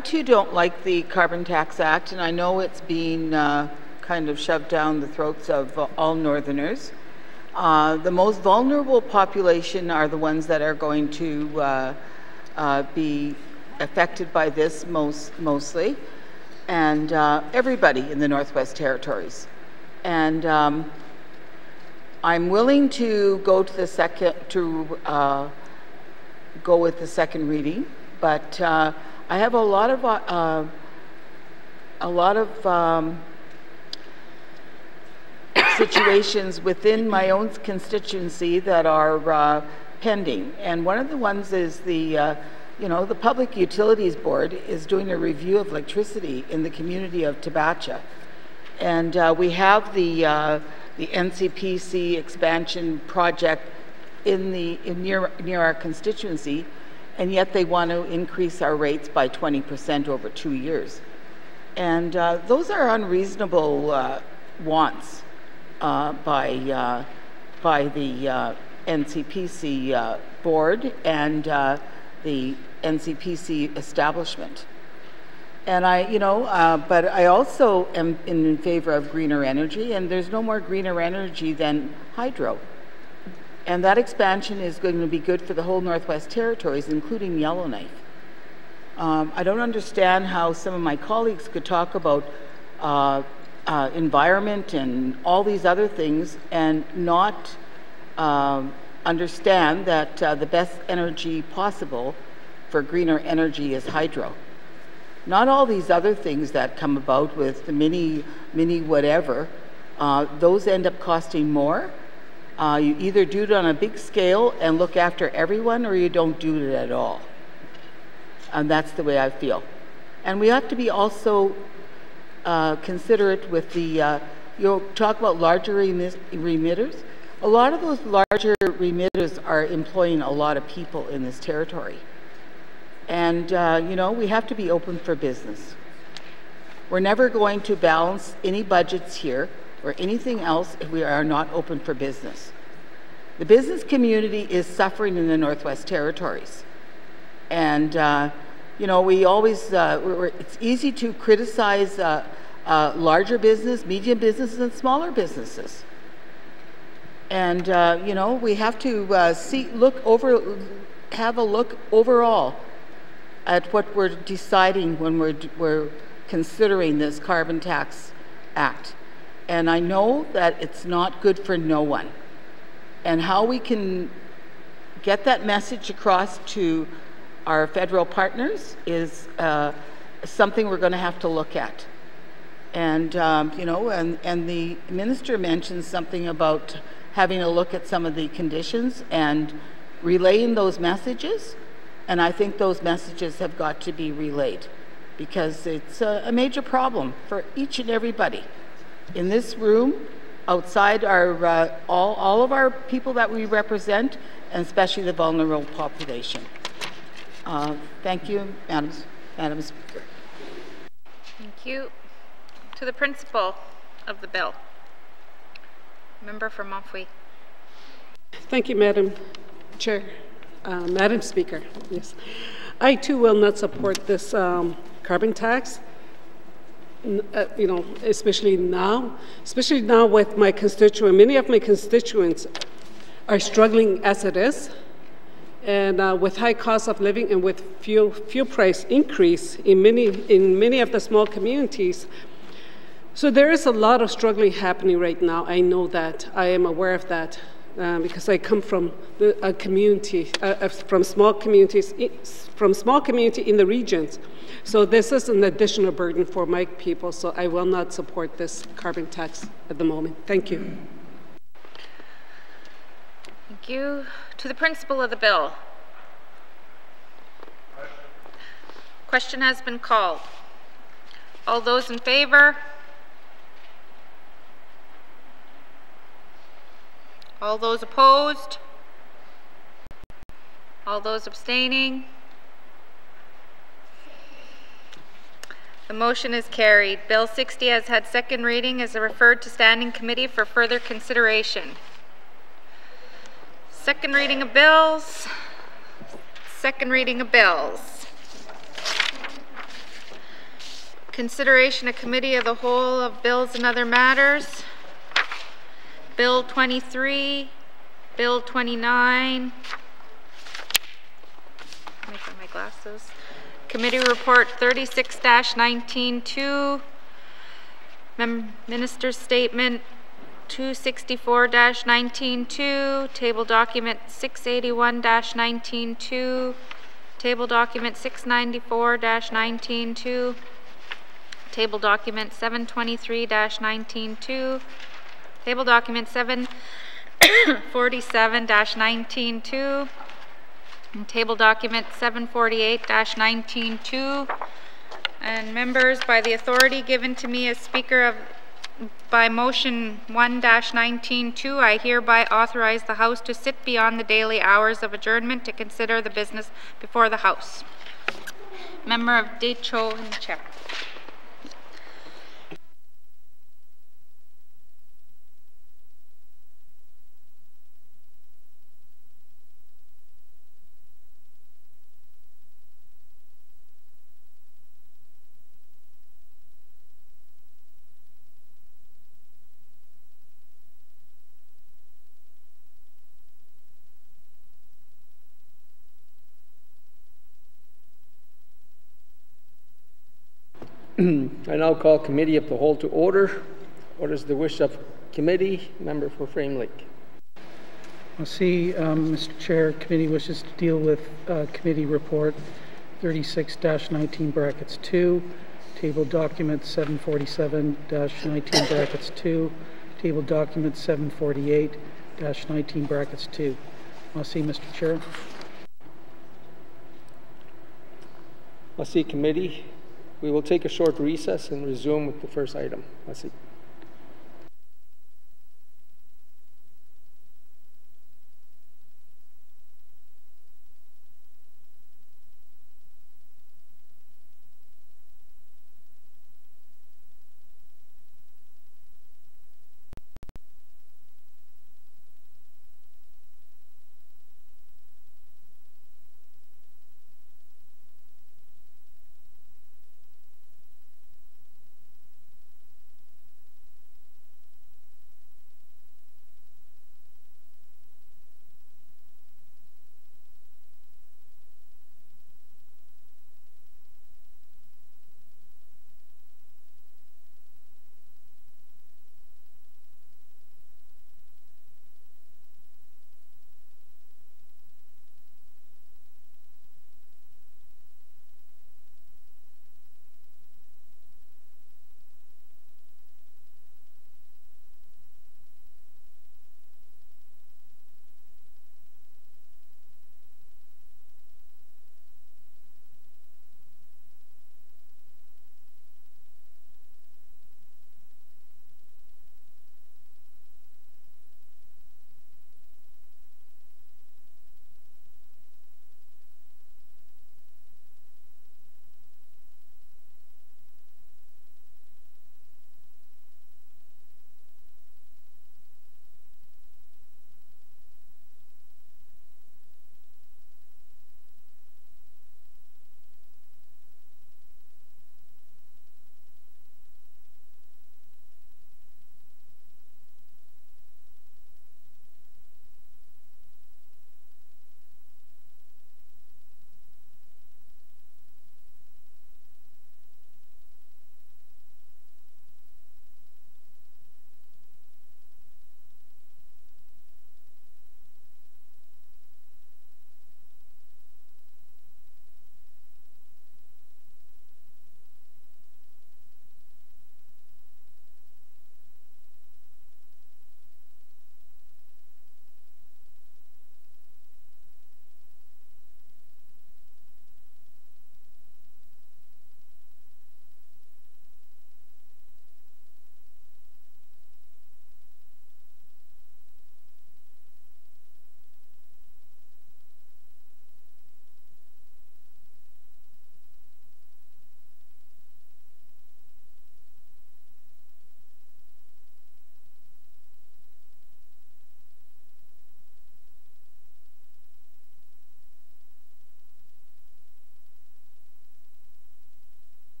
too don't like the Carbon Tax Act, and I know it's been kind of shoved down the throats of all Northerners. The most vulnerable population are the ones that are going to be affected by this mostly, and everybody in the Northwest Territories. And I'm willing to go to the go with the second reading, but I have a lot of situations within my own constituency that are pending, and one of the ones is the Public Utilities Board is doing a review of electricity in the community of Tabacha, and we have the NCPC expansion project near our constituency, and yet they want to increase our rates by 20% over 2 years, and those are unreasonable wants. By the NCPC board and the NCPC establishment. And but I also am in favor of greener energy, and there's no more greener energy than hydro. And that expansion is going to be good for the whole Northwest Territories, including Yellowknife. I don't understand how some of my colleagues could talk about environment and all these other things and not understand that the best energy possible for greener energy is hydro. Not all these other things that come about with the mini whatever, those end up costing more. You either do it on a big scale and look after everyone, or you don't do it at all. And that's the way I feel. And we have to be also considerate with the, you'll talk about larger remitters. A lot of those larger remitters are employing a lot of people in this territory. And, we have to be open for business. We're never going to balance any budgets here or anything else if we are not open for business. The business community is suffering in the Northwest Territories. And, we always, it's easy to criticize larger business, medium businesses, and smaller businesses. And, we have to have a look overall at what we're deciding when we're considering this Carbon Tax Act. And I know that it's not good for no one. And how we can get that message across to our federal partners is something we're going to have to look at. And, and the minister mentioned something about having a look at some of the conditions and relaying those messages. And I think those messages have got to be relayed because it's a major problem for each and everybody in this room, outside our all of our people that we represent, and especially the vulnerable population. Thank you, Madam Speaker.
Thank you. To the principal of the bill. Member for Montfouille.
Thank you, Madam Chair. Madam Speaker, yes. I too will not support this carbon tax, you know, especially now with my constituent. Many of my constituents are struggling as it is, and with high cost of living and with fuel price increase in many of the small communities. So there is a lot of struggling happening right now. I know that. I am aware of that. Because I come from a community, from small community in the regions. So this is an additional burden for my people, so I will not support this carbon tax at the moment. Thank you.
Thank you. To the principal of the bill. Question has been called. All those in favor? All those opposed? All those abstaining? The motion is carried. Bill 60 has had second reading, is referred to Standing Committee for further consideration. Second reading of bills. Second reading of bills. Consideration of Committee of the Whole of bills and other matters. Bill 23, Bill 29, let me find my glasses. Committee Report 36-19-2, Minister's Statement 264-19-2, Table Document 681-19-2, Table Document 694-19-2, Table Document 723-19-2, Table Document 747-19-2, and Table Document 748-19-2. And members, by the authority given to me as Speaker of, by Motion 1-19-2, I hereby authorize the House to sit beyond the daily hours of adjournment to consider the business before the House. Member of Decho in the chair.
I now call Committee of the Whole to order. What is the wish of committee? Member for Frame Lake.
I see, Mr. Chair, committee wishes to deal with Committee Report 36-19-2, Table Document 747-19-2, Table Document 748-19-2. I see, Mr. Chair.
I see committee. We will take a short recess and resume with the first item. I see.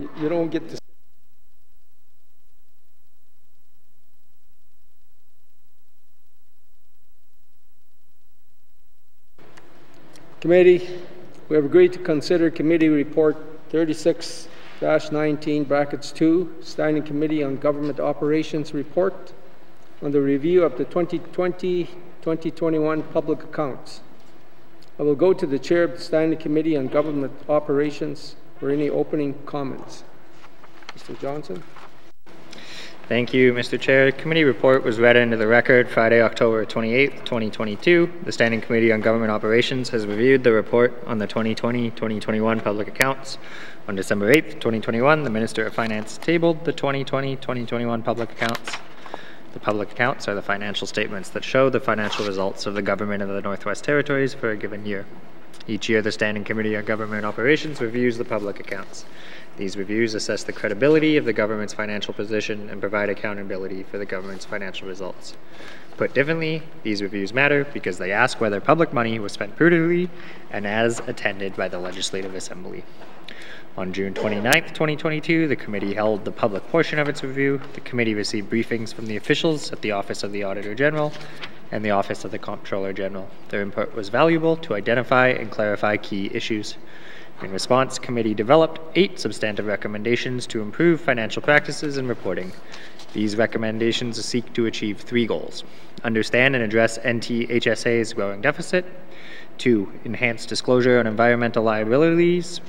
You don't get to. Committee, we have agreed to consider Committee Report 36-19 brackets 2, Standing Committee on Government Operations Report on the review of the 2020-2021 public accounts. I will go to the Chair of the Standing Committee on Government Operations for any opening comments. Mr. Johnson.
Thank you, Mr. Chair. Committee report was read into the record Friday, October 28, 2022. The Standing Committee on Government Operations has reviewed the report on the 2020-2021 public accounts. On December 8, 2021, the Minister of Finance tabled the 2020-2021 public accounts. The public accounts are the financial statements that show the financial results of the government of the Northwest Territories for a given year. Each year, the Standing Committee on Government Operations reviews the public accounts. These reviews assess the credibility of the government's financial position and provide accountability for the government's financial results. Put differently, these reviews matter because they ask whether public money was spent prudently and as attended by the Legislative Assembly. On June 29, 2022, the committee held the public portion of its review. The committee received briefings from the officials at the Office of the Auditor General and the Office of the Comptroller General. Their input was valuable to identify and clarify key issues. In response, the committee developed 8 substantive recommendations to improve financial practices and reporting. These recommendations seek to achieve 3 goals: understand and address NTHSA's growing deficit, 2, enhance disclosure on environmental liabilities,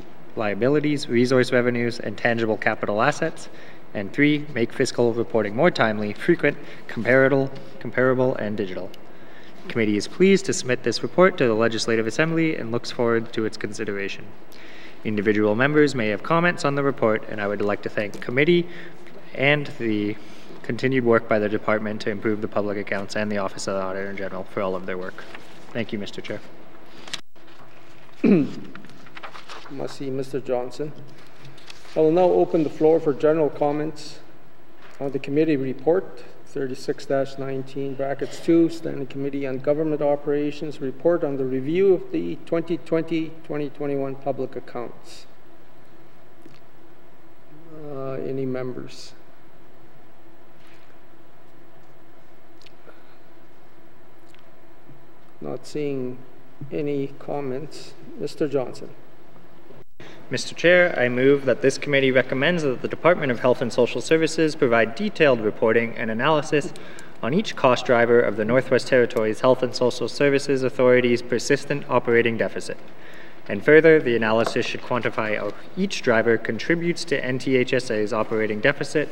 resource revenues, and tangible capital assets, and 3, make fiscal reporting more timely, frequent, comparable, and digital. The committee is pleased to submit this report to the Legislative Assembly and looks forward to its consideration. Individual members may have comments on the report, and I would like to thank the committee and the continued work by the department to improve the public accounts and the Office of the Auditor General for all of their work. Thank you, Mr. Chair.
Merci, Mr. Johnson. I will now open the floor for general comments on the committee report 36-19 brackets 2, Standing Committee on Government Operations report on the review of the 2020-2021 public accounts. Any members? Not seeing any comments. Mr. Johnson.
Mr. Chair, I move that this committee recommends that the Department of Health and Social Services provide detailed reporting and analysis on each cost driver of the Northwest Territories Health and Social Services Authority's persistent operating deficit. And further, the analysis should quantify how each driver contributes to NTHSA's operating deficit.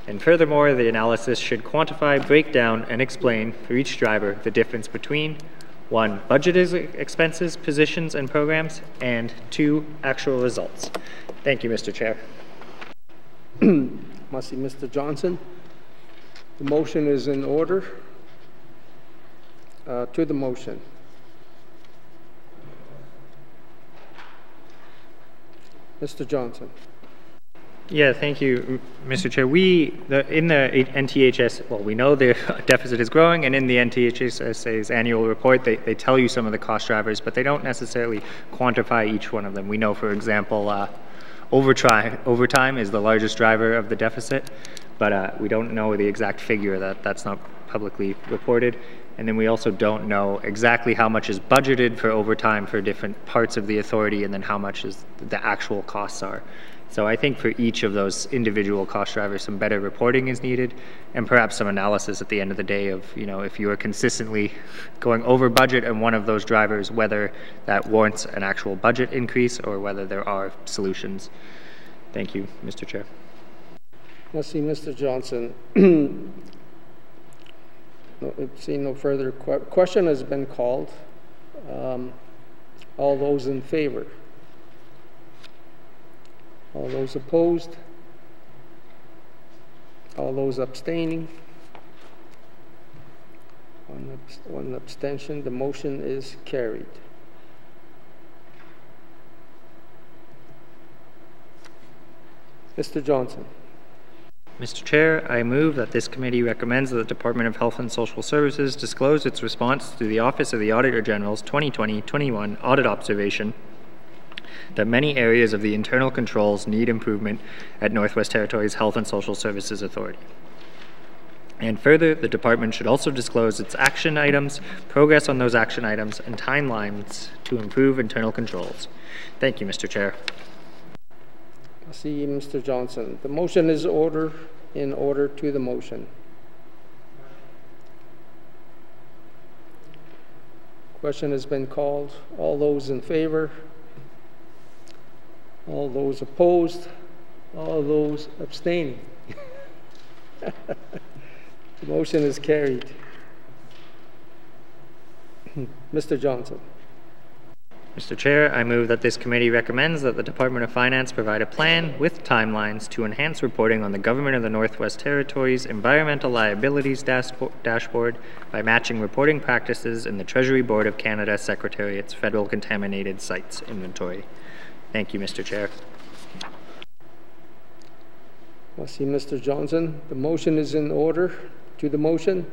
And furthermore, the analysis should quantify, break down, and explain for each driver the difference between 1, budgeted expenses, positions, and programs, and 2, actual results. Thank you, Mr. Chair.
Merci, Mr. Johnson. The motion is in order. To the motion. Mr. Johnson.
Yeah, thank you, Mr. Chair. In the NTHS, well, we know the deficit is growing, and in the NTHSA's annual report, they tell you some of the cost drivers, but they don't necessarily quantify each one of them. We know, for example, overtime is the largest driver of the deficit, but we don't know the exact figure. That's not publicly reported. And then we also don't know exactly how much is budgeted for overtime for different parts of the authority, and then how much is the actual costs are. So I think for each of those individual cost drivers, some better reporting is needed, and perhaps some analysis at the end of the day of, if you are consistently going over budget on one of those drivers, whether that warrants an actual budget increase or whether there are solutions. Thank you, Mr. Chair.
Merci, Mr. Johnson. Seeing no further question has been called. All those in favor? All those opposed? All those abstaining? One abstention. The motion is carried. Mr. Johnson.
Mr. Chair, I move that this committee recommends that the Department of Health and Social Services disclose its response to the Office of the Auditor General's 2020-21 audit observation that many areas of the internal controls need improvement at Northwest Territories Health and Social Services Authority. And further, the department should also disclose its action items, progress on those action items, and timelines to improve internal controls. Thank you, Mr. Chair.
I see Mr. Johnson. The motion is in order to the motion. Question has been called. All those in favor? All those opposed? All those abstaining? The motion is carried. Mr. Johnson.
Mr. Chair, I move that this committee recommends that the Department of Finance provide a plan with timelines to enhance reporting on the Government of the Northwest Territories Environmental Liabilities Dashboard by matching reporting practices in the Treasury Board of Canada Secretariat's Federal Contaminated Sites Inventory. Thank you, Mr. Chair.
I see Mr. Johnson. The motion is in order to the motion.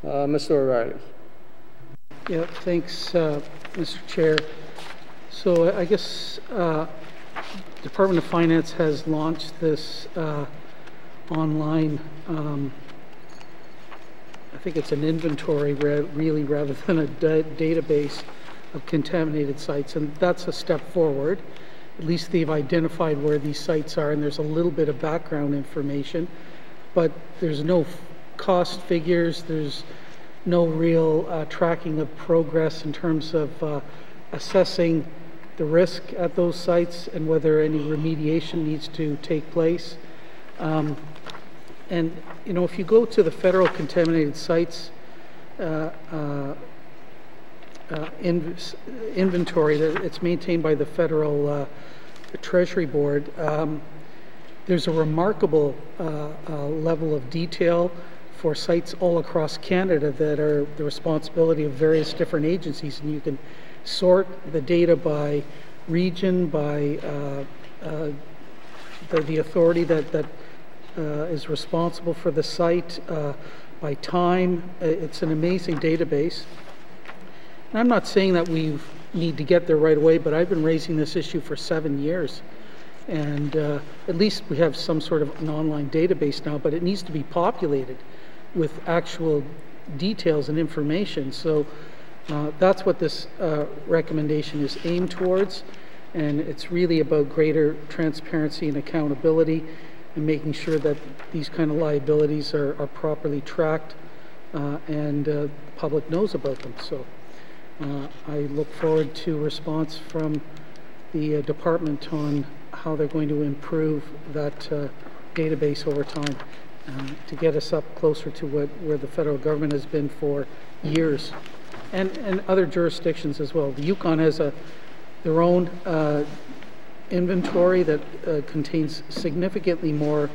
Mr. O'Reilly.
Yeah, thanks, Mr. Chair. So I guess Department of Finance has launched this online, I think it's an inventory really rather than a database of contaminated sites, and that's a step forward. At least they've identified where these sites are, and there's a little bit of background information, but there's no cost figures, there's no real tracking of progress in terms of assessing the risk at those sites and whether any remediation needs to take place. And you know, if you go to the federal contaminated sites inventory that it's maintained by the federal Treasury Board, there's a remarkable level of detail for sites all across Canada that are the responsibility of various different agencies, and you can sort the data by region, by the authority that is responsible for the site, by time. It's an amazing database. And I'm not saying that we need to get there right away, but I've been raising this issue for 7 years. And at least we have some sort of an online database now, but it needs to be populated with actual details and information. So that's what this recommendation is aimed towards. And it's really about greater transparency and accountability and making sure that these kind of liabilities are properly tracked and the public knows about them. So I look forward to a response from the department on how they're going to improve that database over time to get us up closer to where the federal government has been for years, and other jurisdictions as well. The Yukon has their own inventory that contains significantly more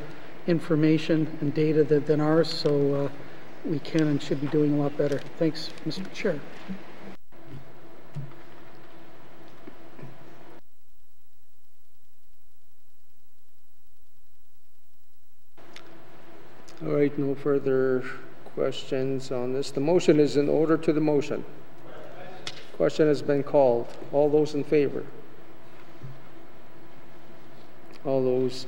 information and data than ours, so we can and should be doing a lot better. Thanks, Mr. Chair.
All right, no further questions on this. The motion is in order to the motion. Question has been called. All those in favor? All those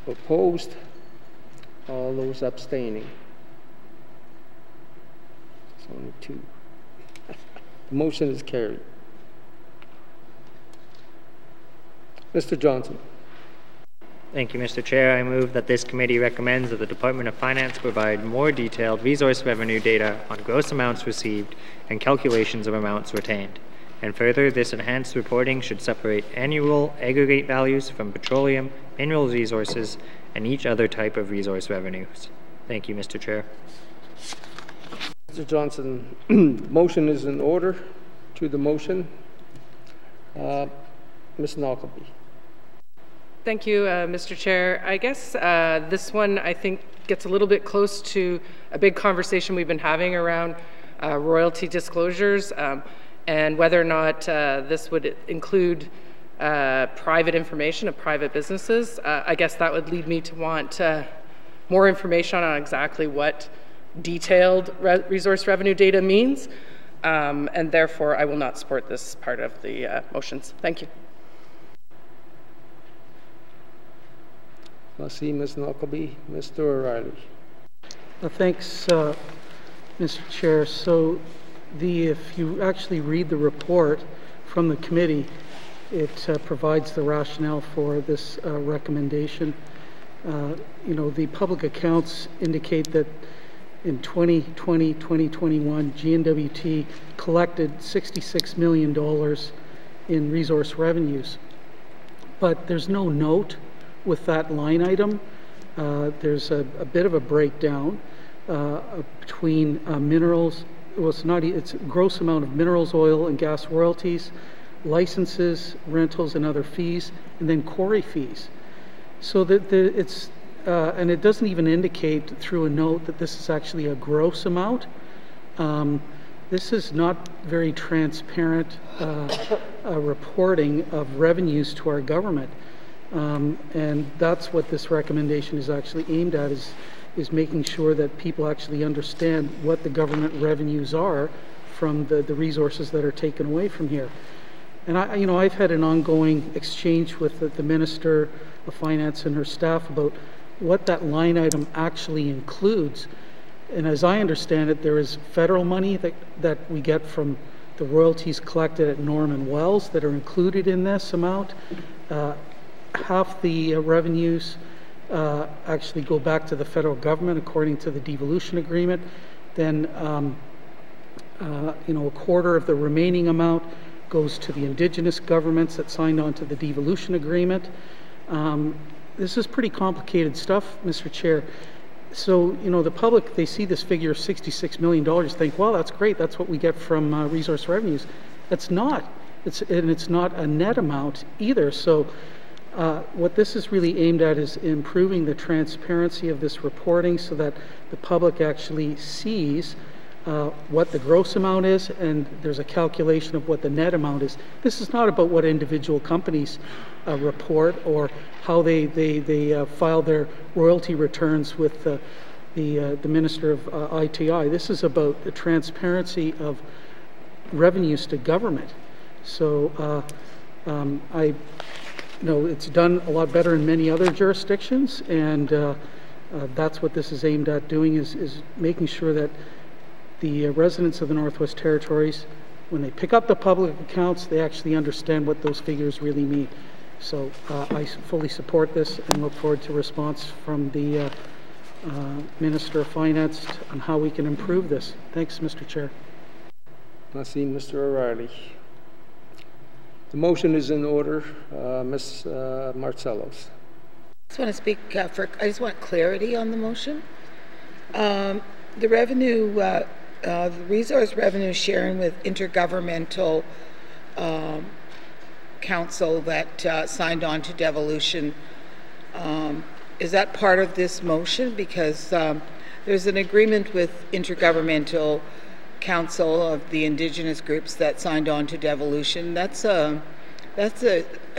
opposed? All those abstaining? It's only two. The motion is carried. Mr. Johnson.
Thank you, Mr. Chair. I move that this committee recommends that the Department of Finance provide more detailed resource revenue data on gross amounts received and calculations of amounts retained. And further, this enhanced reporting should separate annual aggregate values from petroleum, mineral resources, and each other type of resource revenues. Thank you, Mr. Chair.
Mr. Johnson, motion is in order to the motion. Ms. Knockleby.
Thank you, Mr. Chair. I guess this one, I think, gets a little bit close to a big conversation we've been having around royalty disclosures and whether or not this would include private information of private businesses. I guess that would lead me to want more information on exactly what detailed resource revenue data means. and therefore I will not support this part of the motions. Thank you.
Merci, Ms. Knockleby. Mr. O'Reilly.
Thanks, Mr. Chair. So if you actually read the report from the committee, it provides the rationale for this recommendation. You know, the public accounts indicate that in 2020-2021, N.W.T collected $66 million in resource revenues. But there's no note with that line item. There's a bit of a breakdown between minerals. Well, it's a gross amount of minerals, oil, and gas royalties, licenses, rentals, and other fees, and then quarry fees. So and it doesn't even indicate through a note that this is actually a gross amount. This is not very transparent reporting of revenues to our government. And that's what this recommendation is actually aimed at, is making sure that people actually understand what the government revenues are from the resources that are taken away from here. And I've had an ongoing exchange with the Minister of Finance and her staff about what that line item actually includes. And as I understand it, there is federal money that we get from the royalties collected at Norman Wells that are included in this amount. Half the revenues actually go back to the federal government according to the devolution agreement. Then a quarter of the remaining amount goes to the Indigenous governments that signed on to the devolution agreement. This is pretty complicated stuff, Mr. Chair. So, the public, they see this figure of $66 million, think, well, that's great, that's what we get from resource revenues. It's not. It's not a net amount either. So what this is really aimed at is improving the transparency of this reporting so that the public actually sees what the gross amount is, and there's a calculation of what the net amount is. This is not about what individual companies report or how they file their royalty returns with the Minister of ITI. This is about the transparency of revenues to government. So it's done a lot better in many other jurisdictions, and that's what this is aimed at doing, is making sure that the residents of the Northwest Territories, when they pick up the public accounts, they actually understand what those figures really mean. So I fully support this and look forward to a response from the Minister of Finance on how we can improve this. Thanks, Mr. Chair.
Merci, Mr. O'Reilly. The motion is in order. Ms. Marcellos.
I just want to speak I just want clarity on the motion. The revenue, the resource revenue sharing with intergovernmental council that signed on to devolution, is that part of this motion? Because there's an agreement with intergovernmental council of the Indigenous groups that signed on to devolution. That's a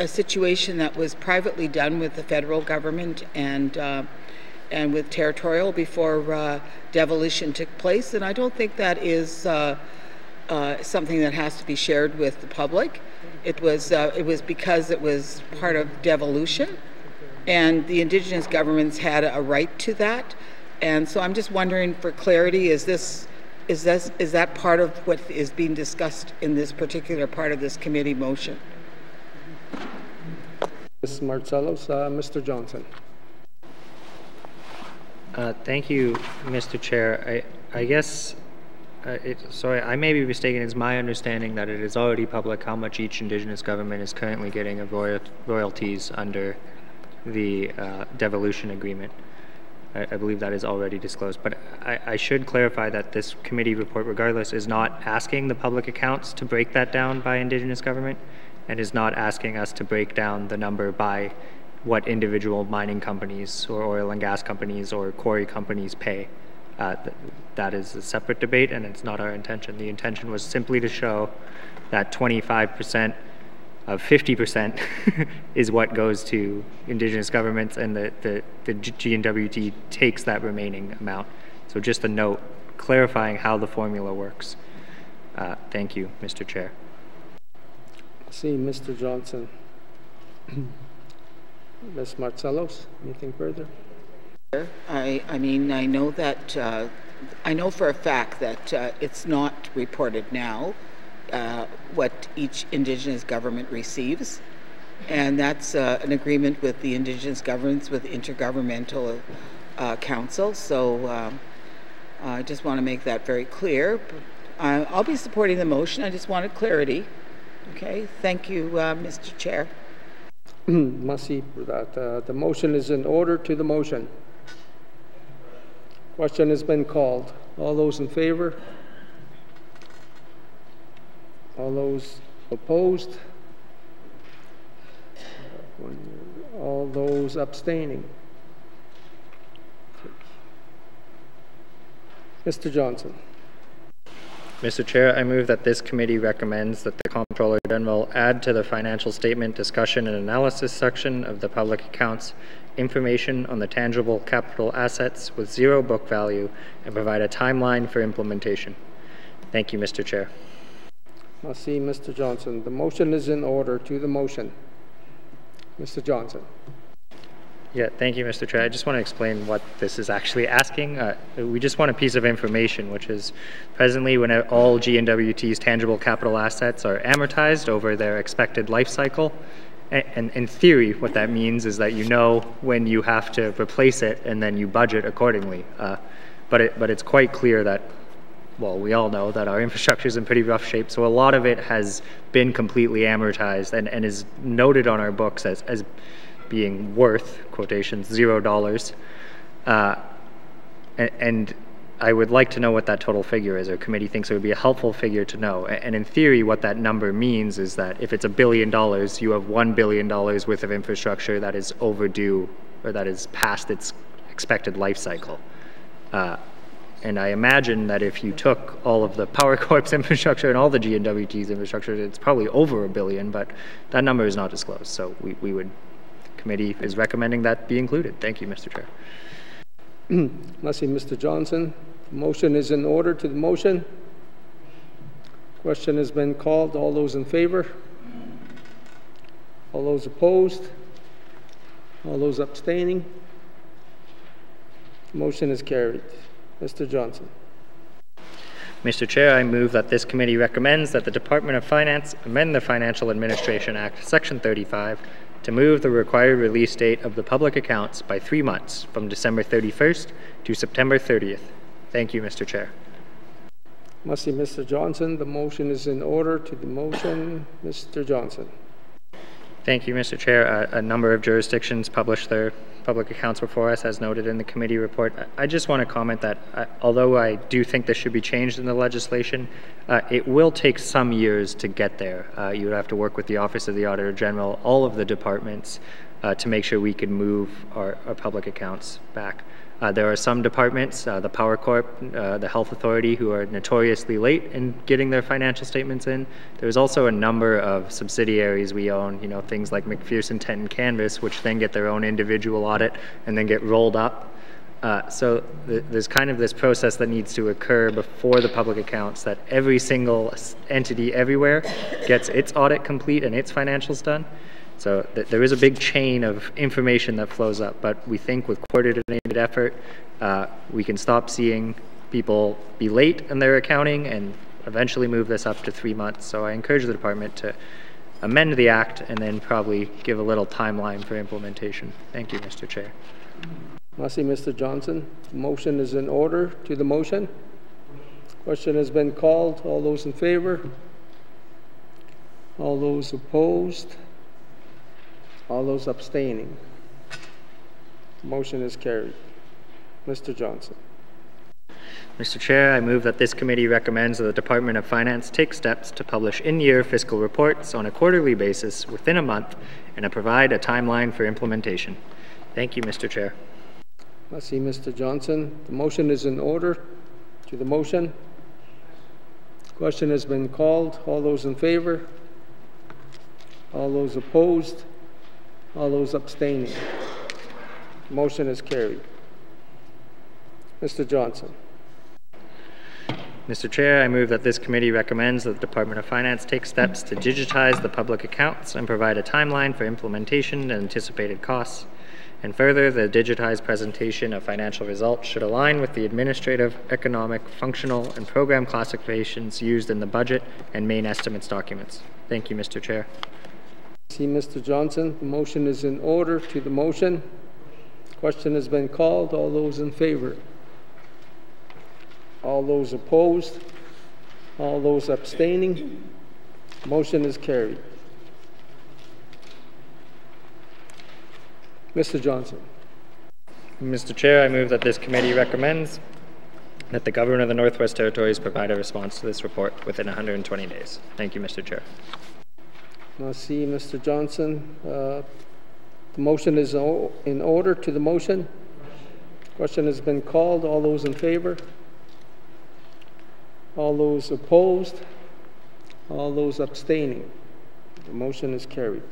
situation that was privately done with the federal government and with territorial before devolution took place, and I don't think that is something that has to be shared with the public. It was because it was part of devolution, and the Indigenous governments had a right to that. And so I'm just wondering, for clarity, is that part of what is being discussed in this particular part of this committee motion?
Ms. Marcellos. Mr. Johnson.
Thank you, Mr. Chair. I guess, sorry, I may be mistaken. It's my understanding that it is already public how much each Indigenous government is currently getting of royalties under the devolution agreement. I believe that is already disclosed. But I should clarify that this committee report, regardless, is not asking the public accounts to break that down by Indigenous government, and is not asking us to break down the number by what individual mining companies or oil and gas companies or quarry companies pay. That is a separate debate, and it's not our intention. The intention was simply to show that 25% of 50% is what goes to Indigenous governments, and the N.W.T takes that remaining amount. So just a note clarifying how the formula works. Thank you, Mr. Chair.
See, Mr. Johnson. Ms. Marcellos, anything further?
I mean, I know that, I know for a fact that it's not reported now what each Indigenous government receives, and that's an agreement with the Indigenous governments with Intergovernmental Council, so I just want to make that very clear. I'll be supporting the motion. I just wanted clarity. Okay, thank you, Mr. Chair.
Merci for that. The motion is in order to the motion. Question has been called. All those in favor? All those opposed? All those abstaining? Mr. Johnson.
Mr. Chair, I move that this committee recommends that the Comptroller General add to the financial statement discussion and analysis section of the public accounts information on the tangible capital assets with zero book value and provide a timeline for implementation. Thank you, Mr. Chair.
Merci, Mr. Johnson. The motion is in order to the motion. Mr. Johnson.
Yeah, thank you, Mr. Chair. I just want to explain what this is actually asking. We just want a piece of information, which is presently when all G&WT's tangible capital assets are amortized over their expected life cycle. And in theory, what that means is that you know when you have to replace it and then you budget accordingly. But it's quite clear that, well, we all know that our infrastructure is in pretty rough shape, so a lot of it has been completely amortized and is noted on our books as being worth, quotations, $0. And I would like to know what that total figure is. Our committee thinks it would be a helpful figure to know. And in theory, what that number means is that if it's $1 billion, you have $1 billion worth of infrastructure that is overdue or that is past its expected life cycle. And I imagine that if you took all of the Power Corp's infrastructure and all the G&WT's infrastructure, it's probably over $1 billion, but that number is not disclosed. So we would, the committee is recommending that be included. Thank you, Mr. Chair.
Merci, Mr. Johnson. The motion is in order to the motion. Question has been called. All those in favor? All those opposed? All those abstaining? The motion is carried. Mr. Johnson.
Mr. Chair, I move that this committee recommends that the Department of Finance amend the Financial Administration Act, Section 35, to move the required release date of the public accounts by 3 months from December 31st to September 30th. Thank you, Mr. Chair.
Merci, Mr. Johnson. The motion is in order to the motion. Mr. Johnson.
Thank you, Mr. Chair. A number of jurisdictions publish their public accounts before us, as noted in the committee report. I just want to comment that although I do think this should be changed in the legislation, it will take some years to get there. You would have to work with the Office of the Auditor General, all of the departments, to make sure we could move our public accounts back. There are some departments, the Power Corp, the Health Authority, who are notoriously late in getting their financial statements in. There's also a number of subsidiaries we own, you know, things like McPherson, Tent, and Canvas, which then get their own individual audit and then get rolled up. So there's kind of this process that needs to occur before the public accounts, that every single entity everywhere gets its audit complete and its financials done. So there is a big chain of information that flows up, but we think with coordinated effort, we can stop seeing people be late in their accounting and eventually move this up to 3 months. So I encourage the department to amend the act and then probably give a little timeline for implementation. Thank you, Mr. Chair.
Merci, Mr. Johnson. The motion is in order to the motion. Question has been called. All those in favor? All those opposed? All those abstaining? The motion is carried. Mr. Johnson.
Mr. Chair, I move that this committee recommends that the Department of Finance take steps to publish in-year fiscal reports on a quarterly basis within a month and to provide a timeline for implementation. Thank you, Mr. Chair.
Merci, Mr. Johnson. The motion is in order to the motion. Question has been called. All those in favor? All those opposed? All those abstaining? Motion is carried. Mr. Johnson.
Mr. Chair, I move that this committee recommends that the Department of Finance take steps to digitize the public accounts and provide a timeline for implementation and anticipated costs. And further, the digitized presentation of financial results should align with the administrative, economic, functional, and program classifications used in the budget and main estimates documents. Thank you, Mr. Chair.
See Mr. Johnson. The motion is in order. To the motion. Question has been called. All those in favor? All those opposed? All those abstaining? Motion is carried. Mr. Johnson.
Mr. Chair, I move that this committee recommends that the Government of the Northwest Territories provide a response to this report within 120 days. Thank you, Mr. Chair.
Merci, Mr. Johnson. The motion is in order. To the motion. Question has been called. All those in favor? All those opposed? All those abstaining? The motion is carried.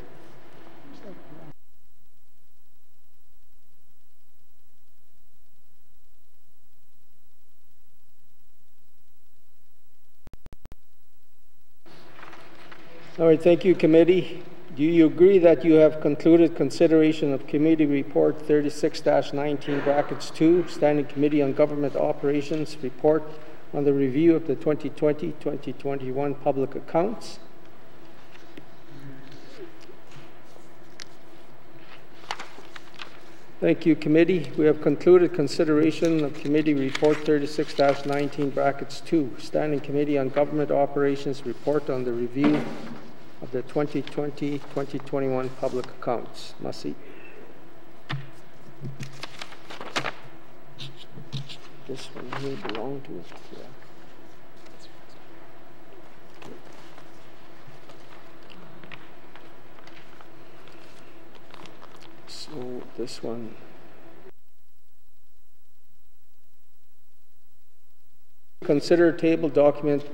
All right, thank you, committee. Do you agree that you have concluded consideration of Committee Report 36-19 brackets 2, Standing Committee on Government Operations Report on the review of the 2020-2021 public accounts? Thank you, committee. We have concluded consideration of Committee Report 36-19 brackets 2, Standing Committee on Government Operations Report on the review of the 2020-2021 public accounts. Merci. This one may belong to it. Yeah. So this one. Consider table document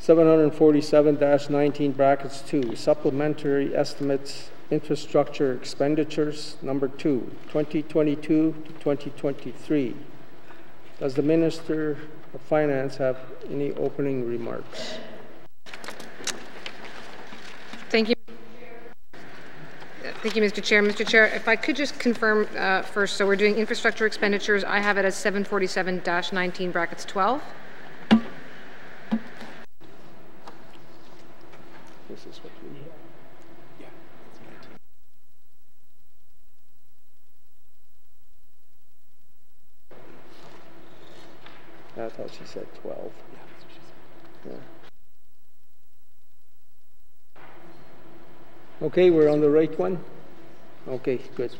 747-19 brackets 2, supplementary estimates infrastructure expenditures number 2, 2022 to 2023. Does the Minister of Finance have any opening remarks?
Thank you. Thank you, Mr. Chair. Mr. Chair, if I could just confirm first, so we're doing infrastructure expenditures. I have it as 747-19 brackets 12.
This is what we have. Yeah, it's 19. I thought she said 12. Yeah, that's what she said. Yeah. Okay, we're on the right one? Okay, good.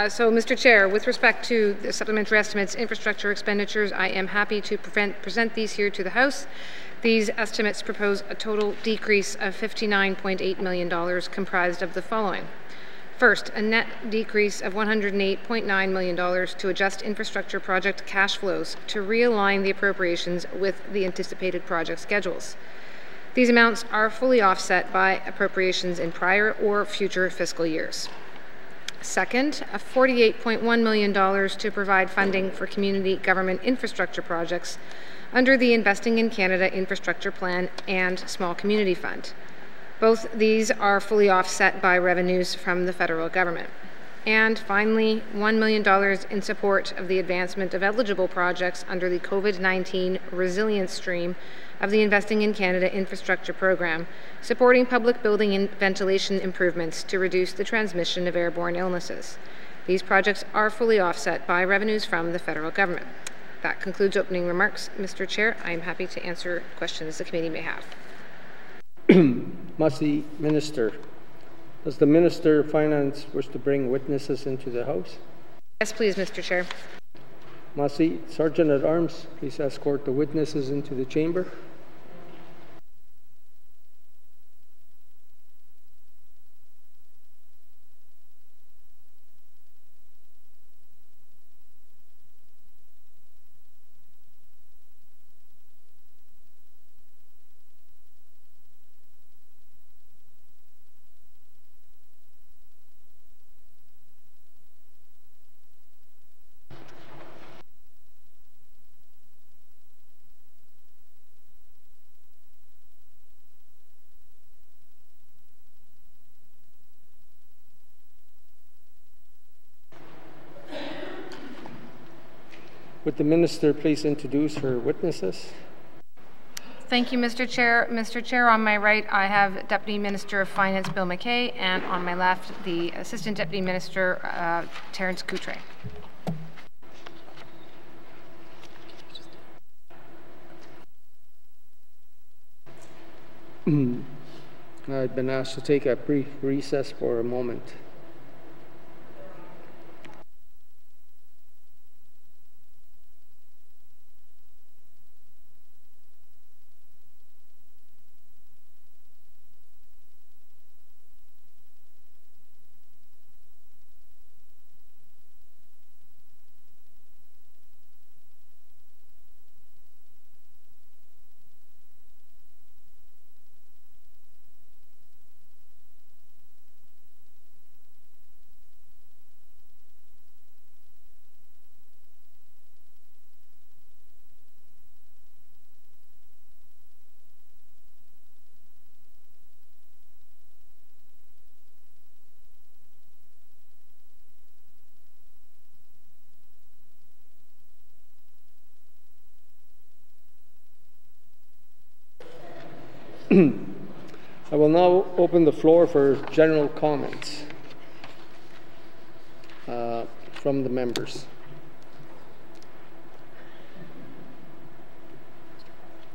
So, Mr. Chair, with respect to the supplementary estimates, infrastructure expenditures, I am happy to present these here to the House. These estimates propose a total decrease of $59.8 million comprised of the following. First, a net decrease of $108.9 million to adjust infrastructure project cash flows to realign the appropriations with the anticipated project schedules. These amounts are fully offset by appropriations in prior or future fiscal years. Second, a $48.1 million to provide funding for community government infrastructure projects under the Investing in Canada Infrastructure Plan and Small Community Fund. Both these are fully offset by revenues from the federal government. And finally, $1 million in support of the advancement of eligible projects under the COVID-19 resilience stream of the Investing in Canada Infrastructure Program, supporting public building and ventilation improvements to reduce the transmission of airborne illnesses. These projects are fully offset by revenues from the federal government. That concludes opening remarks. Mr. Chair, I am happy to answer questions the committee may have.
Must the Minister. Does the Minister of Finance wish to bring witnesses into the House?
Yes, please, Mr. Chair.
Masi, Sergeant at Arms, please escort the witnesses into the chamber. Would the minister please introduce her witnesses?
Thank you, Mr. Chair. Mr. Chair, on my right, I have Deputy Minister of Finance Bill McKay, and on my left, the Assistant Deputy Minister, Terence Coutre.
I've been asked to take a brief recess for a moment. I will now open the floor for general comments from the members.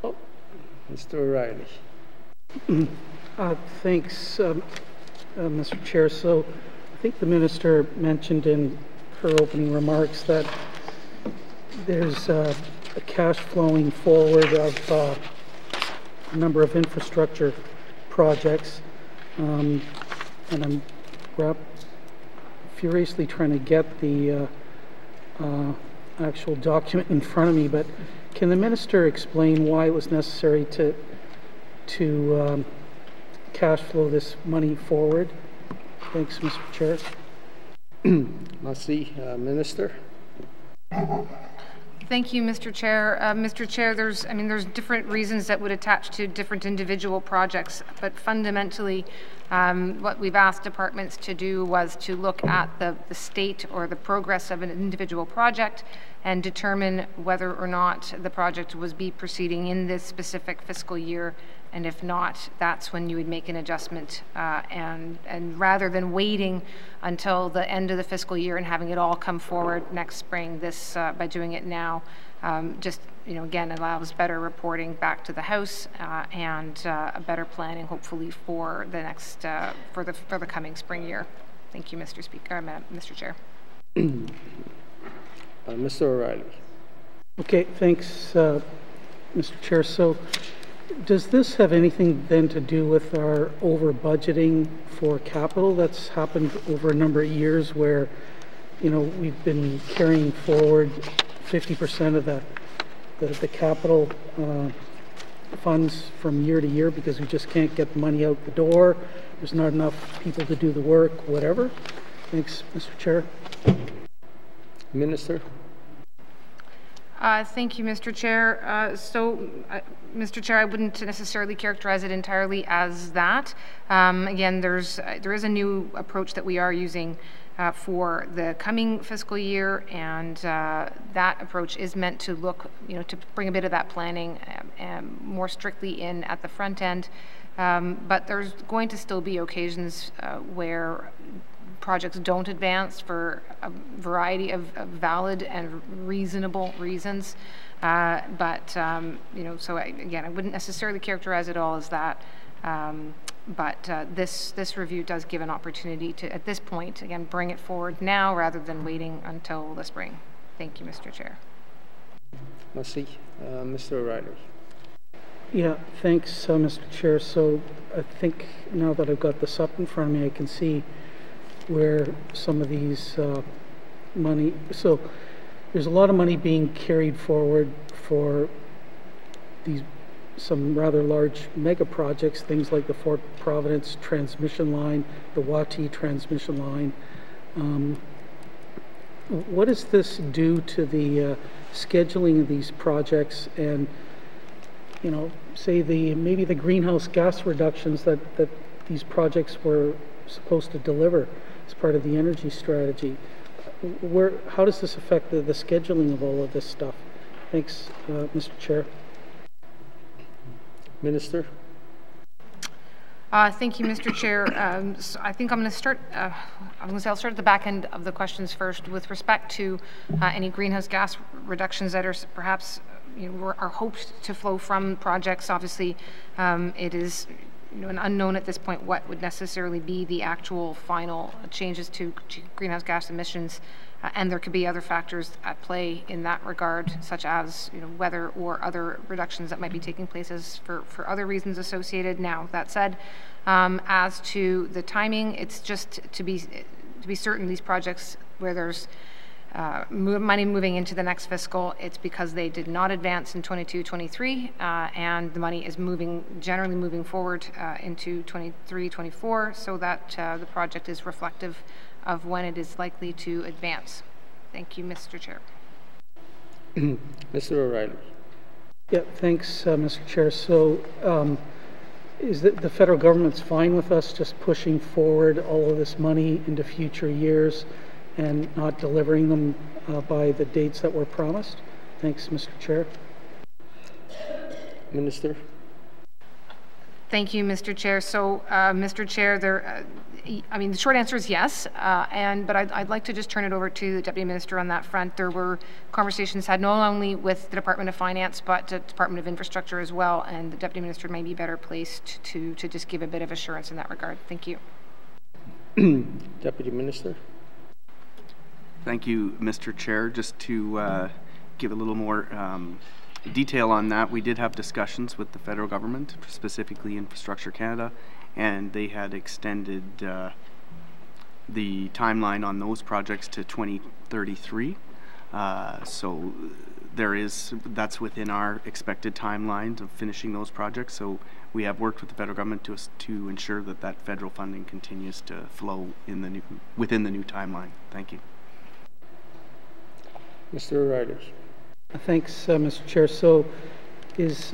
Oh, Mr. O'Reilly.
Thanks, Mr. Chair. So I think the minister mentioned in her opening remarks that there's a cash flowing forward of a number of infrastructure projects, and I'm furiously trying to get the actual document in front of me, but can the minister explain why it was necessary to cash flow this money forward? Thanks, Mr. Chair.
Merci, Minister.
Thank you, Mr. Chair. Mr. Chair, there's different reasons that would attach to different individual projects, but fundamentally, what we've asked departments to do was to look at the state or the progress of an individual project and determine whether or not the project was proceeding in this specific fiscal year, and if not, that's when you would make an adjustment. And rather than waiting until the end of the fiscal year and having it all come forward next spring, this by doing it now, just again allows better reporting back to the House and a better planning, hopefully, for the next for the coming spring year. Thank you, Mr. Speaker, Mr. Chair.
Mr. O'Reilly.
Okay, thanks, Mr. Chair. So, does this have anything then to do with our over budgeting for capital that's happened over a number of years, where we've been carrying forward 50% of the capital funds from year to year because we just can't get the money out the door, there's not enough people to do the work, whatever? Thanks, Mr. Chair.
Minister.
Thank you, Mr. Chair. Mr. Chair, I wouldn't necessarily characterize it entirely as that. Again, there is a new approach that we are using for the coming fiscal year, and that approach is meant to look, to bring a bit of that planning more strictly in at the front end. But there's going to still be occasions where projects don't advance for a variety of valid and reasonable reasons. So again, I wouldn't necessarily characterize it all as that. This review does give an opportunity to, at this point, again, bring it forward now rather than waiting until the spring. Thank you, Mr. Chair.
Merci. Mr. O'Reilly.
Yeah, thanks, Mr. Chair. So I think now that I've got this up in front of me, I can see where some of these money, so there's a lot of money being carried forward for some rather large mega projects, things like the Fort Providence transmission line, the N.W.T transmission line. What does this do to the scheduling of these projects and, say maybe the greenhouse gas reductions that these projects were supposed to deliver as part of the energy strategy? how does this affect the scheduling of all of this stuff? Thanks, Mr. Chair.
Minister.
Thank you, Mr. Chair. So I think I'm going to start. I'll start at the back end of the questions first, with respect to any greenhouse gas reductions that are perhaps are hoped to flow from projects. Obviously, it is an unknown at this point what would necessarily be the actual final changes to greenhouse gas emissions, and there could be other factors at play in that regard, such as weather or other reductions that might be taking place for other reasons associated. Now, that said, as to the timing, it's just to be certain these projects where there's money moving into the next fiscal, it's because they did not advance in 22-23, and the money is generally moving forward into 23-24, so that the project is reflective of when it is likely to advance. Thank you, Mr. Chair.
Mr. O'Reilly.
Yeah, thanks, Mr. Chair. So is that the federal government's fine with us just pushing forward all of this money into future years and not delivering them by the dates that were promised? Thanks, Mr. Chair.
Minister.
Thank you, Mr. Chair. So, Mr. Chair, the short answer is yes, but I'd like to just turn it over to the Deputy Minister on that front. There were conversations had not only with the Department of Finance, but the Department of Infrastructure as well, and the Deputy Minister may be better placed to just give a bit of assurance in that regard. Thank you.
Deputy Minister.
Thank you, Mr. Chair. Just to give a little more detail on that, we did have discussions with the federal government, specifically Infrastructure Canada, and they had extended the timeline on those projects to 2033. So that's within our expected timeline of finishing those projects. So we have worked with the federal government to ensure that federal funding continues to flow within the new timeline. Thank you.
Mr. O'Reilly.
Thanks, Mr. Chair. So is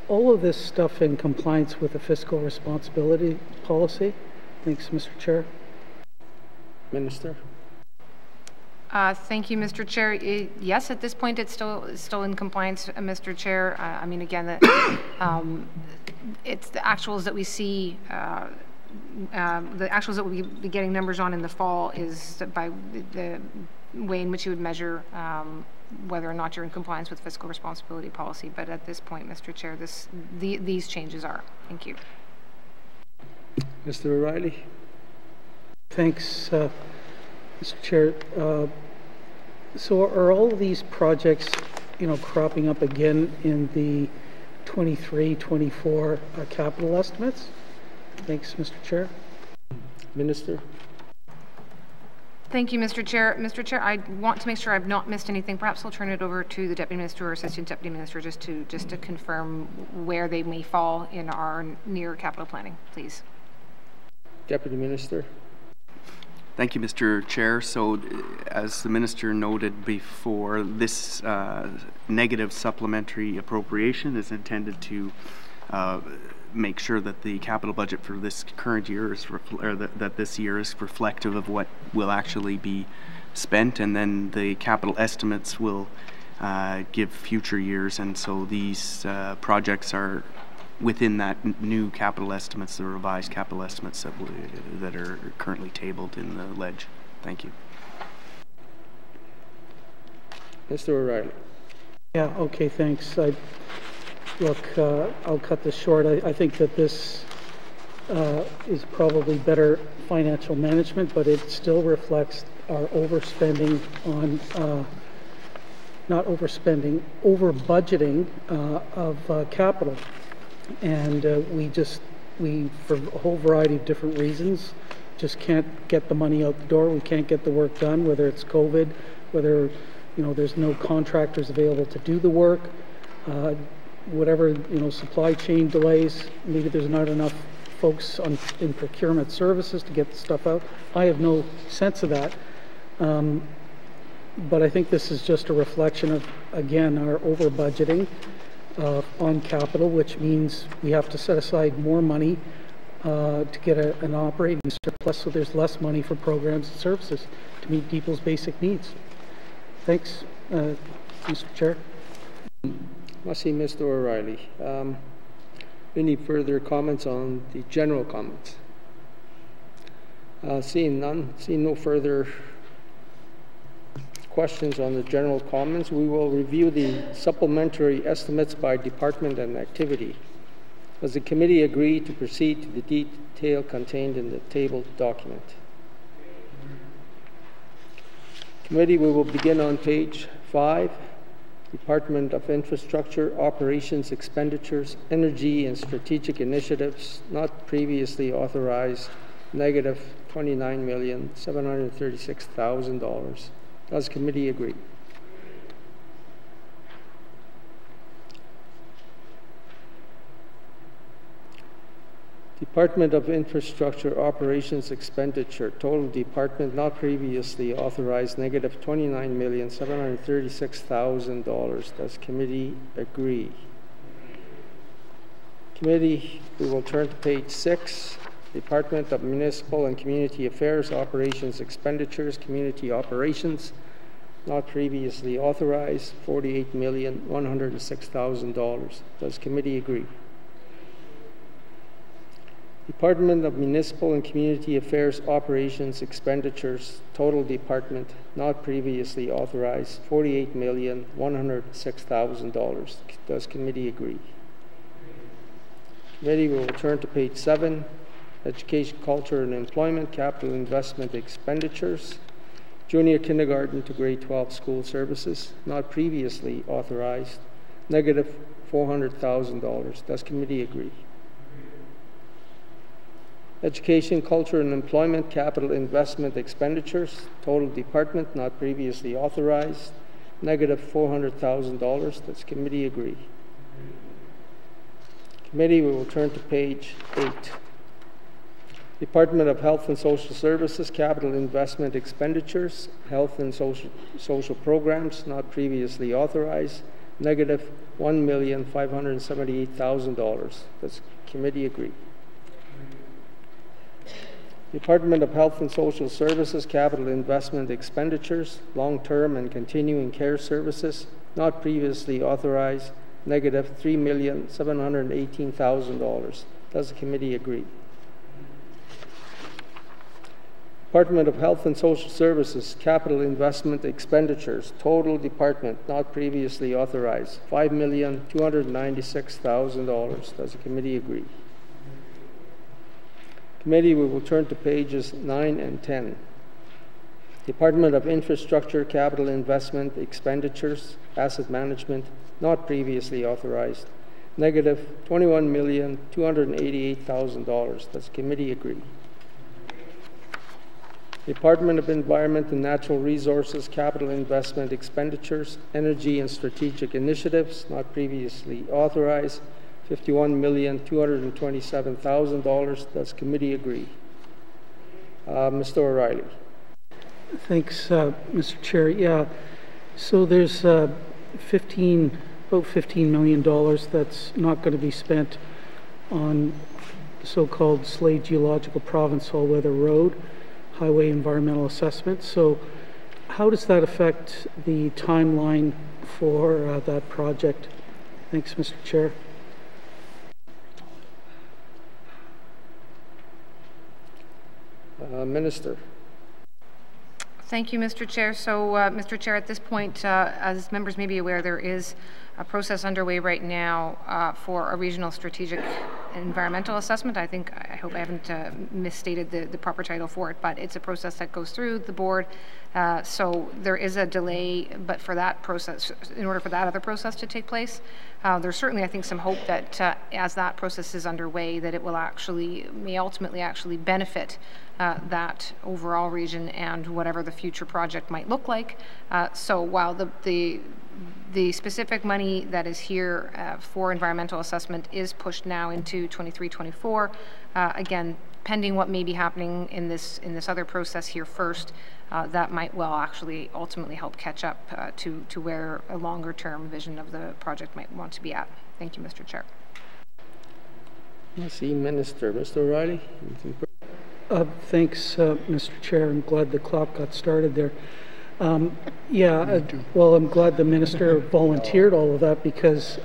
all of this stuff in compliance with the fiscal responsibility policy? Thanks, Mr. Chair.
Minister.
Thank you, Mr. Chair. Yes, at this point it's still in compliance, Mr. Chair. I mean, again, it's the actuals that we see. The actuals that we'll be getting numbers on in the fall is by the way in which you would measure whether or not you're in compliance with fiscal responsibility policy. But at this point, Mr. Chair, these changes are. Thank you.
Mr. O'Reilly.
Thanks, Mr. Chair. So are all of these projects, cropping up again in the 23-24 capital estimates? Thanks, Mr. Chair.
Minister.
Thank you, Mr. Chair. Mr. Chair, I want to make sure I've not missed anything. Perhaps I'll turn it over to the Deputy Minister or Assistant Deputy Minister just to confirm where they may fall in our near capital planning, please.
Deputy Minister.
Thank you, Mr. Chair. So, as the Minister noted before, this negative supplementary appropriation is intended to make sure that the capital budget for this current year that this year is reflective of what will actually be spent, and then the capital estimates will give future years, and so these projects are within that new capital estimates, the revised capital estimates that are currently tabled in the ledge. Thank you.
Mr. O'Reilly.
Yeah, okay, thanks. Look, I'll cut this short. I think that this is probably better financial management, but it still reflects our overspending on, not overspending, over budgeting of capital. And we, for a whole variety of different reasons, just can't get the money out the door. We can't get the work done, whether it's COVID, whether, there's no contractors available to do the work, whatever, supply chain delays, maybe there's not enough folks in procurement services to get the stuff out. I have no sense of that. But I think this is just a reflection of, again, our over budgeting on capital, which means we have to set aside more money to get an operating surplus, so there's less money for programs and services to meet people's basic needs. Thanks, Mr. Chair.
Merci, Mr. O'Reilly. Any further comments on the general comments? Seeing none, seeing no further questions on the general comments, we will review the supplementary estimates by department and activity. Does the committee agree to proceed to the detail contained in the tabled document? Committee, we will begin on page 5. Department of Infrastructure, Operations, Expenditures, Energy and Strategic Initiatives, not previously authorized, negative $29,736,000. Does committee agree? Department of Infrastructure Operations Expenditure, total department not previously authorized, negative $29,736,000. Does committee agree? Committee, we will turn to page 6. Department of Municipal and Community Affairs Operations Expenditures, Community Operations, not previously authorized, $48,106,000. Does committee agree? Department of Municipal and Community Affairs Operations Expenditures, total department not previously authorized, $48,106,000. Does committee agree? Committee will turn to page 7. Education, Culture and Employment, Capital Investment Expenditures, Junior Kindergarten to Grade 12 School Services, not previously authorized, negative $400,000. Does committee agree? Education, Culture and Employment, Capital Investment Expenditures, total department not previously authorized, negative $400,000. Does committee agree? Committee, we will turn to page 8. Department of Health and Social Services, Capital Investment Expenditures, Health and Social Programs, not previously authorized, negative $1,578,000. Does committee agree? Department of Health and Social Services, Capital Investment Expenditures, Long-Term and Continuing Care Services, not previously authorized, negative $3,718,000. Does the committee agree? Department of Health and Social Services, Capital Investment Expenditures, total department not previously authorized, $5,296,000. Does the committee agree? Committee, we will turn to pages 9 and 10. Department of Infrastructure, Capital Investment Expenditures, Asset Management, not previously authorized, negative $21,288,000. Does the committee agree? Department of Environment and Natural Resources, Capital Investment Expenditures, Energy and Strategic Initiatives, not previously authorized, $51,227,000. Does committee agree? Mr. O'Reilly.
Thanks, Mr. Chair. Yeah, so there's about $15 million that's not going to be spent on the so-called Slade Geological Province All-Weather Road Highway Environmental Assessment. So how does that affect the timeline for that project? Thanks, Mr. Chair.
Minister.
Thank you, Mr. Chair. So, Mr. Chair, at this point, as members may be aware, there is a process underway right now for a regional strategic environmental assessment. I hope I haven't misstated the proper title for it, but it's a process that goes through the board. So there is a delay, but for that process, in order for that other process to take place, there's certainly, I think, some hope that as that process is underway, that it will may ultimately actually benefit that overall region and whatever the future project might look like. So while the specific money that is here for environmental assessment is pushed now into 23-24, again, pending what may be happening in this other process here first, that might well actually ultimately help catch up to where a longer term vision of the project might want to be at. Thank you, Mr. Chair.
I see Minister. Mr. O'Reilly.
Thanks, Mr. Chair. I'm glad the clock got started there. Well, I'm glad the minister volunteered all of that, because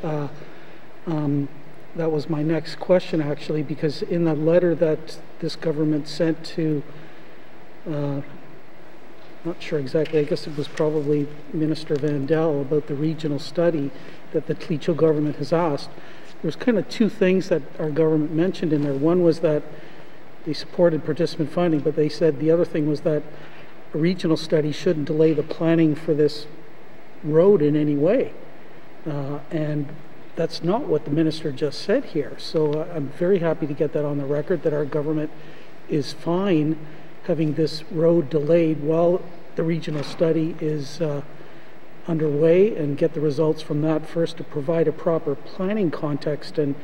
that was my next question, actually, because in the letter that this government sent to, not sure exactly, I guess it was probably Minister Vandal, about the regional study that the Tlicho government has asked, there's kind of two things that our government mentioned in there. One was that they supported participant funding, but they said the other thing was that a regional study shouldn't delay the planning for this road in any way. And that's not what the minister just said here. So I'm very happy to get that on the record, that our government is fine having this road delayed while the regional study is underway, and get the results from that first to provide a proper planning context and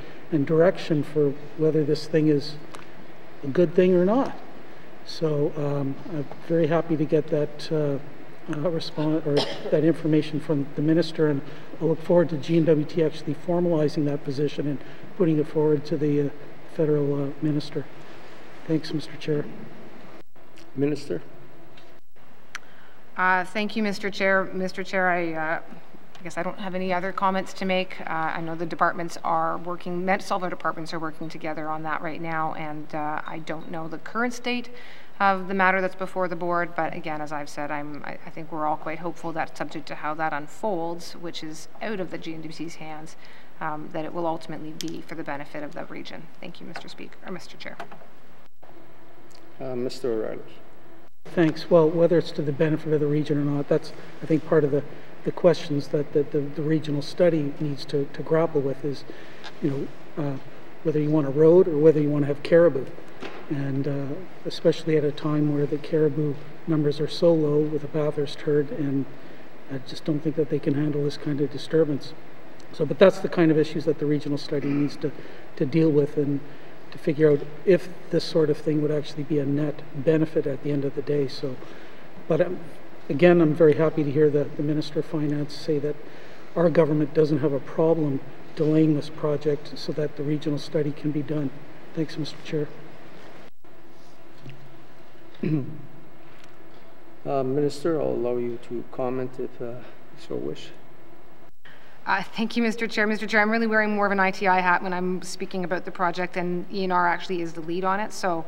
direction for whether this thing is a good thing or not. So I'm very happy to get that response or that information from the minister, and I look forward to N.W.T actually formalizing that position and putting it forward to the federal minister. Thanks, Mr. Chair.
Minister.
Thank you, Mr. Chair. Mr. Chair, I guess I don't have any other comments to make. I know the departments are working, several departments are working together on that right now, and I don't know the current state of the matter that's before the board, but again, as I've said, I think we're all quite hopeful that, subject to how that unfolds, which is out of the N.W.T's hands, that it will ultimately be for the benefit of the region. Thank you, Mr. Speaker, or Mr. Chair.
Mr. O'Reilly.
Thanks. Well, whether it's to the benefit of the region or not, that's, I think, part of the questions that the regional study needs to grapple with is, whether you want a road or whether you want to have caribou. And especially at a time where the caribou numbers are so low with the Bathurst herd, and I just don't think that they can handle this kind of disturbance. So, but that's the kind of issues that the regional study needs to deal with, and to figure out if this sort of thing would actually be a net benefit at the end of the day. So, but again, I'm very happy to hear the Minister of Finance say that our government doesn't have a problem delaying this project so that the regional study can be done. Thanks, Mr. Chair.
Minister, I'll allow you to comment if you so wish.
Thank you, Mr. Chair. Mr. Chair, I'm really wearing more of an ITI hat when I'm speaking about the project, and ENR actually is the lead on it, so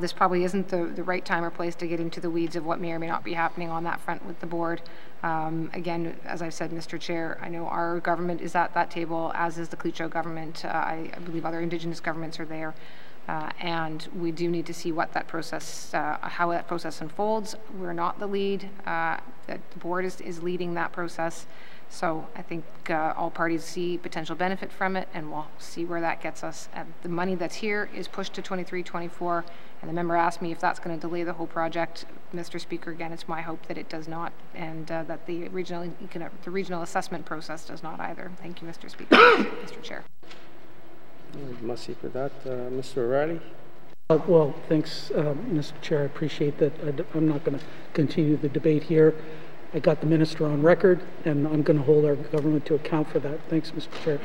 this probably isn't the right time or place to get into the weeds of what may or may not be happening on that front with the board. Again, as I've said, Mr. Chair, I know our government is at that table, as is the Tlicho government. I believe other Indigenous governments are there. And we do need to see what that process, how that process unfolds. We're not the lead. The board is leading that process. So I think all parties see potential benefit from it, and we'll see where that gets us. The money that's here is pushed to 23-24, and the member asked me if that's going to delay the whole project. Mr. Speaker, again, it's my hope that it does not, and that the regional assessment process does not either. Thank you, Mr. Speaker. Mr. Chair.
Merci for that. Mr. O'Reilly.
Well, thanks, Mr. Chair. I appreciate that. I'm not going to continue the debate here. I got the minister on record, and I'm going to hold our government to account for that. Thanks, Mr. Chair.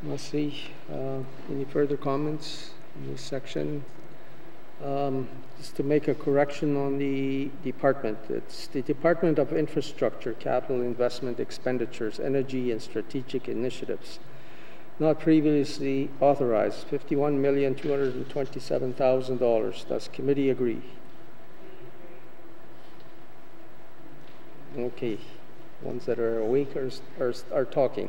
Merci. Any further comments in this section? Just to make a correction on the department. It's the Department of Infrastructure, Capital Investment Expenditures, Energy and Strategic Initiatives. Not previously authorized, $51,227,000. Does committee agree? Okay, ones that are awake are talking.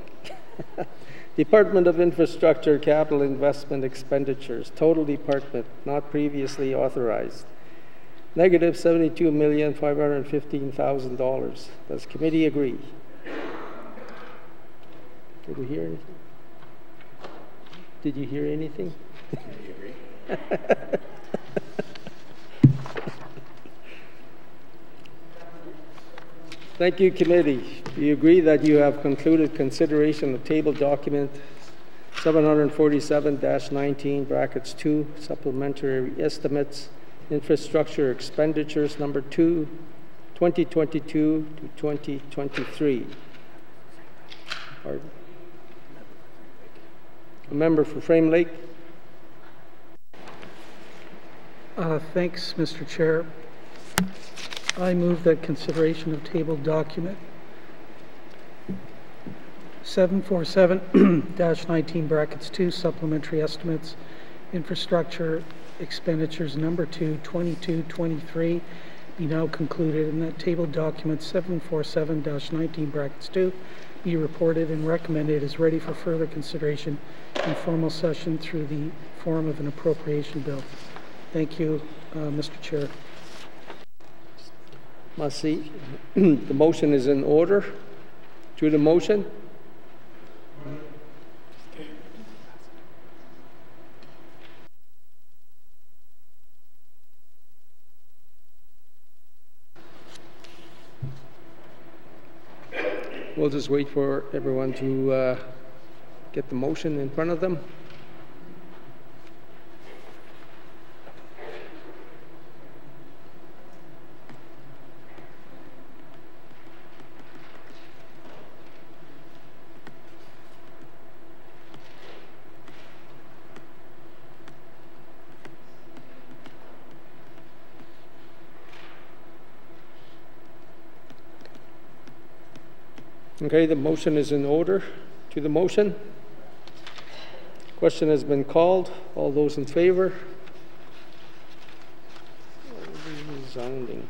Department of Infrastructure, Capital Investment Expenditures, total department not previously authorized, negative $72,515,000. Does committee agree? Did we hear anything? Did you hear anything? Thank you, committee. Do you agree that you have concluded consideration of table document 747-19 brackets 2 supplementary estimates infrastructure expenditures number 2 2022 to 2023? Pardon? A member for Frame Lake.
Thanks, Mr. Chair. I move that consideration of tabled document 747-19(2) supplementary estimates, infrastructure expenditures number 2, 22-23 be now concluded, and that tabled document 747-19(2) be reported and recommended as ready for further consideration in formal session through the form of an appropriation bill. Thank you, Mr. Chair.
Merci. The motion is in order. To the motion. We'll just wait for everyone to get the motion in front of them. Okay, the motion is in order. To the motion. Question has been called. All those in favor? Resounding.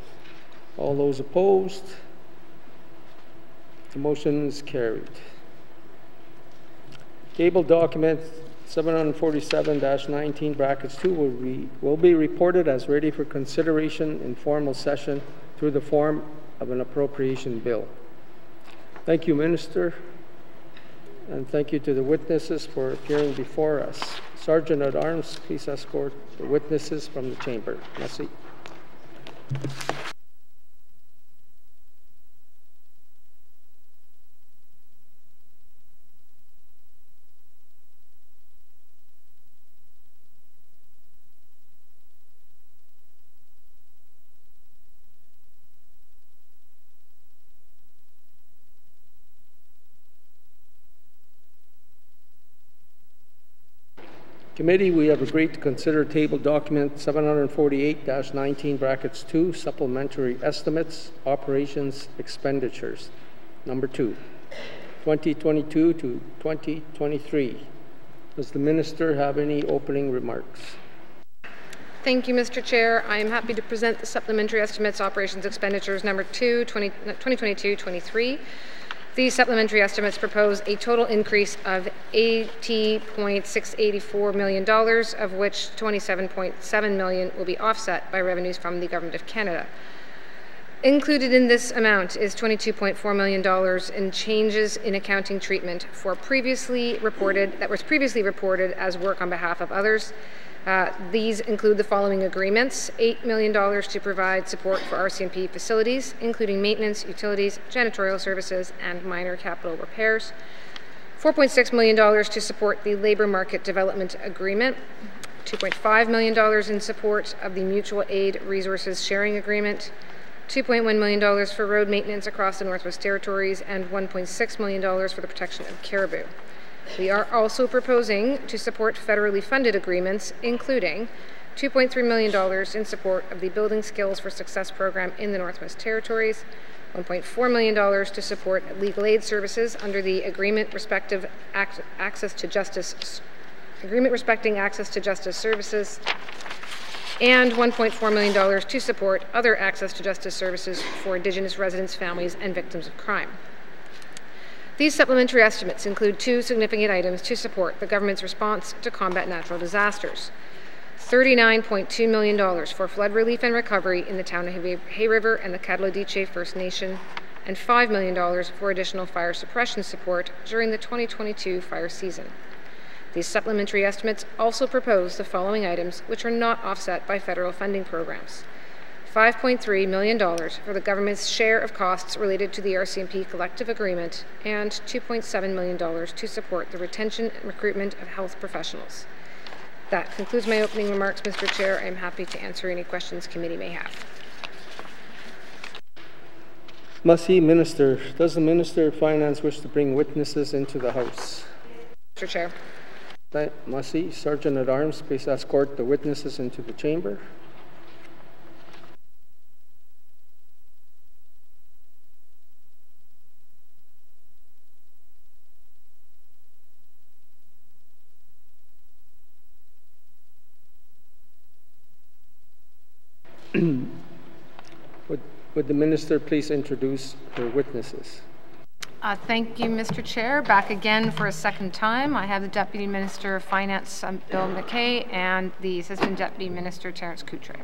All those opposed? The motion is carried. Table document 747-19(2) will be reported as ready for consideration in formal session through the form of an appropriation bill. Thank you, Minister, and thank you to the witnesses for appearing before us. Sergeant at Arms, please escort the witnesses from the chamber. Merci. Committee, we have agreed to consider table document 748-19(2) supplementary estimates, operations, expenditures. Number 2, 2022 to 2023. Does the Minister have any opening remarks?
Thank you, Mr. Chair. I am happy to present the supplementary estimates, operations, expenditures number 2, 2022-23. These supplementary estimates propose a total increase of $80.684 million, of which $27.7 million will be offset by revenues from the Government of Canada. Included in this amount is $22.4 million in changes in accounting treatment for that was previously reported as work on behalf of others. These include the following agreements: $8 million to provide support for RCMP facilities, including maintenance, utilities, janitorial services, and minor capital repairs; $4.6 million to support the Labour Market Development Agreement; $2.5 million in support of the Mutual Aid Resources Sharing Agreement; $2.1 million for road maintenance across the Northwest Territories; and $1.6 million for the protection of caribou. We are also proposing to support federally funded agreements, including $2.3 million in support of the Building Skills for Success program in the Northwest Territories, $1.4 million to support legal aid services under the Agreement Respecting Access to Justice Services, and $1.4 million to support other access to justice services for Indigenous residents, families, and victims of crime. These supplementary estimates include two significant items to support the government's response to combat natural disasters: $39.2 million for flood relief and recovery in the town of Hay River and the N.W.T First Nation, and $5 million for additional fire suppression support during the 2022 fire season. These supplementary estimates also propose the following items, which are not offset by federal funding programs: $5.3 million for the government's share of costs related to the RCMP collective agreement, and $2.7 million to support the retention and recruitment of health professionals. That concludes my opening remarks, Mr. Chair. I am happy to answer any questions committee may have.
Merci, Minister. Does the Minister of Finance wish to bring witnesses into the House?
Mr. Chair.
Merci. Sergeant at Arms, please escort the witnesses into the chamber. Would the minister please introduce her witnesses?
Thank you, Mr. Chair. Back again for a second time. I have the Deputy Minister of Finance, Bill McKay, and the Assistant Deputy Minister, Terence Coutre.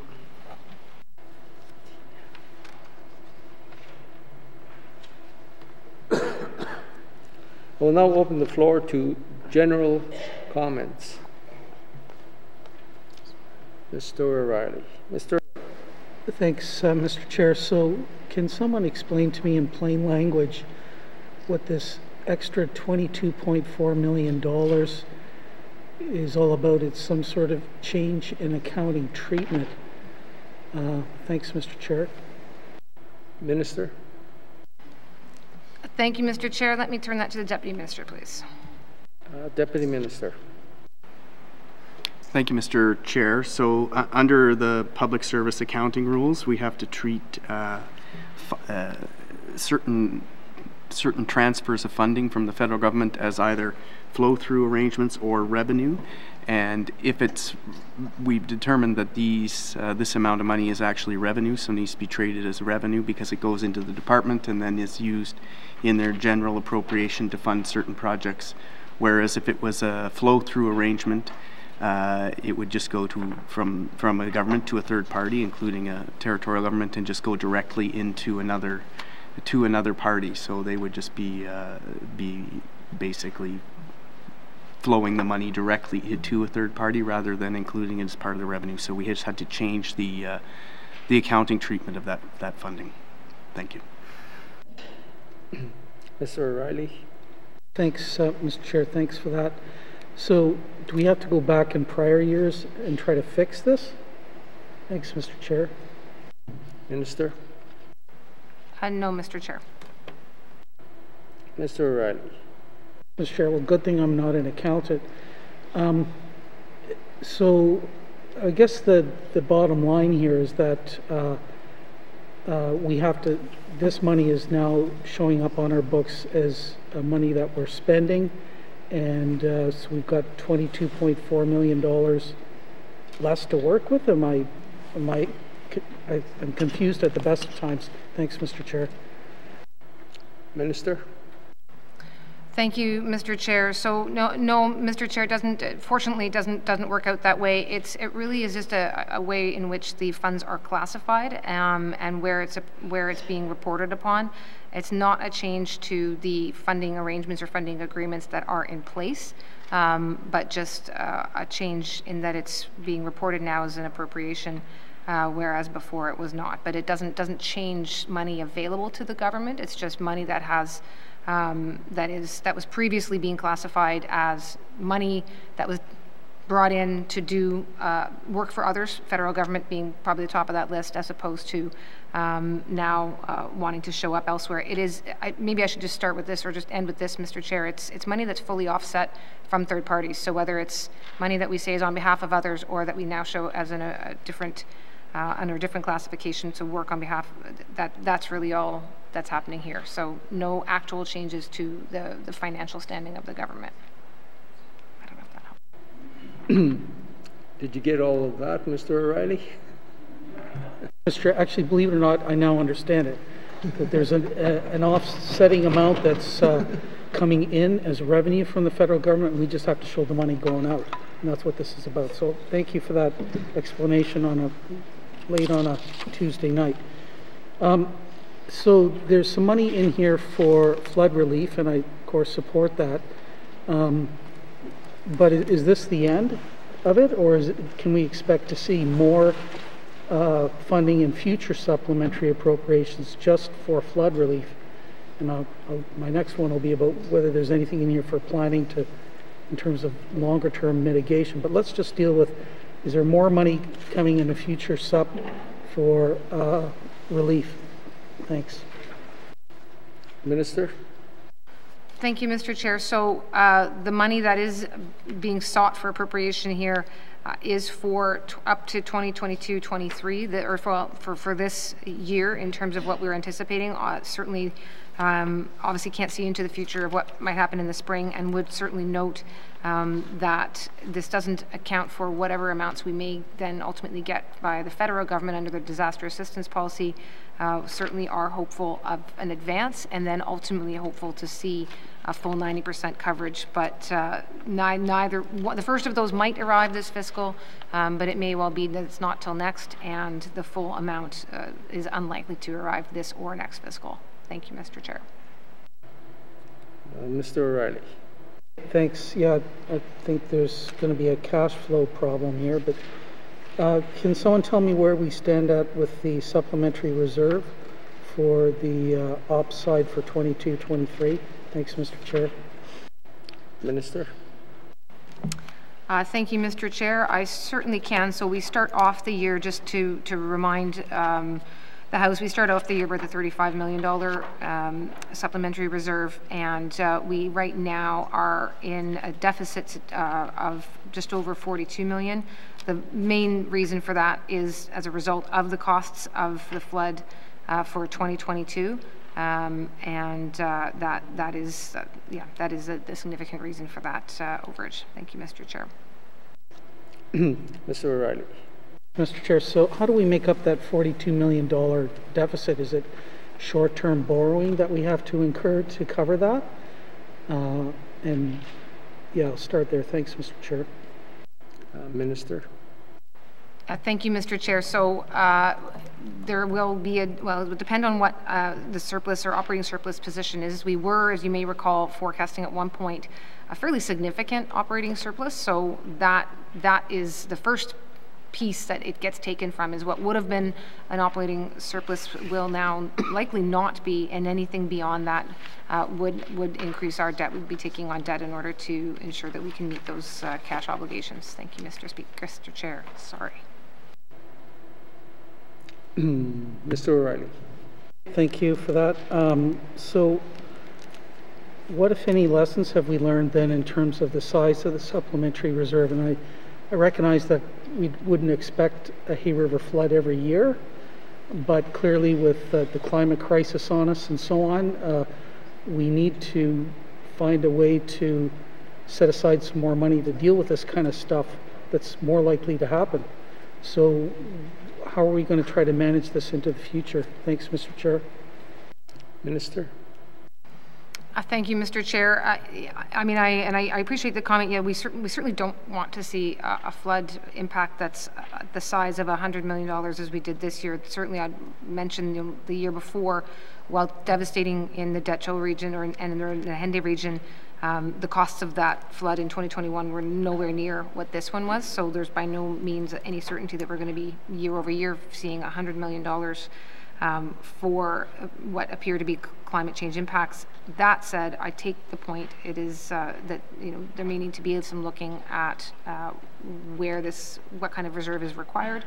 We'll now open the floor to general comments. Mr. O'Reilly.
Thanks, Mr. Chair. So can someone explain to me in plain language what this extra $22.4 million is all about? It's some sort of change in accounting treatment. Thanks, Mr. Chair.
Minister.
Thank you, Mr. Chair. Let me turn that to the Deputy Minister, please.
Deputy Minister.
Thank you, Mr. Chair. So under the public service accounting rules, we have to treat certain transfers of funding from the federal government as either flow-through arrangements or revenue. And if we've determined that this amount of money is actually revenue, so needs to be treated as revenue because it goes into the department and then is used in their general appropriation to fund certain projects. Whereas if it was a flow-through arrangement, it would just go from a government to a third party, including a territorial government, and just go directly into another party. So they would just be basically flowing the money directly to a third party rather than including it as part of the revenue. So we just had to change the accounting treatment of that funding. Thank you.
Mr. O'Reilly.
Thanks, Mr. Chair. Thanks for that. So do we have to go back in prior years and try to fix this? Thanks, Mr. Chair.
Minister.
No, Mr. Chair.
Mr. O'Reilly.
Mr. Chair, well, good thing I'm not an accountant. So I guess the bottom line here is that we have to, this money is now showing up on our books as money that we're spending, and so we've got $22.4 million less to work with. I'm confused at the best of times. Thanks, Mr. Chair.
Minister.
Thank you, Mr. Chair. So no, Mr. Chair, fortunately it doesn't work out that way. It really is just a way in which the funds are classified and where it's being reported upon. It's not a change to the funding arrangements or funding agreements that are in place, but just a change in that it's being reported now as an appropriation, whereas before it was not. But it doesn't change money available to the government. It's just money that has that was previously being classified as money that was brought in to do work for others, federal government being probably the top of that list, as opposed to now wanting to show up elsewhere. It is, maybe I should just start with this or just end with this, Mr. Chair. It's money that's fully offset from third parties. So whether it's money that we say is on behalf of others or that we now show as in a different, under a different classification to work on behalf, that's really all that's happening here. So no actual changes to the financial standing of the government. I don't know if that helps.
Did you get all of that, Mr. O'Reilly?
Mr. Chair, actually, believe it or not, I now understand it. That there's an offsetting amount that's coming in as revenue from the federal government, and we just have to show the money going out. And that's what this is about. So thank you for that explanation late on a Tuesday night. So there's some money in here for flood relief, and I, of course, support that. But is this the end of it, or can we expect to see more funding in future supplementary appropriations just for flood relief? And my next one will be about whether there's anything in here for planning in terms of longer-term mitigation. But let's just deal with, is there more money coming in the future sup for relief? Thanks.
Minister.
Thank you, Mr. Chair. So the money that is being sought for appropriation here is for up to 2022-23, or for this year in terms of what we're anticipating. Certainly Obviously can't see into the future of what might happen in the spring, and would certainly note that this doesn't account for whatever amounts we may then ultimately get by the federal government under the disaster assistance policy. Certainly are hopeful of an advance, and then ultimately hopeful to see a full 90% coverage, but neither the first of those might arrive this fiscal, but it may well be that it's not till next, and the full amount is unlikely to arrive this or next fiscal. Thank you, Mr. Chair.
Mr. O'Reilly.
Thanks. Yeah, I think there's going to be a cash flow problem here, but can someone tell me where we stand at with the supplementary reserve for the ops side for 22-23? Thanks, Mr. Chair.
Minister.
Thank you, Mr. Chair. I certainly can. So we start off the year, just to remind the House, we start off the year with a $35 million supplementary reserve, and we right now are in a deficit of just over $42 million. The main reason for that is as a result of the costs of the flood for 2022, and that is a significant reason for that overage. Thank you, Mr. Chair.
Mr. O'Reilly.
Mr. Chair, so how do we make up that $42 million deficit? Is it short-term borrowing that we have to incur to cover that? And yeah, I'll start there. Thanks, Mr. Chair.
Minister.
Thank you, Mr. Chair. So there will be well, it would depend on what the surplus or operating surplus position is. We were, as you may recall, forecasting at one point a fairly significant operating surplus. So that is the first piece that it gets taken from, is what would have been an operating surplus will now likely not be, and anything beyond that would increase our debt. We'd be taking on debt in order to ensure that we can meet those cash obligations. Thank you, Mr. Speaker. Mr. Chair, sorry.
Mr. O'Reilly.
Thank you for that. So what, if any, lessons have we learned then in terms of the size of the supplementary reserve? And I recognize that we wouldn't expect a Hay River flood every year, but clearly with the climate crisis on us and so on, we need to find a way to set aside some more money to deal with this kind of stuff that's more likely to happen. So how are we going to try to manage this into the future? Thanks, Mr. Chair.
Minister.
Thank you, Mr. Chair. I appreciate the comment. Yeah, we certainly don't want to see a flood impact that's the size of $100 million as we did this year. Certainly, I mentioned the year before, while devastating in the Dutchell region and in the Henday region, the costs of that flood in 2021 were nowhere near what this one was. So there's by no means any certainty that we're going to be year over year seeing $100 million for what appear to be climate change impacts. That said, I take the point. It is that there may need to be some looking at what kind of reserve is required.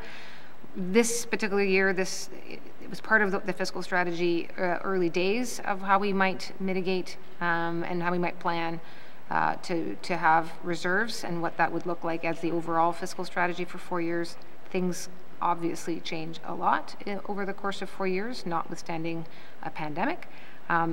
This particular year, it was part of the fiscal strategy early days of how we might mitigate and how we might plan to have reserves, and what that would look like as the overall fiscal strategy for 4 years. Things obviously change a lot over the course of 4 years, notwithstanding a pandemic.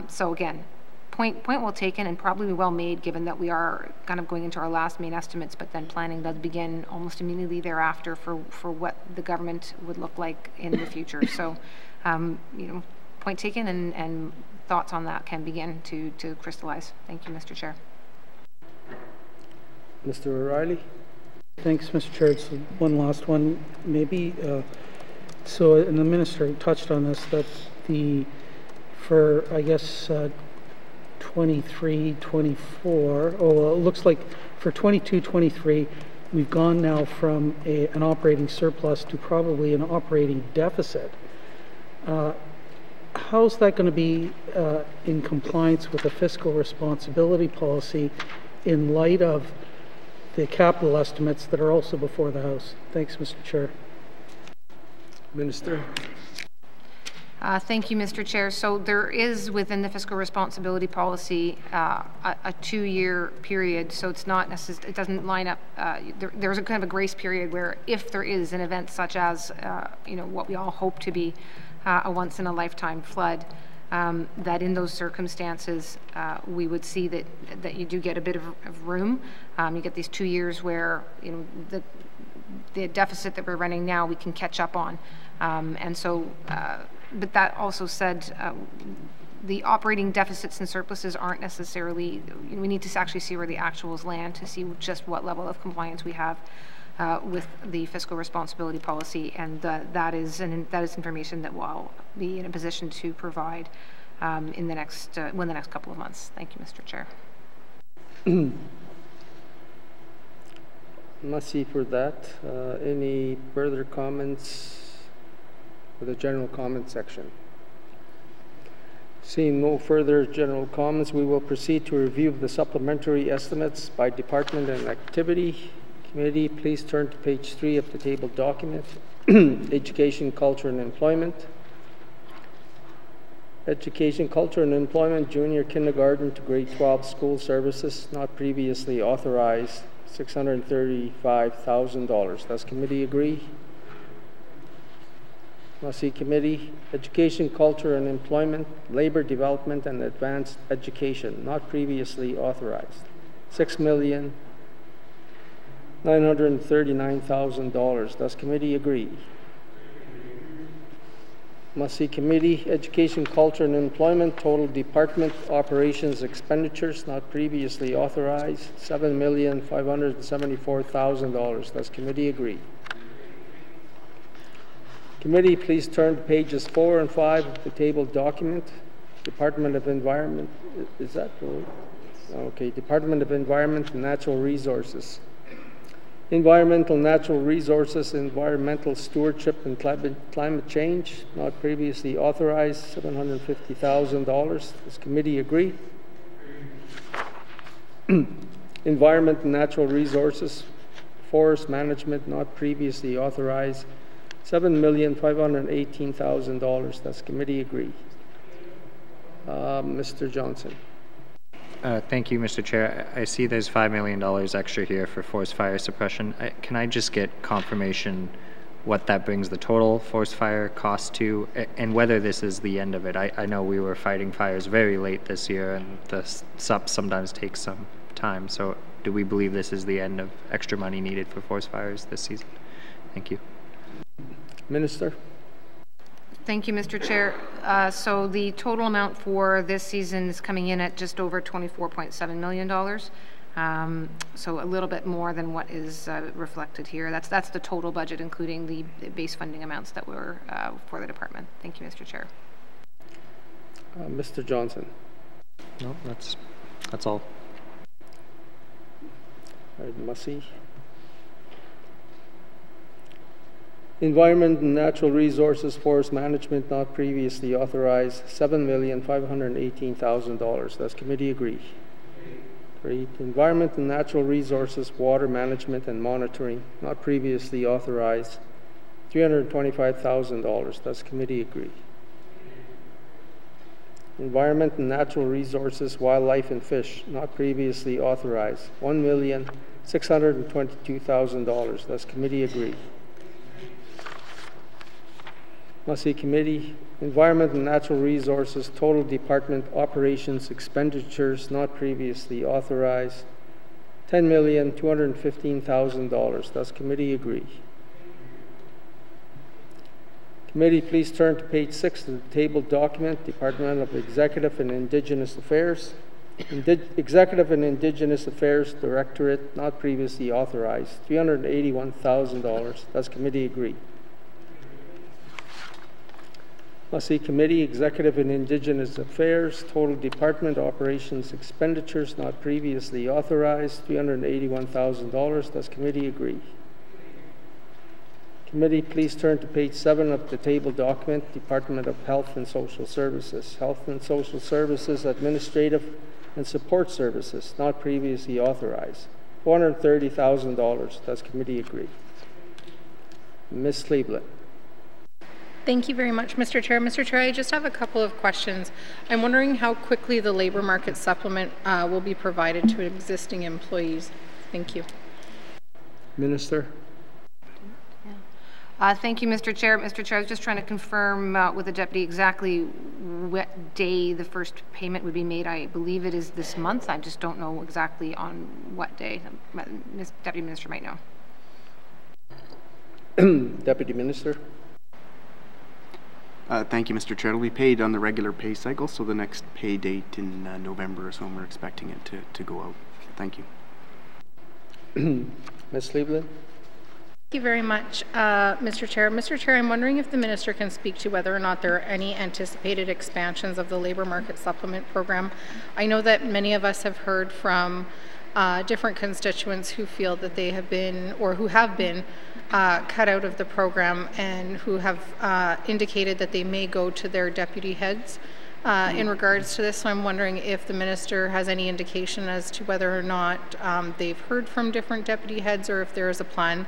So again, point well taken, and probably well made, given that we are kind of going into our last main estimates, but then planning does begin almost immediately thereafter for what the government would look like in the future. So, point taken, and thoughts on that can begin to crystallize. Thank you, Mr. Chair.
Mr. O'Reilly.
Thanks, Mr. Chair. So one last one, maybe. And the minister touched on this, that for I guess 23, 24. It looks like for 22, 23, we've gone now from an operating surplus to probably an operating deficit. How's that going to be in compliance with the fiscal responsibility policy in light of the capital estimates that are also before the House? Thanks, Mr. Chair.
Minister.
Thank you, Mr. Chair. So there is within the fiscal responsibility policy a 2-year period. So it's not necessarily, it doesn't line up. There's a kind of a grace period where if there is an event such as what we all hope to be a once-in-a-lifetime flood, that in those circumstances, we would see that you do get a bit of room. You get these 2 years where, you know, the deficit that we're running now, we can catch up on. And so, but that also said, the operating deficits and surpluses aren't necessarily, we need to actually see where the actuals land to see just what level of compliance we have with the fiscal responsibility policy, and that is information that we'll be in a position to provide in the next couple of months. Thank you, Mr. Chair.
Merci for that. Any further comments for the general comment section? Seeing no further general comments, we will proceed to review the supplementary estimates by department and activity. Committee, please turn to page 3 of the table document. Education, Culture and Employment. Education, Culture and Employment, junior kindergarten to grade 12 school services not previously authorized, $635,000. Does committee agree? Merci, committee. Education, Culture and Employment, Labor Development and Advanced Education not previously authorized, $6,939,000. Does committee agree? Merci, committee. Education, Culture and Employment, total department operations expenditures not previously authorized, $7,574,000. Does committee agree? Committee, please turn to pages 4 and 5 of the table document. Department of Environment, is that right? Okay, Department of Environment and Natural Resources. Environmental, Natural Resources, Environmental Stewardship and Climate Change, not previously authorized, $750,000. Does committee agree? Environment and Natural Resources, Forest Management, not previously authorized, $7,518,000. Does committee agree? Mr. Johnson.
Thank you, Mr. Chair. I see there's $5 million extra here for forest fire suppression. Can I just get confirmation what that brings the total forest fire cost to, and whether this is the end of it? I know we were fighting fires very late this year, and the SUP sometimes takes some time. So do we believe this is the end of extra money needed for forest fires this season? Thank you.
Minister.
Thank you, Mr. Chair. So the total amount for this season is coming in at just over $24.7 million. So a little bit more than what is reflected here. That's the total budget, including the base funding amounts that were for the department. Thank you, Mr. Chair.
Mr. Johnson.
No, that's all.
All right, Massey. Environment and Natural Resources, Forest Management, not previously authorized, $7,518,000. Does committee agree? Great. Environment and Natural Resources, Water Management and Monitoring, not previously authorized, $325,000. Does committee agree? Environment and Natural Resources, Wildlife and Fish, not previously authorized, $1,622,000. Does committee agree? Massey Committee, Environment and Natural Resources, total department operations expenditures not previously authorized, $10,215,000. Does committee agree? Committee, please turn to page 6 of the table document, Department of Executive and Indigenous Affairs. Executive and Indigenous Affairs Directorate, not previously authorized, $381,000. Does committee agree? Massey Committee, Executive and Indigenous Affairs, total department operations expenditures not previously authorized, $381,000. Does committee agree? Committee, please turn to page 7 of the table document, Department of Health and Social Services. Health and Social Services, Administrative and Support Services, not previously authorized, $430,000. Does committee agree? Ms. Cleveland.
Thank you very much, Mr. Chair. Mr. Chair, I just have a couple of questions. I'm wondering how quickly the labor market supplement will be provided to existing employees. Thank you.
Minister.
Thank you, Mr. Chair. Mr. Chair, I was just trying to confirm with the deputy exactly what day the first payment would be made. I believe it is this month. I just don't know exactly on what day. Ms. Deputy Minister might know.
Deputy Minister.
Thank you, Mr. Chair. It'll be paid on the regular pay cycle, so the next pay date in November is when we're expecting it to go out. Thank you.
Ms. Cleveland.
Thank you very much, Mr. Chair. Mr. Chair, I'm wondering if the Minister can speak to whether or not there are any anticipated expansions of the Labour Market Supplement Program. I know that many of us have heard from different constituents who feel that they have been, or who have been, cut out of the program, and who have indicated that they may go to their deputy heads in regards to this. So I'm wondering if the Minister has any indication as to whether or not they've heard from different deputy heads, or if there is a plan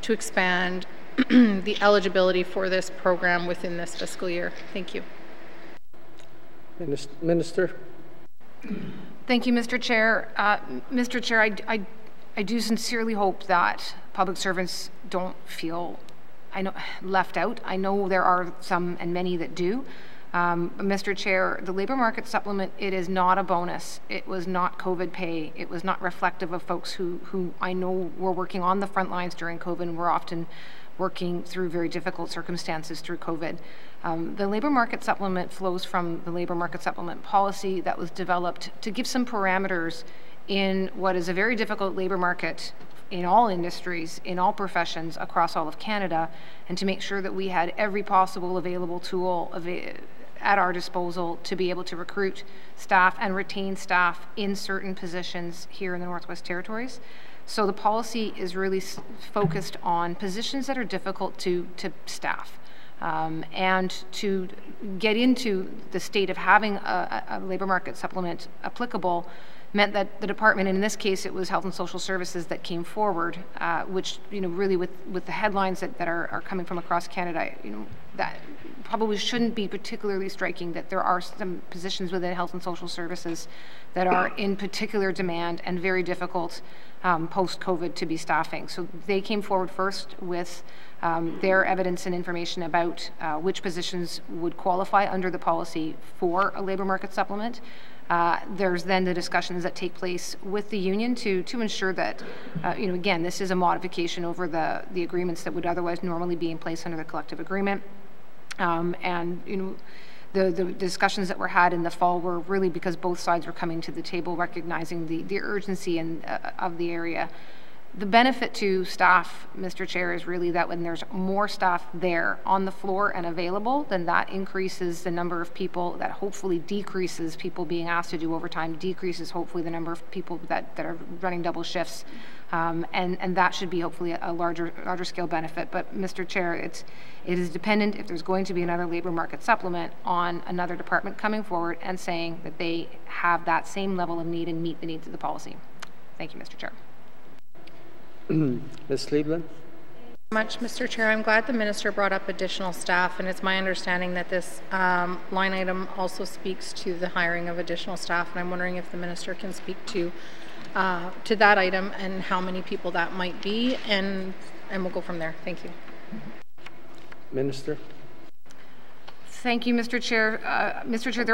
to expand the eligibility for this program within this fiscal year. Thank you.
Minister.
Thank you, Mr. Chair. Mr. Chair, I do sincerely hope that public servants don't feel left out. I know there are some and many that do. Mr. Chair, the Labour Market Supplement, it is not a bonus. It was not COVID pay. It was not reflective of folks who I know were working on the front lines during COVID and were often working through very difficult circumstances through COVID. The Labour Market Supplement flows from the Labour Market Supplement policy that was developed to give some parameters in what is a very difficult labour market in all industries, in all professions across all of Canada, and to make sure that we had every possible available tool at our disposal to be able to recruit staff and retain staff in certain positions here in the Northwest Territories. So the policy is really focused on positions that are difficult to staff. And to get into the state of having a labour market supplement applicable meant that the department, and in this case it was Health and Social Services that came forward, which, really with the headlines that are coming from across Canada, that probably shouldn't be particularly striking, that there are some positions within Health and Social Services that are in particular demand and very difficult post-COVID to be staffing. So they came forward first with their evidence and information about which positions would qualify under the policy for a labour market supplement. There's then the discussions that take place with the union to ensure that, again, this is a modification over the agreements that would otherwise normally be in place under the collective agreement. The discussions that were had in the fall were really because both sides were coming to the table recognizing the urgency of the area. The benefit to staff, Mr. Chair, is really that when there's more staff there on the floor and available, then that increases the number of people, that hopefully decreases people being asked to do overtime, decreases hopefully the number of people that are running double shifts, and that should be hopefully a larger scale benefit. But Mr. Chair, it is dependent, if there's going to be another labour market supplement, on another department coming forward and saying that they have that same level of need and meet the needs of the policy. Thank you, Mr. Chair.
Ms. Cleveland.
Much, Mr. Chair. I'm glad the Minister brought up additional staff, and it's my understanding that this line item also speaks to the hiring of additional staff, and I'm wondering if the Minister can speak to that item and how many people that might be, and we'll go from there. Thank you.
Minister.
Thank you, Mr. Chair. Mr. Chair,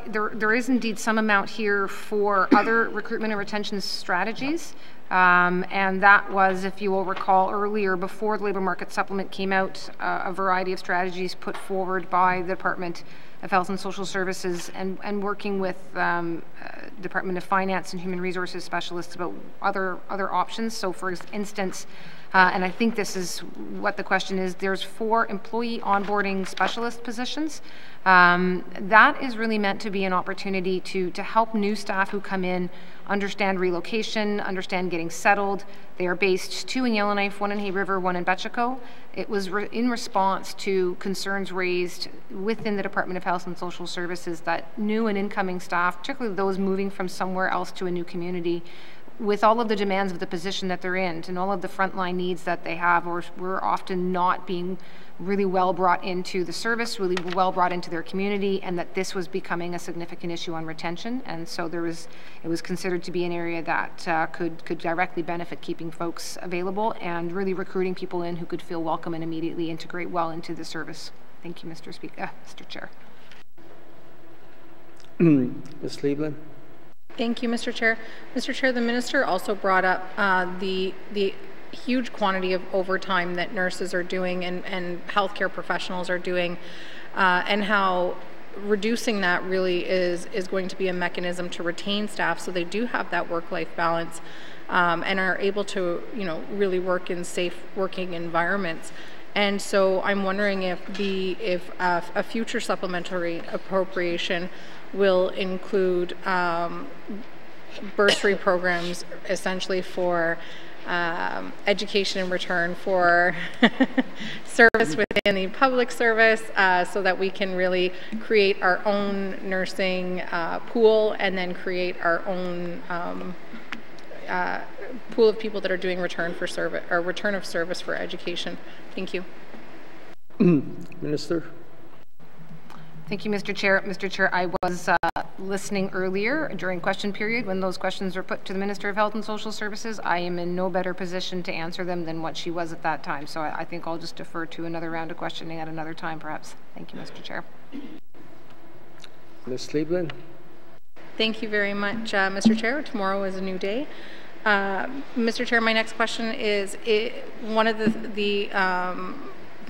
there is indeed some amount here for other recruitment and retention strategies. And that was, if you will recall, earlier before the labour market supplement came out, a variety of strategies put forward by the Department of Health and Social Services and working with Department of Finance and Human Resources specialists about other options. So for instance, and I think this is what the question is, there's 4 employee onboarding specialist positions. That is really meant to be an opportunity to help new staff who come in understand relocation, understand getting settled. They are based 2 in Yellowknife, 1 in Hay River, 1 in Betchico. It was in response to concerns raised within the Department of Health and Social Services that new and incoming staff, particularly those moving from somewhere else to a new community, with all of the demands of the position that they're in and all of the frontline needs that they have, we're often not being really well brought into the service, really well brought into their community, and that this was becoming a significant issue on retention. And so it was considered to be an area that could directly benefit keeping folks available and really recruiting people in who could feel welcome and immediately integrate well into the service. Thank you, Mr. Chair.
Ms. Cleveland.
Thank you, Mr. Chair. Mr. Chair, the Minister also brought up the huge quantity of overtime that nurses are doing and healthcare professionals are doing, and how reducing that really is going to be a mechanism to retain staff so they do have that work-life balance and are able to, really work in safe working environments. And so I'm wondering if a future supplementary appropriation will include bursary programs essentially for education in return for service within the public service, so that we can really create our own nursing pool and then create our own pool of people that are doing return of service for education. Thank you.
Minister.
Thank you, Mr. Chair. Mr. Chair, I was listening earlier during question period when those questions were put to the Minister of Health and Social Services. I am in no better position to answer them than what she was at that time. So I think I'll just defer to another round of questioning at another time, perhaps. Thank you, Mr. Chair.
Ms. Cleveland.
Thank you very much, Mr. Chair. Tomorrow is a new day. Mr. Chair, my next question is one of the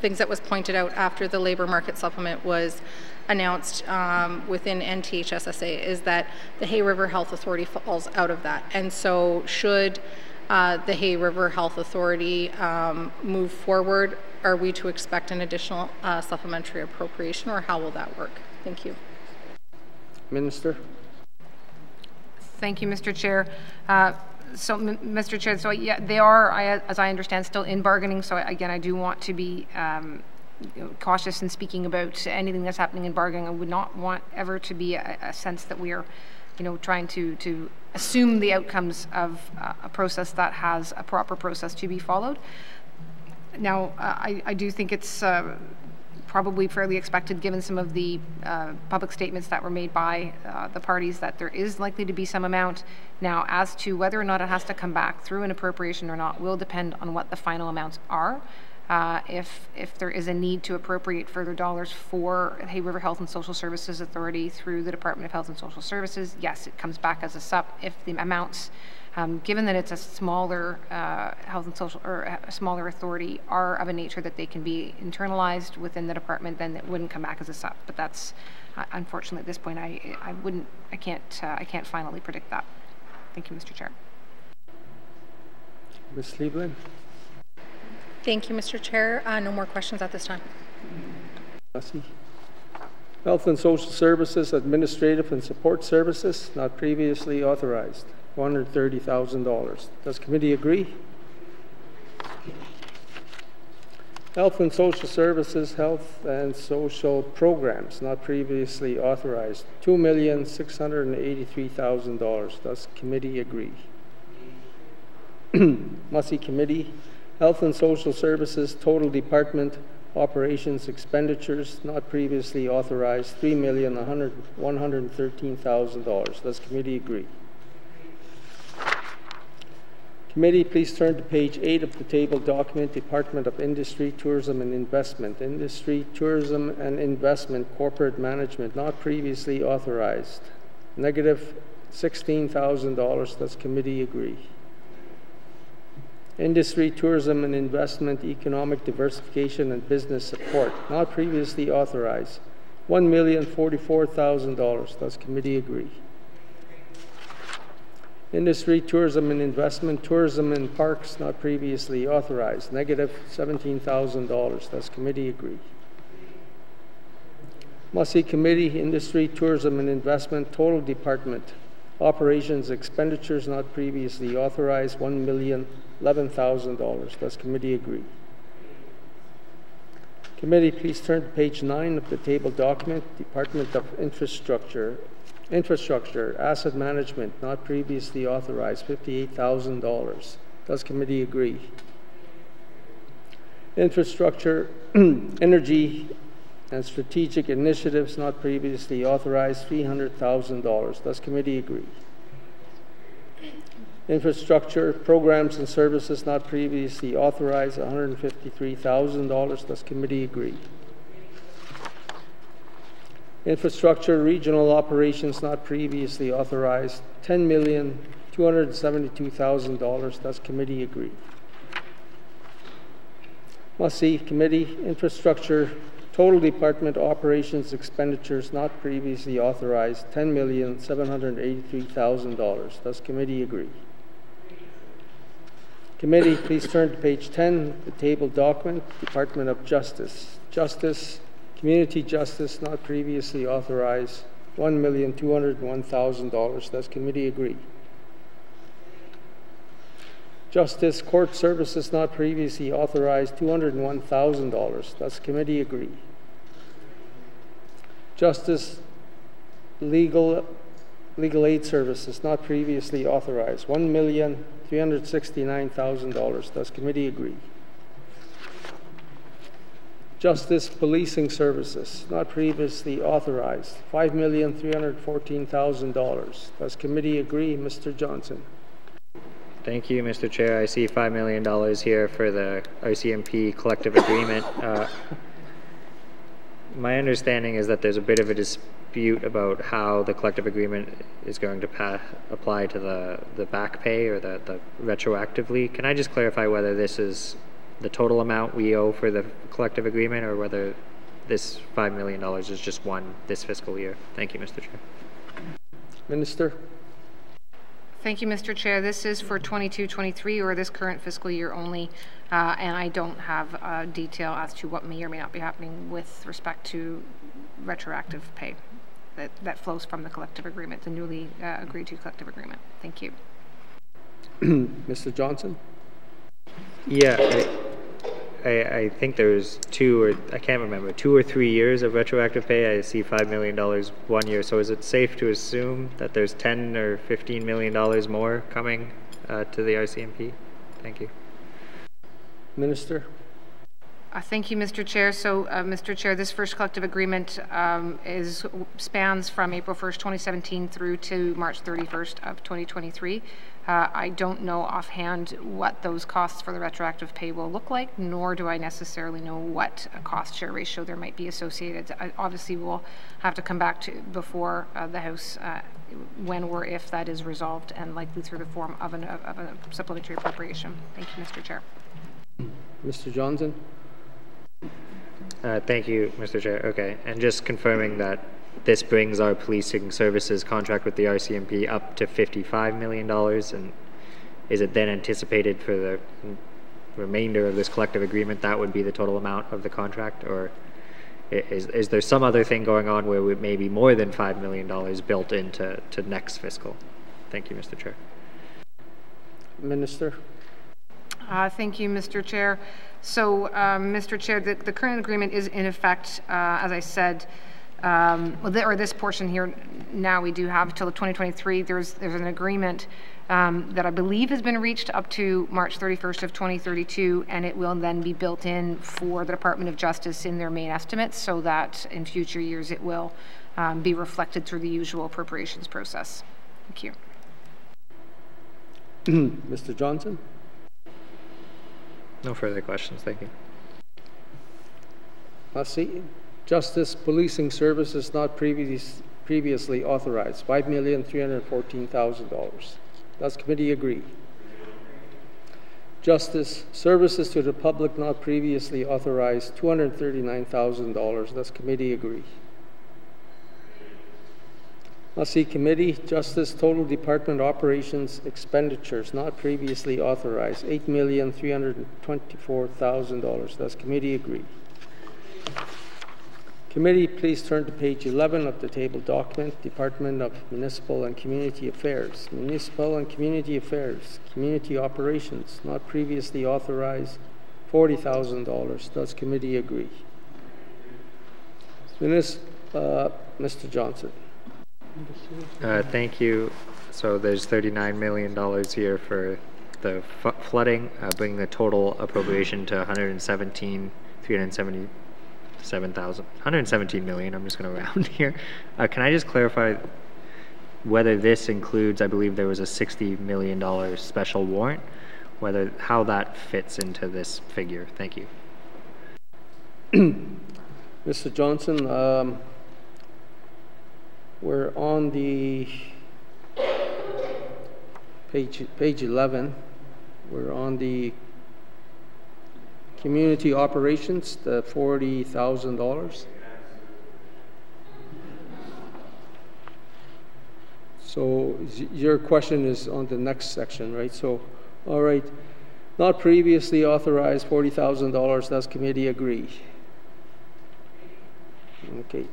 things that was pointed out after the labor market supplement was announced within NTHSSA is that the Hay River Health Authority falls out of that. And so should the Hay River Health Authority move forward, are we to expect an additional supplementary appropriation, or how will that work? Thank you.
Minister.
Thank you, Mr. Chair. So, Mr. Chair, so yeah, they are, as I understand, still in bargaining. So again, I do want to be cautious in speaking about anything that's happening in bargaining. I would not want ever to be a sense that we are, trying to assume the outcomes of a process that has a proper process to be followed. Now, I do think it's probably fairly expected, given some of the public statements that were made by the parties, that there is likely to be some amount. Now, as to whether or not it has to come back through an appropriation or not will depend on what the final amounts are. If there is a need to appropriate further dollars for Hay River Health and Social Services Authority through the Department of Health and Social Services, yes, it comes back as a SUP. If the amounts, given that it's a smaller health and social, or a smaller authority, are of a nature that they can be internalized within the department, then it wouldn't come back as a SUP. But that's unfortunately at this point, I can't finally predict that. Thank you, Mr. Chair.
Ms. Cleveland.
Thank you, Mr. Chair. No more questions at this time.
Health and Social Services, Administrative and Support Services, not previously authorized, $130,000. Does committee agree? Health and Social Services, Health and Social Programs, not previously authorized, $2,683,000. Does committee agree? Mussey Committee, Health and Social Services, Total Department Operations Expenditures, not previously authorized, $3,113,000. Does committee agree? Committee, please turn to page 8 of the table document, Department of Industry, Tourism and Investment. Industry, Tourism and Investment, Corporate Management, not previously authorized, negative $16,000. Does committee agree? Industry, Tourism and Investment, Economic Diversification and Business Support, not previously authorized, $1,044,000. Does committee agree? Industry, Tourism and Investment, Tourism and Parks, not previously authorized, negative $17,000. Does committee agree? Mussey Committee, Industry, Tourism and Investment, Total Department Operations Expenditures, not previously authorized, $1,011,000. Does committee agree? Committee, please turn to page 9 of the table document, Department of Infrastructure, Infrastructure, asset management, not previously authorized, $58,000. Does committee agree? Infrastructure, energy, and strategic initiatives, not previously authorized, $300,000. Does committee agree? Infrastructure, programs and services, not previously authorized, $153,000. Does committee agree? Infrastructure, regional operations, not previously authorized, $10,272,000. Does committee agree? Must see committee. Infrastructure, total department operations expenditures, not previously authorized, $10,783,000. Does committee agree? Committee, please turn to page 10, the table document, Department of Justice. Justice, community justice, not previously authorized, $1,201,000. Does committee agree? Justice, court services, not previously authorized, $201,000. Does committee agree? Justice, legal aid services, not previously authorized, $1,369,000. Does committee agree? Justice, policing services, not previously authorized, $5,314,000. Does committee agree? Mr. Johnson.
Thank you, Mr. Chair. I see $5 million here for the RCMP collective agreement. My understanding is that there's a bit of a dispute about how the collective agreement is going to apply to the back pay or the retroactively. Can I just clarify whether this is the total amount we owe for the collective agreement or whether this $5 million is just one this fiscal year? Thank you, Mr. Chair.
Minister.
Thank you, Mr. Chair. This is for 22-23 or this current fiscal year only, and I don't have detail as to what may or may not be happening with respect to retroactive pay that flows from the collective agreement, the newly agreed to collective agreement. Thank you.
Mr. Johnson?
Yeah, I think there's two or 3 years of retroactive pay. I see $5 million 1 year. So is it safe to assume that there's $10 or $15 million more coming to the RCMP? Thank you.
Minister.
Thank you, Mr. Chair. So, Mr. Chair, this first collective agreement spans from April 1st, 2017 through to March 31st of 2023. I don't know offhand what those costs for the retroactive pay will look like, nor do I necessarily know what a cost share ratio there might be associated. Obviously, we'll have to come back to before the House when or if that is resolved, and likely through the form of a supplementary appropriation. Thank you, Mr. Chair.
Mr. Johnson.
Thank you, Mr. Chair. Okay, and just confirming that this brings our policing services contract with the RCMP up to $55 million, and is it then anticipated for the remainder of this collective agreement that would be the total amount of the contract, or is there some other thing going on where it may be more than $5 million built into next fiscal? Thank you, Mr. Chair.
Minister.
Thank you, Mr. Chair. So, Mr. Chair, the current agreement is in effect, as I said, or this portion here now we do have till 2023. There's an agreement that I believe has been reached up to March 31st of 2032, and it will then be built in for the Department of Justice in their main estimates, so that in future years it will be reflected through the usual appropriations process. Thank you.
Mr. Johnson.
No further questions. Thank you.
Let's see. Justice policing services not previously authorized, $5,314,000. Does committee agree? Justice services to the public not previously authorized, $239,000. Does committee agree? Let's see, committee, Justice total department operations expenditures not previously authorized, $8,324,000. Does committee agree? Committee, please turn to page 11 of the table document, Department of Municipal and Community Affairs. Municipal and Community Affairs, Community Operations, not previously authorized, $40,000. Does committee agree? Mr. Johnson.
Thank you. So there's $39 million here for the flooding, bringing the total appropriation to 117 million. I'm just going to round here. Can I just clarify whether this includes, I believe there was a $60 million special warrant, how that fits into this figure? Thank you.
Mr. Johnson, we're on the page 11. We're on the community operations, the $40,000. So your question is on the next section, right? So, all right, not previously authorized $40,000. Does committee agree? Okay.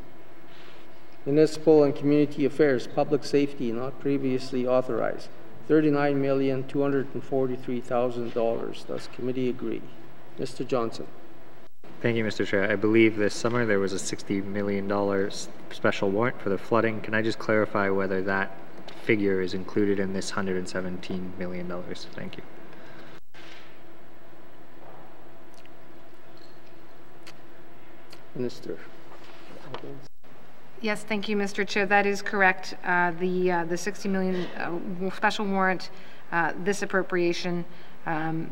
Municipal and community affairs, public safety, not previously authorized, $39,243,000. Does committee agree? Mr. Johnson.
Thank you, Mr. Chair. I believe this summer there was a $60 million special warrant for the flooding. Can I just clarify whether that figure is included in this $117 million? Thank you.
Minister.
Yes, thank you, Mr. Chair. That is correct. The 60 million special warrant, this appropriation,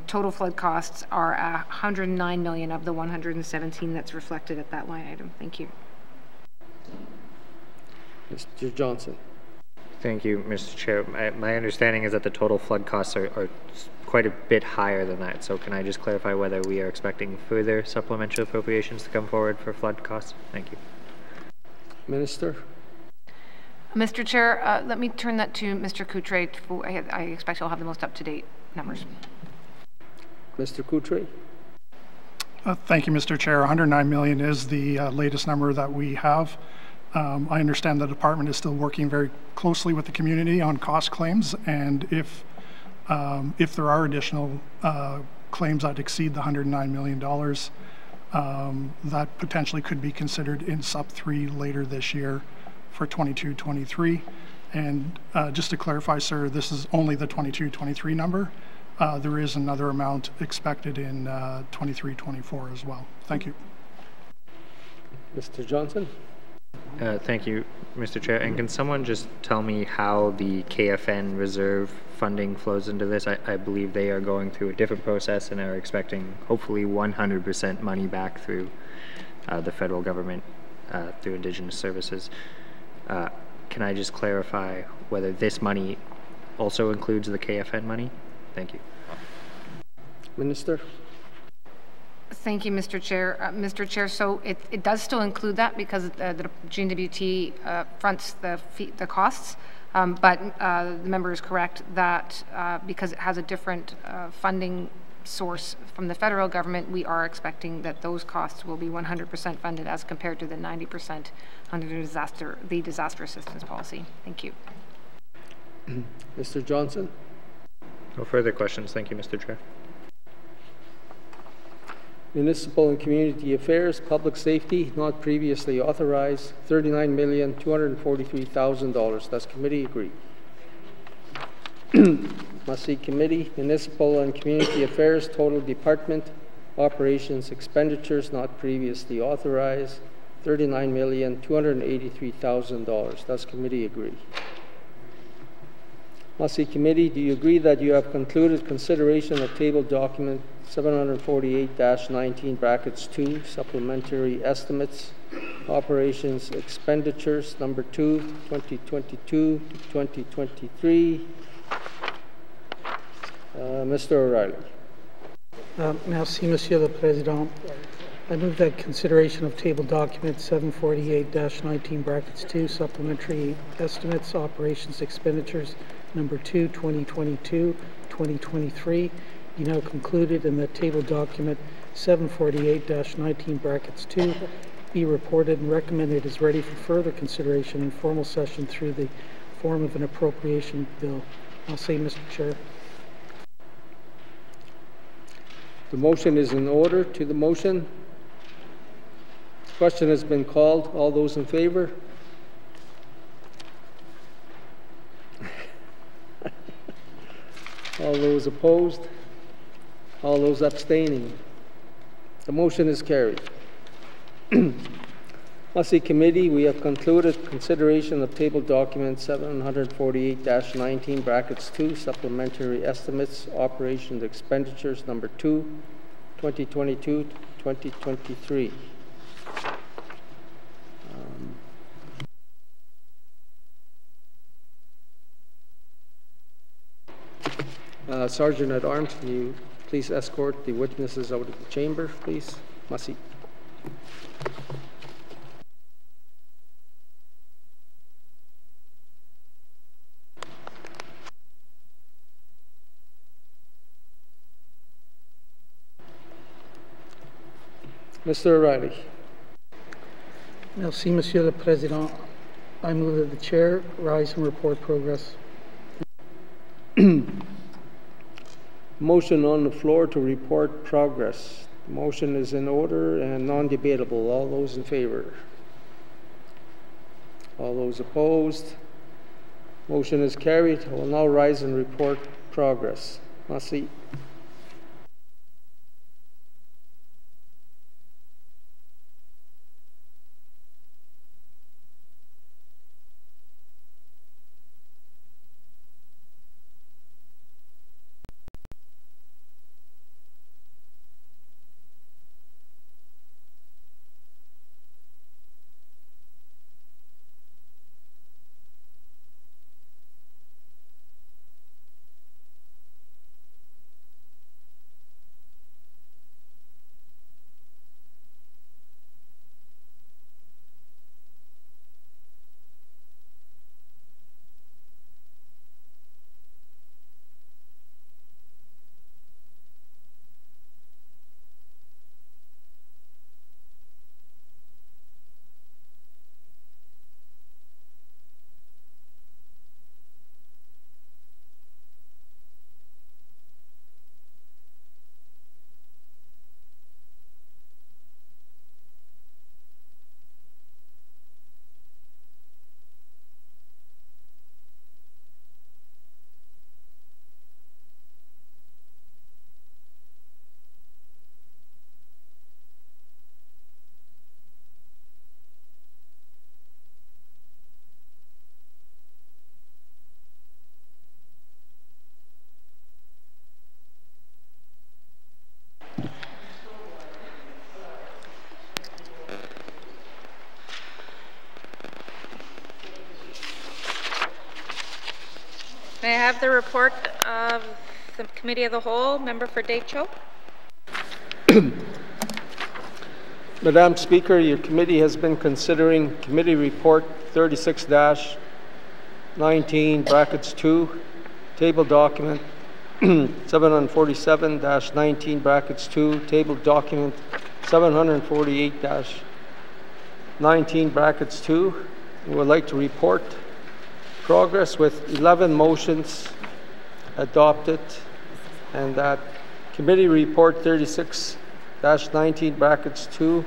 total flood costs are 109 million of the 117 that's reflected at that line item. Thank you.
Mr. Johnson.
Thank you, Mr. Chair. My understanding is that the total flood costs are quite a bit higher than that. So can I just clarify whether we are expecting further supplemental appropriations to come forward for flood costs? Thank you.
Minister.
Mr. Chair, let me turn that to Mr. Coutre. I expect he'll have the most up-to-date numbers.
Mr. Coutre.
Thank you, Mr. Chair. 109 million is the latest number that we have. I understand the department is still working very closely with the community on cost claims, and if there are additional claims that exceed the $109 million, that potentially could be considered in sub 3 later this year for 22-23. And just to clarify, sir, this is only the 22-23 number. There is another amount expected in 23-24 as well. Thank you.
Mr. Johnson.
Thank you, Mr. Chair. And can someone just tell me how the KFN reserve funding flows into this? I believe they are going through a different process and are expecting hopefully 100% money back through the federal government through Indigenous services. Can I just clarify whether this money also includes the KFN money? Thank you.
Minister.
Thank you, Mr. Chair. Mr. Chair, so it does still include that because the N.W.T fronts the costs, but the member is correct that because it has a different funding source from the federal government, we are expecting that those costs will be 100% funded as compared to the 90% under the disaster assistance policy. Thank you.
Mr. Johnson.
No further questions. Thank you, Mr. Chair.
Municipal and community affairs, public safety, not previously authorized, $39,243,000. Does committee agree? Must see committee. Municipal and community affairs, total department operations expenditures not previously authorized, $39,283,000. Does committee agree? Must see committee. Do you agree that you have concluded consideration of table document 748-19 brackets 2 supplementary estimates operations expenditures number 2 2022 to 2023? Mr. O'Reilly.
Merci, Monsieur le Président. I move that consideration of table document 748-19 brackets 2 supplementary estimates operations expenditures number 2 2022 2023 be now concluded, and that table document 748-19 brackets 2 be reported and recommended as ready for further consideration in formal session through the form of an appropriation bill. I'll say, Mr. Chair.
The motion is in order. To the motion. Question has been called. All those in favor? All those opposed? All those abstaining? The motion is carried. Policy Committee, we have concluded consideration of table document 748-19 brackets 2 supplementary estimates operations expenditures number 2 2022-2023. Sergeant at Arms, can you please escort the witnesses out of the chamber, please? Masi. Mr. O'Reilly.
Merci, Monsieur le Président. I move that the Chair rise and report progress.
Motion on the floor to report progress. The motion is in order and non-debatable. All those in favor? All those opposed? Motion is carried. I will now rise and report progress. Merci.
May I have the report of the Committee of the Whole? Member for Decho.
Madam Speaker, your committee has been considering Committee Report 36-19 brackets 2, table document 747-19 brackets 2, table document 748-19 brackets 2. We would like to report progress with 11 motions adopted, and that Committee Report 36-19 brackets 2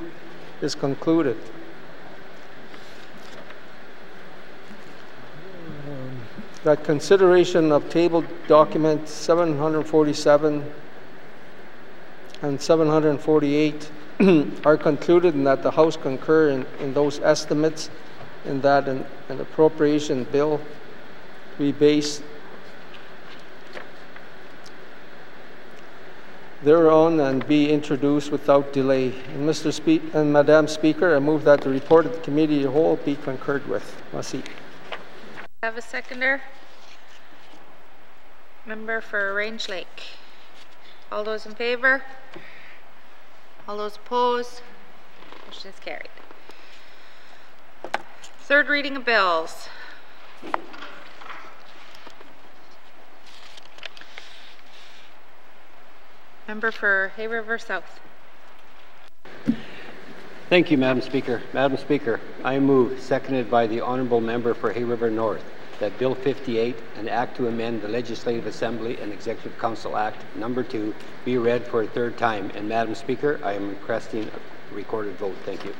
is concluded. That consideration of table documents 747 and 748 are concluded, and that the House concur in those estimates, and that an appropriation bill be based thereon and be introduced without delay. And Madam Speaker, I move that the report of the Committee of the Whole be concurred with. Merci.
Have a seconder. Member for Range Lake. All those in favor? All those opposed? Motion is carried. Third reading of bills. Member for Hay River South.
Thank you, Madam Speaker. Madam Speaker, I move, seconded by the Honourable Member for Hay River North, that Bill 58, an Act to amend the Legislative Assembly and Executive Council Act Number 2, be read for a third time. And Madam Speaker, I am requesting a recorded vote. Thank you.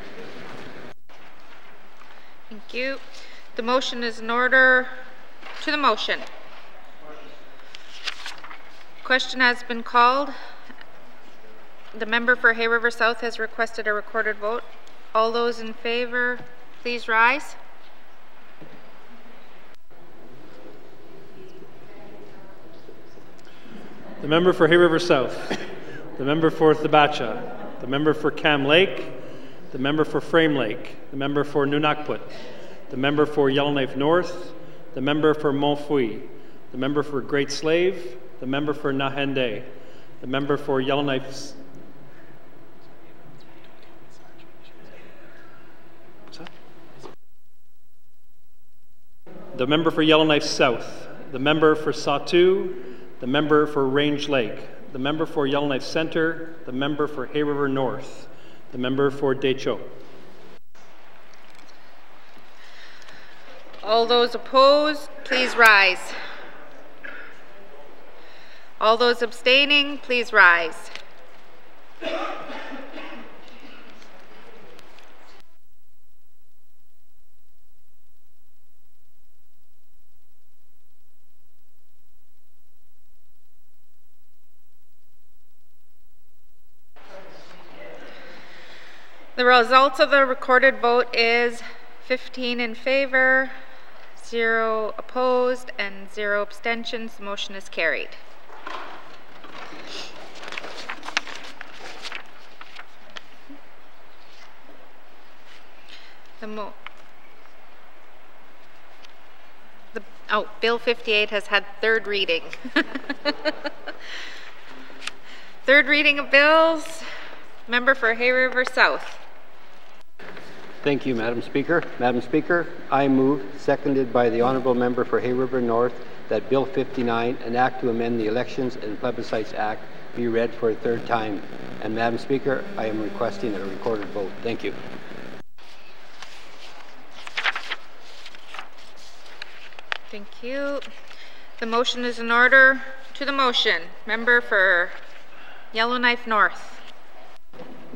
Thank you. The motion is in order. To the motion. Question has been called. The member for Hay River South has requested a recorded vote. All those in favor, please rise.
The member for Hay River South, the member for Thabacha, the member for Cam Lake, the member for Frame Lake, the member for N.W.T, the member for Yellowknife North, the member for Montfouille, the member for Great Slave, the member for Nahende, the member for Yellowknife. The member for Yellowknife South, the member for Satu, the member for Range Lake, the member for Yellowknife Center, the member for Hay River North, the member for Decho.
All those opposed, please rise. All those abstaining, please rise. The results of the recorded vote is 15 in favor, 0 opposed, and 0 abstentions. The motion is carried. Bill 58 has had third reading. Third reading of bills. Member for Hay River South.
Thank you, Madam Speaker. Madam Speaker, I move, seconded by the Honourable Member for Hay River North, that Bill 59, an act to amend the Elections and Plebiscites Act, be read for a third time. And Madam Speaker, I am requesting a recorded vote. Thank you.
Thank you. The motion is in order. To the motion, member for Yellowknife North.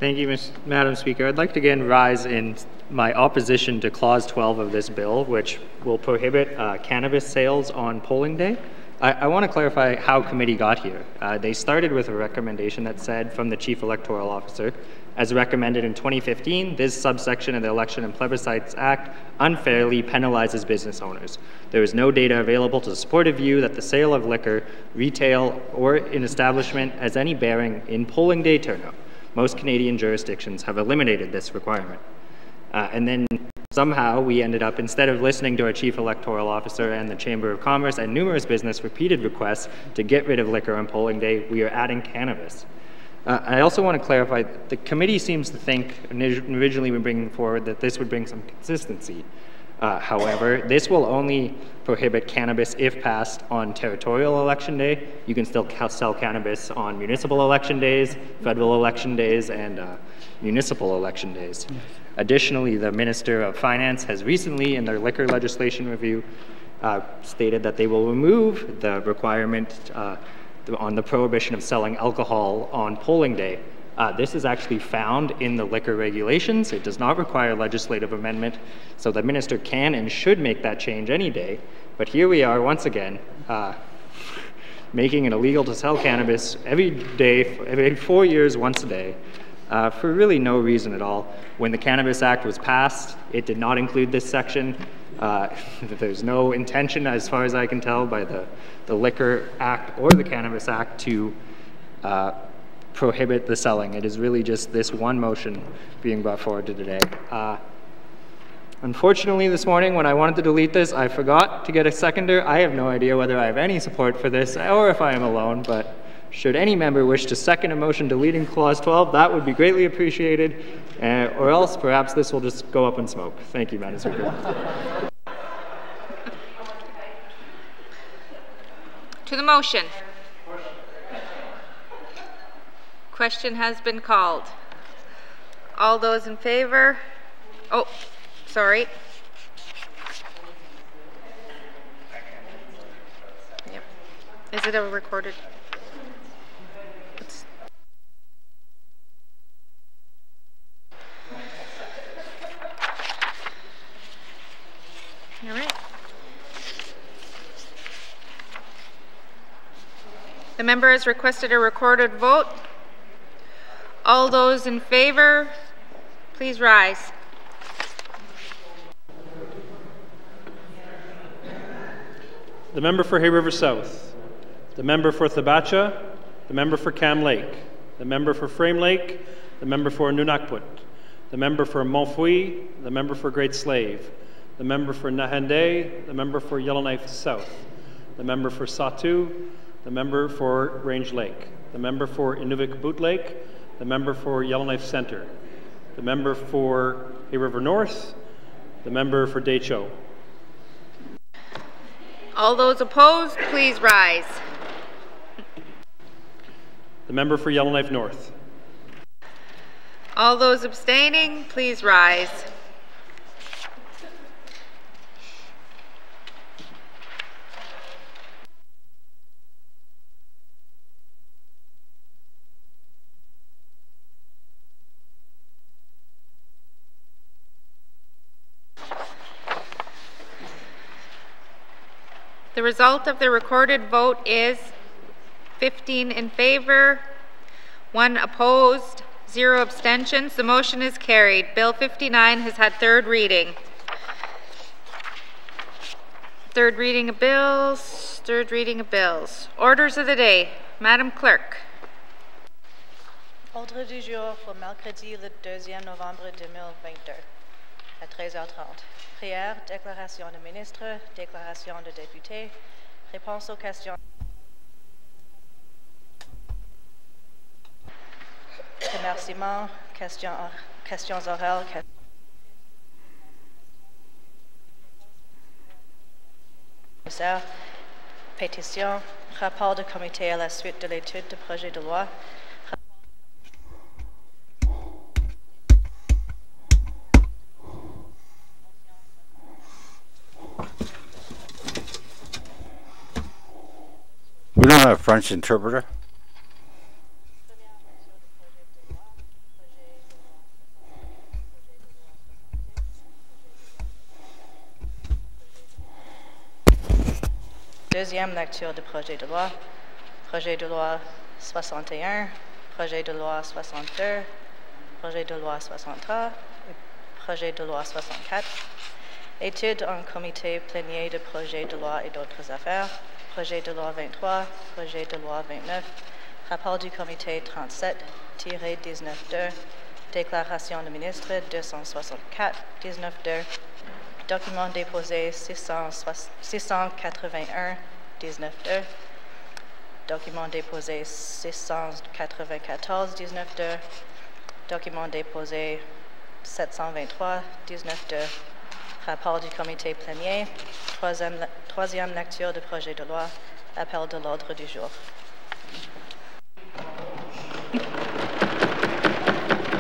Thank you, Madam Speaker. I'd like to again rise in my opposition to Clause 12 of this bill, which will prohibit cannabis sales on polling day. I want to clarify how committee got here. They started with a recommendation that said from the Chief Electoral Officer, as recommended in 2015, this subsection of the Election and Plebiscites Act unfairly penalizes business owners. There is no data available to support a view that the sale of liquor, retail, or in establishment has any bearing in polling day turnout. Most Canadian jurisdictions have eliminated this requirement. And then somehow we ended up, instead of listening to our Chief Electoral Officer and the Chamber of Commerce and numerous business repeated requests to get rid of liquor on polling day, we are adding cannabis. I also want to clarify, the committee seems to think, originally when bringing forward, that this would bring some consistency. However, this will only prohibit cannabis if passed on territorial election day. You can still sell cannabis on municipal election days, federal election days, and municipal election days. Yes. Additionally, the Minister of Finance has recently, in their liquor legislation review, stated that they will remove the requirement on the prohibition of selling alcohol on polling day. This is actually found in the liquor regulations. It does not require legislative amendment, so the minister can and should make that change any day. But here we are once again, making it illegal to sell cannabis every day, every 4 years, once a day, for really no reason at all. When the Cannabis Act was passed, it did not include this section. There's no intention, as far as I can tell, by the Liquor Act or the Cannabis Act to prohibit the selling. It is really just this one motion being brought forward to today. Unfortunately, this morning when I wanted to delete this, I forgot to get a seconder. I have no idea whether I have any support for this or if I am alone, but should any member wish to second a motion deleting Clause 12, that would be greatly appreciated, or else perhaps this will just go up in smoke. Thank you, Madam Speaker.
To the motion. Question has been called. All those in favor? Oh, sorry. Yep. Is it a recorded? All right. The member has requested a recorded vote. All those in favor, please rise.
The member for Hay River South, the member for Thabacha, the member for Cam Lake, the member for Frame Lake, the member for Nunakput, the member for Montfouille, the member for Great Slave, the member for Nahende, the member for Yellowknife South, the member for Satu, the member for Range Lake, the member for Inuvik Boot Lake, the member for Yellowknife Center, the member for Hay River North, the member for Decho.
All those opposed, please rise.
The member for Yellowknife North.
All those abstaining, please rise. The result of the recorded vote is 15 in favor, 1 opposed, 0 abstentions. The motion is carried. Bill 59 has had third reading. Third reading of bills. Orders of the day. Madam Clerk.
Ordre du jour pour mercredi le 2e novembre 2022 à 13h30. Prière, déclaration de ministre, déclaration de député, réponse aux questions. Remerciements, questions orales. Pétitions, rapport de comité à la suite de l'étude du projet de loi.
We don't have a French interpreter.
Deuxième lecture du projet de loi 61, projet de loi 62, projet de loi 63 et projet de loi 64. Étude en comité plénier de projet de loi et d'autres affaires. Projet de loi 23, projet de loi 29, rapport du comité 37-19-2, déclaration du ministre 264-19-2, document déposé 681-19-2, document déposé 694-19-2, document déposé 723-19-2, rapport du comité plénier, troisième lecture du projet de loi, appel de l'ordre du jour.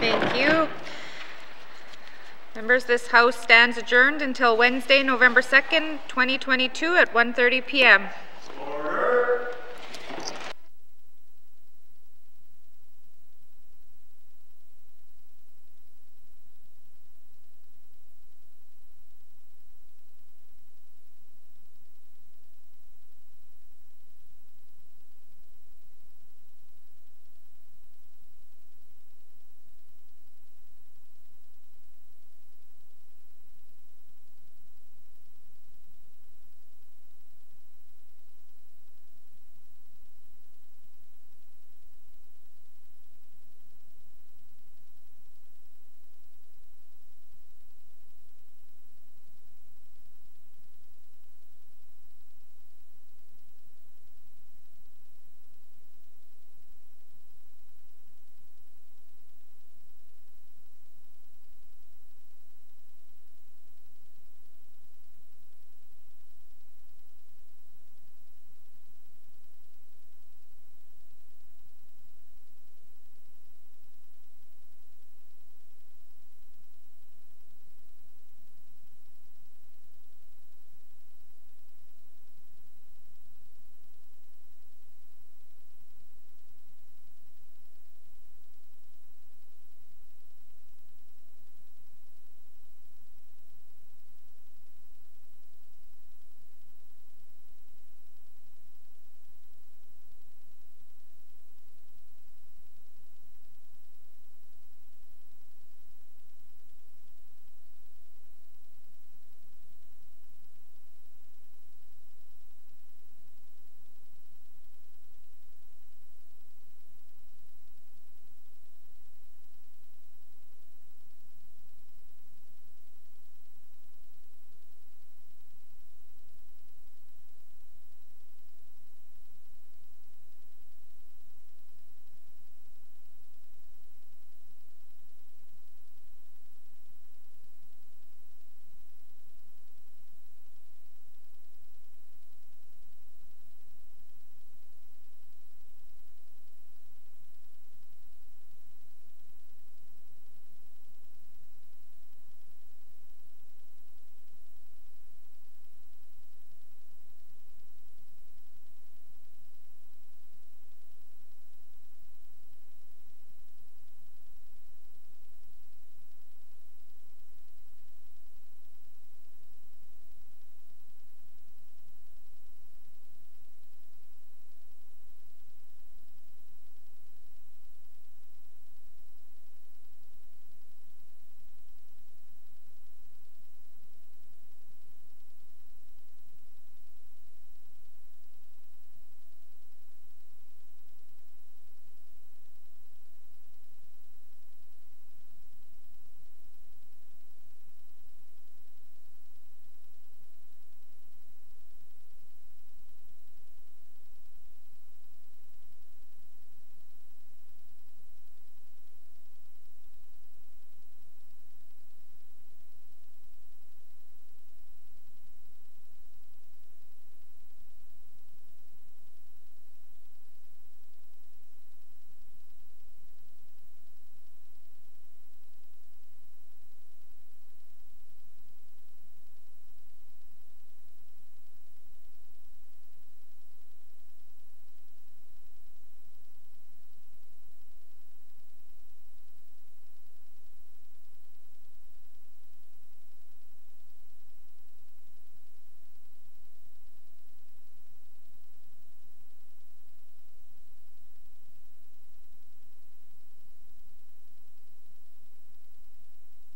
Thank you. Members, this House stands adjourned until Wednesday, November 2nd, 2022 at 1:30 p.m.